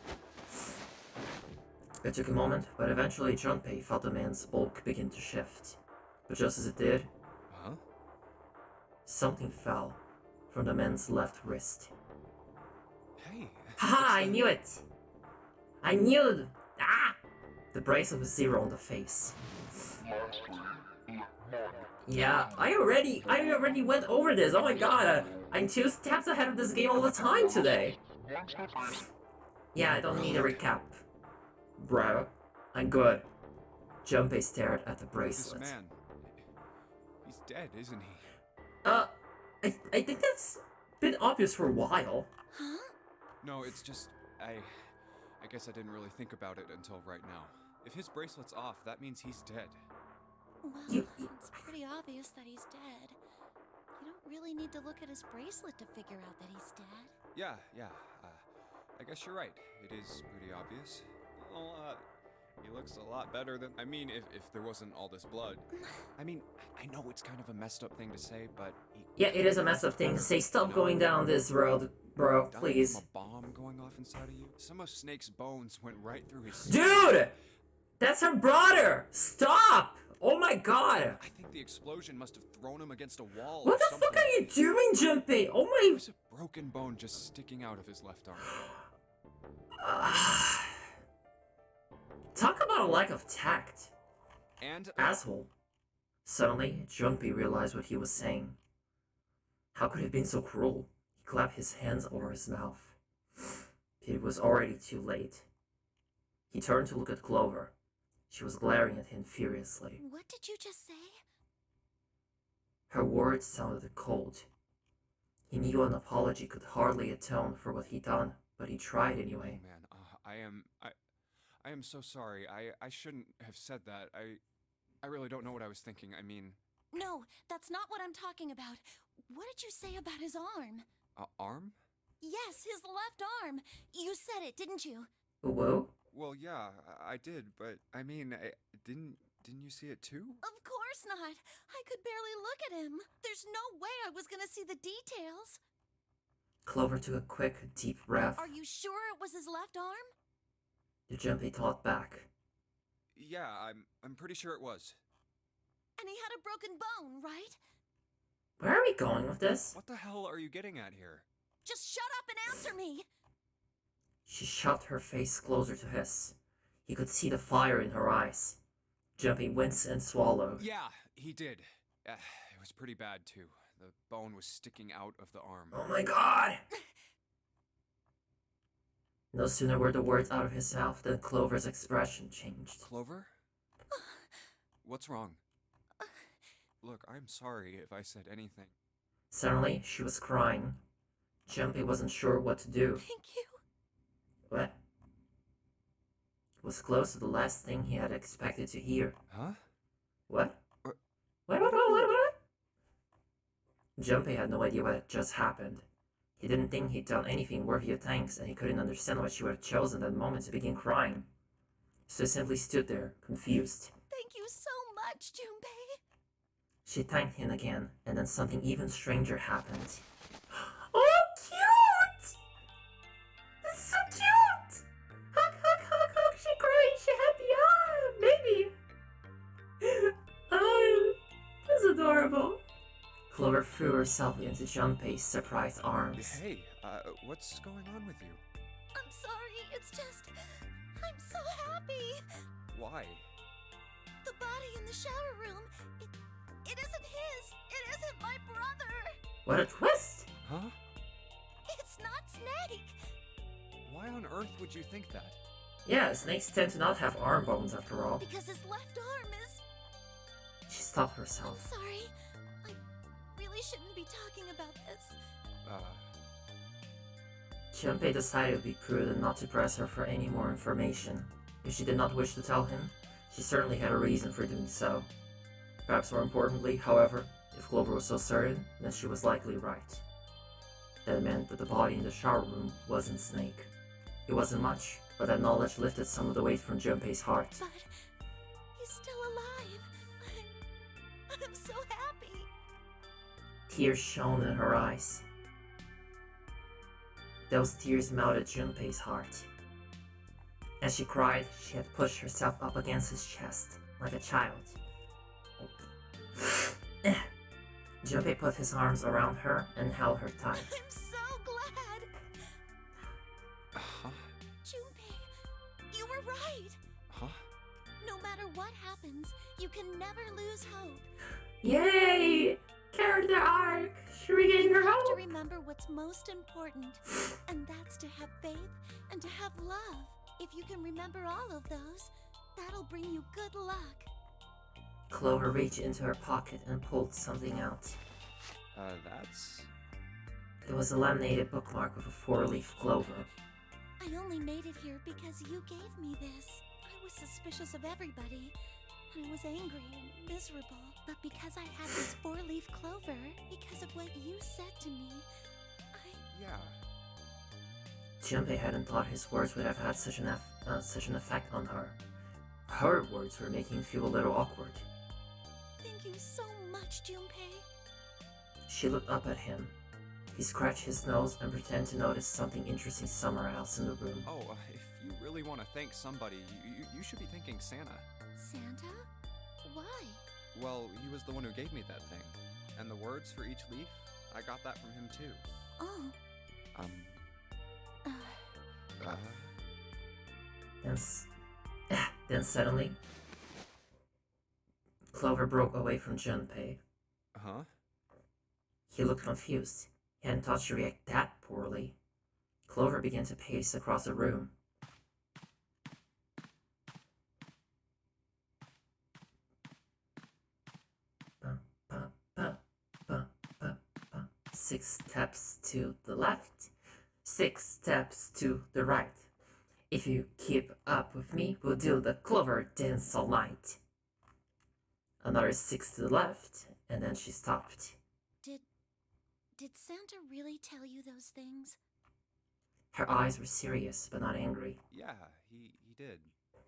Speaker 1: It took a moment, but eventually Junpei felt the man's bulk begin to shift. But just as it did, something fell from the man's left wrist.
Speaker 3: Hey.
Speaker 1: Haha, I knew it! I knew it! Ah! The bracelet was 0 on the face. Yeah, I already went over this. Oh my god, I'm 2 steps ahead of this game all the time today. Yeah, I don't need a recap. Bro, I'm good. Junpei stared at the bracelet.
Speaker 3: This man, he's dead, isn't he?
Speaker 1: I think that's been obvious for a while.
Speaker 5: Huh?
Speaker 3: No, it's just, I guess I didn't really think about it until right now. If his bracelet's off, that means he's dead.
Speaker 5: Well, it's pretty obvious that he's dead. You don't really need to look at his bracelet to figure out that he's dead.
Speaker 3: Yeah, I guess you're right. It is pretty obvious. Well, He looks a lot better than. I mean, if there wasn't all this blood. I mean, I know it's kind of a messed up thing to say, but
Speaker 1: Yeah, it is a messed up thing to say. Stop going down this road, bro,
Speaker 3: died
Speaker 1: please.
Speaker 3: from a bomb going off inside of you. Some of Snake's bones went right through his.
Speaker 1: Dude! That's her brother! Stop! Oh my god!
Speaker 3: I think the explosion must have thrown him against a wall.
Speaker 1: What
Speaker 3: or
Speaker 1: the
Speaker 3: something.
Speaker 1: fuck are you doing, Junpei? Oh my...
Speaker 3: There's a broken bone just sticking out of his left arm.
Speaker 1: Talk about a lack of tact.
Speaker 3: And
Speaker 1: Asshole. Suddenly, Junpei realized what he was saying. How could he have been so cruel? He clapped his hands over his mouth. It was already too late. He turned to look at Clover. She was glaring at him furiously.
Speaker 5: What did you just say?
Speaker 1: Her words sounded cold. He knew an apology could hardly atone for what he'd done, but he tried anyway.
Speaker 3: Oh, man, I am so sorry. I shouldn't have said that. I really don't know what I was thinking. I mean,
Speaker 5: No, that's not what I'm talking about. What did you say about his arm?
Speaker 3: arm?
Speaker 5: Yes, his left arm. You said it, didn't you?
Speaker 1: Whoa?
Speaker 3: Well, yeah, I did, but I mean, didn't you see it too?
Speaker 5: Of course not. I could barely look at him. There's no way I was gonna see the details.
Speaker 1: Clover took a quick, deep breath.
Speaker 5: Are you sure it was his left arm?
Speaker 1: The Junpei thought back.
Speaker 3: Yeah, I'm pretty sure it was.
Speaker 5: And he had a broken bone, right?
Speaker 1: Where are we going with this?
Speaker 3: What the hell are you getting at here?
Speaker 5: Just shut up and answer me!
Speaker 1: She shoved her face closer to his. He could see the fire in her eyes. Junpei winced and swallowed.
Speaker 3: Yeah, he did. It was pretty bad too. The bone was sticking out of the arm.
Speaker 1: Oh my god! No sooner were the words out of his mouth than Clover's expression changed.
Speaker 3: Clover? What's wrong? Look, I'm sorry if I said anything.
Speaker 1: Suddenly, she was crying. Junpei wasn't sure what to do.
Speaker 5: Thank you.
Speaker 1: What? It was close to the last thing he had expected to hear.
Speaker 3: Huh?
Speaker 1: What?
Speaker 3: What?
Speaker 1: What? Junpei had no idea what had just happened. He didn't think he'd done anything worthy of thanks, and he couldn't understand why she would have chosen that moment to begin crying. So he simply stood there, confused.
Speaker 5: Thank you so much, Junpei.
Speaker 1: She thanked him again, and then something even stranger happened. Oh, cute! That's so cute! Hug, she cried, she happy, baby! Oh, that's adorable. Clover threw herself into Junpei's surprised arms.
Speaker 3: Hey, what's going on with you?
Speaker 5: I'm sorry, it's just... I'm so happy.
Speaker 3: Why?
Speaker 5: The body in the shower room, it isn't his. It isn't my brother.
Speaker 1: What a twist!
Speaker 3: Huh?
Speaker 5: It's not Snake.
Speaker 3: Why on earth would you think that?
Speaker 1: Yeah, snakes tend to not have arm bones after all.
Speaker 5: Because his left arm is...
Speaker 1: She stopped
Speaker 5: I'm
Speaker 1: herself.
Speaker 5: sorry. I really shouldn't be talking about this.
Speaker 1: Junpei decided it would be prudent not to press her for any more information. If she did not wish to tell him, she certainly had a reason for doing so. Perhaps more importantly, however, if Clover was so certain, then she was likely right. That meant that the body in the shower room wasn't Snake. It wasn't much, but that knowledge lifted some of the weight from Junpei's heart.
Speaker 5: But he's still alive. I'm so happy.
Speaker 1: Tears shone in her eyes. Those tears melted Junpei's heart. As she cried, she had pushed herself up against his chest, like a child. Junpei put his arms around her and held her tight.
Speaker 5: I'm so glad.
Speaker 3: Huh?
Speaker 5: Junpei, you were right.
Speaker 3: Huh?
Speaker 5: No matter what happens, you can never lose hope.
Speaker 1: Yay! Character arc! She regained her
Speaker 5: You have to
Speaker 1: hope!
Speaker 5: remember what's most important, and that's to have faith and to have love. If you can remember all of those, that'll bring you good luck.
Speaker 1: Clover reached into her pocket and pulled something out.
Speaker 3: That's...
Speaker 1: It was a laminated bookmark with a 4-leaf clover.
Speaker 5: I only made it here because you gave me this. I was suspicious of everybody. I was angry and miserable. But because I had this 4-leaf clover, because of what you said to me,
Speaker 3: Yeah.
Speaker 1: Junpei hadn't thought his words would have had such an effect on her. Her words were making him feel a little awkward.
Speaker 5: Thank you so much, Junpei.
Speaker 1: She looked up at him. He scratched his nose and pretended to notice something interesting somewhere else in the room.
Speaker 3: Oh, if you really want to thank somebody, you should be thanking Santa.
Speaker 5: Santa? Why?
Speaker 3: Well, he was the one who gave me that thing. And the words for each leaf, I got that from him too.
Speaker 5: Oh.
Speaker 1: Then suddenly, Clover broke away from Junpei.
Speaker 3: Huh?
Speaker 1: He looked confused. He hadn't thought she'd react that poorly. Clover began to pace across the room. Six steps to the left, 6 steps to the right. If you keep up with me, we'll do the Clover dance all night. Another 6 to the left, and then she stopped.
Speaker 5: Did Santa really tell you those things?
Speaker 1: Her eyes were serious, but not angry.
Speaker 3: Yeah, he did.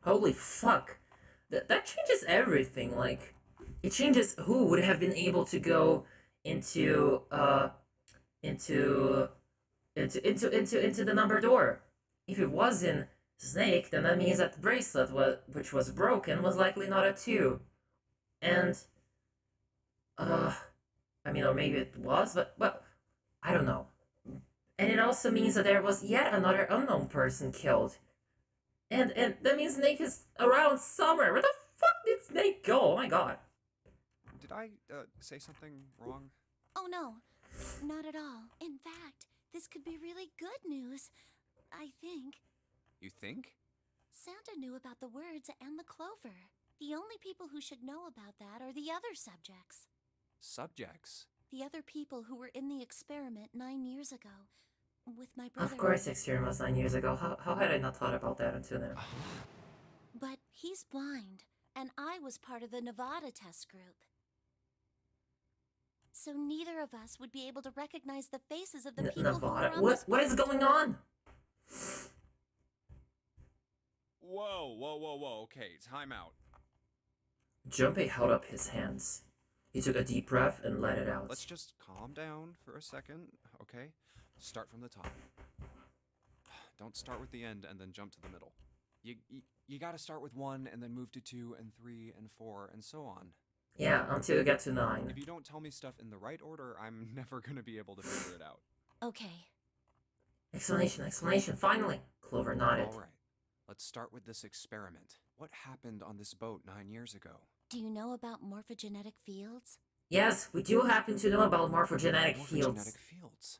Speaker 1: Holy fuck. That changes everything. Like, it changes who would have been able to go into the number door. If it wasn't Snake, then that means that the bracelet, which was broken, was likely not a 2. And, I mean, or maybe it was, but I don't know. And it also means that there was yet another unknown person killed. And that means Snake is around somewhere. Where the fuck did Snake go? Oh my god.
Speaker 3: Did I, say something wrong?
Speaker 5: Oh no, not at all. In fact, this could be really good news. I think.
Speaker 3: You think?
Speaker 5: Santa knew about the words and the clover. The only people who should know about that are the other subjects.
Speaker 3: Subjects?
Speaker 5: The other people who were in the experiment 9 years ago. With my brother.
Speaker 1: Of course, the experiment was 9 years ago. How had I not thought about that until now?
Speaker 5: But he's blind, and I was part of the Nevada test group. So neither of us would be able to recognize the faces of the people
Speaker 1: Nevada?
Speaker 5: who were on
Speaker 1: What is going on?
Speaker 3: Whoa. Okay, time out.
Speaker 1: Junpei held up his hands. He took a deep breath and let it out.
Speaker 3: Let's just calm down for a second, okay? Start from the top. Don't start with the end and then jump to the middle. You gotta start with 1 and then move to 2 and 3 and 4 and so on.
Speaker 1: Yeah, until you get to 9.
Speaker 3: If you don't tell me stuff in the right order, I'm never gonna be able to figure it out.
Speaker 5: Okay.
Speaker 1: Explanation, finally! Clover nodded.
Speaker 3: Alright, let's start with this experiment. What happened on this boat 9 years ago?
Speaker 5: Do you know about morphogenetic fields?
Speaker 1: Yes, we do happen to know about morphogenetic fields.
Speaker 3: Morphogenetic fields?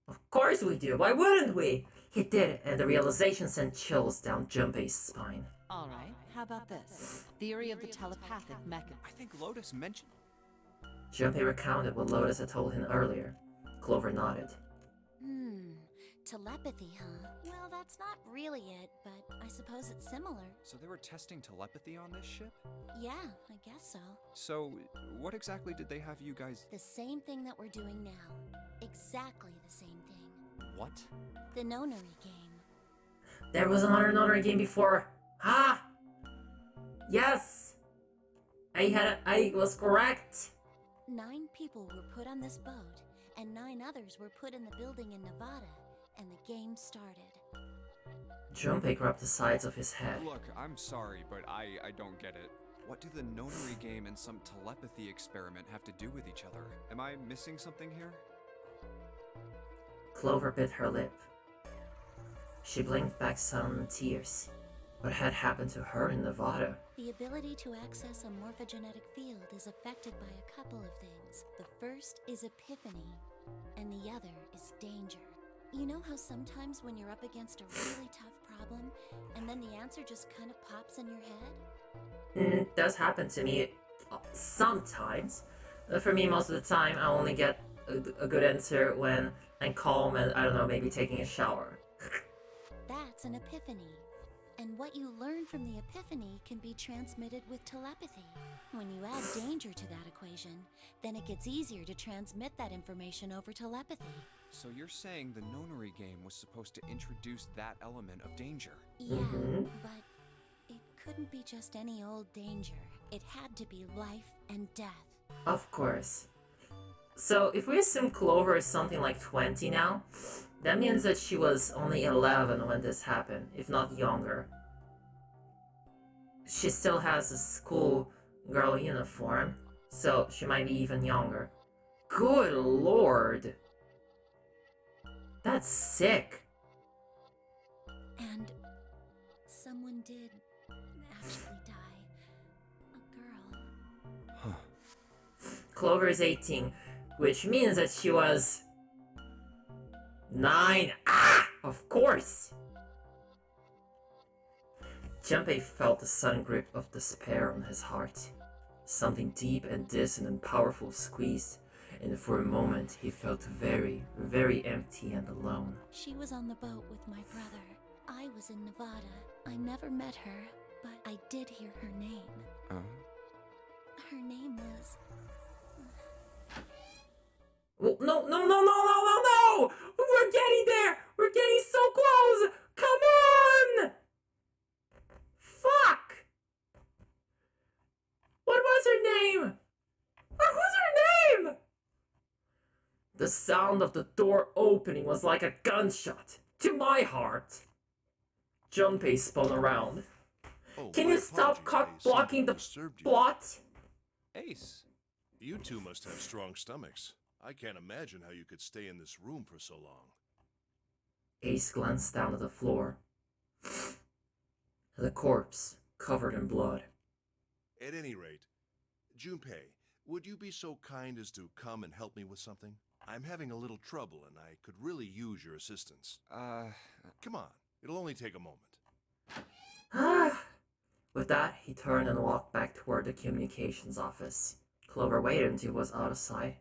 Speaker 1: Of course we do, why wouldn't we? He did it, and the realization sent chills down Junpei's spine.
Speaker 6: Alright, how about this? Theory of the telepathic mechanism.
Speaker 3: I think Lotus mentioned...
Speaker 1: Junpei recounted what Lotus had told him earlier. Clover nodded.
Speaker 5: Telepathy, huh? Well, that's not really it, but I suppose it's similar.
Speaker 3: So they were testing telepathy on this ship?
Speaker 5: Yeah, I guess so.
Speaker 3: So, what exactly did they have you guys...
Speaker 5: The same thing that we're doing now. Exactly the same thing.
Speaker 3: What?
Speaker 5: The nonary game.
Speaker 1: There was another nonary game before. Ha! Yes! I was correct.
Speaker 5: 9 people were put on this boat, and 9 others were put in the building in Nevada, and the game started.
Speaker 1: Junpei grabbed the sides of his head.
Speaker 3: Look, I'm sorry, but I don't get it. What do the nonary game and some telepathy experiment have to do with each other? Am I missing something here?
Speaker 1: Clover bit her lip. She blinked back some tears. What had happened to her in Nevada?
Speaker 5: The ability to access a morphogenetic field is affected by a couple of things. The first is epiphany, and the other is danger. You know how sometimes when you're up against a really tough problem, and then the answer just kind of pops in your head?
Speaker 1: It does happen to me sometimes. For me, most of the time, I only get a good answer when I'm calm and, I don't know, maybe taking a shower.
Speaker 5: That's an epiphany. And what you learn from the epiphany can be transmitted with telepathy. When you add danger to that equation, then it gets easier to transmit that information over telepathy.
Speaker 3: So you're saying the nonary game was supposed to introduce that element of danger?
Speaker 5: Yeah, but it couldn't be just any old danger. It had to be life and death.
Speaker 1: Of course. So if we assume Clover is something like 20 now, that means that she was only 11 when this happened, if not younger. She still has a school girl uniform, so she might be even younger. Good lord! That's sick.
Speaker 5: And someone did actually die. A girl.
Speaker 1: Clover is 18, which means that she was 9. Ah! Of course! Junpei felt a sudden grip of despair on his heart. Something deep and distant and powerful squeezed, and for a moment he felt very, very empty and alone.
Speaker 5: She was on the boat with my brother. I was in Nevada. I never met her, but I did hear her name. Her name was...
Speaker 1: Well, no! We're getting there! We're getting so close! Come on! Fuck! What was her name? What was her name? The sound of the door opening was like a gunshot to my heart. Junpei spun around. Can you stop blocking the plot?
Speaker 3: Ace.
Speaker 7: You two must have strong stomachs. I can't imagine how you could stay in this room for so long.
Speaker 1: Ace glanced down at the floor. The corpse, covered in blood.
Speaker 7: At any rate, Junpei, would you be so kind as to come and help me with something? I'm having a little trouble and I could really use your assistance. Come on, it'll only take a moment.
Speaker 1: With that, he turned and walked back toward the communications office. Clover waited until he was out of sight,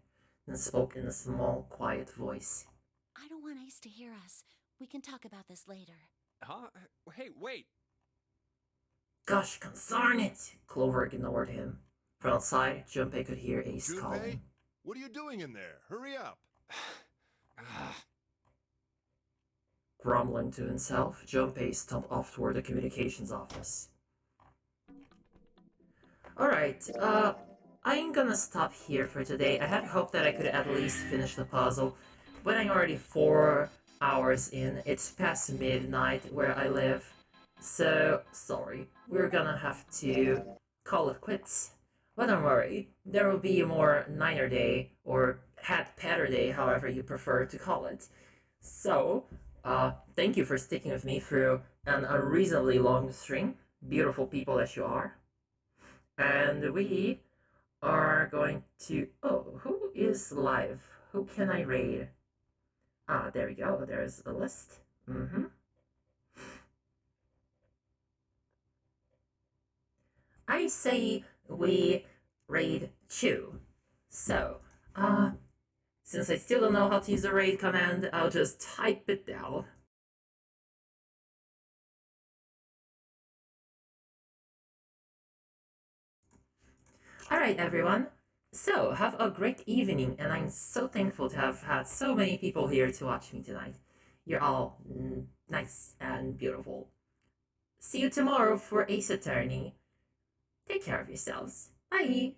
Speaker 1: then spoke in a small, quiet voice.
Speaker 5: I don't want Ace to hear us. We can talk about this later.
Speaker 3: Huh? Hey, wait!
Speaker 1: Gosh, concern it! Clover ignored him. From outside, Junpei could hear Ace
Speaker 7: Junpei?
Speaker 1: calling.
Speaker 7: What are you doing in there? Hurry up!
Speaker 1: Grumbling to himself, Junpei stumped off toward the communications office. Alright, I'm gonna stop here for today. I had hoped that I could at least finish the puzzle, but I'm already 4 hours in. It's past midnight where I live, so sorry. We're gonna have to call it quits. But don't worry, there will be more Niner Day, or Headpatter Day, however you prefer to call it. So, thank you for sticking with me through an unreasonably long stream, beautiful people as you are. And we are going to... Oh, who is live? Who can I raid? Ah, there we go. There's a list. I say we raid Chew. So, since I still don't know how to use the raid command, I'll just type it down. Alright everyone, so have a great evening, and I'm so thankful to have had so many people here to watch me tonight. You're all nice and beautiful. See you tomorrow for Ace Attorney. Take care of yourselves. Bye!